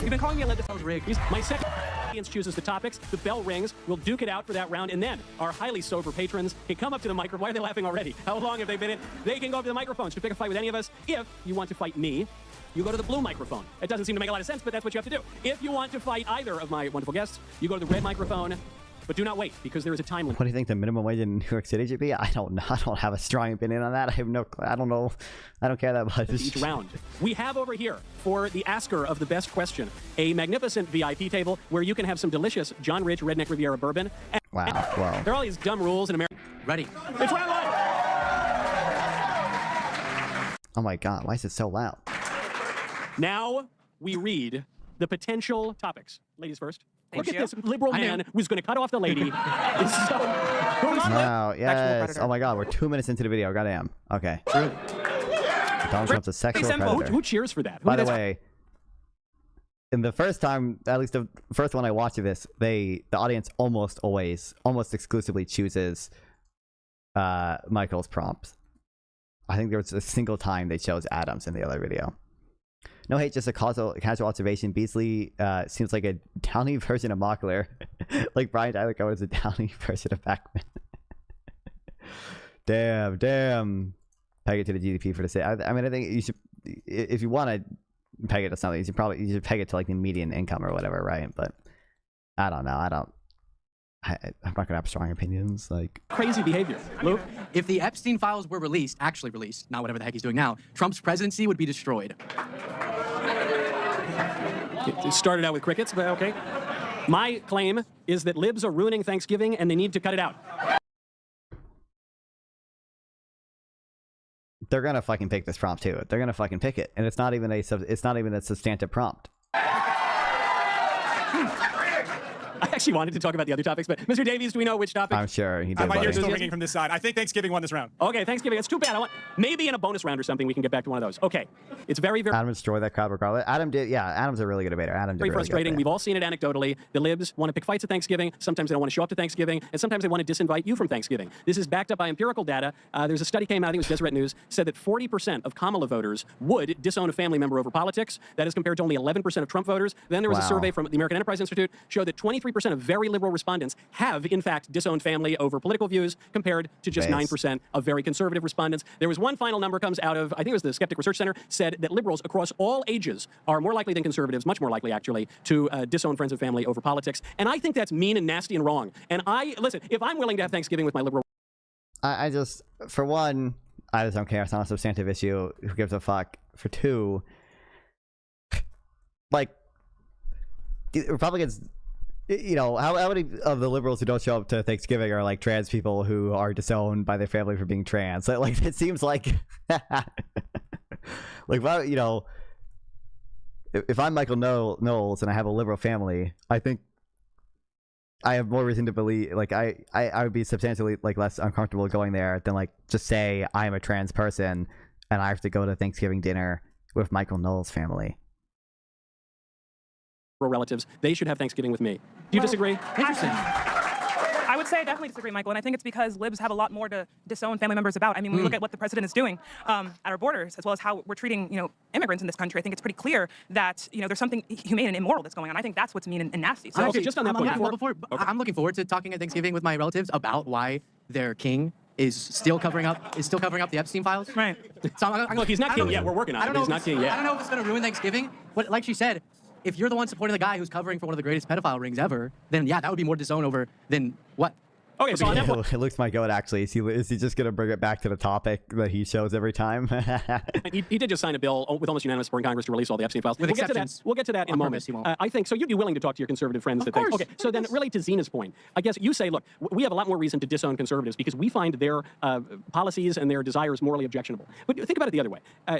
You've been calling me a left rig. My second audience chooses the topics. The bell rings. We'll duke it out for that round, and then our highly sober patrons can come up to the microphone. Why are they laughing already? How long have they been in? They can go up to the microphones to pick a fight with any of us. If you want to fight me, you go to the blue microphone. It doesn't seem to make a lot of sense, but that's what you have to do. If you want to fight either of my wonderful guests, you go to the red microphone, but do not wait, because there is a time limit. What do you think the minimum wage in New York City should be? I don't know. I don't have a strong opinion on that. I have no... I don't know. I don't care that much. Each round. We have over here, for the asker of the best question, a magnificent VIP table where you can have some delicious John Rich Redneck Riviera bourbon. Wow. Wow. There are all these dumb rules in America. Ready. It's round one! Oh my god, why is it so loud? Now we read the potential topics. Ladies first. Look at this liberal man who's going to cut off the lady. Wow, yes. Oh my god, we're 2 minutes into the video. Goddamn. Okay. Donald Trump's a sexual predator. Who cheers for that? By the way, in the first time, at least the first one I watched of this, the audience almost exclusively chooses Michael's prompts. I think there was a single time they chose Adams in the other video. No hate, just a casual observation. Beasley seems like a Downey version of Mockler. Like Brian Tyler Cohen is a Downey version of Beckman. Damn. Peg it to the GDP for the state. I mean, I think you should, if you want to peg it to something, you should peg it to like the median income or whatever, right? But I don't know. I'm not gonna have strong opinions. Like crazy behavior. Luke, if the Epstein files were actually released, not whatever the heck he's doing now, Trump's presidency would be destroyed. It started out with crickets, but okay. My claim is that libs are ruining Thanksgiving and they need to cut it out. They're gonna fucking pick this prompt too. They're gonna fucking pick it, and it's not even a substantive prompt. I actually wanted to talk about the other topics, but Mr. Davies, do we know which topic? I'm sure he did. My ears still ringing from this side. I think Thanksgiving won this round. Okay, Thanksgiving. It's too bad. Maybe in a bonus round or something we can get back to one of those. Okay, it's very. Adam destroyed that crowd regardless. Adam did. Yeah, Adam's a really good debater. Adam did very really frustrating. Good We've all seen it anecdotally. The libs want to pick fights at Thanksgiving. Sometimes they don't want to show up to Thanksgiving, and sometimes they want to disinvite you from Thanksgiving. This is backed up by empirical data. There's a study came out. I think it was Deseret News said that 40% of Kamala voters would disown a family member over politics. That is compared to only 11% of Trump voters. Then there was a survey from the American Enterprise Institute showed that 23% of very liberal respondents have, in fact, disowned family over political views, compared to just 9% of very conservative respondents. There was one final number comes out of, I think it was the Skeptic Research Center, said that liberals across all ages are more likely than conservatives, much more likely, actually, to disown friends and family over politics. And I think that's mean and nasty and wrong. And listen, if I'm willing to have Thanksgiving with my liberal... I just, for one, I just don't care. It's not a substantive issue. Who gives a fuck? For two, like, Republicans... You know, how many of the liberals who don't show up to Thanksgiving are like trans people who are disowned by their family for being trans? Like, it seems like, like, you know, if I'm Michael Knowles and I have a liberal family, I think I have more reason to believe, like, I would be substantially like less uncomfortable going there than like just say I am a trans person and I have to go to Thanksgiving dinner with Michael Knowles' family. Relatives, they should have Thanksgiving with me. Do you disagree? Interesting. I would say I definitely disagree, Michael, and I think it's because libs have a lot more to disown family members about. I mean, when we look at what the president is doing at our borders, as well as how we're treating, immigrants in this country, I think it's pretty clear that, there's something humane and immoral that's going on. I think that's what's mean and nasty. So just on that point, I'm looking forward to talking at Thanksgiving with my relatives about why their king is still covering up the Epstein files. Right. So look, he's not king yet. We're working on it. He's not king yet. I don't know if it's going to ruin Thanksgiving, but like she said, if you're the one supporting the guy who's covering for one of the greatest pedophile rings ever, then yeah, that would be more disown over than what? Okay, so on that point, Luke's my goat, actually. Is he just going to bring it back to the topic that he shows every time? he did just sign a bill with almost unanimous support in Congress to release all the Epstein files. With exceptions. We'll get to that in a moment. I think so. You'd be willing to talk to your conservative friends. Of course. Okay, so then really to Zena's point, I guess you say, look, we have a lot more reason to disown conservatives because we find their policies and their desires morally objectionable. But think about it the other way.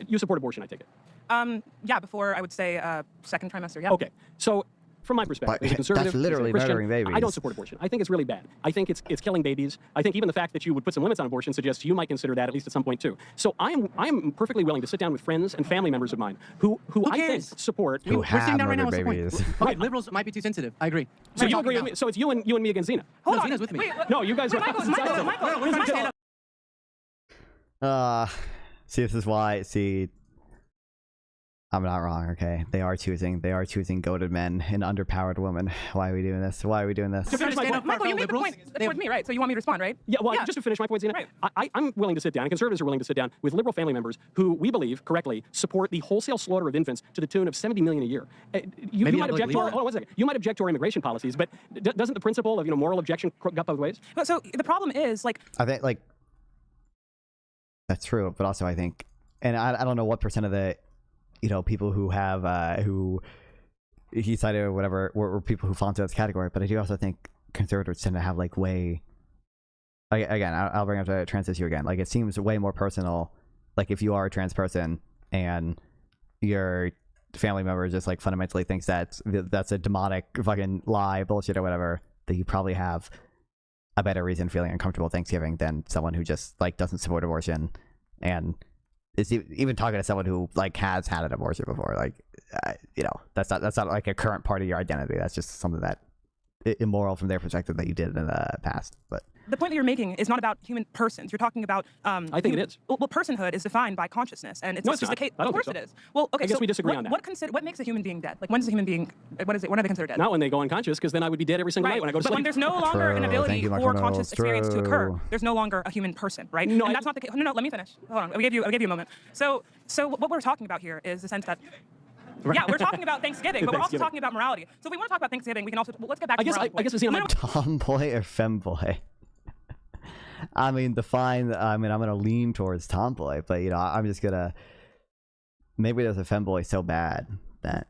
You support abortion, I take it. Yeah, before I would say second trimester. Yeah. Okay, so. From my perspective, as a conservative, that's literally as a Christian, murdering babies. I don't support abortion. I think it's really bad. I think it's killing babies. I think even the fact that you would put some limits on abortion suggests you might consider that at least at some point too. So I'm perfectly willing to sit down with friends and family members of mine who I think support. Who have sitting down right now murdered with babies. Okay, liberals might be too sensitive. I agree. So you agree with me? So it's you and me against Zena. Hold on. Zena's with me. Wait, no, you guys are. Michael. See, this is why. See. I'm not wrong, okay? They are choosing goated men and underpowered women. Why are we doing this? To finish my point, Michael, you made the point. That's with me, right? So you want me to respond, right? Yeah, well, just to finish my point, Zena, right. I'm willing to sit down, and conservatives are willing to sit down with liberal family members who we believe, correctly, support the wholesale slaughter of infants to the tune of $70 million a year. You might object to hold on one second. You might object to our immigration policies, but doesn't the principle of moral objection go both ways? So the problem is, I think, that's true, but also I think, and I don't know what percent of the people who have who he cited or whatever were people who fall into this category, but I do also think conservatives tend to have way. Again, I'll bring up the trans issue again. It seems way more personal. If you are a trans person and your family member just fundamentally thinks that's a demonic fucking lie, bullshit or whatever, that you probably have a better reason feeling uncomfortable at Thanksgiving than someone who just doesn't support abortion and. Is even talking to someone who has had an abortion before, that's not a current part of your identity. That's just something that immoral from their perspective that you did in the past. But the point that you're making is not about human persons. You're talking about. I think it is. Well, personhood is defined by consciousness, and it's no, just it's the case. I don't of course think so. it is. Well, okay. I guess so we disagree on that. What makes a human being dead? When is a human being? What is it? When are they considered dead? Not when they go unconscious, because then I would be dead every single night when I go to But sleep. when there's no longer an ability for conscious experience to occur, there's no longer a human person, right? No, and that's not the case. No, let me finish. Hold on. I'll give you a moment. So what we're talking about here is the sense that. Yeah, we're talking about Thanksgiving, but we're also talking about morality. So if we want to talk about Thanksgiving, we can also let's get back to morality. I guess we'll see tomboy or femboy. I mean, I'm gonna lean towards tomboy, but I'm just gonna. Maybe there's a femboy so bad that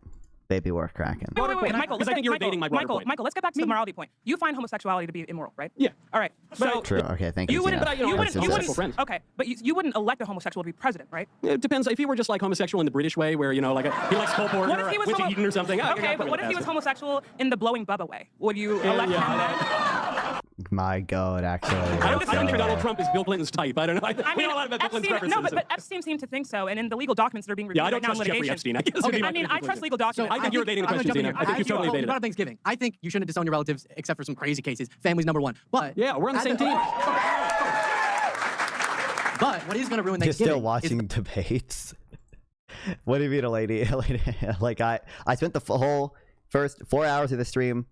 they'd be worth cracking. Wait, Michael. Because I think you're evading my broader point. Michael, let's get back to the morality point. You find homosexuality to be immoral, right? Yeah. All right. So true. Okay, thank you. You wouldn't. You wouldn't. Okay, but you wouldn't elect a homosexual to be president, right? It depends. If he were just homosexual in the British way, where he likes Cole Porter or went to Eton or something. Okay, but what if he was homosexual in the blowing Bubba way? Would you elect him? My God, actually. I don't think Donald Trump is Bill Clinton's type. I don't know. We know a lot about Bill Clinton's preferences. No, but Epstein seemed to think so, and in the legal documents that are being reviewed right now in litigation. Yeah, I don't trust Jeffrey Epstein. I guess. Okay, I mean, I trust legal documents. I think you're evading the question, Zena. I think you totally evaded it. About Thanksgiving, I think you shouldn't disown your relatives except for some crazy cases. Family's number one. But yeah, we're on the same team. But what is going to ruin Thanksgiving? You're still watching debates. What do you mean, a lady? I spent the whole first 4 hours of the stream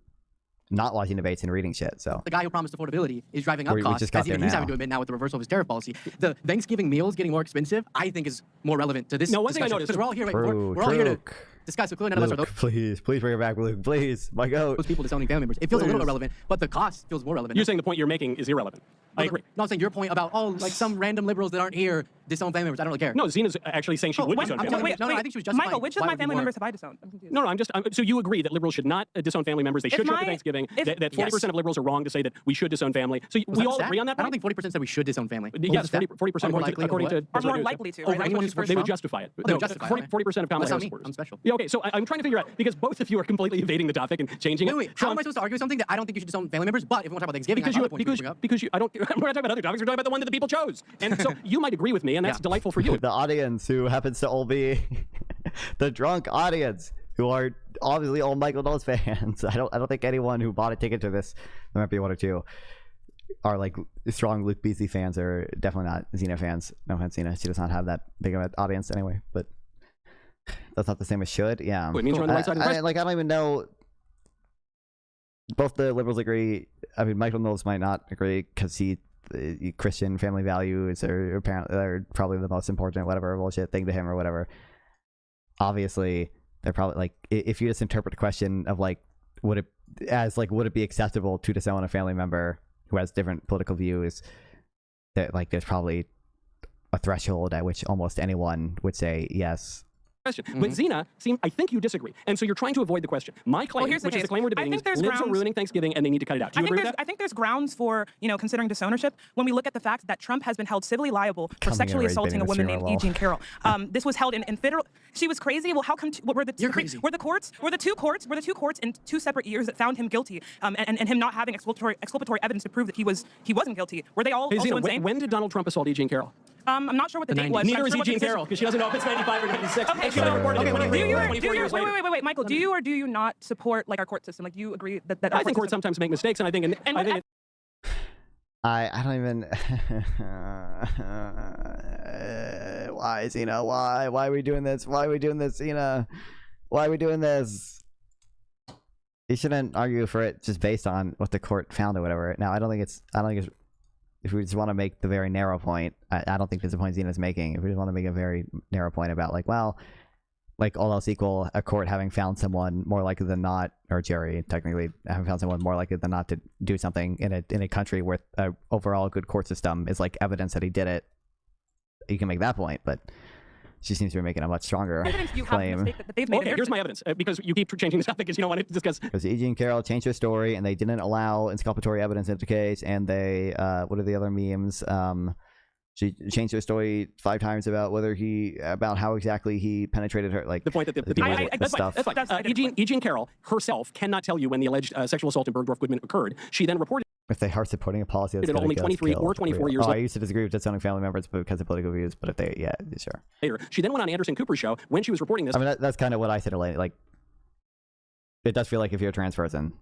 not watching debates and reading shit. So the guy who promised affordability is driving up costs, as even he's having to admit now with the reversal of his tariff policy. The Thanksgiving meals getting more expensive, I think, is more relevant to this. No, one thing I noticed, because we're all here. We're all here to discuss. So clearly, none of us are those. Please bring it back, Luke. Please, my goat. Those people disowning family members. It feels a little irrelevant, but the cost feels more relevant. You're saying the point you're making is irrelevant. I agree. No, I'm saying your point about some random liberals that aren't here disown family members. I don't really care. No, Zena's actually saying she would disown family members. No, I think she was justifying. Michael, which of my family members have I disowned? I'm confused. No, so you agree that liberals should not disown family members. They should show up for Thanksgiving. That 40% of liberals are wrong to say that we should disown family. So we all agree on that point? I don't think 40% said we should disown family. Yes, 40% according to are more likely to. They would justify it. 40% of common supporters. I'm special. Yeah, okay, so I'm trying to figure out, because both of you are completely evading the topic and changing it. Wait, how am I supposed to argue something that I don't think you should disown family members? But if we want to talk about Thanksgiving, because I don't. We're not talking about other topics. We're talking about the one that the people chose. And so you might agree with me, and that's delightful for you. The audience, who happens to all be the drunk audience, who are obviously all Michael Knowles fans. I don't think anyone who bought a ticket to this, there might be one or two, are strong Luke Beasley fans, or definitely not Zena fans. No offense, Zena. She does not have that big of an audience anyway, but that's not the same as should. Yeah. It means you're on the right side of the press. I don't even know. Both the liberals agree. I mean, Michael Knowles might not agree because Christian family values are probably the most important whatever bullshit thing to him or whatever. Obviously, they're probably if you just interpret the question of would it be acceptable to disown a family member who has different political views, that like there's probably a threshold at which almost anyone would say yes. But Zena, I think you disagree, and so you're trying to avoid the question. My claim, which is the claim we're debating, is libs are ruining Thanksgiving, and they need to cut it out. Do you agree with that? I think there's grounds for considering disownership when we look at the fact that Trump has been held civilly liable for sexually assaulting a woman named E. Jean Carroll. This was held in federal. She was crazy. Well, how come? What were the two courts? Were the two courts in 2 separate years that found him guilty, and him not having exculpatory evidence to prove that he wasn't guilty? Were they all also insane? When did Donald Trump assault E. Jean Carroll? I'm not sure what the date was. Neither is E. Jean Carroll, because she doesn't know if it's 95 or 96. Okay, wait, Michael, do you or do you not support like our court system? Like, do you agree that I think courts sometimes make mistakes, and I think I don't even. Why, Zena? Why are we doing this? Why are we doing this, Zena? Why are we doing this? You shouldn't argue for it just based on what the court found or whatever. Now, I don't think it's. If we just want to make the very narrow point, I don't think there's a point Zena's making. If we just want to make a very narrow point about like, well, like all else equal, a court having found someone more likely than not, or jury technically having found someone more likely than not to do something in a country with an overall good court system is like evidence that he did it. You can make that point, but she seems to be making a much stronger claim. Here's my evidence, because you keep changing the topic because you don't want to discuss. Because E. Jean Carroll changed her story, and they didn't allow exculpatory evidence in the case, and they, what are the other memes? She changed her story 5 times about how exactly he penetrated her, like the point that the stuff. E. Jean Carroll herself cannot tell you when the alleged sexual assault in Bergdorf Goodman occurred. She then reported. If they are supporting a policy that's only 23 or 24 years. I used to disagree with disowning family members because of political views, but if they, yeah, sure. Later, she then went on Anderson Cooper's show when she was reporting this. I mean, that's kind of what I said. Like, it does feel like if you're a trans person,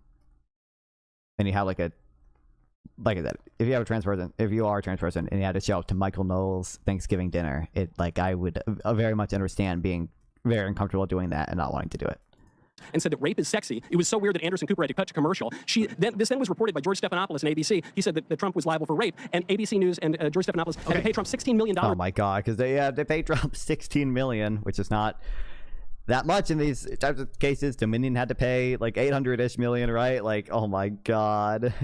and you have like I said, if you are a trans person and you had to show up to Michael Knowles' Thanksgiving dinner, I would very much understand being very uncomfortable doing that and not wanting to do it. And said that rape is sexy. It was so weird that Anderson Cooper had to cut to commercial. This then was reported by George Stephanopoulos on ABC. He said that Trump was liable for rape, and ABC News and George Stephanopoulos had to pay Trump $16 million. Oh my God, because they paid Trump $16 million, which is not that much in these types of cases. Dominion had to pay like $800-ish million, right? Like, oh my God,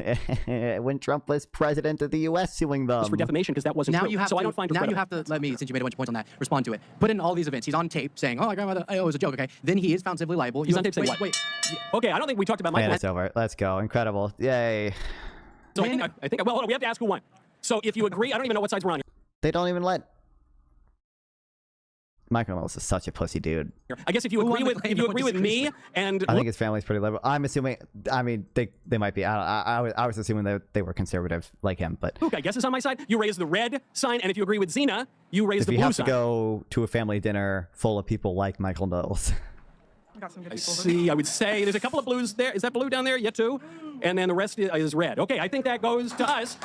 when Trump was president of the U.S. suing them for defamation, because that wasn't true. So I don't find it now you have to let me, since you made a bunch of points on that, respond to it. But in all these events, he's on tape saying, "Oh, my grandmother, it was a joke." Okay, then he is found civilly liable. He's on tape saying what? Wait. Okay, I don't think we talked about Michael. It's over. Let's go. Incredible. Yay. So I think. Well, we have to ask who won. So if you agree, I don't even know what sides we're on here. They don't even let. Michael Knowles is such a pussy dude. I guess if you agree with me, and I think his family's pretty liberal. I'm assuming. I mean, they might be. I was assuming that they were conservative like him, but Luke, I guess is on my side. You raise the red sign, and if you agree with Zena, you raise the blue sign. If you have to go to a family dinner full of people like Michael Knowles. I see. I would say there's a couple of blues there. Is that blue down there yet too? And then the rest is red. Okay, I think that goes to us.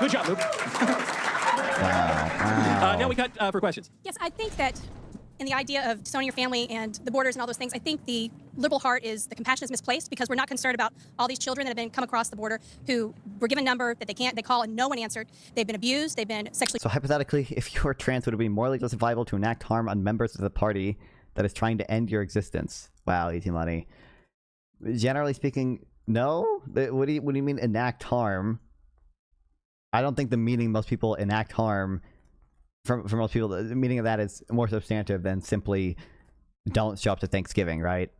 Good job, Luke. Wow. Now we cut for questions. Yes, I think that in the idea of disowning your family and the borders and all those things, I think the liberal heart is the compassion is misplaced because we're not concerned about all these children that have been come across the border who were given a number that they call and no one answered. They've been abused. They've been sexually. So hypothetically, if you're trans, would it be morally justifiable to enact harm on members of the party that is trying to end your existence? Wow, easy money. Generally speaking, no. What do you mean enact harm? I don't think the meaning most people enact harm. For most people, the meaning of that is more substantive than simply don't show up to Thanksgiving, right?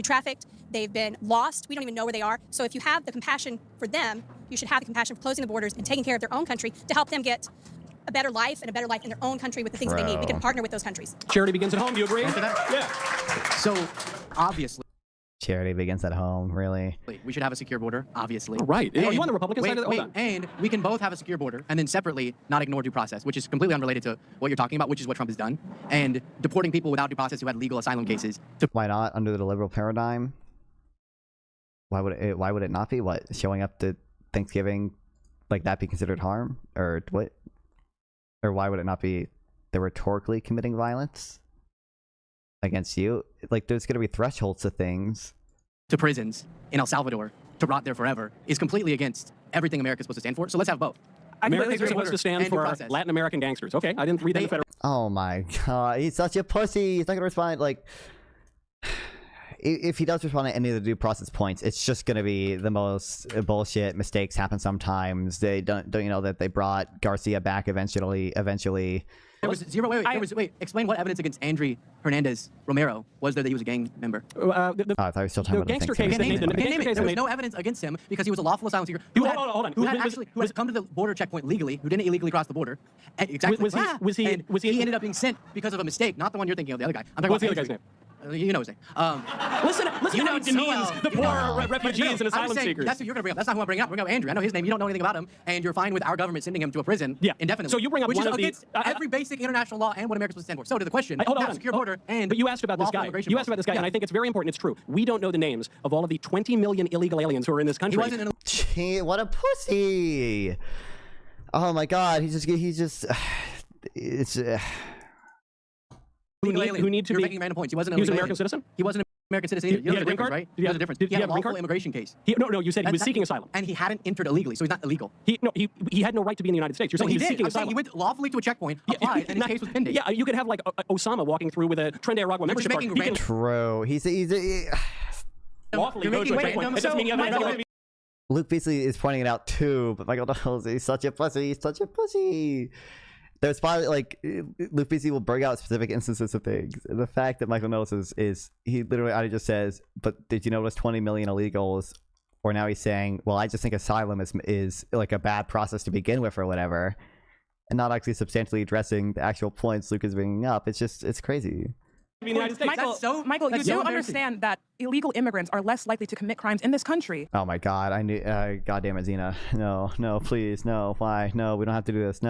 Trafficked, they've been lost, we don't even know where they are. So if you have the compassion for them, you should have the compassion for closing the borders and taking care of their own country to help them get a better life and a better life in their own country with the things that they need. We can partner with those countries. Charity begins at home. Do you agree? Yeah. So, obviously. Charity begins at home, really. We should have a secure border, obviously. Right. And, you on the Republican side of the and we can both have a secure border and then separately not ignore due process, which is completely unrelated to what you're talking about, which is what Trump has done. And deporting people without due process who had legal asylum cases. Why not under the liberal paradigm? Why would it not be? What, showing up to Thanksgiving like that be considered harm? Or what? Or why would it not be the rhetorically committing violence against you? Like, there's going to be thresholds to things. To prisons in El Salvador to rot there forever is completely against everything America's supposed to stand for. So let's have both. America's supposed to stand for Latin American gangsters. Okay, I didn't read that in the federal. Oh my God, he's such a pussy. He's not going to respond. Like, if he does respond to any of the due process points, it's just going to be the most bullshit. Mistakes happen sometimes. They don't that they brought Garcia back eventually. There was zero. Wait. Explain what evidence against Andrew Hernandez Romero was there that he was a gang member? I thought we were still talking about gangster case. There was no evidence against him because he was a lawful asylum seeker who has come to the border checkpoint legally, who didn't illegally cross the border. Exactly. He ended up being sent because of a mistake, not the one you're thinking of, the other guy. I'm talking about the other guy's name? You know his name. Listen how he demeans the poor refugees and asylum seekers. That's who you're going to bring up. That's not who I'm bringing up. Bring up Andrew. I know his name. You don't know anything about him, and you're fine with our government sending him to a prison indefinitely. So you bring up which one is of against every basic international law and what America's supposed to stand for. So to the question, hold on. secure border and but you asked about this guy. You asked about this guy, and I think it's very important. It's true. We don't know the names of all of the 20 million illegal aliens who are in this country. What a pussy! Oh my God, he's just it's. Who need to You're be making random points. He wasn't an He was an alien. American citizen? He wasn't an American citizen either. He had a green card? Right? Did he have There's a difference. did He he had have a a green lawful card? immigration case. No, you said he was seeking asylum. And he hadn't entered illegally, so he's not illegal. He had no right to be in the United States. You're saying he he was did. seeking I'm saying asylum. he went lawfully to a checkpoint, applied, and his case was pending. Yeah, you could have like Osama walking through with a Trinidad Aragua membership card. True. He's lawfully go to a checkpoint. It doesn't mean you have to. Luke Beasley is pointing it out too, but Michael Knowles, he's such a pussy. There's probably Luke Beasley will bring out specific instances of things. The fact that Michael Knowles is he literally either just says, "But did you notice 20 million illegals?" Or now he's saying, "Well, I just think asylum is like a bad process to begin with, or whatever," and not actually substantially addressing the actual points Luke is bringing up. It's crazy. Michael, you do understand that illegal immigrants are less likely to commit crimes in this country. Oh my God! I knew. Goddamn it, Zena. No, please, no. Why? No, we don't have to do this.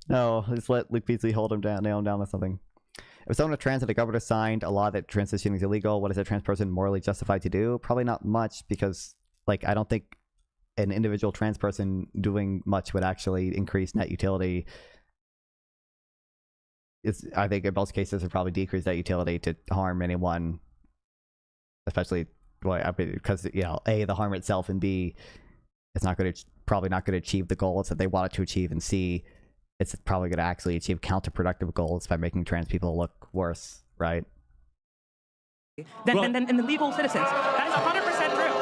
No, let's let Luke Beasley nail him down with something. If someone with trans and the governor signed a law that transitioning is illegal, what is a trans person morally justified to do? Probably not much, because I don't think an individual trans person doing much would actually increase net utility. I think in most cases it would probably decrease that utility to harm anyone, especially because A, the harm itself, and B, it's probably not going to achieve the goals that they want it to achieve, and C, it's probably going to actually achieve counterproductive goals by making trans people look worse, right? Than the legal citizens. That is 100% true.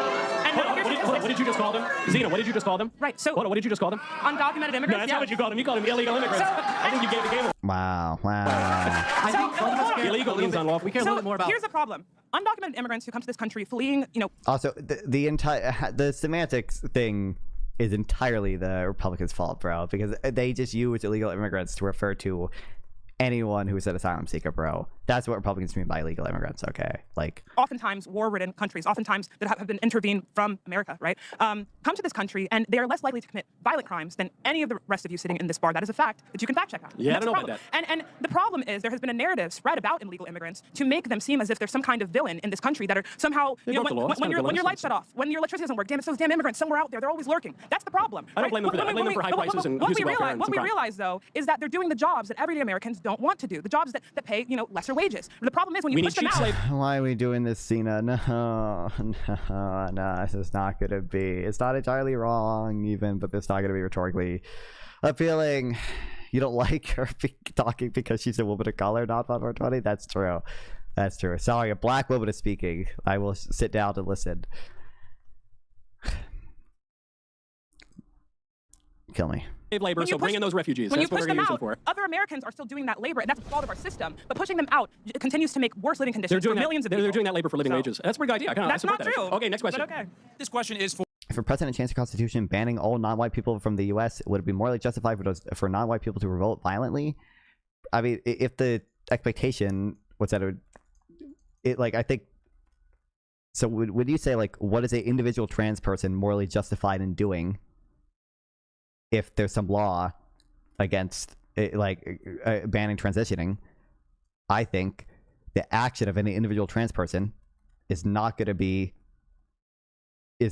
What did you just call them? Zena, what did you just call them? Right, so... What did you just call them? Undocumented immigrants? No, that's not what you called them. You called them illegal immigrants. I think you gave the game away. Wow. I think illegal means unlawful. We care a little bit more about... Here's the problem. Undocumented immigrants who come to this country fleeing, Also, the semantics thing is entirely the Republicans' fault, bro, because they just use illegal immigrants to refer to anyone who's an asylum seeker, bro. That's what Republicans mean by illegal immigrants, okay? Oftentimes war-ridden countries, oftentimes that have been intervened from America, right? Come to this country, and they are less likely to commit violent crimes than any of the rest of you sitting in this bar. That is a fact that you can fact check on. Yeah, I don't know about that. And the problem is there has been a narrative spread about illegal immigrants to make them seem as if there's some kind of villain in this country that are somehow, when your lights shut off, when your electricity doesn't work, damn, it's those damn immigrants somewhere out there. They're always lurking. That's the problem. I don't blame them for that. I blame them for high prices and what we realize, though, is that they're doing the jobs that everyday Americans don't want to do. The jobs that pay, lesser wages. The problem is when you push them out. Why are we doing this, Cena? No, this is not gonna be. It's not entirely wrong, even, but it's not gonna be rhetorically appealing. You don't like her talking because she's a woman of color, not 420? That's true. That's true. Sorry, a black woman is speaking. I will sit down and listen. Kill me. Labor, so bring in those refugees. When That's you push what we're them going to out, use them for. other Americans are still doing that labor, and that's the fault of our system. But pushing them out continues to make worse living conditions for millions of people. They're doing that labor for living wages. That's a pretty good idea. That's not true. Okay, next question. Okay. This question is for... If a president changed the Constitution banning all non-white people from the U.S., would it be morally justified for non-white people to revolt violently? I mean, if the expectation was that I think... So would you say, what is an individual trans person morally justified in doing if there's some law against banning transitioning? I think the action of any individual trans person is not going to be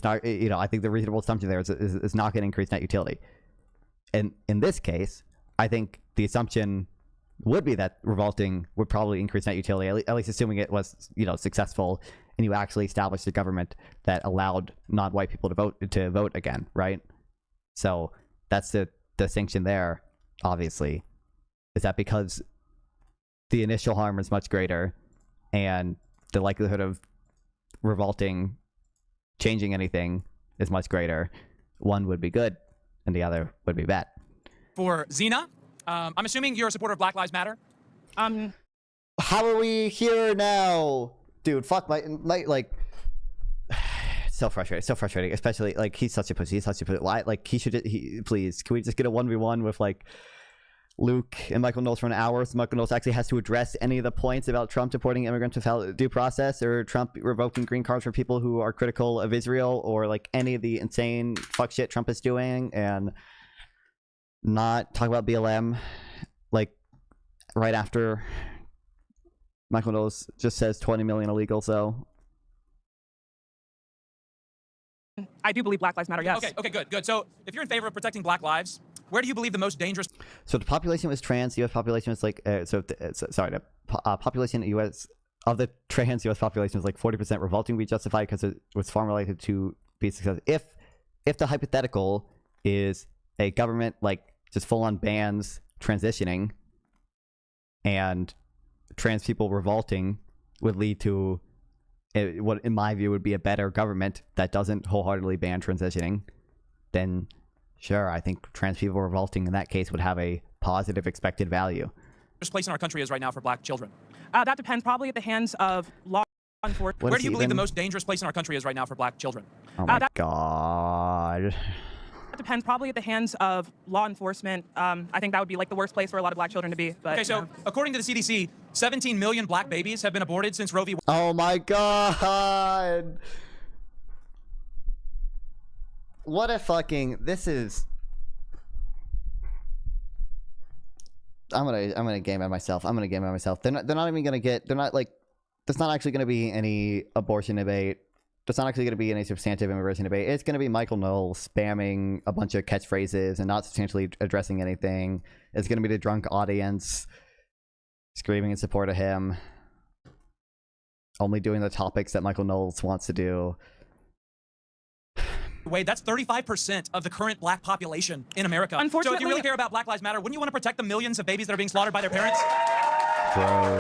I think the reasonable assumption there is not going to increase net utility. And in this case, I think the assumption would be that revolting would probably increase net utility, at least assuming it was successful and you actually established a government that allowed non-white people to vote again, right? So that's the distinction there, obviously, is that because the initial harm is much greater and the likelihood of revolting, changing anything is much greater, one would be good and the other would be bad. For Xena, I'm assuming you're a supporter of Black Lives Matter? How are we here now? Dude, fuck my like... So frustrating, especially, like, he's such a pussy, why, like, please, can we just get a 1v1 with, like, Luke and Michael Knowles for an hour, so Michael Knowles actually has to address any of the points about Trump deporting immigrants without due process, or Trump revoking green cards for people who are critical of Israel, or, like, any of the insane fuck shit Trump is doing, and not talk about BLM, like, right after Michael Knowles just says 20 million illegal, so... I do believe Black Lives Matter, yes. Okay, good. So if you're in favor of protecting Black lives, where do you believe the most dangerous... So the population was trans, the U.S. population was like... the population in the U.S. of the trans U.S. population was like 40% revolting to be justified because it was far more likely to be successful. If the hypothetical is a government, like, just full-on bans transitioning and trans people revolting would lead to... what in my view would be a better government that doesn't wholeheartedly ban transitioning, then sure, I think trans people revolting in that case would have a positive expected value. place in our country is right now for black children? That depends, probably at the hands of law enforcement. Where do you believe the most dangerous place in our country is right now for black children? Oh my God. That depends, probably at the hands of law enforcement. I think that would be like the worst place for a lot of black children to be. But, okay, so according to the CDC, 17 million black babies have been aborted since Roe v. Wade. Oh my God. What a fucking, this is, I'm gonna game at myself. They're not even gonna get, they're not like, there's not actually gonna be any abortion debate. There's not actually gonna be any substantive immigration debate. It's gonna be Michael Knowles spamming a bunch of catchphrases and not substantially addressing anything. It's gonna be the drunk audience screaming in support of him, only doing the topics that Michael Knowles wants to do. Wade, that's 35% of the current black population in America. Unfortunately, so if you really care about Black Lives Matter, wouldn't you want to protect the millions of babies that are being slaughtered by their parents? Bro.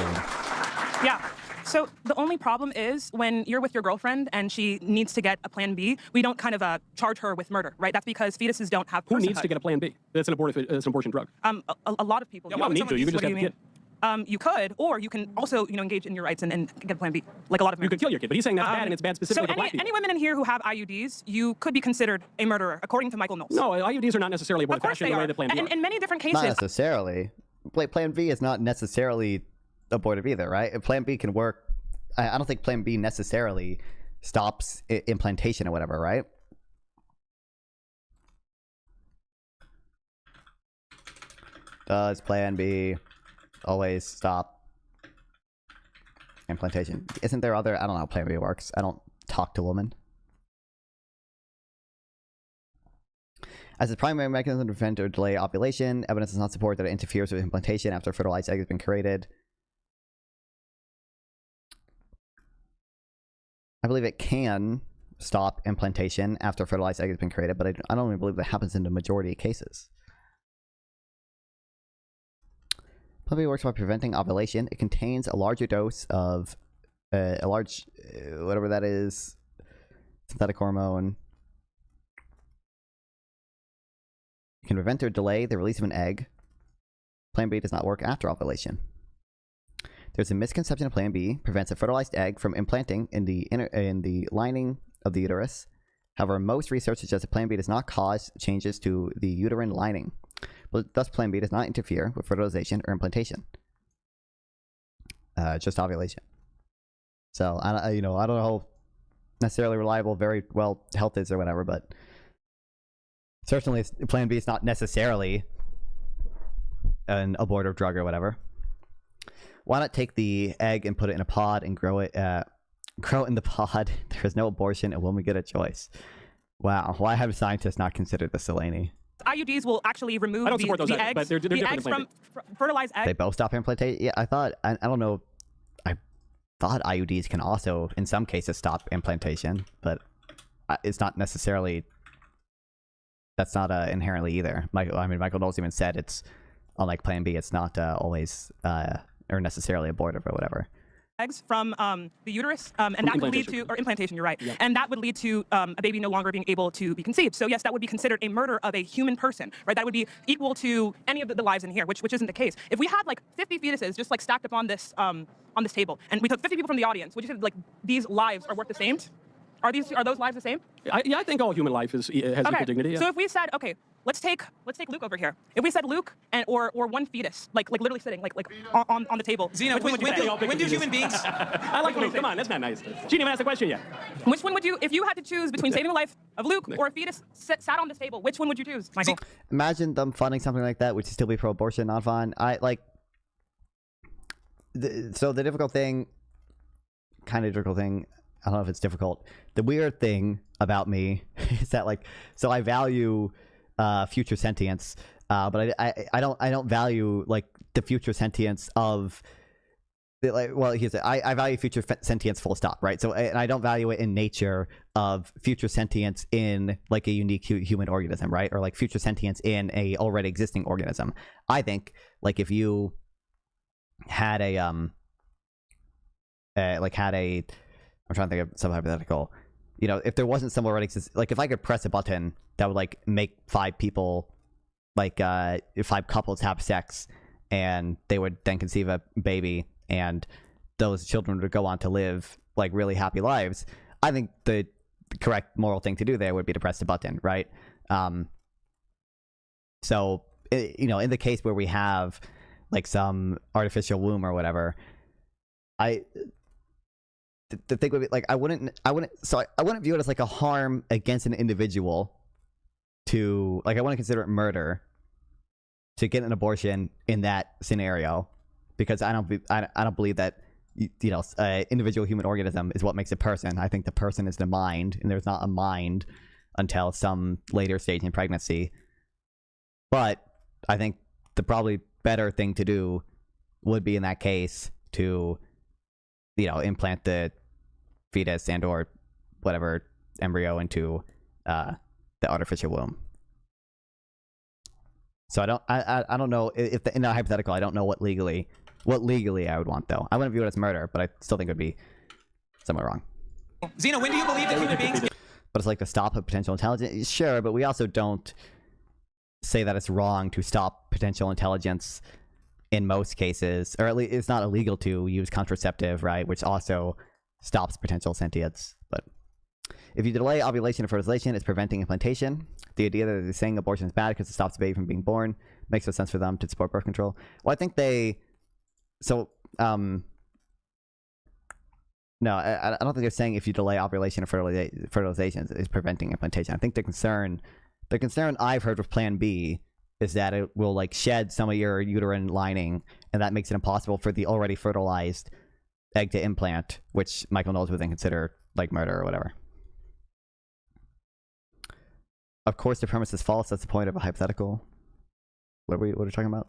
Yeah. So the only problem is when you're with your girlfriend and she needs to get a plan B, we don't kind of charge her with murder, right? That's because fetuses don't have personhood. Who needs to get a plan B? That's an abortion drug. A lot of people. You don't need to. You can just have a kid. You could, or you can also, engage in your rights and get a plan B, like a lot of You could kill your kid, but he's saying that's bad, and it's bad specifically for black people. Any women in here who have IUDs, you could be considered a murderer, according to Michael Knowles. No, IUDs are not necessarily abortive fashion the way that Plan B are. In many different cases. Not necessarily. Plan B is not necessarily abortive either, right? Plan B can work. I don't think Plan B necessarily stops implantation or whatever, right? Does Plan B always stop implantation? Isn't there other, I don't know how Plan B works. I don't talk to women. As its primary mechanism to prevent or delay ovulation, evidence does not support that it interferes with implantation after a fertilized egg has been created. I believe it can stop implantation after a fertilized egg has been created, but I don't even believe that happens in the majority of cases. Plan B works by preventing ovulation. It contains a larger dose of a large, whatever that is, synthetic hormone. It can prevent or delay the release of an egg. Plan B does not work after ovulation. There's a misconception of Plan B prevents a fertilized egg from implanting in the lining of the uterus. However, most research suggests that Plan B does not cause changes to the uterine lining. But thus, Plan B does not interfere with fertilization or implantation. Just ovulation. So I don't know how necessarily reliable very well health is or whatever, but certainly Plan B is not necessarily an abortive drug or whatever. Why not take the egg and put it in a pod and grow it in the pod? There is no abortion, and women get a choice. Wow, why have scientists not considered this, Delaney? IUDs will actually remove the eggs, but they're the eggs from fertilized eggs. They both stop implantation? Yeah, I don't know. I thought IUDs can also, in some cases, stop implantation, but it's not necessarily, that's not inherently either. Michael Knowles even said it's, unlike Plan B, it's not always, or necessarily abortive or whatever. eggs from the uterus, and that would lead to, or implantation, you're right, and that would lead to a baby no longer being able to be conceived. So yes, that would be considered a murder of a human person, right? That would be equal to any of the lives in here, which isn't the case. If we had like 50 fetuses just like stacked up on this table, and we took 50 people from the audience, would you say like these lives are worth the same? Are those lives the same? I think all human life has equal dignity. Yeah. So if we said, okay, let's take Luke over here. If we said Luke or one fetus, like literally sitting like on the table. Zena, when do human beings? I like Luke. Come on, that's not nice. She didn't even ask the question yet. Which one would you, if you had to choose between saving the life of Luke or a fetus sat on this table, which one would you choose, Michael? Imagine them funding something like that, which would still be pro-abortion, not fine. So the difficult thing, I don't know if it's difficult. The weird thing about me is that so I value future sentience, but I don't value like the future sentience of I value future sentience full stop, right? So and I don't value it in nature of future sentience in like a unique human organism, right? Or like future sentience in a already existing organism. I think like if you had I'm trying to think of some hypothetical. If there wasn't some already like if I could press a button that would like make 5 people, 5 couples have sex, and they would then conceive a baby, and those children would go on to live like really happy lives. I think the correct moral thing to do there would be to press the button, right? So in the case where we have like some artificial womb or whatever, the thing would be like I wouldn't view it as like a harm against an individual to I wouldn't consider it murder to get an abortion in that scenario, because I don't believe that individual human organism is what makes a person. I think the person is the mind, and there's not a mind until some later stage in pregnancy. But I think the probably better thing to do would be in that case to implant the fetus and or whatever embryo into the artificial womb. So I don't know if in that hypothetical I don't know what legally I would want though. I wouldn't view it as murder, but I still think it would be somewhat wrong. Zena, when do you believe that human beings? But it's like to stop a potential intelligence, sure, but we also don't say that it's wrong to stop potential intelligence in most cases, or at least it's not illegal to use contraceptive, right? Which also stops potential sentience. But if you delay ovulation or fertilization, it's preventing implantation. The idea that they're saying abortion is bad because it stops the baby from being born makes no sense for them to support birth control. Well, I think no, I don't think they're saying if you delay ovulation or fertilization is preventing implantation. I think the concern I've heard with Plan B is that it will like shed some of your uterine lining, and that makes it impossible for the already fertilized egg to implant, which Michael Knowles would then consider like murder or whatever. Of course, the premise is false. That's the point of a hypothetical. What are we talking about?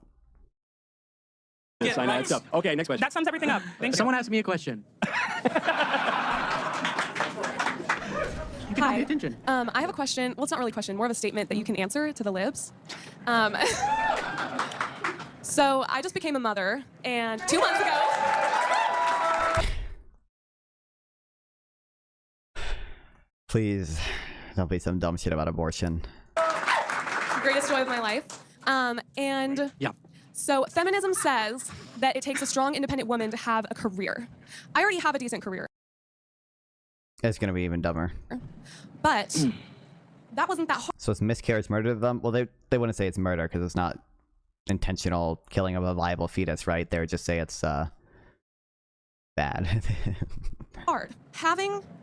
Yes, I know. It's up. Okay, next question. That sums everything up. Thank you. Someone asked me a question. Hi. Attention. I have a question. Well, it's not really a question, more of a statement that you can answer to the libs. So I just became a mother, and 2 months ago. Please don't be some dumb shit about abortion. Greatest joy of my life. And yeah. So feminism says that it takes a strong, independent woman to have a career. I already have a decent career. It's going to be even dumber. But that wasn't that hard. So it's miscarriage murder to them? Well, they wouldn't say it's murder because it's not intentional killing of a viable fetus, right? They would just say it's bad. Hard.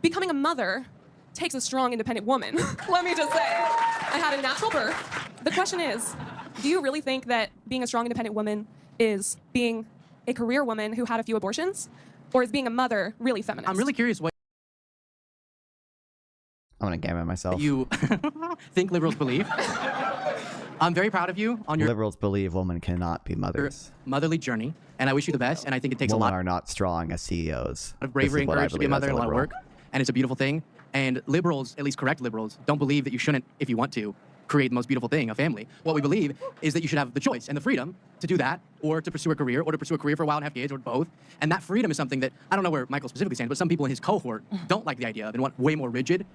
Becoming a mother takes a strong, independent woman. Let me just say. I had a natural birth. The question is, do you really think that being a strong, independent woman is being a career woman who had a few abortions? Or is being a mother really feminist? I'm really curious what I'm going to game it myself. You think liberals believe. I'm very proud of you on your liberals believe women cannot be mothers. Motherly journey, and I wish you the best, and I think it takes women a lot are not strong as CEOs. Of bravery and courage to be a mother and a lot of work, and it's a beautiful thing. And liberals, at least correct liberals, don't believe that you shouldn't if you want to. create the most beautiful thing, a family. What we believe is that you should have the choice and the freedom to do that, or to pursue a career, or to pursue a career for a while and have kids, or both. And that freedom is something that, I don't know where Michael specifically stands, but some people in his cohort don't like the idea of and want way more rigid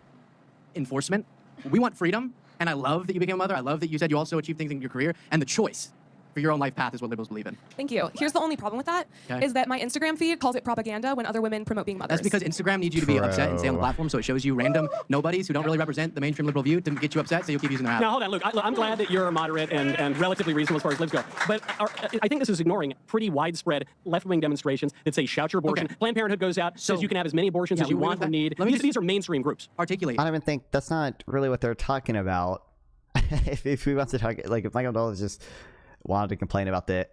enforcement. We want freedom, and I love that you became a mother. I love that you said you also achieved things in your career, and the choice for your own life path is what liberals believe in. Thank you. Here's the only problem with that, is that my Instagram feed calls it propaganda when other women promote being mothers. That's because Instagram needs you to be upset and stay on the platform, so it shows you random nobodies who don't really represent the mainstream liberal view to get you upset, so you'll keep using their app. Now, hold on, Luke. I'm glad that you're moderate and relatively reasonable as far as libs go. But I think this is ignoring pretty widespread left-wing demonstrations that say, shout your abortion. Planned Parenthood goes out, says you can have as many abortions as you want or need. These are mainstream groups. Articulate. I don't even think that's not really what they're talking about. if we want to talk, like, if Michael Knowles just wanted to complain about the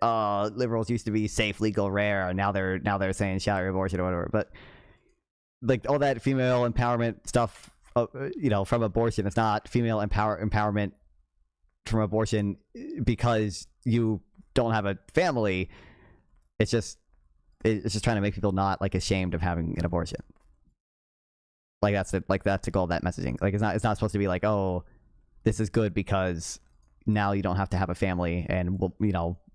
liberals used to be safe, legal, rare, and now they're saying shout your abortion or whatever. But like all that female empowerment stuff, from abortion, it's not female empowerment from abortion because you don't have a family. It's just trying to make people not like ashamed of having an abortion. Like that's the goal of that messaging. Like it's not supposed to be like, oh, this is good because now you don't have to have a family, and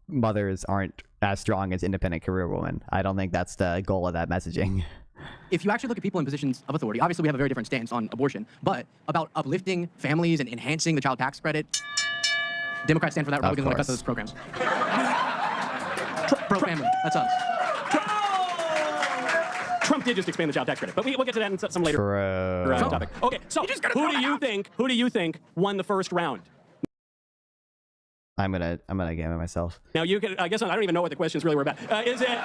mothers aren't as strong as independent career women. I don't think that's the goal of that messaging. If you actually look at people in positions of authority, obviously we have a very different stance on abortion, but about uplifting families and enhancing the child tax credit, Democrats stand for that. Republicans want to cut those programs. Pro-family, that's us. Trump did just expand the child tax credit, but we'll get to that in some later topic. Okay, so who do you think won the first round? I'm gonna game it myself. Now you can. I guess I don't even know what the questions really were about. Is it?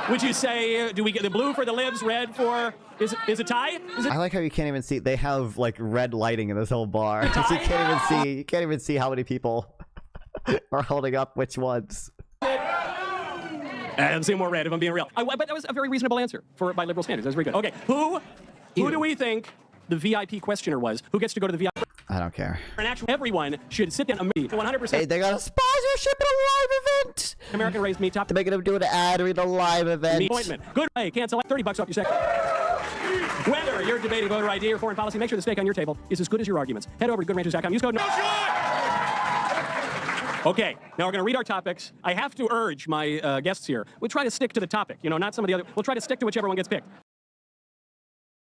Would you say? Do we get the blue for the libs, red for? Is it tie? I like how you can't even see. They have like red lighting in this whole bar. You can't even see how many people are holding up which ones. I'm seeing more red if I'm being real. But that was a very reasonable answer by liberal standards. That was very good. Okay, who do we think the VIP questioner was? Who gets to go to the VIP? I don't care. Everyone should sit down 100%. Hey, they got a sponsorship at a live event. American raised meat top. They're making them do an ad read a live event. Appointment. Good way. Cancel $30 off your second. Whether you're debating voter ID or foreign policy, make sure the steak on your table is as good as your arguments. Head over to goodranchers.com. Use code. Okay, now we're going to read our topics. I have to urge my guests here. We'll try to stick to the topic, not some of the other. We'll try to stick to whichever one gets picked.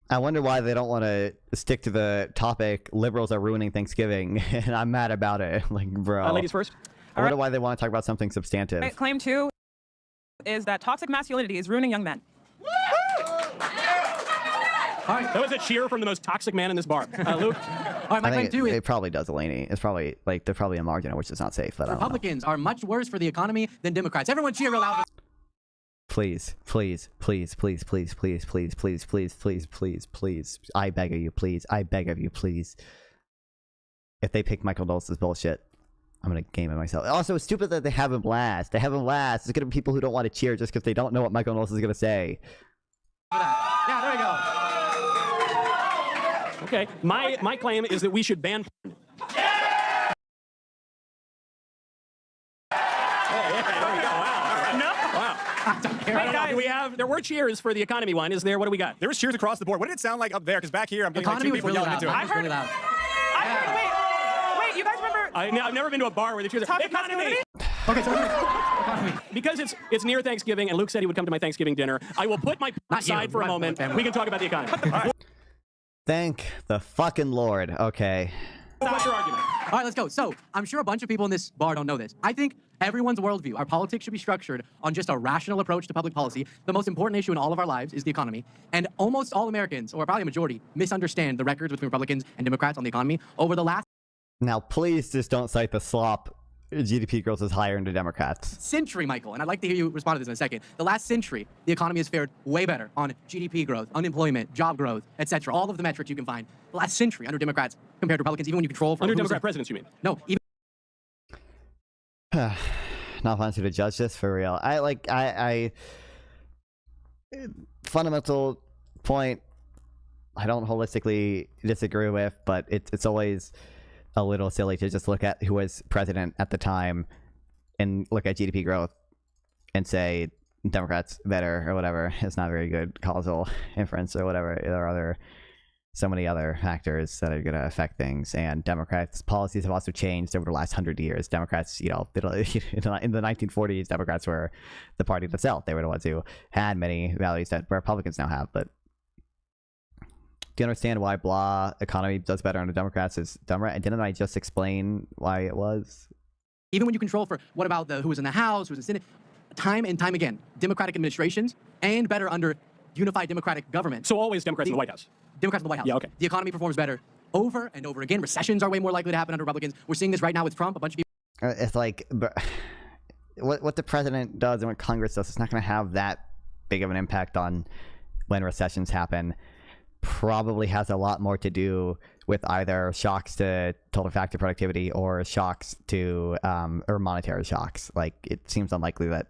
I wonder why they don't want to stick to the topic. Liberals are ruining Thanksgiving, and I'm mad about it. Like, bro. Ladies first. I wonder why they want to talk about something substantive. Right, claim 2 is that toxic masculinity is ruining young men. All right, that was a cheer from the most toxic man in this bar. Luke? All right, my claim 2 is... It probably does, Eleni. It's probably, there's probably a margin in which it's not safe, but Republicans are much worse for the economy than Democrats. Everyone cheer real loud. Please. I beg of you, please. If they pick Michael Knowles' bullshit, I'm going to game it myself. Also, it's stupid that they have him last. There's going to be people who don't want to cheer just because they don't know what Michael Knowles is going to say. Yeah, there we go. Okay, my claim is that we should ban porn. There were cheers for the economy one. Is there? What do we got? There was cheers across the board. What did it sound like up there? Because back here, I'm getting like 2 people yelling into it. I heard. Wait, you guys remember? I've never been to a bar where the cheers are economy. Okay, so because it's near Thanksgiving, and Luke said he would come to my Thanksgiving dinner. I will put my aside for a moment. We can talk about the economy. Thank the fucking Lord. Okay. What's your argument? All right, let's go. So, I'm sure a bunch of people in this bar don't know this. I think everyone's worldview, our politics should be structured on just a rational approach to public policy. The most important issue in all of our lives is the economy. And almost all Americans, or probably a majority, misunderstand the records between Republicans and Democrats on the economy over the last... Now, please just don't cite the slop. GDP growth is higher into Democrats. Century, Michael, and I'd like to hear you respond to this in a second. The last century, the economy has fared way better on GDP growth, unemployment, job growth, etc. All of the metrics you can find. The last century under Democrats compared to Republicans, even when you control... Under Democrat presidents, you mean? No, even... Not wanting to judge this for real. I fundamental point I don't holistically disagree with, but it's always a little silly to just look at who was president at the time and look at GDP growth and say Democrats better or whatever. It's not very good causal inference or whatever. There are other so many other factors that are going to affect things. And Democrats' policies have also changed over the last 100 years. Democrats, in the 1940s, Democrats were the party that sold. They were the ones who had many values that Republicans now have. But do you understand why blah economy does better under Democrats is dumber? And didn't I just explain why it was? Even when you control for what about who was in the House, who was in the Senate, time and time again, Democratic administrations and better under unified Democratic government. So always Democrats in the White House. Democrats in the White House. Yeah, okay. The economy performs better over and over again. Recessions are way more likely to happen under Republicans. We're seeing this right now with Trump. A bunch of people. It's like, what the president does and what Congress does, it's not going to have that big of an impact on when recessions happen. Probably has a lot more to do with either shocks to total factor productivity or shocks to, or monetary shocks. Like, it seems unlikely that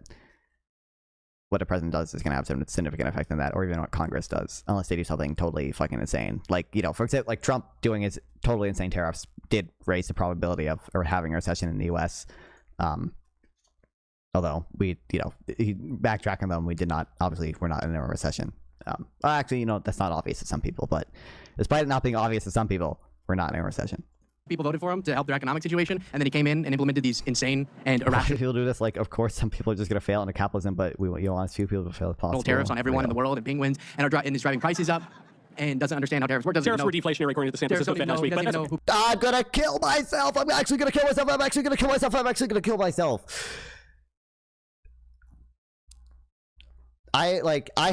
what the president does is going to have some significant effect on that, or even what Congress does, unless they do something totally fucking insane. Like, for example, like Trump doing his totally insane tariffs did raise the probability of having a recession in the U.S. Although we, backtracking them, we did not. Obviously, we're not in a recession. Actually, that's not obvious to some people, but despite it not being obvious to some people, we're not in a recession. People voted for him to help their economic situation, and then he came in and implemented these insane and irrational people do this. Like, of course, some people are just going to fail into capitalism, but we want as few people to fail as possible. Tariffs on everyone in the world and penguins, and is driving prices up, and doesn't understand how tariffs work. Tariffs were deflationary according to the San Francisco Fed last week. I'm going to kill myself. I'm actually going to kill myself. I'm actually going to kill myself. I'm actually going to kill myself. I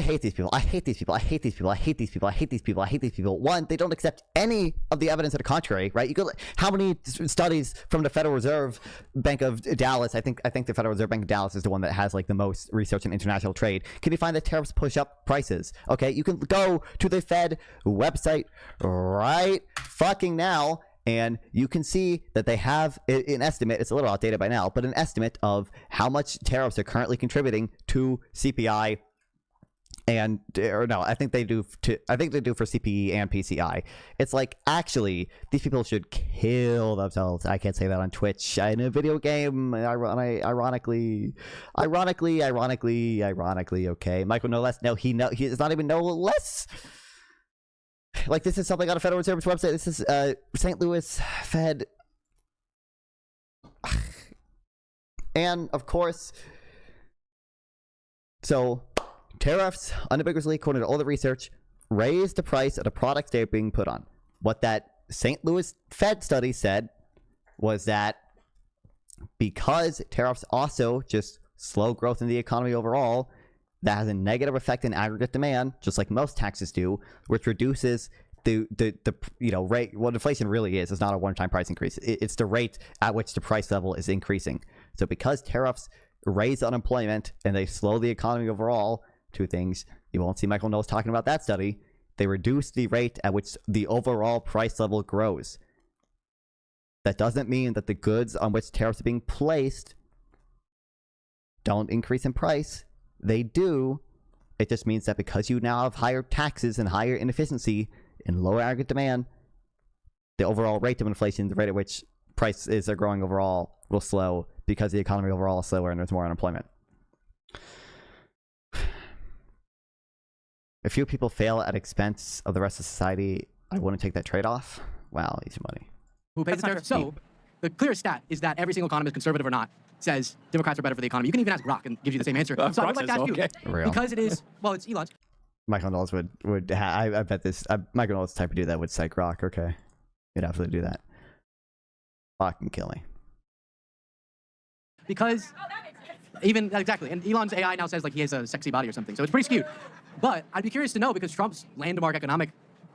hate these people. I hate these people. I hate these people. I hate these people. I hate these people. I hate these people. One, they don't accept any of the evidence to the contrary, right? You go, how many studies from the Federal Reserve Bank of Dallas? I think the Federal Reserve Bank of Dallas is the one that has like the most research in international trade. Can you find that tariffs push up prices? Okay, you can go to the Fed website right fucking now, and you can see that they have an estimate. It's a little outdated by now, but an estimate of how much tariffs are currently contributing to CPI. I think they do for CPE and PCI. It's like, actually, these people should kill themselves. I can't say that on Twitch. In a video game, ironically, okay. Michael no less. No, he is not even no less. Like, this is something on a Federal Reserve's website. This is St. Louis Fed. And, of course, so tariffs, unambiguously, according to all the research, raise the price of the products they're being put on. What that St. Louis Fed study said was that because tariffs also just slow growth in the economy overall, that has a negative effect in aggregate demand, just like most taxes do, which reduces the rate. What inflation really is not a one-time price increase. It's the rate at which the price level is increasing. So because tariffs raise unemployment and they slow the economy overall, two things, you won't see Michael Knowles talking about that study, they reduce the rate at which the overall price level grows. That doesn't mean that the goods on which tariffs are being placed don't increase in price. They do. It just means that because you now have higher taxes and higher inefficiency and lower aggregate demand, the overall rate of inflation, the rate at which prices are growing overall, will slow because the economy overall is slower and there's more unemployment. If few people fail at expense of the rest of society, I wouldn't take that trade-off. Wow, easy money. Who pays the tariff? So, the clear stat is that every single economist, conservative or not, says Democrats are better for the economy. You can even ask Grok and gives you the same answer. So I would like to ask you, because it is, well, it's Elon's. Michael Knowles I bet this, Michael Knowles type of dude that would cite Grok, okay. He'd absolutely do that. Fucking kill me. Because exactly, and Elon's AI now says like he has a sexy body or something, so it's pretty skewed. But I'd be curious to know, because Trump's landmark economic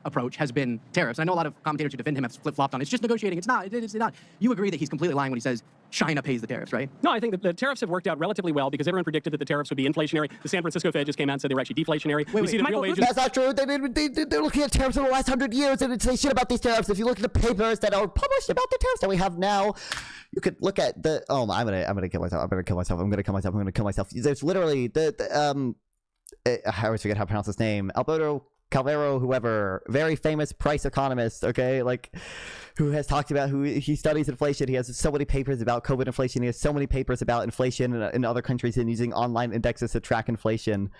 approach has been tariffs. I know a lot of commentators who defend him have flip-flopped on it. It's just negotiating. It's not. It's not. You agree that he's completely lying when he says China pays the tariffs, right? No, I think that the tariffs have worked out relatively well because everyone predicted that the tariffs would be inflationary. The San Francisco Fed just came out and said they were actually deflationary. Wait, real wages. That's not true. They're looking at tariffs in the last 100 years and say shit about these tariffs. If you look at the papers that are published about the tariffs that we have now, you could look at the. Oh, I'm gonna kill myself. I'm gonna kill myself. There's literally I always forget how to pronounce his name. Alberto Calvero, whoever, very famous price economist, okay, like, who has talked about he studies inflation. He has so many papers about COVID inflation. He has so many papers about inflation in other countries and using online indexes to track inflation.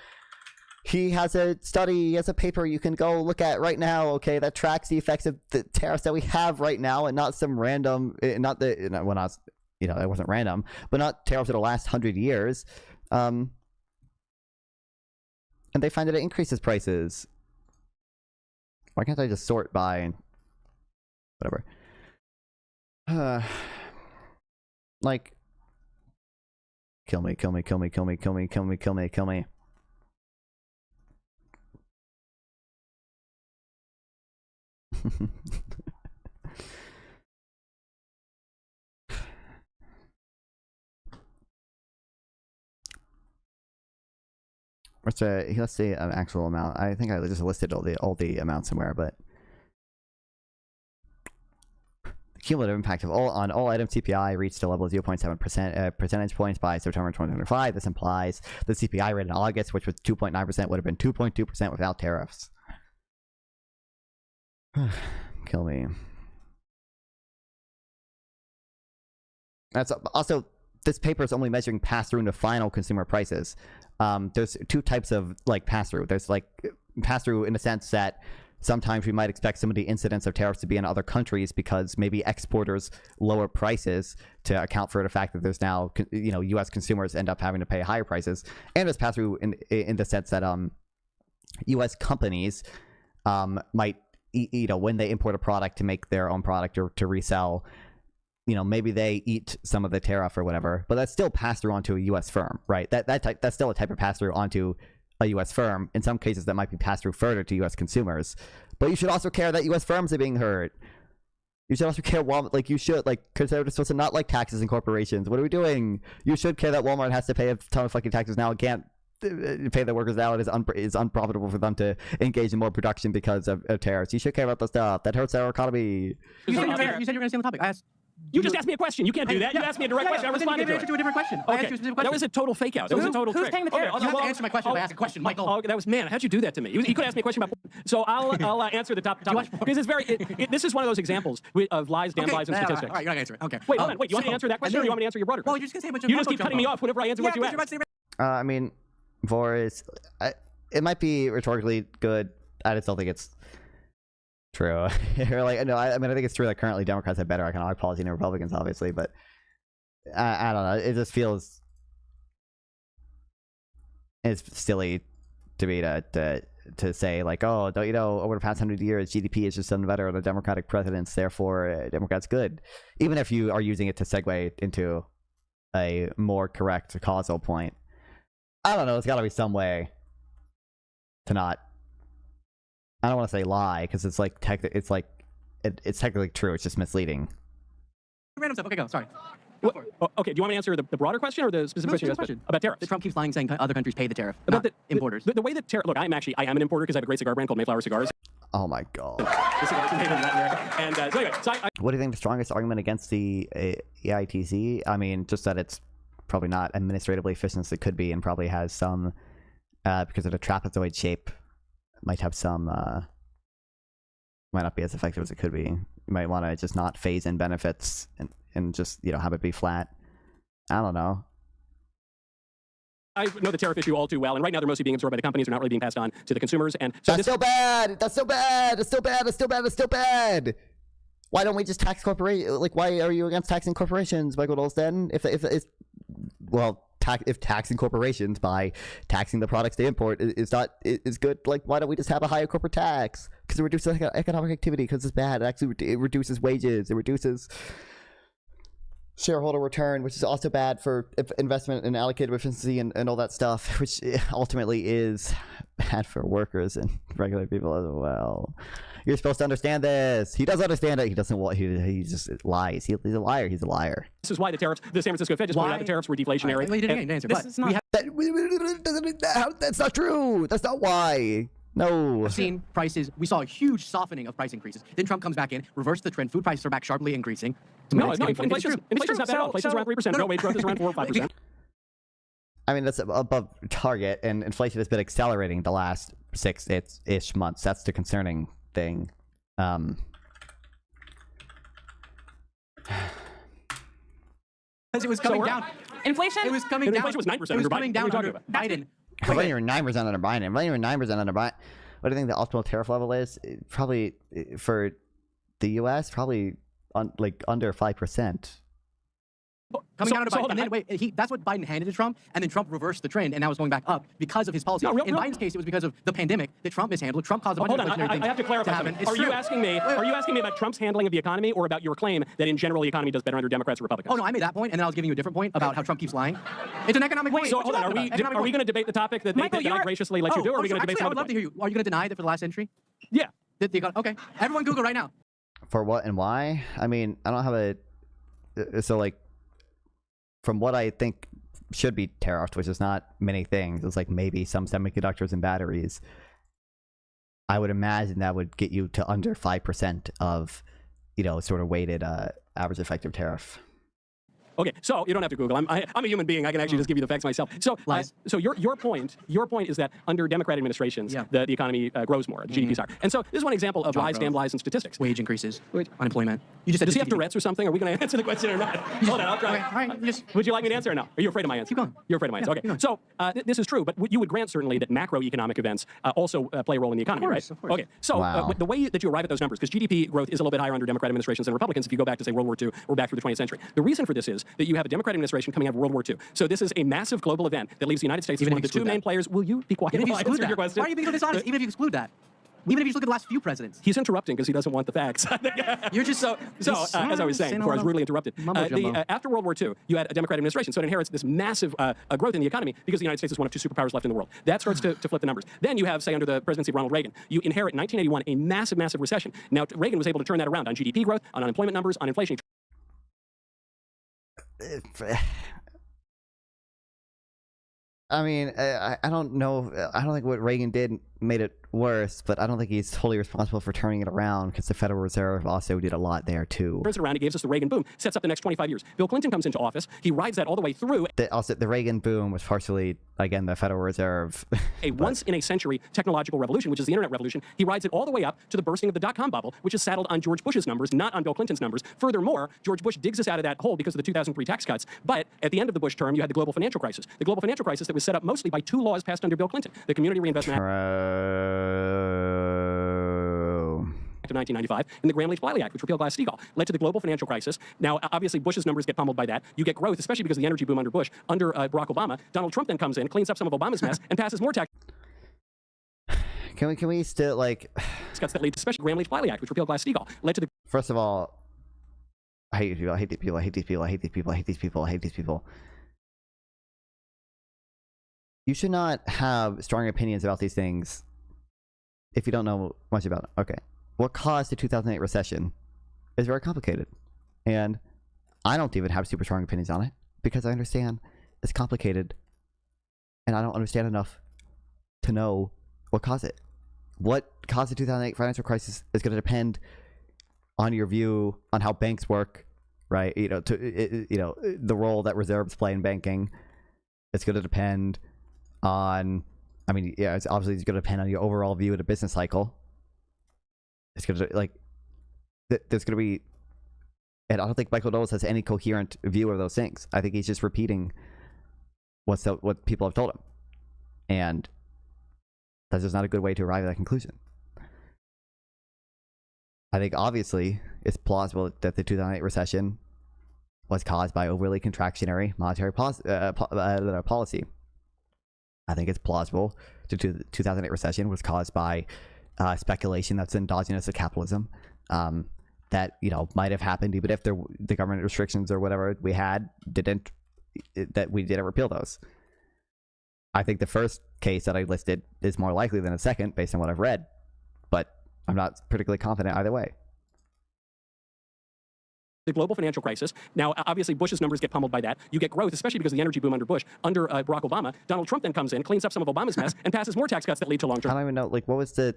he has a study, he has a paper you can go look at right now, okay, that tracks the effects of the tariffs that we have right now, and not some random, not the, well, not, you know, it wasn't random, but not tariffs that'll last 100 years. And they find that it increases prices. Why can't I just sort by and whatever? Like, kill me, kill me, kill me, kill me, kill me, kill me, kill me, kill me. Let's see an actual amount. I think I just listed all the amounts somewhere, but the cumulative impact of on all items CPI reached a level of 0.7% percentage points by September 2025. This implies the CPI rate in August, which was 2.9%, would have been 2.2% without tariffs. Kill me. That's also, this paper is only measuring pass-through into final consumer prices. There's two types of like pass-through. There's like pass-through in the sense that sometimes we might expect some of the incidence of tariffs to be in other countries because maybe exporters lower prices to account for the fact that there's now, you know, U.S. consumers end up having to pay higher prices. And there's pass-through in the sense that U.S. companies might, you know, when they import a product to make their own product or to resell, you know, maybe they eat some of the tariff or whatever, but that's still passed through onto a U.S. firm, right? That's still a type of pass-through onto a U.S. firm. In some cases, that might be passed through further to U.S. consumers. But you should also care that U.S. firms are being hurt. You should also care, like, you should, like, conservatives supposed to not like taxes and corporations. What are we doing? You should care that Walmart has to pay a ton of fucking taxes now. It can't pay the workers now. It is unprofitable for them to engage in more production because of tariffs. You should care about the stuff that hurts our economy. You said you were going to stay on the topic. I asked. You just asked me a question. You can't do that. You asked me a direct question. I responded to it. To a different question. Okay. That was a total fake out. That was a total trick. Who's paying the tariff? You have to answer my question by asking a question, Michael. Oh, that was, man, how'd you do that to me? You could ask me a question about... So I'll answer the top because it's very... this is one of those examples of lies, damn lies, and statistics. All right, you're not going to answer it. Okay. Wait, hold on. Wait, you want me to answer that question or you want me to answer your broader question? Well, you're just going to say a bunch of... You just keep cutting me off whenever I answer what you ask. I mean, it might be rhetorically good. I just don't think it's true. Or like, no, I mean, I think it's true that currently Democrats have better economic policy than Republicans, obviously, but I don't know. It just feels it's silly to me to say like, oh, don't you know, over the past 100 years, GDP has just done better under Democratic presidents, therefore Democrats good. Even if you are using it to segue into a more correct causal point. I don't know. There's got to be some way to not. I don't want to say lie because it's like it's technically true. It's just misleading. Random stuff. Okay, go. Sorry. Okay, do you want me to answer the broader question or the specific question about tariffs? Trump keeps lying, saying other countries pay the tariff, about the importers. The way that tariff... Look, I am an importer because I have a great cigar brand called Mayflower Cigars. Oh my god. And so anyway, what do you think the strongest argument against the EITC? I mean, just that it's probably not administratively efficient as it could be, and probably has some because of the trapezoid shape. Might have some might not be as effective as it could be. You might want to just not phase in benefits and just, you know, have it be flat. I don't know. I know the tariff issue all too well, and right now they're mostly being absorbed by the companies. They're not really being passed on to the consumers. And so that's still bad. That's still bad. It's still bad. It's still bad. It's still bad. Why don't we just tax corporations? Like, why are you against taxing corporations, Michael Knowles? Then, if taxing corporations by taxing the products they import is good, like, why don't we just have a higher corporate tax? Because it reduces economic activity. Because it's bad. It actually it reduces wages. It reduces shareholder return, which is also bad for investment and allocated efficiency and all that stuff, which ultimately is bad for workers and regular people as well. You're supposed to understand this. He does understand it. He doesn't. He just lies. He's a liar. He's a liar. This is why the tariffs. The San Francisco Fed just pointed out the tariffs were deflationary. That's not true. That's not why. No. I've seen prices. We saw a huge softening of price increases. Then Trump comes back in, reversed the trend. Food prices are back sharply increasing. No, inflation's not bad at all. Inflation's around 3%. Real wage growth is around 4 or 5%. I mean, that's above target, and inflation has been accelerating the last 6-ish months. That's the concerning thing. Because it was coming down. Inflation? It was coming down. Inflation was 9%. It was coming down under Biden. We're running over 9% under Biden. Running over 9% under Biden. What do you think the optimal tariff level is? Probably for the U.S. Probably under 5%. Coming down to Biden, and then wait, that's what Biden handed to Trump, and then Trump reversed the trend, and now it's going back up because of his policy. In Biden's case, it was because of the pandemic that Trump mishandled. Trump caused a bunch of inflationary things. I have to clarify something. Are you asking me about Trump's handling of the economy, or about your claim that in general the economy does better under Democrats or Republicans? Oh no, I made that point, and then I was giving you a different point about how Trump keeps lying. It's an economic point. So hold on, are we going to debate the topic that I graciously let you do, or are we going to debate? I would love to hear you. Are you going to deny that for the last century? Yeah. Okay. Everyone, Google right now. For what and why? I mean, I don't have a from what I think should be tariffed, which is not many things, it's like maybe some semiconductors and batteries. I would imagine that would get you to under 5% of, sort of weighted average effective tariff. Okay, so you don't have to Google. I'm a human being. I can actually just give you the facts myself. So, so your point is that under Democrat administrations, the economy grows more, the GDP's higher. And so this is one example of lies, damn lies, and statistics. Wage increases, unemployment. You just said does he have Tourette's or something? Are we going to answer the question or not? Hold on, I'll try. All right, would you like me to answer or no? Are you afraid of my answer? Keep going. You're afraid of my answer. Okay. So this is true, but you would grant certainly that macroeconomic events also play a role in the economy, right? Of course. Okay. So the way that you arrive at those numbers, because GDP growth is a little bit higher under Democrat administrations than Republicans. If you go back to say World War II or back through the 20th century, the reason for this is that you have a Democrat administration coming out of World War II. So this is a massive global event that leaves the United States as one of the two main players. Will you be quiet? Even if you exclude that. Why are you being so dishonest? Even if you exclude that. Even if you look at the last few presidents. He's interrupting because he doesn't want the facts. You're just so as I was saying before I was rudely interrupted. After World War II, you had a Democratic administration, so it inherits this massive growth in the economy because the United States is one of two superpowers left in the world. That starts to flip the numbers. Then you have, say, under the presidency of Ronald Reagan, you inherit in 1981 a massive recession. Now Reagan was able to turn that around on GDP growth, on unemployment numbers, on inflation. I mean, I don't know. I don't think what Reagan did made it worse, but I don't think he's totally responsible for turning it around because the Federal Reserve also did a lot there too. Turns it around, he gives us the Reagan boom, sets up the next 25 years. Bill Clinton comes into office, he rides that all the way through. The Reagan boom was partially, again, the Federal Reserve. A once-in-a-century technological revolution, which is the internet revolution. He rides it all the way up to the bursting of the dot-com bubble, which is saddled on George Bush's numbers, not on Bill Clinton's numbers. Furthermore, George Bush digs us out of that hole because of the 2003 tax cuts. But at the end of the Bush term, you had the global financial crisis. The global financial crisis that was set up mostly by two laws passed under Bill Clinton. The Community Reinvestment Act of 1995 and the Gramm-Leach-Bliley Act, which repealed Glass-Steagall, led to the global financial crisis. Now, obviously, Bush's numbers get pummeled by that. You get growth, especially because of the energy boom under Bush. Under Barack Obama, Donald Trump then comes in, cleans up some of Obama's mess, and passes more tax Can we still, cuts that lead to especially Gramm-Leach-Bliley Act, which repealed Glass-Steagall, led to the... First of all, I hate people, I hate these people, I hate these people, I hate these people, I hate these people, I hate these people. You should not have strong opinions about these things if you don't know much about it. Okay. What caused the 2008 recession is very complicated. And I don't even have super strong opinions on it because I understand it's complicated and I don't understand enough to know what caused it. What caused the 2008 financial crisis is going to depend on your view on how banks work, right? The role that reserves play in banking. It's going to depend on, it's obviously going to depend on your overall view of the business cycle. It's going to, there's going to be, and I don't think Michael Knowles has any coherent view of those things. I think he's just repeating what people have told him. And that's just not a good way to arrive at that conclusion. I think obviously it's plausible that the 2008 recession was caused by overly contractionary monetary policy. I think it's plausible the 2008 recession was caused by speculation that's endogenous to capitalism. That might have happened even if the government restrictions or whatever we had didn't repeal those. I think the first case that I listed is more likely than the second based on what I've read, but I'm not particularly confident either way. The global financial crisis. Now, obviously, Bush's numbers get pummeled by that. You get growth, especially because of the energy boom under Bush. Under Barack Obama, Donald Trump then comes in, cleans up some of Obama's mess, and passes more tax cuts that lead to long-term... I don't even know, what was the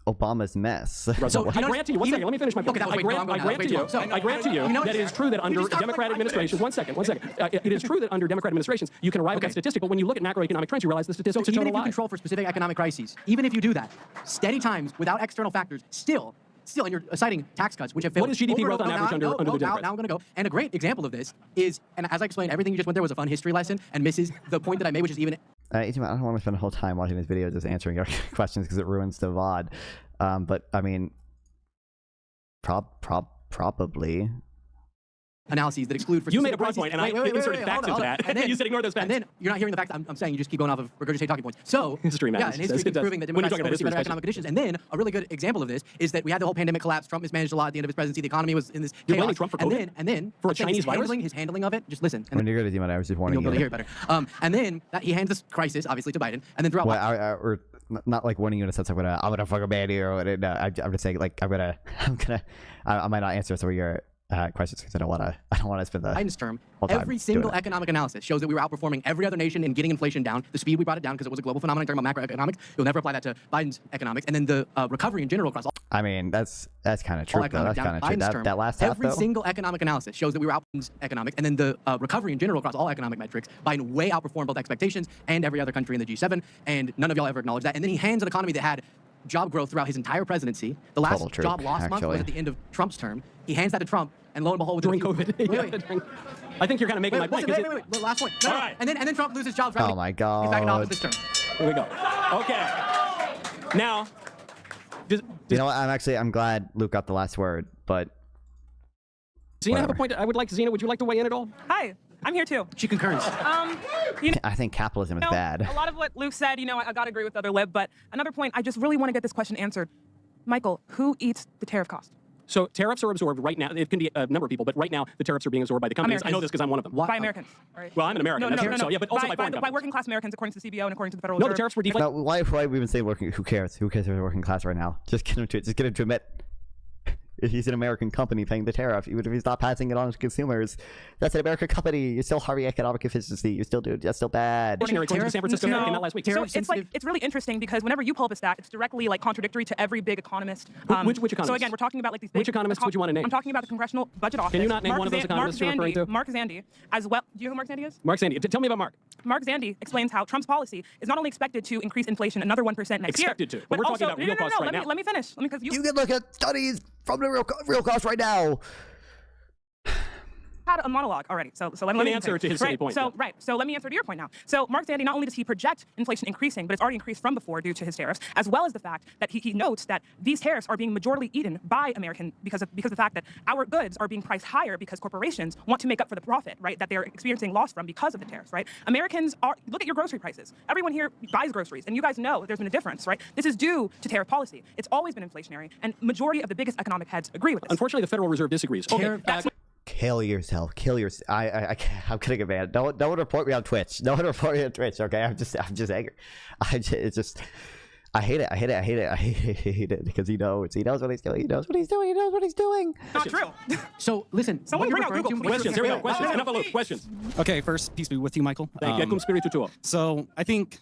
Obama's mess? So I grant to you, one second, let me finish my point. I grant to you that it is true that under Democrat administrations, one second, it is true that under Democrat administrations, you can arrive at that statistic, but when you look at macroeconomic trends, you realize the statistics are even total if you lie. control for specific economic crises, even if you do that, steady times without external factors, still, and you're citing tax cuts, which have failed. What is GDP growth on average under the Democrats? Now I'm going to go. And a great example of this is, and as I explained, everything you just went there was a fun history lesson and misses the point that I made, which is even... I don't want to spend the whole time watching this video just answering your questions because it ruins the VOD. But I mean, probably. Analyses that exclude for you made a broad point, and I inserted facts into that. And then you said ignore those facts. And then you're not hearing the facts I'm saying. You just keep going off of regurgitated talking points. So history matters. Yeah, and history keeps proving that Democrats oversee better economic conditions. And then a really good example of this is that we had the whole pandemic collapse. Trump mismanaged a lot at the end of his presidency. The economy was in this chaos. You're blaming Trump for COVID? And then for a Chinese virus? His handling of it. Just listen. When you're good at the I was just warning you. You'll you. hear it better. And then he hands this crisis obviously to Biden, and then throughout. Well, or not like warning you in a sense I'm gonna fucking ban you. I'm just saying like I might not answer some of your questions because I don't want to spend the Biden's term. Every single economic analysis shows that we were outperforming every other nation in getting inflation down. The speed we brought it down because it was a global phenomenon. Talking about macroeconomics, you'll never apply that to Biden's economics. And then the recovery in general across all. I mean, that's kind of true. That's kind of true. That last half, every single economic analysis shows that we were outperforming economics, and then the recovery in general across all economic metrics. Biden way outperformed both expectations and every other country in the G7, and none of y'all ever acknowledged that. And then he hands an economy that had job growth throughout his entire presidency. The last job loss month was at the end of Trump's term. He hands that to Trump, and lo and behold, during COVID. I think you're kind of making my point. Wait. The last point. No, all right. And then Trump loses jobs. Oh my God. He's back in office this term. Here we go. Okay. Now. You know what? I'm glad Luke got the last word, but. Zena, have a point. I would like Zena. Would you like to weigh in at all? Hi. I'm here too. She concurs. I think capitalism is bad. A lot of what Luke said, I gotta agree with the other lib, but another point, I just really want to get this question answered. Michael, who eats the tariff cost? So tariffs are absorbed right now. It can be a number of people, but right now the tariffs are being absorbed by the companies. Americans. I know this because I'm one of them. By Americans. Right. Well, I'm an American. No. So yeah, but also by foreign by working class Americans, according to the CBO and according to the Federal Reserve. No, the tariffs were deflated. Why have we been saying working? Who cares? Who cares if we're working class right now? Just get him to admit. If he's an American company paying the tariff, even if he's not passing it on to consumers, that's an American company. You're still harming economic efficiency. You still do. That's still bad. San Francisco came out last week. So it's really interesting because whenever you pull up a stat, it's directly contradictory to every big economist. Which economist? So again, we're talking about these big. Which economists would you want to name? I'm talking about the Congressional Budget Office. Can you not name one of those economists you're referring to? Mark Zandi, as well. Do you know who Mark Zandi is? Mark Zandi. Tell me about Mark. Mark Zandi explains how Trump's policy is not only expected to increase inflation another 1% next year. Expected to. But we're talking about real costs right now. Let me finish. You can look at studies from the real cost right now. Had a monologue already, so let me answer to his silly point. So let me answer to your point now. So Mark Zandi, not only does he project inflation increasing, but it's already increased from before due to his tariffs, as well as the fact that he notes that these tariffs are being majorly eaten by American because of the fact that our goods are being priced higher because corporations want to make up for the profit, right, that they're experiencing loss from because of the tariffs, right? Americans look at your grocery prices. Everyone here buys groceries, and you guys know there's been a difference, right? This is due to tariff policy. It's always been inflationary, and majority of the biggest economic heads agree with this. Unfortunately, the Federal Reserve disagrees. Okay, Kill yourself. I'm kidding, it, man. No one report me on Twitch. Okay, I'm just angry. I hate it because he knows what he's doing. Not true. So listen. Someone bring out Google. Questions. Here we go. Questions. Enough of Luke. Questions. Okay, first, peace be with you, Michael. Thank you. So I think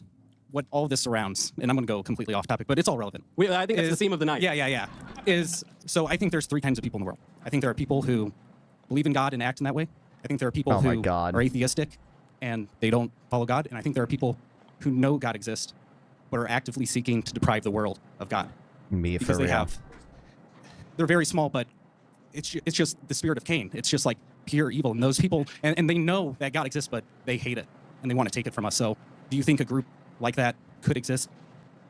what all of this surrounds, and I'm going to go completely off topic, but it's all relevant. I think that's the theme of the night. Yeah. So I think there's three kinds of people in the world. I think there are people who believe in God and act in that way. I think there are people who are atheistic and they don't follow God. And I think there are people who know God exists but are actively seeking to deprive the world of God. Because they're very small, but it's just the spirit of Cain. It's just like pure evil. And those people, and they know that God exists, but they hate it and they want to take it from us. So do you think a group like that could exist?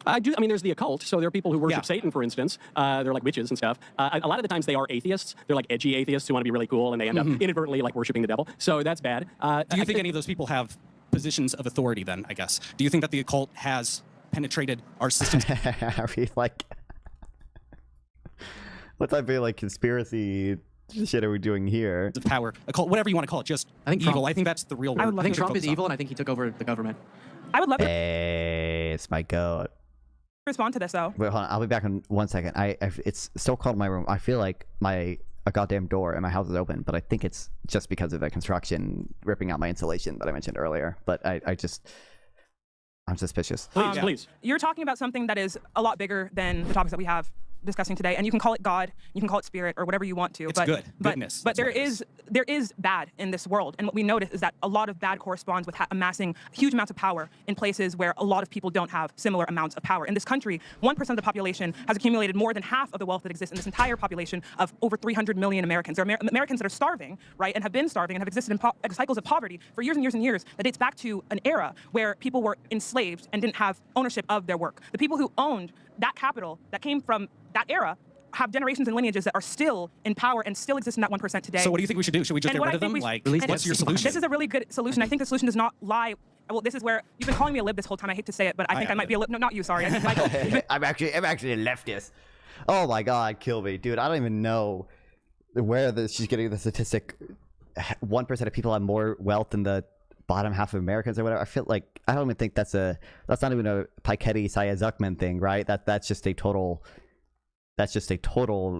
I do. I mean, there's the occult. So there are people who worship Satan, for instance. They're like witches and stuff. A lot of the times they are atheists. They're like edgy atheists who want to be really cool, and they end up inadvertently like worshiping the devil. So that's bad. Do you think any of those people have positions of authority then, I guess? Do you think that the occult has penetrated our systems? Are we like... what type of conspiracy shit are we doing here? Of power, occult, whatever you want to call it, just evil. I think that's the real word. I think Trump is evil, and I think he took over the government. I would love to... Hey, it's my goat. Respond to this though. Wait, hold on. I'll be back in 1 second. It's still cold in my room. I feel like a goddamn door in my house is open, but I think it's just because of the construction ripping out my insulation that I mentioned earlier. But I'm suspicious. Please. You're talking about something that is a lot bigger than the topics that we have discussing today, and you can call it God, you can call it spirit, or whatever you want to. It's good. Goodness. But there is bad in this world, and what we notice is that a lot of bad corresponds with amassing huge amounts of power in places where a lot of people don't have similar amounts of power. In this country, 1% of the population has accumulated more than half of the wealth that exists in this entire population of over 300 million Americans. There are Americans that are starving, right, and have been starving and have existed in cycles of poverty for years and years and years that dates back to an era where people were enslaved and didn't have ownership of their work. The people who owned that capital that came from that era have generations and lineages that are still in power and still exist in that 1% today. So what do you think we should do? Should we just get rid of them? Like, what's your solution? This is a really good solution. I think the solution does not lie. Well, this is where you've been calling me a lib this whole time. I hate to say it, but I think I might be a lib. No, not you. Sorry. I'm actually a leftist. Oh my God, kill me, dude. I don't even know where she's getting the statistic. 1% of people have more wealth than the bottom half of Americans or whatever. I feel like I don't even think that's not even a Piketty Saya Zuckman thing, right? That's just a total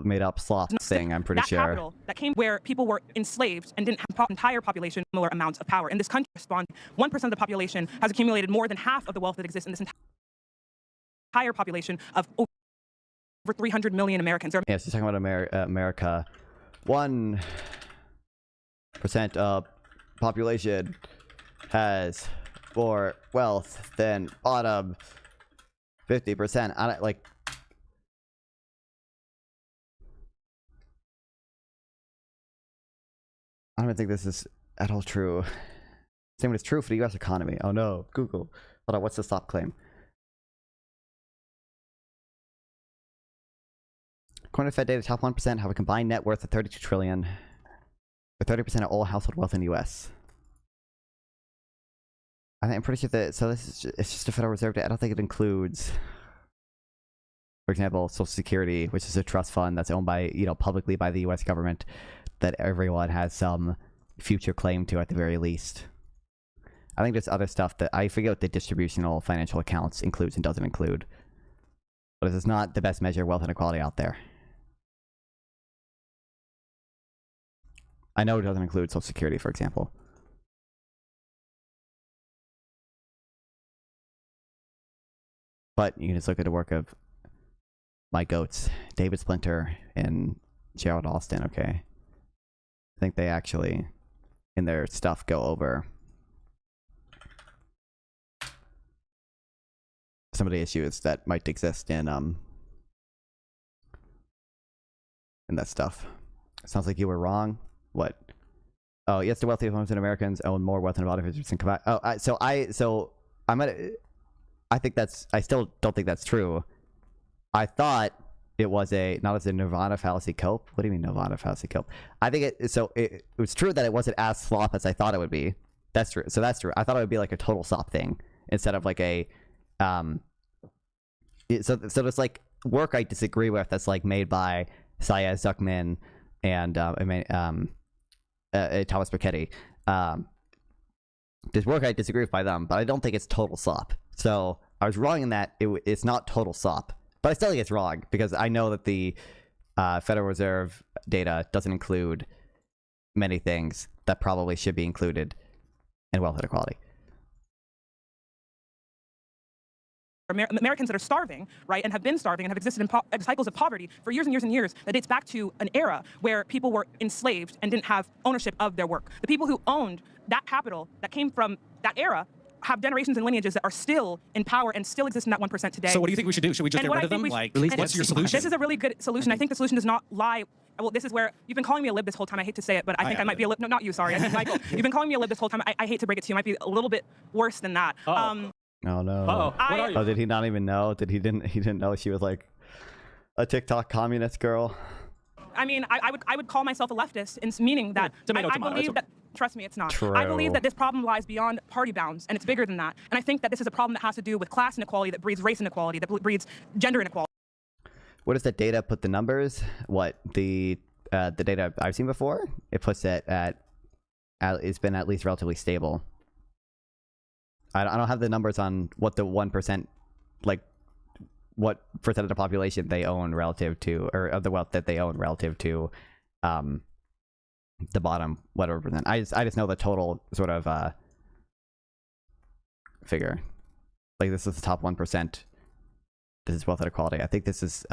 made up slop thing. I'm pretty sure. That capital that came where people were enslaved and didn't have entire population similar amounts of power. In this country, 1% of the population has accumulated more than half of the wealth that exists in this entire population of over 300 million Americans. Yeah, she's talking about America. 1% of population has more wealth than bottom 50%. I don't even think this is at all true. Same when it's true for the U.S. economy. Oh no, Google. Hold on, what's the stop claim? According to Fed data, top 1% have a combined net worth of $32 trillion, with 30% of all household wealth in the U.S. I'm pretty sure that, so it's just a Federal Reserve data. I don't think it includes, for example, Social Security, which is a trust fund that's owned by, publicly by the U.S. government, that everyone has some future claim to at the very least. I think there's other stuff that I forget what the distributional financial accounts includes and doesn't include. But this is not the best measure of wealth inequality out there. I know it doesn't include Social Security, for example. But you can just look at the work of my goats, David Splinter and Gerald Alston, okay? I think they actually, in their stuff, go over some of the issues that might exist in that stuff. Sounds like you were wrong. What? Oh, yes, the wealthy homes in Americans own more wealth than about 50% combined. Oh, I still don't think that's true. I thought it was not as a Nirvana fallacy cope. What do you mean Nirvana fallacy cope? I think it was true that it wasn't as slop as I thought it would be. That's true. So that's true. I thought it would be like a total slop thing instead of like a so there's like work I disagree with that's like made by Saya Zuckman and Thomas Piketty. There's work I disagree with by them, but I don't think it's total slop. So I was wrong in that it's not total slop, but I still think it's wrong because I know that the Federal Reserve data doesn't include many things that probably should be included in wealth inequality. Americans that are starving, right, and have been starving and have existed in cycles of poverty for years and years and years that dates back to an era where people were enslaved and didn't have ownership of their work. The people who owned that capital that came from that era have generations and lineages that are still in power and still exist in that 1% today. So what do you think we should do? Should we just get rid of them? Like, what's your solution? This is a really good solution. I think the solution does not lie. Well, this is where you've been calling me a lib this whole time. I hate to say it, but I think I might be a lib. No, not you. Sorry, Michael. You've been calling me a lib this whole time. I hate to break it to you. It might be a little bit worse than that. Oh no! Oh, did he not even know? He didn't know she was like a TikTok communist girl? I mean, I would call myself a leftist, in meaning that I believe that. Trust me, it's not. True. I believe that this problem lies beyond party bounds, and it's bigger than that. And I think that this is a problem that has to do with class inequality, that breeds race inequality, that breeds gender inequality. What does that data put the numbers? What the data I've seen before? It puts it at it's been at least relatively stable. I don't have the numbers on what the 1%, like what percent of the population they own relative to, or of the wealth that they own relative to the bottom whatever percent. I just know the total sort of figure. Like this is the top 1%. This is wealth inequality. I think this is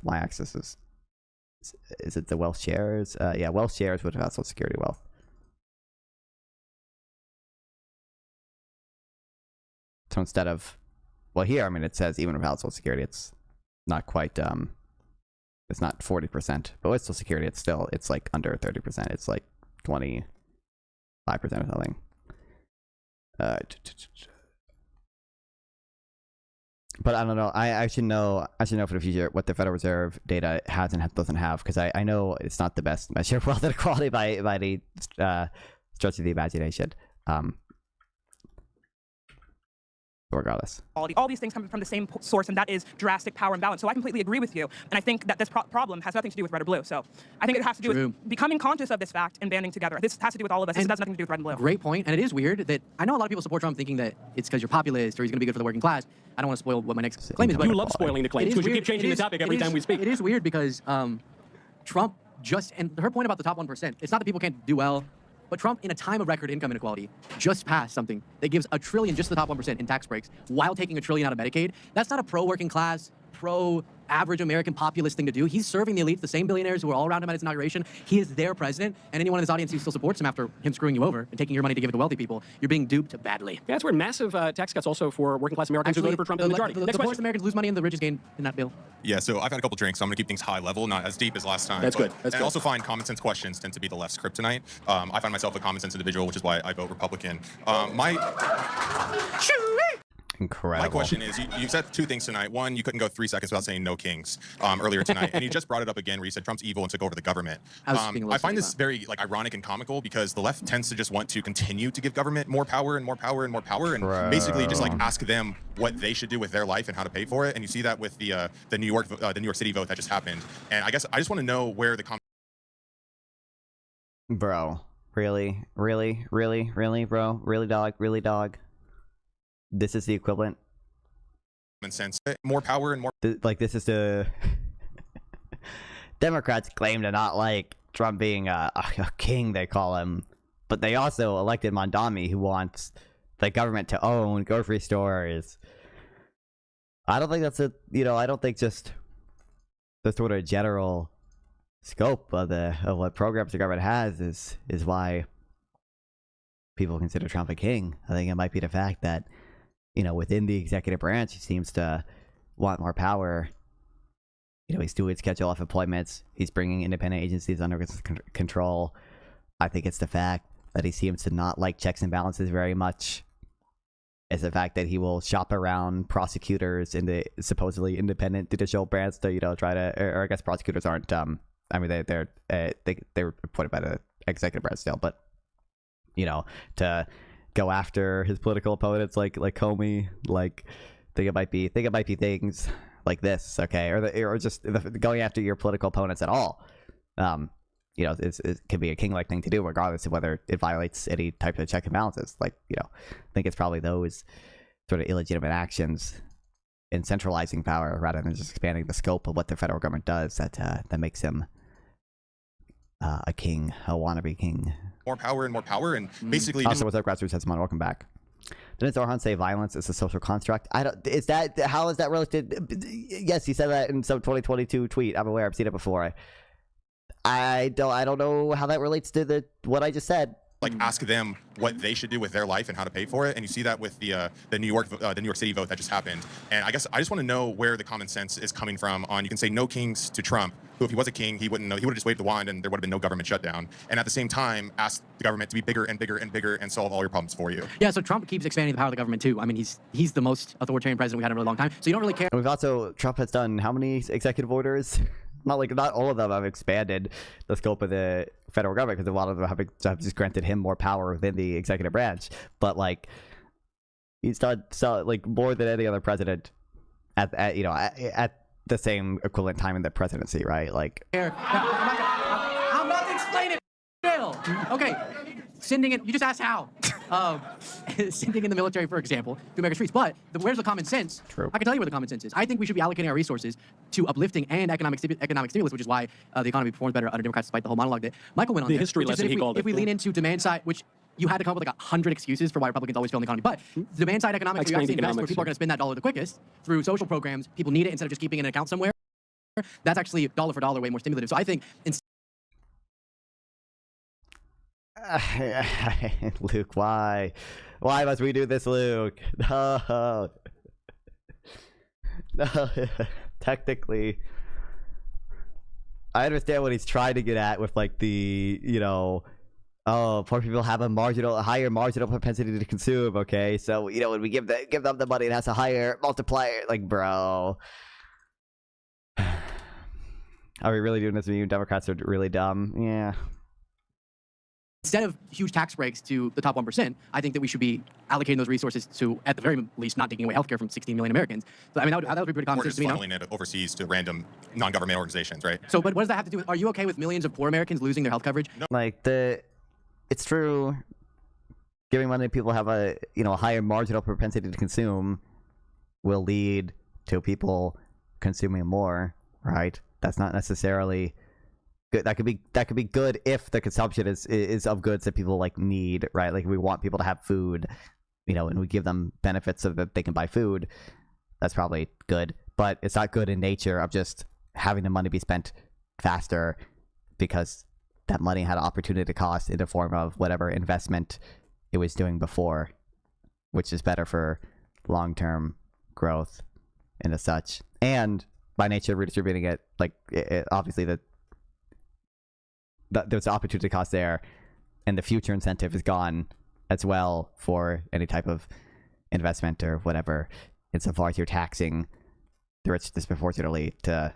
y-axis is it the wealth shares? Yeah, wealth shares with household security wealth. So instead of, well, here, I mean, it says even with household security, it's not quite, it's not 40%, but with social security, it's like under 30%. It's like 25% or something. But I don't know. I should know for the future what the Federal Reserve data has and doesn't have, because I know it's not the best measure of wealth inequality by the stretch of the imagination. Regardless, all these things come from the same source, and that is drastic power imbalance. So I completely agree with you, and I think that this problem has nothing to do with red or blue. So I think it has to do with becoming conscious of this fact and banding together. This has to do with all of us. This has nothing to do with red and blue. Great point, and it is weird that I know a lot of people support Trump thinking that it's because you're populist or he's going to be good for the working class. I don't want to spoil what my next claim is. But you love spoiling the claims because you keep changing the topic every time we speak. It is weird because Trump and her point about the top 1%, it's not that people can't do well. But Trump, in a time of record income inequality, just passed something that gives $1 trillion just to the top 1% in tax breaks while taking $1 trillion out of Medicaid. That's not a pro-working class, pro-average American populist thing to do. He's serving the elites, the same billionaires who were all around him at his inauguration. He is their president, and anyone in this audience who still supports him after him screwing you over and taking your money to give it to wealthy people, you're being duped badly. Yeah, that's where massive tax cuts also for working-class Americans who voted for Trump in the majority. The poorest Americans lose money and the richest gain in that bill. Yeah, so I've had a couple drinks, so I'm going to keep things high level, not as deep as last time. That's good. And I also find common sense questions tend to be the left's kryptonite. I find myself a common sense individual, which is why I vote Republican. Incredible. My question is, you said two things tonight. One, you couldn't go 3 seconds without saying no kings earlier tonight, and you just brought it up again where you said Trump's evil and took over the government. I find this very ironic and comical because the left tends to just want to continue to give government more power and more power and more power, and basically just ask them what they should do with their life and how to pay for it. And you see that with the New York City vote that just happened. And I guess I just want to know where the bro, really, bro, really, dog. This is the equivalent. Common sense, more power and more. This is the Democrats claim to not like Trump being a king, they call him, but they also elected Mondami, who wants the government to own grocery stores. I don't think that's I don't think just the sort of general scope of what programs the government has is why people consider Trump a king. I think it might be the fact that within the executive branch, he seems to want more power. He's doing schedule off appointments. He's bringing independent agencies under control. I think it's the fact that he seems to not like checks and balances very much. It's the fact that he will shop around prosecutors in the supposedly independent judicial branch to, try to, or I guess prosecutors aren't, I mean, they're appointed by the executive branch still, but, to go after his political opponents like Comey, think it might be things like this, okay, or just going after your political opponents at all. It can be a king-like thing to do, regardless of whether it violates any type of check and balances. I think it's probably those sort of illegitimate actions in centralizing power rather than just expanding the scope of what the federal government does that makes him a king, a wannabe king. More power and basically. Also, what's up, Grassroots Hasan? Welcome back. Didn't Orhan say violence is a social construct? How is that related? Yes, he said that in some 2022 tweet. I'm aware. I've seen it before. I don't know how that relates to what I just said. Ask them what they should do with their life and how to pay for it, and you see that with the New York City vote that just happened. And I guess I just want to know where the common sense is coming from. On you can say no kings to Trump, who if he was a king, he wouldn't know. He would have just waved the wand, and there would have been no government shutdown. And at the same time, ask the government to be bigger and bigger and bigger and solve all your problems for you. Yeah. So Trump keeps expanding the power of the government too. I mean, he's the most authoritarian president we had in a really long time. So you don't really care. And we've also Trump has done how many executive orders? Not all of them have expanded the scope of the federal government, because a lot of them have just granted him more power within the executive branch. But he's done more than any other president at the same equivalent time in the presidency, right? I'm not explaining it. Bill. Okay. Sending it. You just asked how. Sending in the military, for example, to America's streets. But where's the common sense? True. I can tell you where the common sense is. I think we should be allocating our resources to uplifting and economic stimulus, which is why the economy performs better under Democrats, despite the whole monologue that Michael went on. The history lesson he called it. If we lean into demand side, which you had to come up with 100 excuses for why Republicans always fail in the economy. But demand side economics, we have to invest where people are going to spend that dollar the quickest through social programs. People need it instead of just keeping it in an account somewhere. That's actually dollar for dollar way more stimulative. So I think Luke, why must we do this, Luke? No. No. Technically, I understand what he's trying to get at with like the, you know, oh, poor people have a higher marginal propensity to consume. Okay, so you know when we give them the money, it has a higher multiplier. Like, bro, are we really doing this? You Democrats are really dumb. Yeah. instead of huge tax breaks to the top 1%, I think that we should be allocating those resources to, at the very least, not taking away healthcare from 16 million Americans. So, I mean, that would be pretty common sense to me. Or just funneling it overseas to random non-government organizations, right? So, but what does that have to do with? Are you okay with millions of poor Americans losing their health coverage? No. Like it's true. Giving money to people have a higher marginal propensity to consume will lead to people consuming more, right? That's not necessarily good. That could be good if the consumption is of goods that people like need, right? Like we want people to have food, and we give them benefits so that they can buy food. That's probably good, but it's not good in nature of just having the money be spent faster because that money had an opportunity to cost in the form of whatever investment it was doing before, which is better for long-term growth and as such. And by nature of redistributing it, like obviously there's opportunity cost there, and the future incentive is gone as well for any type of investment or whatever, insofar as you're taxing the rich disproportionately to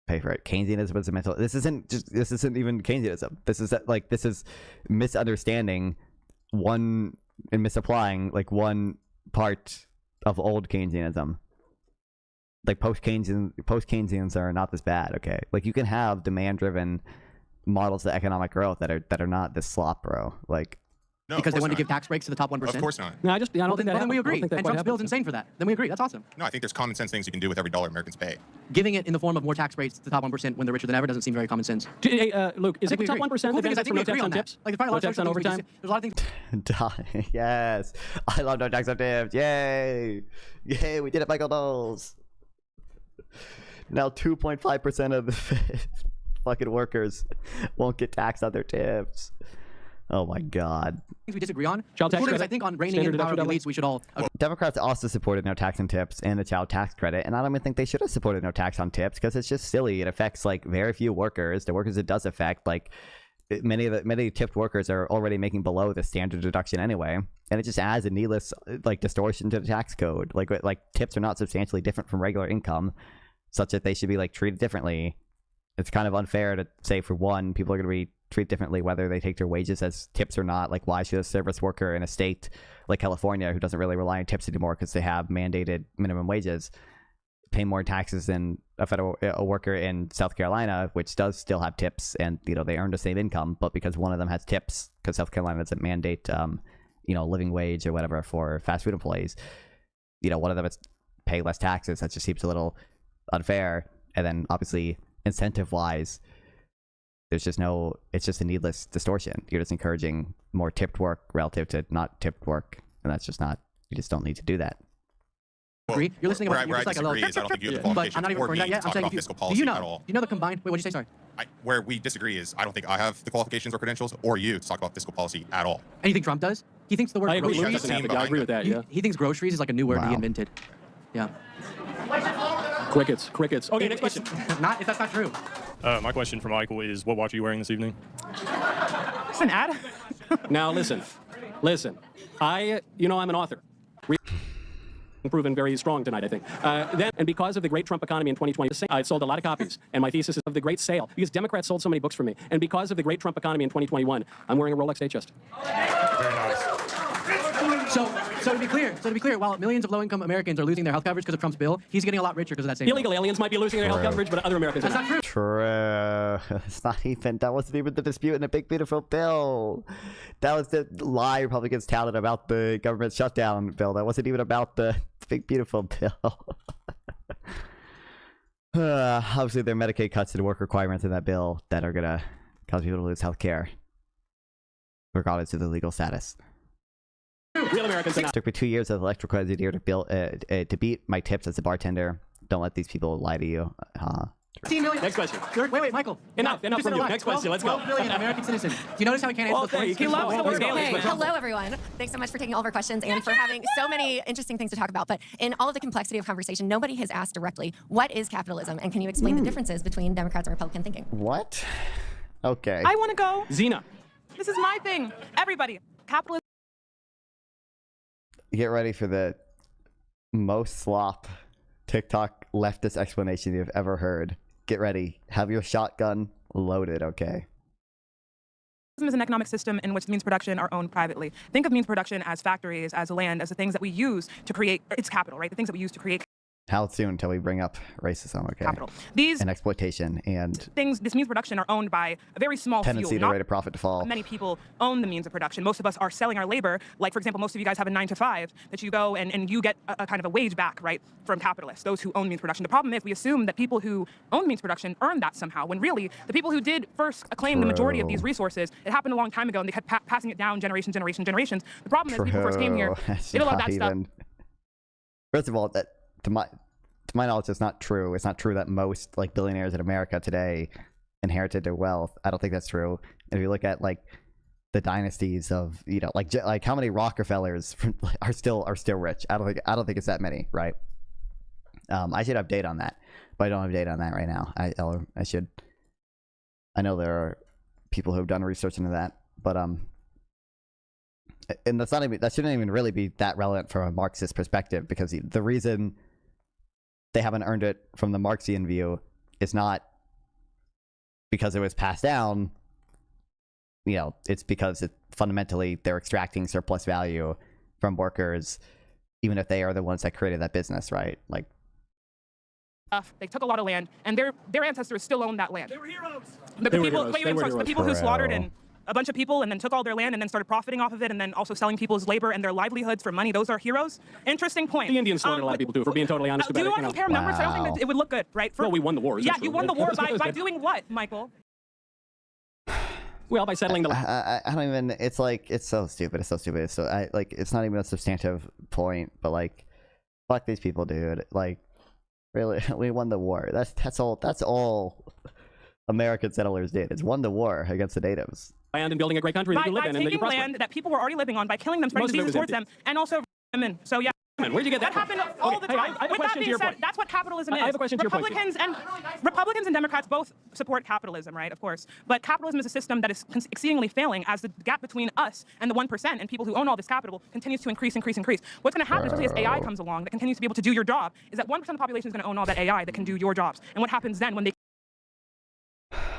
pay for it. Keynesianism is a mental. This isn't even Keynesianism. This is misunderstanding one and misapplying like one part of old Keynesianism. Like post Keynesians are not this bad. Okay, like you can have demand driven models of economic growth that are not this slop, bro. Like no, because they want to give tax breaks to the top 1%. Of course not. No, I don't think that. Then we agree. And Trump's bill is happens. insane for that. Then we agree. That's awesome. No, I think there's common sense things you can do with every dollar Americans pay. Giving it in the form of more tax breaks to the top 1% when they're richer than ever doesn't seem very common sense. Hey, Luke, is it the top 1% Cool that thing is, I benefits think from we no agree tax on on that. tips? Like, there's probably a lot No of tax on social things we overtime? can say. There's a lot of things. yes, I love no tax on tips. Yay, we did it, Michael Knowles. Now 2.5% of the fucking workers won't get taxed on their tips. Oh my god. Things we disagree on. Child tax credit? I think on reining in the power of the elites, we should all. Democrats also supported no tax on tips and the child tax credit, and I don't even think they should have supported no tax on tips because it's just silly. It affects like very few workers. The workers it does affect, like many tipped workers are already making below the standard deduction anyway, and it just adds a needless like distortion to the tax code. Like tips are not substantially different from regular income, such that they should be like treated differently. It's kind of unfair to say, for one, people are going to be treated differently whether they take their wages as tips or not. Like, why should a service worker in a state like California, who doesn't really rely on tips anymore because they have mandated minimum wages, pay more taxes than a worker in South Carolina, which does still have tips, and they earn the same income, but because one of them has tips, because South Carolina doesn't mandate living wage or whatever for fast food employees, one of them is pay less taxes. That just seems a little unfair. And then obviously incentive wise, it's just a needless distortion. You're just encouraging more tipped work relative to not tipped work, and that's just not. You just don't need to do that. Well, You're listening where about I you're just like a disagree little. is I don't think you have the But qualifications I'm not even or referring me to that yet. to I'm talk saying, about do fiscal you policy know? at all. Do you know the combined? Wait, what'd you say? Sorry. Where we disagree is I don't think I have the qualifications or credentials or you to talk about fiscal policy at all. And you think Trump does? He thinks the word I agree. groceries. I agree with that. Yeah. He thinks groceries is like a new word Wow. he invented. Yeah. Crickets. Okay, next question. Not if that's not true. My question for Michael is, what watch are you wearing this evening? It's an ad. Now listen. I'm an author. Proven very strong tonight, I think. And because of the great Trump economy in 2020, I sold a lot of copies, and my thesis is of the great sale, because Democrats sold so many books for me. And because of the great Trump economy in 2021, I'm wearing a Rolex Datejust. Very nice. So to be clear, while millions of low-income Americans are losing their health coverage because of Trump's bill, he's getting a lot richer because of that same Illegal aliens might be losing their health coverage, but other Americans are not. True. It's not even. That wasn't even the dispute in the big beautiful bill. That was the lie Republicans touted about the government shutdown bill. That wasn't even about the big beautiful bill. Obviously, there are Medicaid cuts and work requirements in that bill that are gonna cause people to lose health care, regardless of the legal status. Real Americans are not. It took me 2 years as an electrical engineer to beat my tips as a bartender. Don't let these people lie to you. 15 million. Next question. Wait, Michael. Enough from you. Next question. Let's go. 12 billion American citizens. Do you notice how he can't answer the points? He loves the word alien. Hello, everyone. Thanks so much for taking all of our questions and for having so many interesting things to talk about. But in all of the complexity of conversation, nobody has asked directly, what is capitalism? And can you explain the differences between Democrats and Republican thinking? What? Okay. I want to go. Zena. This is my thing. Everybody. Capitalism. Get ready for the most slop TikTok leftist explanation you've ever heard. Get ready. Have your shotgun loaded, okay? Is an economic system in which means production are owned privately. Think of means production as factories, as land, as the things that we use to create, it's capital, right? The things that we use to create How soon until we bring up racism, okay? capital. These and exploitation and things, this means production are owned by a very small tendency few. to rate of profit to fall. Many people own the means of production. Most of us are selling our labor. Like, for example, most of you guys have a 9-to-5 that you go and you get a kind of a wage back, right, from capitalists, those who own means production. The problem is we assume that people who own means production earn that somehow, when really the people who did first acclaim the majority of these resources, it happened a long time ago and they kept passing it down generations. The problem is people first came here, did a lot of that stuff. First of all, that to my knowledge, it's not true. It's not true that most like billionaires in America today inherited their wealth. I don't think that's true. If you look at like the dynasties of, you know, like how many Rockefellers are still rich. I don't think it's that many, right? I should have data on that, but I don't have data on that right now. I should. I know there are people who have done research into that, but and that shouldn't even really be that relevant from a Marxist perspective, because the reason they haven't earned it from the Marxian view is not because it was passed down. You know, it's because fundamentally they're extracting surplus value from workers, even if they are the ones that created that business, right? Like, they took a lot of land, and their ancestors still own that land. They were heroes. The people who slaughtered and a bunch of people and then took all their land and then started profiting off of it and then also selling people's labor and their livelihoods for money, those are heroes. Interesting point. The Indians slaughtered a lot of people too, if we're being totally honest about it. Do you want to compare numbers? I don't think that it would look good, right? Well, we won the wars. Yeah, you won the war by doing what, Michael? Well, by settling the. I don't even. It's like it's so stupid. It's so stupid. It's so it's not even a substantive point. But like, fuck these people, dude. Like, really, we won the war. That's all American settlers did. Is won the war against the natives. Land and building a great country that you live in, and that you prosper. Taking land that people were already living on by killing them, spreading diseases towards them, and also women. So yeah. Where'd you get that? That happened all the time. I have a question to your point. That's what capitalism is. I have a question to your point. Republicans and Democrats both support capitalism, right? Of course. But capitalism is a system that is exceedingly failing as the gap between us and the 1% and people who own all this capital continues to increase. What's going to happen, especially as AI comes along, that continues to be able to do your job, is that 1% of the population is going to own all that AI that can do your jobs. And what happens then when they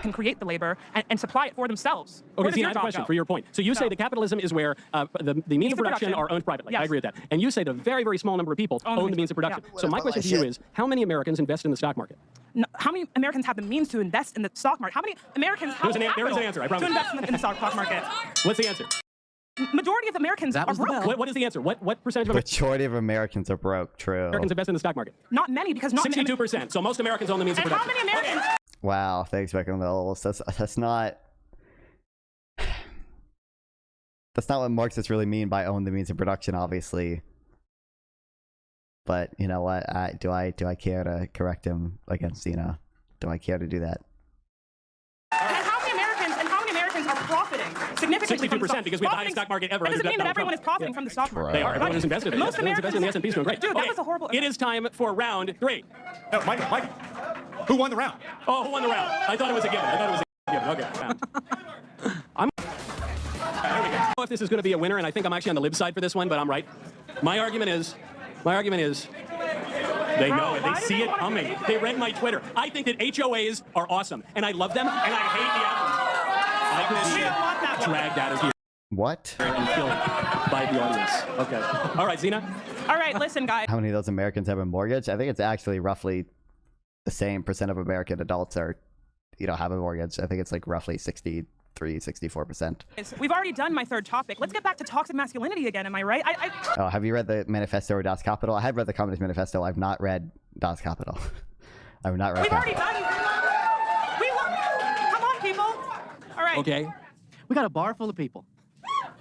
can create the labor and supply it for themselves? Okay, Zena, I have a question for your point. So you say that capitalism is where the means of production are owned privately. Yes. I agree with that. And you say the very, very small number of people own the means of production. Yeah. So my question to you is, how many Americans invest in the stock market? No, how many Americans have the means to invest in the stock market? How many Americans have the capital there is an answer, I promise. to invest in the stock market? What's the answer? Majority of Americans are broke. What is the answer? What percentage of Majority of Americans are broke, true. Americans invest in the stock market? Not many, because not 62%. So most Americans own the means of production. And how many Americans... Wow, thanks, Beckham Knowles. That's not what Marxists really mean by own the means of production, obviously. But you know what? Do I care to correct him against Zena? Do I care to do that? And how many Americans are profiting significantly 62%, because we have the highest stock market ever. That doesn't mean that everyone is profiting from the stock market. They are. Everyone who's invested in it. Most Americans in the S&P is doing great. Dude, that was a horrible... It is time for round 3. Oh, Michael. Who won the round? Oh, who won the round? I thought it was a given. Okay. Here we go. I don't know if this is going to be a winner, and I think I'm actually on the lib side for this one, but I'm right. My argument is, they know it. They see it coming. They read my Twitter. I think that HOAs are awesome, and I love them, and I hate the athletes. I could see it dragged out of here. What? And killed by the audience. Okay. All right, Zena. All right, listen, guys. How many of those Americans have a mortgage? I think it's actually roughly the same percent of American adults are, have a mortgage. I think it's like roughly 64%. We've already done my third topic. Let's get back to toxic masculinity again. Am I right? Oh, have you read the manifesto or Das Kapital? I have read the Communist Manifesto. I've not read Das Kapital. I've not read. We've already done. Come on, people. All right. Okay. We got a bar full of people,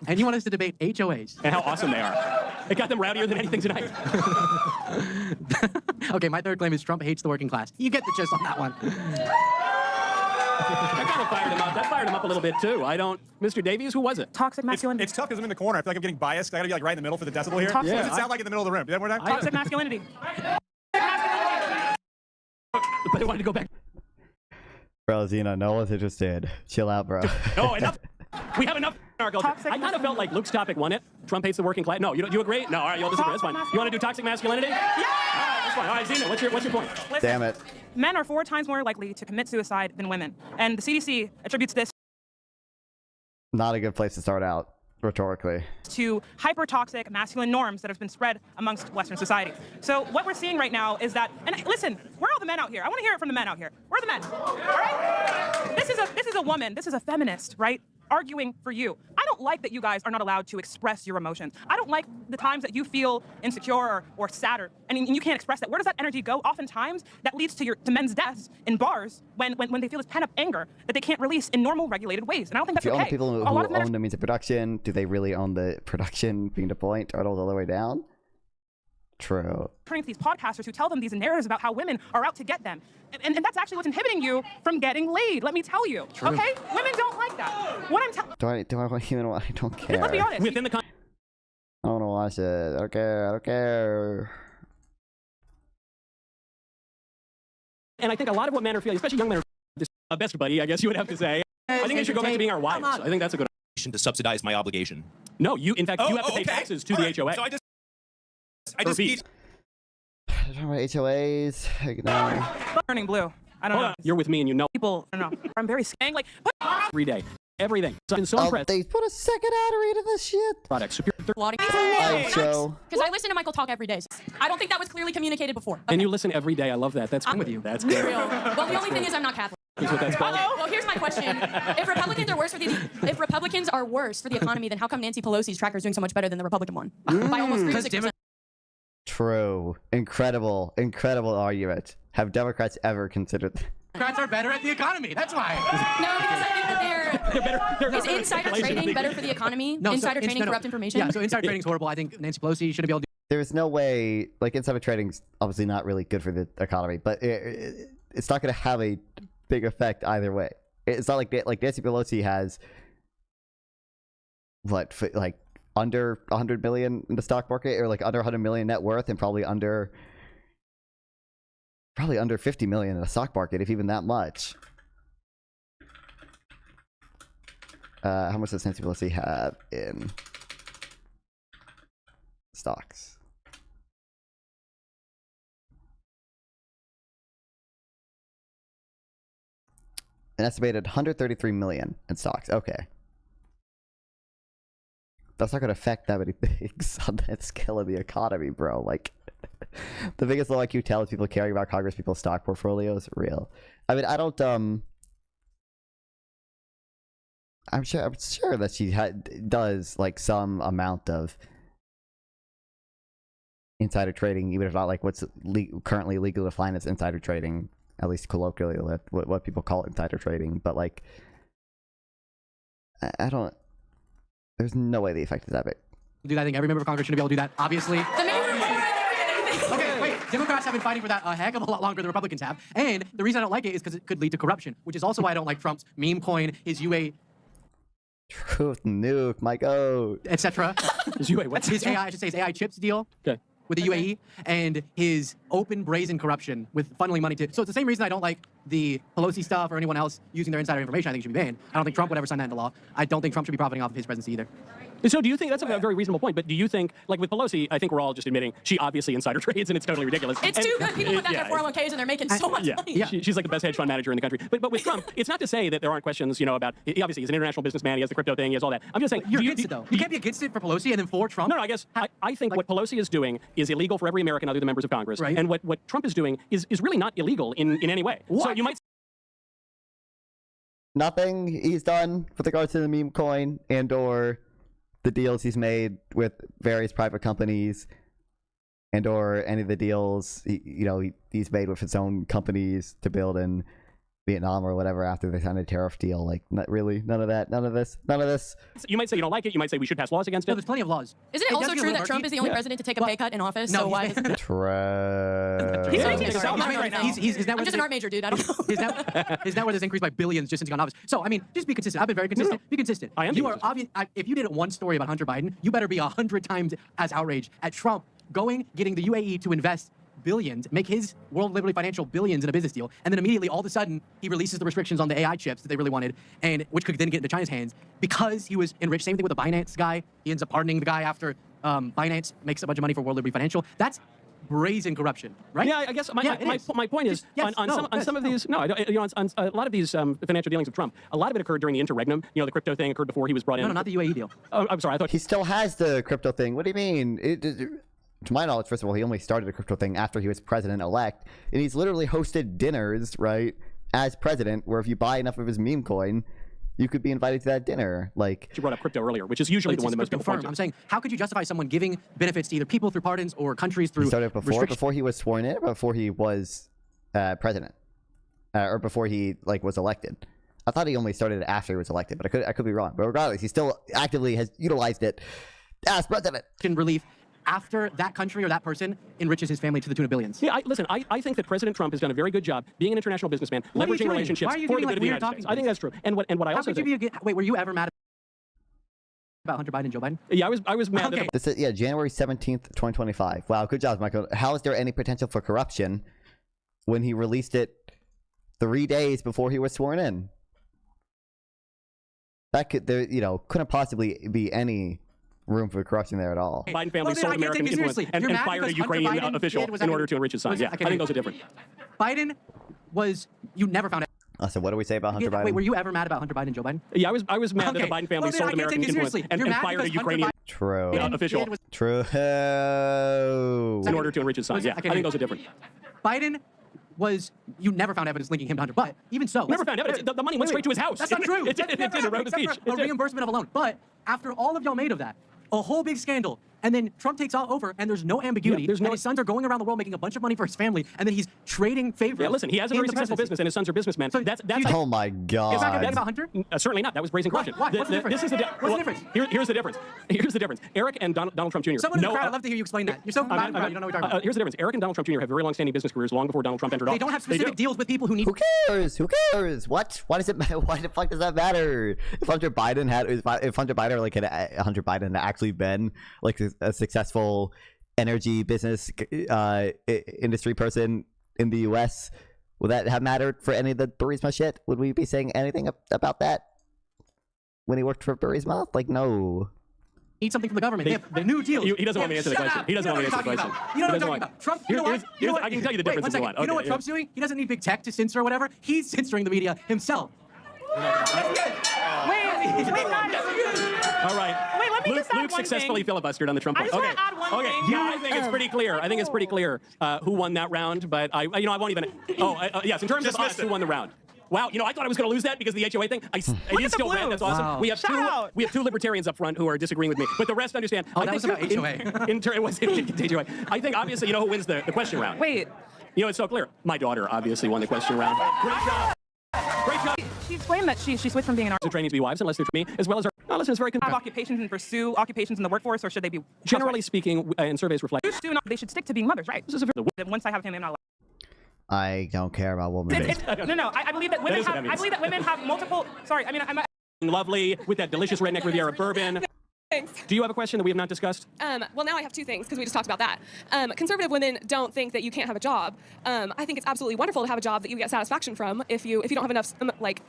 and you want us to debate HOAs and how awesome they are. It got them rowdier than anything tonight. Okay, my third claim is Trump hates the working class. You get the gist on that one. That kind of fired him up. That fired him up a little bit too. Mr. Davies, who was it? Toxic masculinity. It's tough because I'm in the corner. I feel like I'm getting biased. I gotta be like right in the middle for the decibel here. Toxic. What does it sound like in the middle of the room? Do that more time? Toxic masculinity. But I wanted to go back. Bro, Zena, no one's interested. Chill out, bro. No, enough. We have enough in our culture. I kind of felt like Luke's topic won it. Trump hates the working class. No, you agree? No, all right, you'll disagree. That's fine. You want to do toxic masculinity? Yeah. All right, that's fine. All right, Zena, what's your point? Listen, damn it. Men are 4 times more likely to commit suicide than women, and the CDC attributes this Not a good place to start out, rhetorically. to hyper-toxic masculine norms that have been spread amongst Western society. So what we're seeing right now is that, and listen, where are all the men out here? I want to hear it from the men out here. Where are the men? All right? This is a woman, this is a feminist, right? Arguing for you. I don't like that you guys are not allowed to express your emotions. I don't like the times that you feel insecure or sad, and you can't express that. Where does that energy go? Oftentimes, that leads to men's deaths in bars when they feel this pent-up anger that they can't release in normal, regulated ways. And I don't think that's Do you okay. own the people who own the means of production? Do they really own the production being the point? Are those all the way down? True. Turning to these podcasters who tell them these narratives about how women are out to get them. And that's actually what's inhibiting you from getting laid, let me tell you. True. Okay? Women don't like that. What I'm telling Do I want even? I don't care. Let's be honest. Within the I don't want to watch it. I don't care. I don't care. And I think a lot of what men are feeling, especially young men, are this best buddy, I guess you would have to say. I think we should go back to being our wives. I think that's a good to subsidize my obligation. No, in fact, you have to pay taxes to the HOA. So I just need... Talking about HOAs. Burning blue. I don't know. You're with me and you know. People, I don't know. I'm very scared. Like, every day. Everything. So I've been so impressed. They put a second artery into this shit. Products. Show. Because I listen to Michael talk every day. I don't think that was clearly communicated before. And you listen every day. I love that. That's I'm with you. That's good. Well, the only thing is I'm not Catholic. Is what that's called. Well, here's my question: If Republicans are worse for the economy, then how come Nancy Pelosi's tracker is doing so much better than the Republican one by almost 36%? True. Incredible argument. Have Democrats ever considered? Democrats are better at the economy. That's why. No, because I think that they're is insider trading better for the economy? No, insider trading, corrupt information. Yeah, so insider trading is horrible. I think Nancy Pelosi shouldn't be able to. There's no way. Like insider trading's obviously not really good for the economy, but it's not going to have a big effect either way. It's not like Nancy Pelosi has like under 100 million in the stock market, or like under 100 million net worth, and probably under 50 million in the stock market, if even that much. How much does Nancy Pelosi have in stocks? An estimated 133 million in stocks. Okay. That's not going to affect that many things on that scale of the economy, bro. Like, the biggest low IQ tell is people caring about Congress people's stock portfolios. Real. I mean, I don't, I'm sure that she does, like, some amount of insider trading, even if not, like, what's currently legal to defined as insider trading, at least colloquially, what people call insider trading. But, like, I don't... There's no way the effect is that big. Do that. I think every member of Congress should be able to do that, obviously. Okay, wait. Democrats have been fighting for that a heck of a lot longer than Republicans have. And the reason I don't like it is because it could lead to corruption, which is also why I don't like Trump's meme coin, his UA... Truth nuke, my goat. Etc. His UA, what's his AI, I should say his AI chips deal. Okay. With the UAE, and his open brazen corruption with funneling money to... So it's the same reason I don't like the Pelosi stuff or anyone else using their insider information. I think it should be banned. I don't think Trump would ever sign that into law. I don't think Trump should be profiting off of his presidency either. And so do you think, that's a very reasonable point, but do you think, like with Pelosi, I think we're all just admitting she obviously insider trades and it's totally ridiculous. It's too good. People put that in their 401ks and they're making so much money. Yeah. She's like the best hedge fund manager in the country. But with Trump, it's not to say that there aren't questions, about, obviously he's an international businessman, he has the crypto thing, he has all that. I'm just saying. You're against it though. You can't be against it for Pelosi and then for Trump. No, I guess, I think what Pelosi is doing is illegal for every American other than members of Congress. Right. And what Trump is doing is really not illegal in any way. What? So you might... Nothing he's done with regards to the meme coin and or the deals he's made with various private companies and or any of the deals he's made with his own companies to build in Vietnam or whatever after they signed a tariff deal. Like, not really, none of that, none of this. You might say you don't like it. You might say we should pass laws against it. No, there's plenty of laws. Isn't it also true that Trump is the only president to take a pay cut in office? No, so why? True. I'm just an art major, dude. I don't know. His net worth has increased by billions just since he got in office. So, I mean, just be consistent. I've been very consistent. No. Be consistent. I am. You are obvious. If you did one story about Hunter Biden, you better be 100 times as outraged at Trump getting the UAE to invest billions, make his World Liberty Financial billions in a business deal, and then immediately, all of a sudden, he releases the restrictions on the AI chips that they really wanted, and which could then get into China's hands because he was enriched. Same thing with the Binance guy. He ends up pardoning the guy after Binance makes a bunch of money for World Liberty Financial. That's brazen corruption, right? Yeah, I guess my point is on some of these. No, on a lot of these financial dealings with Trump, a lot of it occurred during the interregnum. You know, the crypto thing occurred before he was brought in. No, not the UAE deal. Oh, I'm sorry. I thought he still has the crypto thing. What do you mean? To my knowledge, first of all, he only started a crypto thing after he was president-elect, and he's literally hosted dinners, right, as president, where if you buy enough of his meme coin, you could be invited to that dinner. Like, you brought up crypto earlier, which is usually the one that most people point to. I'm saying, how could you justify someone giving benefits to either people through pardons or countries through? He started before he was sworn in, or before he was president, or before he was elected. I thought he only started it after he was elected, but I could be wrong. But regardless, he still actively has utilized it as president. Relief. After that country or that person enriches his family to the tune of billions. Yeah, I think that President Trump has done a very good job being an international businessman, leveraging relationships for the good of the United States. I think that's true. And what I also think... Wait, were you ever mad about Hunter Biden and Joe Biden? Yeah, I was mad. Okay. This is January 17th, 2025. Wow, good job, Michael. How is there any potential for corruption when he released it 3 days before he was sworn in? That couldn't possibly be any room for corruption there at all. Biden family sold American influence and fired a Ukrainian official in order to enrich his son. Yeah, I think those are different. Biden you never found out. So what do we say about Hunter Biden? Wait, were you ever mad about Hunter Biden and Joe Biden? Yeah, I was mad that the Biden family sold American influence and fired a Ukrainian official. True. In order to enrich his son. Yeah, I think those are different. Biden you never found evidence linking him to Hunter, but even so. Never found evidence. The money went straight to his house. That's not true. It did. It wrote a speech. A reimbursement of a loan. But after all of y'all made of that, a whole big scandal, and then Trump takes all over, and there's no ambiguity. Yeah, and his sons are going around the world making a bunch of money for his family, and then he's trading favors. Yeah, listen, he has a very successful business, and his sons are businessmen. So that's oh my God. Is that going to be about Hunter? Certainly not. That was brazen corruption. Why? What's the difference? What's the difference? Here's the difference. Here's the difference. Eric and Donald Trump Jr. Someone in the crowd, I'd love to hear you explain that. You're so mad about it, you don't know what you're talking about. Here's the difference. Eric and Donald Trump Jr. have very long-standing business careers long before Donald Trump entered office. They don't have specific deals with people who need. Who cares? What? Why does it matter? Why the fuck does that matter? If Hunter Biden had actually been like a successful energy business industry person in the U.S., would that have mattered for any of the Burisma shit? Would we be saying anything about that when he worked for Burisma? Like, no. Need something from the government. They have new deals. He doesn't want me to answer the question. He doesn't want me to answer the question. You know what I'm talking about. Trump, you know what? I can tell you the difference. You know what Trump's doing? He doesn't need big tech to censor or whatever. He's censoring the media himself. All right. Wait, let me just add Luke one successfully thing. filibustered on the Trump point. I just want to add one thing. Yeah, I think it's pretty clear. I think it's pretty clear who won that round, but I won't even. Yes, in terms of us, who won the round. Wow, I thought I was going to lose that because of the HOA thing. It is still red. That's awesome. Wow. We have two libertarians up front who are disagreeing with me, but the rest understand. Oh, that was about HOA. It was HOA. I think obviously who wins the question round. Wait. It's so clear. My daughter obviously won the question round. Great job. Great job. She explained that she switched from being an artist to training to be wives unless they're me, as well as our. No, listen, it's very have occupations and pursue occupations in the workforce, or should they be? Generally speaking, and surveys reflect. They should stick to being mothers, right? This is once I have a family, I'm not allowed. I don't care about women. No. I believe that women have. I believe that women have multiple. Sorry, I mean I'm. Lovely with that delicious redneck Riviera bourbon. Thanks. Do you have a question that we have not discussed? Well, now I have two things because we just talked about that. Conservative women don't think that you can't have a job. I think it's absolutely wonderful to have a job that you get satisfaction from if you don't have enough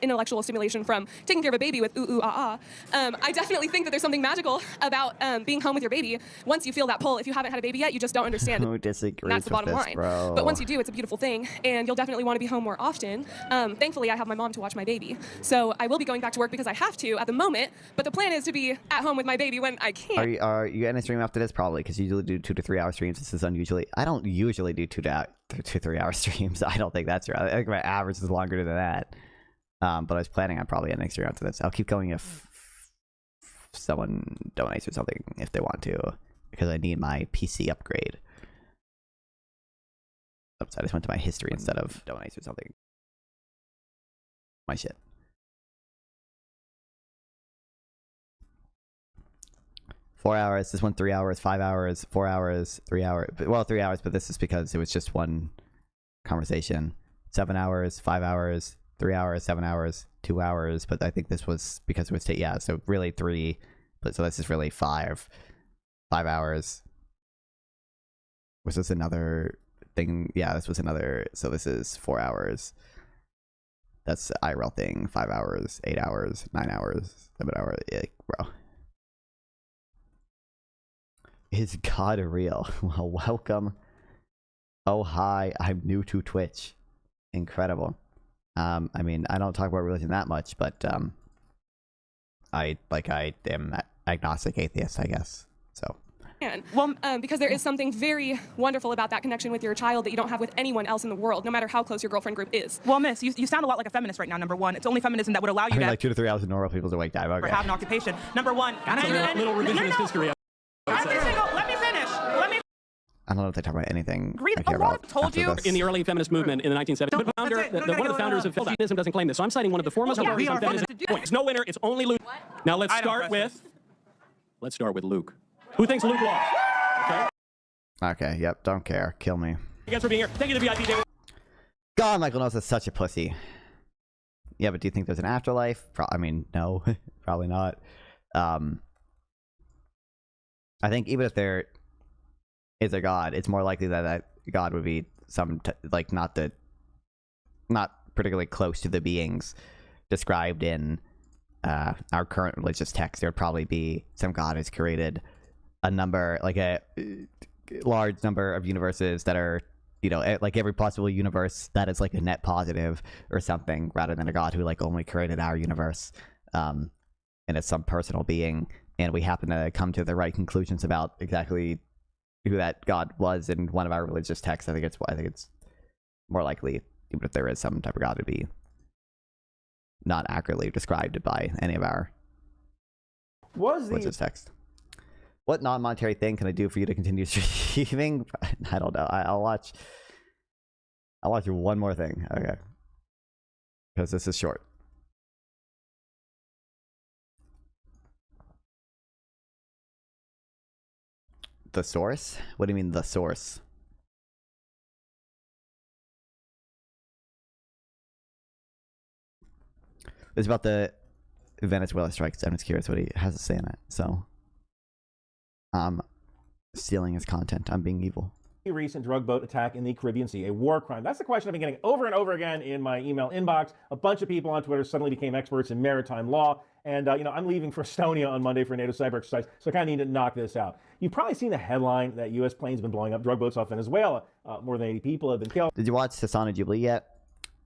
intellectual stimulation from taking care of a baby with ooh ah ah. I definitely think that there's something magical about being home with your baby. Once you feel that pull, if you haven't had a baby yet, you just don't understand. Who disagrees That's the bottom with this, line. bro? But once you do, it's a beautiful thing, and you'll definitely want to be home more often. Thankfully, I have my mom to watch my baby, so I will be going back to work because I have to at the moment. But the plan is to be at home with my baby when I can. Are you getting a stream after this? Probably, because you usually do 2 to 3 hour streams. This is unusually. I don't usually do 2 to 3 hour streams. I don't think that's right. I think my average is longer than that. But I was planning on probably ending stream after this. I'll keep going if someone donates or something if they want to, because I need my PC upgrade. Oops, I just went to my history instead of donates or something. My shit. Four hours. This one 3 hours, 5 hours, 4 hours, 3 hours. Well, 3 hours, but this is because it was just one conversation. 7 hours, 5 hours, 3 hours, 7 hours, 2 hours. But I think this was because it was yeah. So really 3. But so this is really 5. 5 hours. Was this another thing? Yeah, this was another. So this is 4 hours. That's the IRL thing. 5 hours, 8 hours, 9 hours, 7 hours. Yeah, bro. Is God real? Well, welcome. Oh, hi. I'm new to Twitch. Incredible. I mean, I don't talk about religion that much, but I am agnostic atheist, I guess. So. Well, because there is something very wonderful about that connection with your child that you don't have with anyone else in the world, no matter how close your girlfriend group is. Well, miss, you sound a lot like a feminist right now, number one. It's only feminism that would allow you I mean, to like 2 to 3 hours of normal people's awake time. Okay. have an occupation. Number one. Little revisionist history. Let me finish. I don't know if they talk about anything I care about. Told you this. In the early feminist movement in the 1970s. But one of the founders of feminism doesn't claim this. So I'm citing one of the foremost authorities on feminism. It's no winner. It's only Luke. Now let's start with Luke. Who thinks Luke lost? Okay. Okay. Yep. Don't care. Kill me. Thanks for being here. Thank you to the VIP. God, Michael Knowles is such a pussy. Yeah, but do you think there's an afterlife? I mean, no. Probably not. I think even if there is a God, it's more likely that God would be not particularly close to the beings described in our current religious text. There would probably be some God who's created a large number of universes that are, like every possible universe that is like a net positive or something, rather than a God who like only created our universe, and it's some personal being, and we happen to come to the right conclusions about exactly who that God was in one of our religious texts. I think it's more likely, even if there is some type of God, to be not accurately described by any of our religious text. What non-monetary thing can I do for you to continue streaming? I don't know. I'll watch one more thing. Okay. Because this is short. The source? What do you mean, the source? It's about the Venezuela strikes. I'm just curious what he has to say in it. So, stealing his content. I'm being evil. Recent drug boat attack in the Caribbean Sea, a war crime? That's the question I've been getting over and over again in my email inbox. A bunch of people on Twitter suddenly became experts in maritime law. And, I'm leaving for Estonia on Monday for a NATO cyber exercise, so I kind of need to knock this out. You've probably seen the headline that U.S. planes have been blowing up drug boats off Venezuela. More than 80 people have been killed. Did you watch Hasan and Jubilee yet?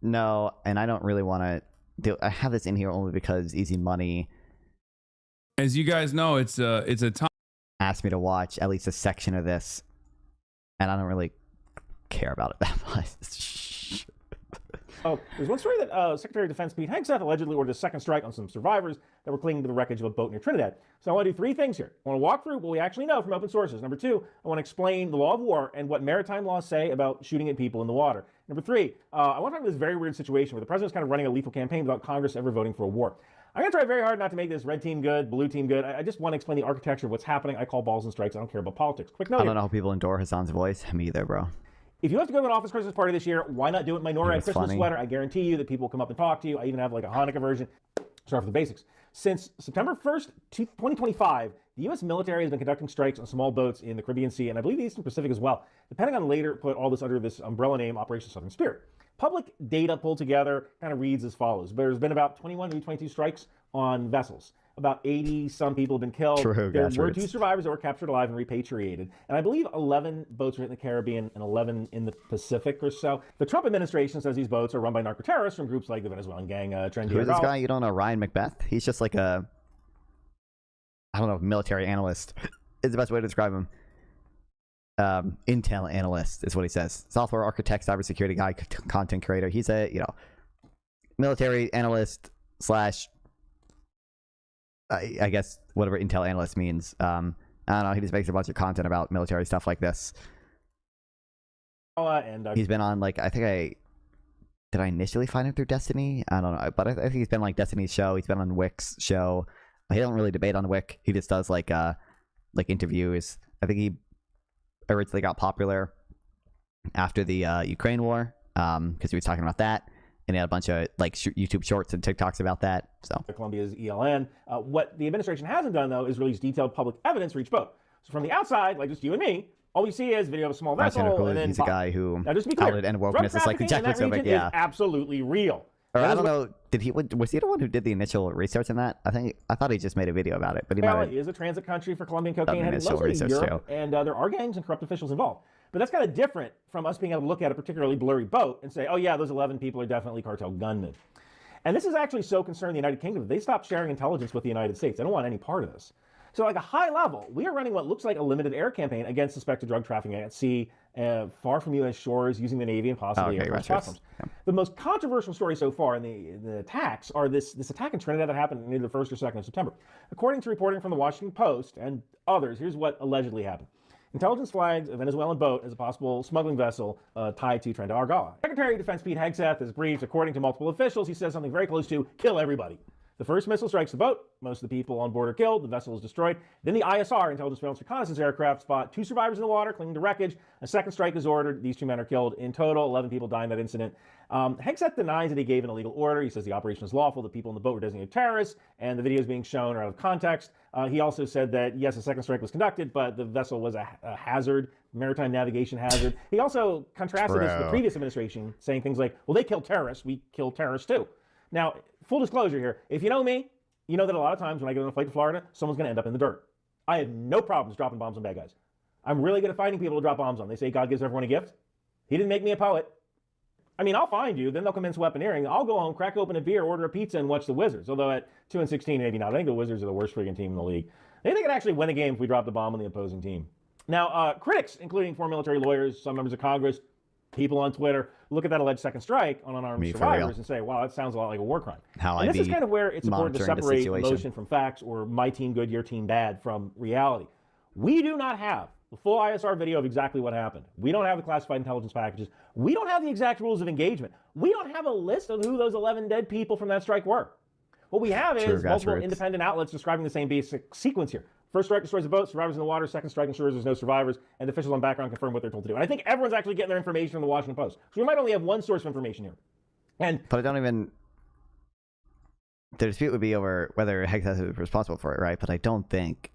No, and I don't really want to do. I have this in here only because Easy Money, as you guys know, it's a time. Asked me to watch at least a section of this, and I don't really care about it that much. Oh, there's one story that Secretary of Defense Pete Hegseth allegedly ordered a second strike on some survivors that were clinging to the wreckage of a boat near Trinidad. So I want to do 3 things here. I want to walk through what we actually know from open sources. Number 2, I want to explain the law of war and what maritime laws say about shooting at people in the water. Number 3, I want to talk about this very weird situation where the president's kind of running a lethal campaign without Congress ever voting for a war. I'm going to try very hard not to make this red team good, blue team good. I just want to explain the architecture of what's happening. I call balls and strikes. I don't care about politics. Quick note. I don't know how people endure Hasan's voice. Me either, bro. If you have to go to an office Christmas party this year, why not do it in my NORAD Christmas sweater? I guarantee you that people will come up and talk to you. I even have like a Hanukkah version. Start with the basics. Since September 1st, 2025, the U.S. military has been conducting strikes on small boats in the Caribbean Sea, and I believe the Eastern Pacific as well. The Pentagon later put all this under this umbrella name, Operation Southern Spirit. Public data pulled together kind of reads as follows. There's been about 21, maybe 22 strikes on vessels. About 80-some people have been killed. True, there were 2 survivors that were captured alive and repatriated. And I believe 11 boats were hit in the Caribbean and 11 in the Pacific or so. The Trump administration says these boats are run by narco-terrorists from groups like the Venezuelan gang Trendy. Who is this guy? You don't know Ryan Macbeth? He's just like a, I don't know, military analyst is the best way to describe him. Intel analyst is what he says. Software architect, cybersecurity guy, content creator. He's a, military analyst slash, I guess whatever Intel analyst means. I don't know. He just makes a bunch of content about military stuff like this. And he's been on, like, I think did I initially find him through Destiny? I don't know, but I think he's been like Destiny's show. He's been on Wick's show. He don't really debate on Wick. He just does like interviews. I think he originally got popular after the Ukraine war because he was talking about that, and he had a bunch of like YouTube shorts and TikToks about that. So Colombia's ELN. What the administration hasn't done though is release detailed public evidence for each boat. So from the outside, like just you and me, all we see is video of a small vessel, and then he's a guy who now, just to be clear, outed and wokeness. It's like the Jack is absolutely real. Or I don't know. Was he the one who did the initial research on that? I thought he just made a video about it. But he might is a transit country for Colombian cocaine, headed mostly Europe, and there are gangs and corrupt officials involved. But that's kind of different from us being able to look at a particularly blurry boat and say, oh yeah, those 11 people are definitely cartel gunmen. And this is actually so concerning the United Kingdom. They stopped sharing intelligence with the United States. They don't want any part of this. So like a high level, we are running what looks like a limited air campaign against suspected drug trafficking at sea, far from U.S. shores, using the Navy and possibly Air Force platforms. Yeah. The most controversial story so far in the attacks are this attack in Trinidad that happened near the 1st or 2nd of September. According to reporting from the Washington Post and others, here's what allegedly happened. Intelligence flags a Venezuelan boat as a possible smuggling vessel tied to Tren de Argala. Secretary of Defense Pete Hegseth is briefed. According to multiple officials, he says something very close to kill everybody. The first missile strikes the boat. Most of the people on board are killed. The vessel is destroyed. Then the ISR, Intelligence Surveillance Reconnaissance Aircraft, spot 2 survivors in the water clinging to wreckage. A second strike is ordered. These 2 men are killed. In total, 11 people die in that incident. Hegseth denies that he gave an illegal order. He says the operation was lawful. The people in the boat were designated terrorists, and the videos being shown are out of context. He also said that, yes, a second strike was conducted, but the vessel was a hazard, maritime navigation hazard. He also contrasted this with the previous administration, saying things like, well, they killed terrorists. We kill terrorists too. Now, full disclosure here, if you know me, you know that a lot of times when I get on a flight to Florida, someone's going to end up in the dirt. I have no problems dropping bombs on bad guys. I'm really good at finding people to drop bombs on. They say God gives everyone a gift. He didn't make me a poet. I mean, I'll find you, then they'll commence weaponeering. I'll go home, crack open a beer, order a pizza, and watch the Wizards. Although at 2-16, maybe not. I think the Wizards are the worst freaking team in the league. They could actually win a game if we dropped the bomb on the opposing team. Now, critics, including former military lawyers, some members of Congress, people on Twitter, look at that alleged second strike on unarmed survivors and say, wow, that sounds a lot like a war crime. And this is kind of where it's important to separate emotion from facts, or my team good, your team bad, from reality. We do not have the full ISR video of exactly what happened. We don't have the classified intelligence packages. We don't have the exact rules of engagement. We don't have a list of who those 11 dead people from that strike were. What we have is multiple independent outlets describing the same basic sequence here. First strike destroys the boat, survivors in the water. Second strike ensures there's no survivors, and officials on background confirm what they're told to do. And I think everyone's actually getting their information from the Washington Post. So we might only have one source of information here. But I don't even... The dispute would be over whether Hegseth was responsible for it, right? But I don't think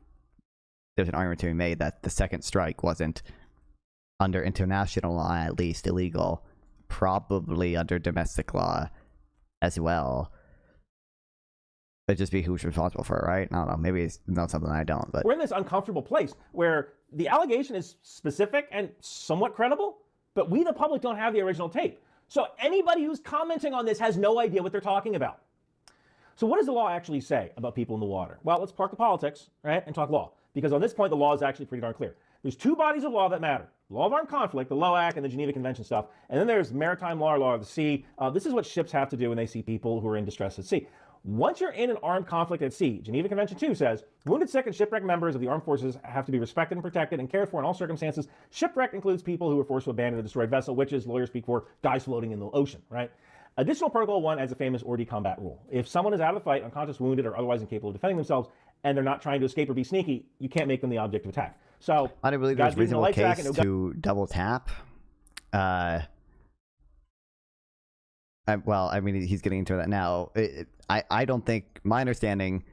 there's an argument to be made that the second strike wasn't, under international law at least, illegal. Probably under domestic law as well. It'd just be who's responsible for it, right? I don't know. Maybe it's not something I don't. But we're in this uncomfortable place where the allegation is specific and somewhat credible, but we, the public, don't have the original tape. So anybody who's commenting on this has no idea what they're talking about. So what does the law actually say about people in the water? Well, let's park the politics, right, and talk law. Because on this point, the law is actually pretty darn clear. There's 2 bodies of law that matter. The law of armed conflict, the LOAC, and the Geneva Convention stuff. And then there's maritime law or law of the sea. This is what ships have to do when they see people who are in distress at sea. Once you're in an armed conflict at sea, Geneva Convention 2 says, wounded, sick, and shipwrecked members of the armed forces have to be respected and protected and cared for in all circumstances. Shipwreck includes people who were forced to abandon a destroyed vessel, which is, lawyers speak for, guys floating in the ocean, right? Additional Protocol 1 adds a famous orderly combat rule. If someone is out of the fight, unconscious, wounded, or otherwise incapable of defending themselves, and they're not trying to escape or be sneaky, you can't make them the object of attack. So, I don't believe there's reasonable case to double tap. Well, I mean, he's getting into that now. I don't think, my understanding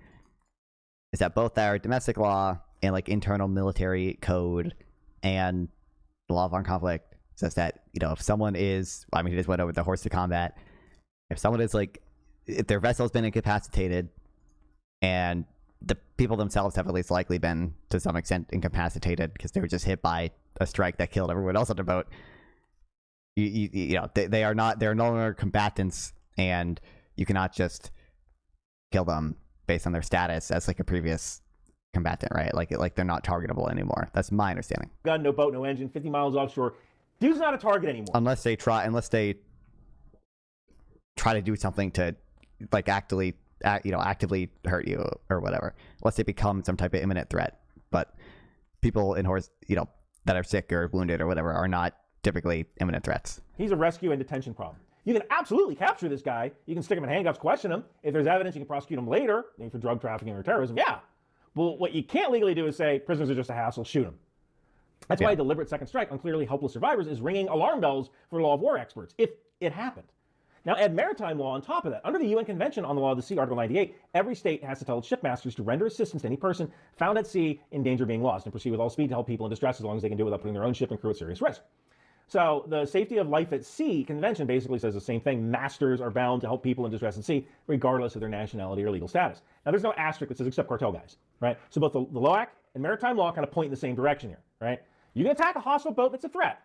is that both our domestic law and like internal military code and the law of armed conflict says that, you know, if someone is, I mean, he just went over the horse to combat. If someone is like, if their vessel's been incapacitated and the people themselves have at least likely been to some extent incapacitated because they were just hit by a strike that killed everyone else on the boat, you know, they're no longer combatants, and you cannot just kill them based on their status as like a previous combatant, right? Like they're not targetable anymore. That's my understanding. Gun, no boat, no engine, 50 miles offshore. Dude's not a target anymore. Unless they try to do something to like actively hurt you or whatever. Unless they become some type of imminent threat. But people in horse, you know, that are sick or wounded or whatever are not typically imminent threats. He's a rescue and detention problem. You can absolutely capture this guy. You can stick him in handcuffs, question him. If there's evidence, you can prosecute him later, maybe for drug trafficking or terrorism. Yeah. But what you can't legally do is say prisoners are just a hassle, shoot them. That's why a deliberate second strike on clearly helpless survivors is ringing alarm bells for law of war experts, if it happened. Now add maritime law on top of that. Under the UN Convention on the Law of the Sea, Article 98, every state has to tell its shipmasters to render assistance to any person found at sea in danger of being lost and proceed with all speed to help people in distress as long as they can do it without putting their own ship and crew at serious risk. So the Safety of Life at Sea Convention basically says the same thing. Masters are bound to help people in distress at sea, regardless of their nationality or legal status. Now there's no asterisk that says except cartel guys, right? So both the LOAC and maritime law kind of point in the same direction here, right? You can attack a hostile boat that's a threat.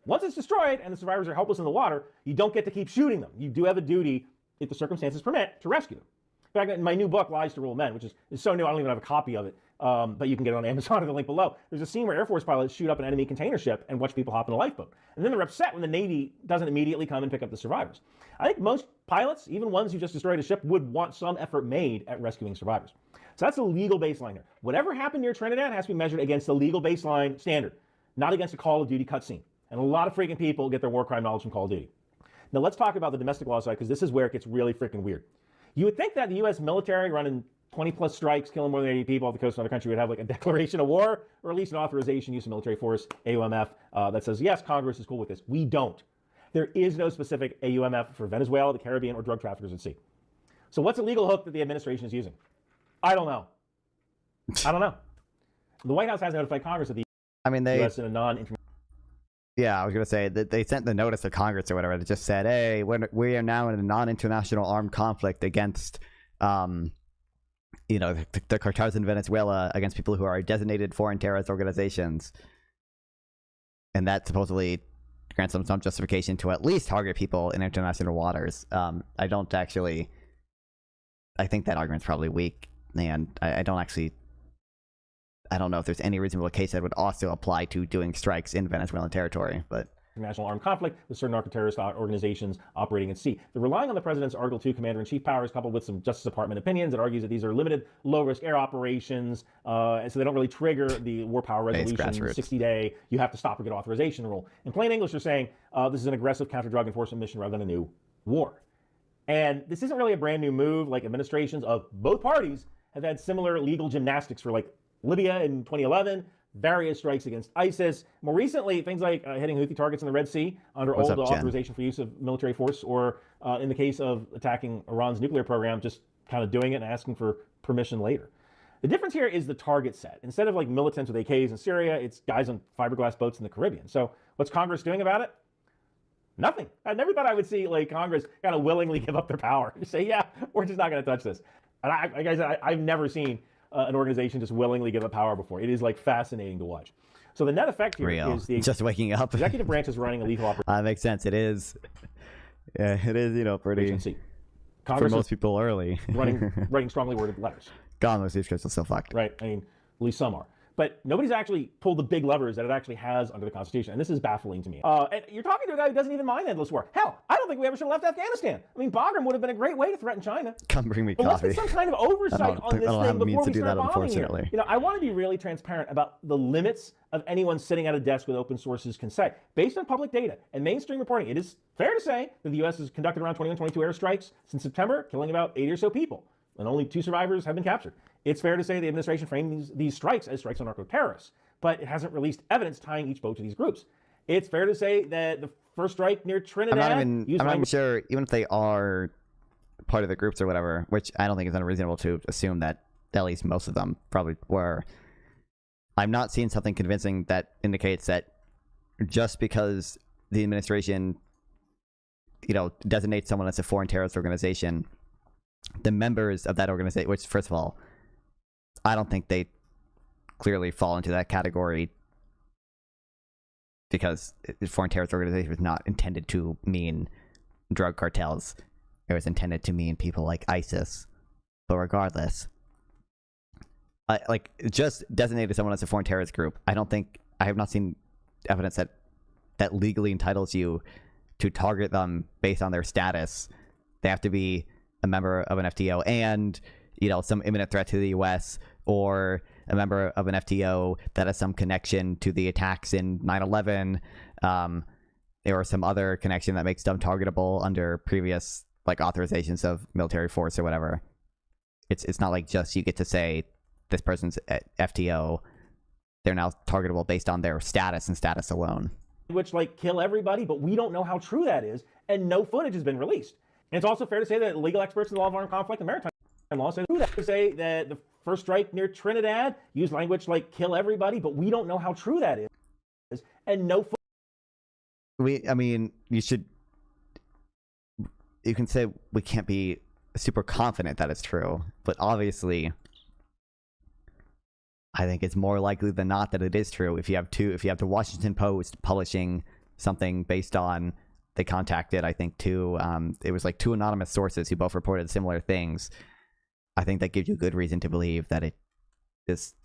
Once it's destroyed and the survivors are helpless in the water, you don't get to keep shooting them. You do have a duty, if the circumstances permit, to rescue them. In fact, in my new book, Lies to Rule Men, which is so new I don't even have a copy of it, but you can get it on Amazon at the link below. There's a scene where Air Force pilots shoot up an enemy container ship and watch people hop in a lifeboat. And then they're upset when the Navy doesn't immediately come and pick up the survivors. I think most pilots, even ones who just destroyed a ship, would want some effort made at rescuing survivors. So that's the legal baseline here. Whatever happened near Trinidad has to be measured against the legal baseline standard, not against a Call of Duty cutscene. And a lot of freaking people get their war crime knowledge from Call of Duty. Now let's talk about the domestic law side, because this is where it gets really freaking weird. You would think that the U.S. military running 20-plus strikes, killing more than 80 people off the coast of another country would have like a declaration of war, or at least an authorization use of military force, AUMF, that says, yes, Congress is cool with this. We don't. There is no specific AUMF for Venezuela, the Caribbean, or drug traffickers at sea. So what's a legal hook that the administration is using? I don't know. I don't know. The White House has notified Congress of the U.S. in a non-international... Yeah, I was going to say that they sent the notice to Congress or whatever that just said, hey, we are now in a non-international armed conflict against, the cartels in Venezuela, against people who are designated foreign terrorist organizations. And that supposedly grants them some justification to at least target people in international waters. I think that argument's probably weak, and I don't know if there's any reasonable case that would also apply to doing strikes in Venezuelan territory, but... International armed conflict with certain narco-terrorist organizations operating at sea. They're relying on the president's Article 2 commander-in-chief powers, coupled with some Justice Department opinions that argues that these are limited, low-risk air operations, and so they don't really trigger the War Power Resolution 60-day, you have to stop or get authorization rule. In plain English, they're saying this is an aggressive counter-drug enforcement mission rather than a new war. And this isn't really a brand new move. Like, administrations of both parties have had similar legal gymnastics for, like, Libya in 2011, various strikes against ISIS. More recently, things like hitting Houthi targets in the Red Sea under old authorization for use of military force, or in the case of attacking Iran's nuclear program, just kind of doing it and asking for permission later. The difference here is the target set. Instead of like militants with AKs in Syria, it's guys on fiberglass boats in the Caribbean. So what's Congress doing about it? Nothing. I never thought I would see like Congress kind of willingly give up their power. Say, yeah, we're just not going to touch this. And I've never seen an organization just willingly give up power before. It is like fascinating to watch. So the net effect here is the just waking up. Executive branch is running a lethal operation. Makes sense. It is. Yeah, it is. Pretty. Congress for most people early. writing strongly worded letters. God, most of these guys are still fucked. Right. I mean, at least some are. But nobody's actually pulled the big levers that it actually has under the Constitution. And this is baffling to me. And you're talking to a guy who doesn't even mind endless war. Hell, I don't think we ever should have left Afghanistan. I mean, Bagram would have been a great way to threaten China. Come bring me coffee. But let's get some kind of oversight on this thing before we start bombing here. I want to be really transparent about the limits of anyone sitting at a desk with open sources can say. Based on public data and mainstream reporting, it is fair to say that the U.S. has conducted around 21, 22 airstrikes since September, killing about 80 or so people. And only 2 survivors have been captured. It's fair to say the administration framed these strikes as strikes on narco-terrorists, but it hasn't released evidence tying each boat to these groups. It's fair to say that the first strike near Trinidad... I'm not even sure, even if they are part of the groups or whatever, which I don't think is unreasonable to assume that at least most of them probably were. I'm not seeing something convincing that indicates that just because the administration, designates someone as a foreign terrorist organization, the members of that organization, which, first of all, I don't think they clearly fall into that category, because foreign terrorist organization was not intended to mean drug cartels. It was intended to mean people like ISIS. But regardless, just designated someone as a foreign terrorist group, I have not seen evidence that legally entitles you to target them based on their status. They have to be a member of an FTO and, some imminent threat to the U.S., or a member of an FTO that has some connection to the attacks in 9/11, or some other connection that makes them targetable under previous like authorizations of military force or whatever. It's not like just you get to say this person's FTO. They're now targetable based on their status and status alone. Which like kill everybody, but we don't know how true that is, and no footage has been released. And it's also fair to say that legal experts in the law of armed conflict and maritime law say that the first strike near Trinidad used language like kill everybody, but we don't know how true that is, and no footage. I mean, you can say we can't be super confident that it's true, but obviously I think it's more likely than not that it is true. If you have the Washington Post publishing something based on, they contacted, I think, it was like 2 anonymous sources who both reported similar things. I think that gives you good reason to believe that it is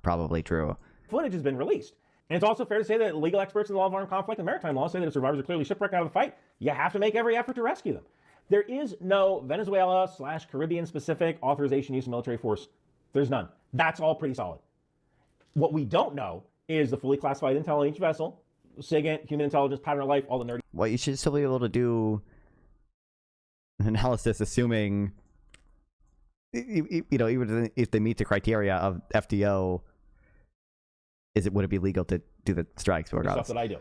probably true. Footage has been released. And it's also fair to say that legal experts in the law of armed conflict and maritime law say that if survivors are clearly shipwrecked out of the fight, you have to make every effort to rescue them. There is no Venezuela/Caribbean specific authorization use of military force. There's none. That's all pretty solid. What we don't know is the fully classified intel on each vessel, SIGINT, human intelligence, pattern of life, all the nerdy. Well, you should still be able to do an analysis assuming, even if they meet the criteria of FDO, would it be legal to do the strikes regardless? Stuff that I do.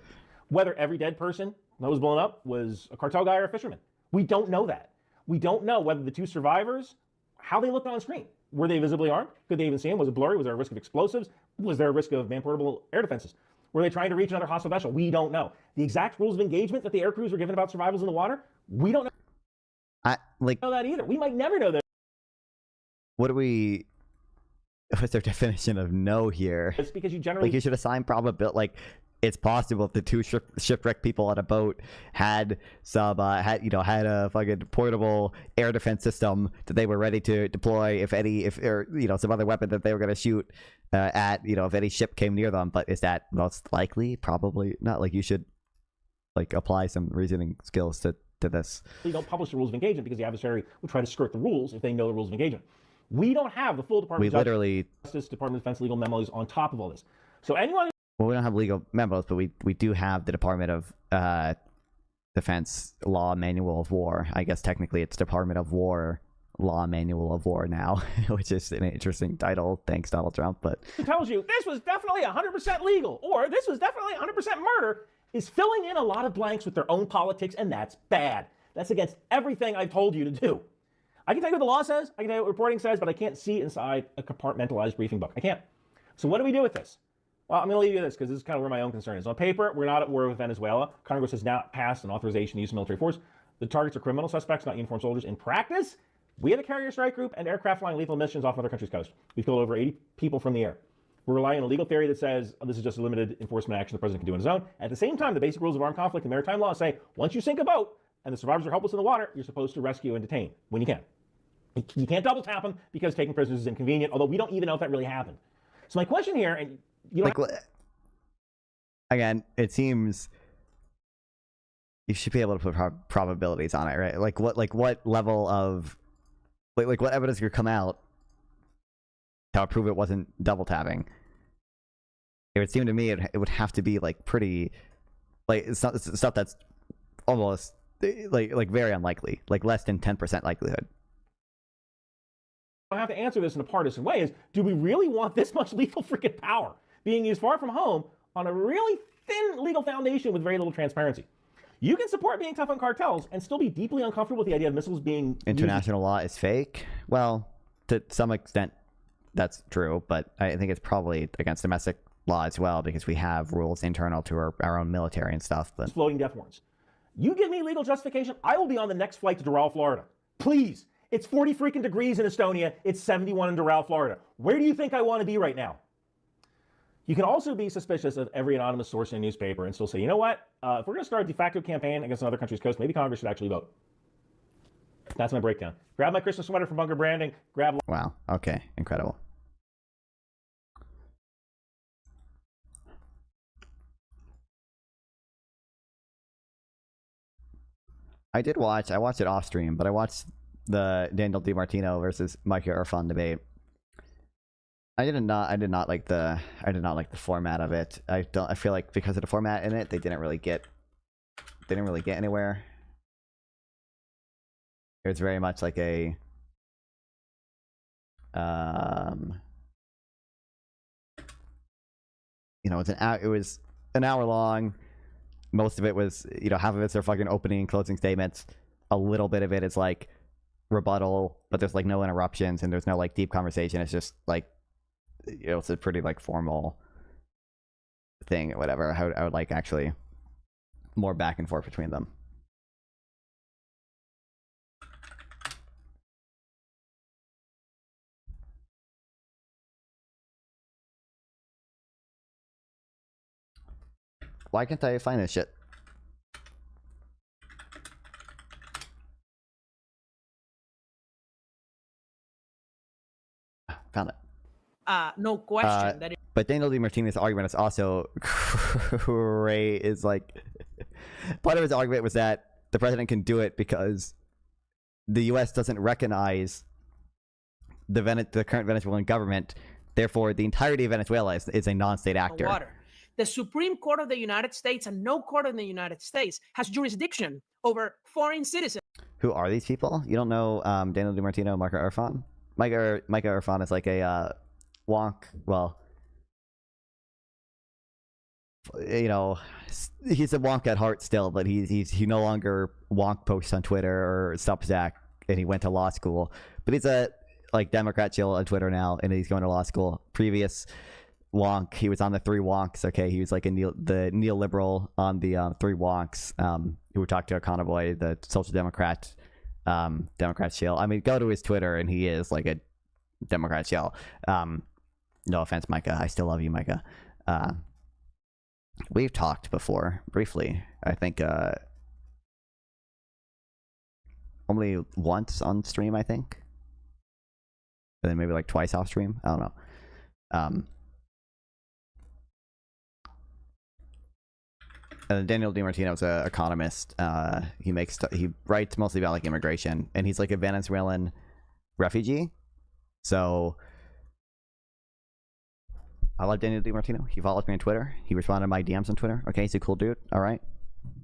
Whether every dead person that was blown up was a cartel guy or a fisherman. We don't know that. We don't know whether the 2 survivors, how they looked on screen. Were they visibly armed? Could they even see them? Was it blurry? Was there a risk of explosives? Was there a risk of man-portable air defenses? Were they trying to reach another hostile vessel? We don't know. The exact rules of engagement that the air crews were given about survivals in the water, we don't know. Know that either. We might never know that. What's their definition of no here? It's because you generally... Like, you should assign probability, like, it's possible if the 2 shipwrecked people on a boat had some had a fucking portable air defense system that they were ready to deploy or some other weapon that they were going to shoot at if any ship came near them. But is that most likely? Probably not. Like, you should like apply some reasoning skills to this. You don't publish the rules of engagement because the adversary will try to skirt the rules if they know the rules of engagement. We don't have the full Department of Justice, Department of Defense legal memos on top of all this. So anyone... Well, we don't have legal memos, but we do have the Department of Defense Law Manual of War. I guess technically it's Department of War Law Manual of War now, which is an interesting title. Thanks, Donald Trump. But it tells you this was definitely 100% legal, or this was definitely 100% murder, is filling in a lot of blanks with their own politics, and that's bad. That's against everything I've told you to do. I can tell you what the law says, I can tell you what reporting says, but I can't see inside a compartmentalized briefing book. I can't. So what do we do with this? Well, I'm going to leave you this because this is kind of where my own concern is. On paper, we're not at war with Venezuela. Congress has now passed an authorization to use military force. The targets are criminal suspects, not uniformed soldiers. In practice, we have a carrier strike group and aircraft flying lethal missions off another country's coast. We've killed over 80 people from the air. We're relying on a legal theory that says this is just a limited enforcement action the president can do on his own. At the same time, the basic rules of armed conflict and maritime law say once you sink a boat and the survivors are helpless in the water, you're supposed to rescue and detain when you can. You can't double tap them because taking prisoners is inconvenient, although we don't even know if that really happened. So my question here, and you know, again, it seems you should be able to put probabilities on it, right? Like what level of like what evidence could come out to prove it wasn't double tapping? It would seem to me it would have to be like pretty, like it's stuff that's almost like very unlikely, like less than 10% likelihood. I have to answer this in a partisan way is, do we really want this much lethal freaking power being used far from home on a really thin legal foundation with very little transparency? You can support being tough on cartels and still be deeply uncomfortable with the idea of missiles being international law is fake. Well, to some extent that's true, but I think it's probably against domestic law as well because we have rules internal to our own military and stuff. But floating death warrants. You give me legal justification, I will be on the next flight to Doral, Florida. Please. It's 40 freaking degrees in Estonia. It's 71 in Doral, Florida. Where do you think I want to be right now? You can also be suspicious of every anonymous source in a newspaper and still say, you know what? If we're going to start a de facto campaign against another country's coast, maybe Congress should actually vote. That's my breakdown. Grab my Christmas sweater from Bunker Branding. Wow. Okay. Incredible. I watched it off stream, but I watched the Daniel DiMartino versus Micah Irfan debate. I did not like the format of it. I feel like because of the format in it, they didn't really get they didn't really get anywhere. It was very much like a you know, it was an hour long. Most of it was, you know, half of it's their fucking opening and closing statements. A little bit of it is like rebuttal, but there's like no interruptions and there's no like deep conversation. It's just like, you know, it's a pretty like formal thing or whatever. I would like actually more back and forth between them. Why can't I find this shit? Found it. No question that but Daniel DiMartino's argument is also great. Is like part of his argument was that the president can do it because the U.S. doesn't recognize the current Venezuelan government. Therefore, the entirety of Venezuela is a non-state actor. water. The Supreme Court of the United States and no court in the United States has jurisdiction over foreign citizens. Who are these people? You don't know Daniel DiMartino, Micah Irfan? Micah Irfan is like a wonk. Well, you know, he's a wonk at heart still, but he no longer wonk posts on Twitter or Substack, and he went to law school. But he's a like Democrat chill on Twitter now, and he's going to law school. Previous wonk, he was on the Three Wonks. Okay, he was like the neoliberal on the Three Wonks, who would talk to a convoy, the social democrat, Democrat chill. I mean, go to his Twitter, and he is like a Democrat chill. No offense, Micah. I still love you, Micah. We've talked before briefly. I think only once on stream. I think, and then maybe like twice off stream. I don't know. Daniel DiMartino is an economist. He writes mostly about like immigration, and he's like a Venezuelan refugee. So I love Daniel DiMartino. He follows me on Twitter. He responded to my DMs on Twitter. Okay, he's a cool dude. All right.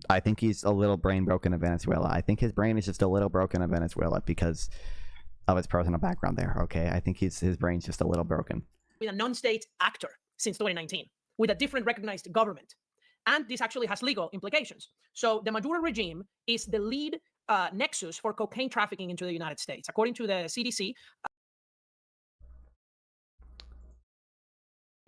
I think he's a little brain broken in Venezuela. I think his brain is just a little broken in Venezuela because of his personal background there. Okay, I think his brain's just a little broken. With a non-state actor since 2019, with a different recognized government. And this actually has legal implications. So the Maduro regime is the lead nexus for cocaine trafficking into the United States. According to the CDC,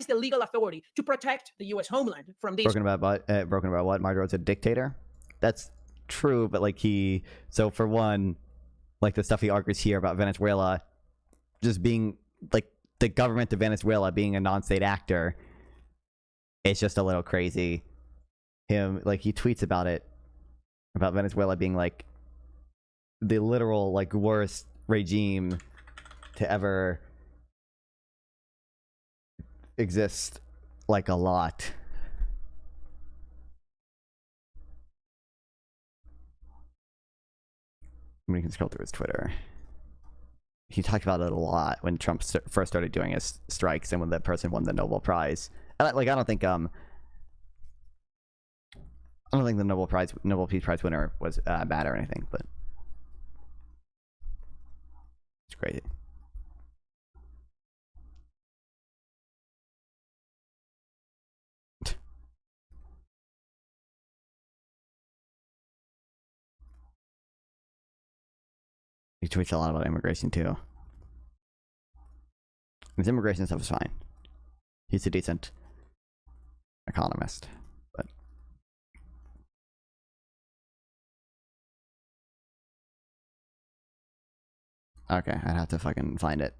it's the legal authority to protect the U.S. homeland from these. Broken about what? Maduro's a dictator? That's true, but like so for one, like the stuff he argues here about Venezuela just being like the government of Venezuela being a non-state actor, it's just a little crazy. Him, like, he tweets about it, about Venezuela being like the literal like worst regime to ever exist, like a lot. I mean, you can scroll through his Twitter. He talked about it a lot when Trump first started doing his strikes and when that person won the Nobel Prize. And I don't think the Nobel Peace Prize winner was bad or anything, but it's crazy. He tweets a lot about immigration too. His immigration stuff is fine. He's a decent economist, but okay, I'd have to fucking find it.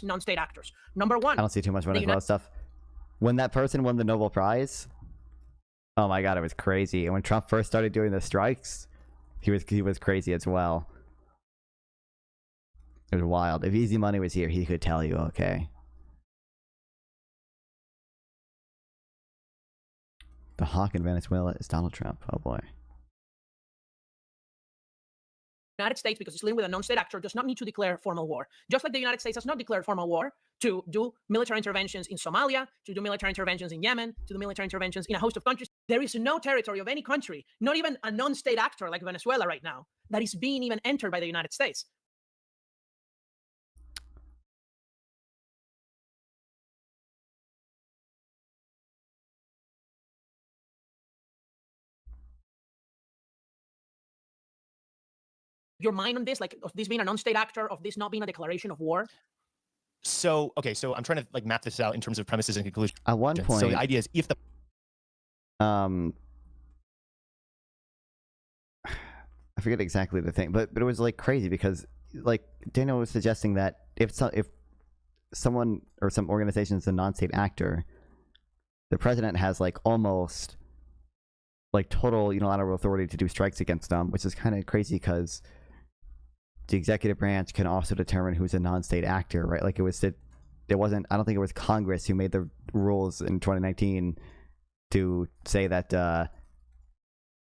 Non-state actors. Number one. I don't see too much Venezuela stuff. When that person won the Nobel Prize, oh my god, it was crazy. And when Trump first started doing the strikes, he was crazy as well. It was wild. If Easy Money was here, he could tell you, okay. The hawk in Venezuela is Donald Trump. Oh boy. United States, because it's linked with a non-state actor, does not need to declare formal war. Just like the United States has not declared formal war to do military interventions in Somalia, to do military interventions in Yemen, to do military interventions in a host of countries. There is no territory of any country, not even a non-state actor like Venezuela right now, that is being even entered by the United States. Your mind on this, like of this being a non-state actor, of this not being a declaration of war? So, okay, so I'm trying to like map this out in terms of premises and conclusions. At one point, so the idea is if the I forget exactly the thing, but it was like crazy because like Daniel was suggesting that if someone or some organization is a non-state actor, the president has like almost like total unilateral authority to do strikes against them, which is kind of crazy because the executive branch can also determine who's a non-state actor, right? Like it wasn't, I don't think it was Congress who made the rules in 2019 to say that, the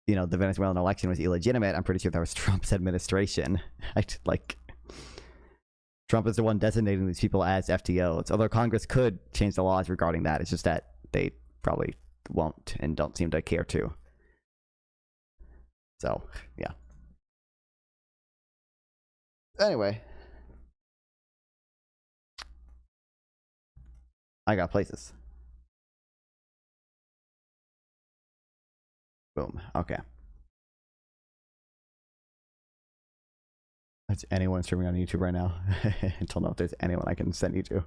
Venezuelan election was illegitimate. I'm pretty sure that was Trump's administration. Trump is the one designating these people as FTOs, although Congress could change the laws regarding that. It's just that they probably won't and don't seem to care to. So, yeah. Anyway. I got places. Boom. Okay. Is anyone streaming on YouTube right now? I don't know if there's anyone I can send you to.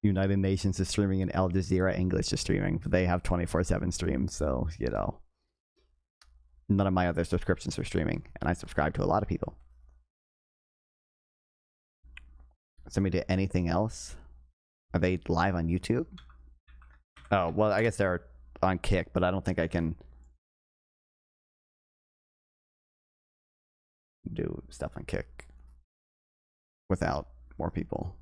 United Nations is streaming and Al Jazeera English is streaming, but they have 24/7 streams, so, none of my other subscriptions are streaming, and I subscribe to a lot of people. Send me to anything else? Are they live on YouTube? Oh, well, I guess they're on Kick, but I don't think I can do stuff on Kick without more people.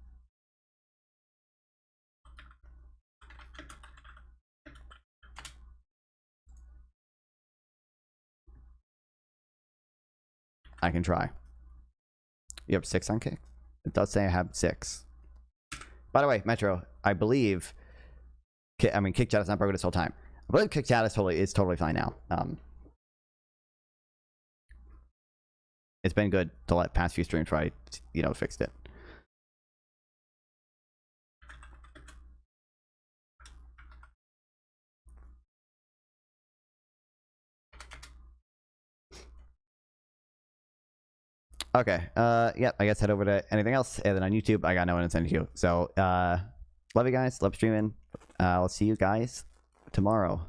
I can try. You have 6 on Kick? It does say I have 6. By the way, Metro, I believe Kick chat is not broken this whole time. I believe Kick chat is totally fine now. It's been good to let past few streams try, fixed it. Okay, yep, I guess head over to anything else, and then on YouTube, I got no one to send you. So, love you guys, love streaming. I'll see you guys tomorrow.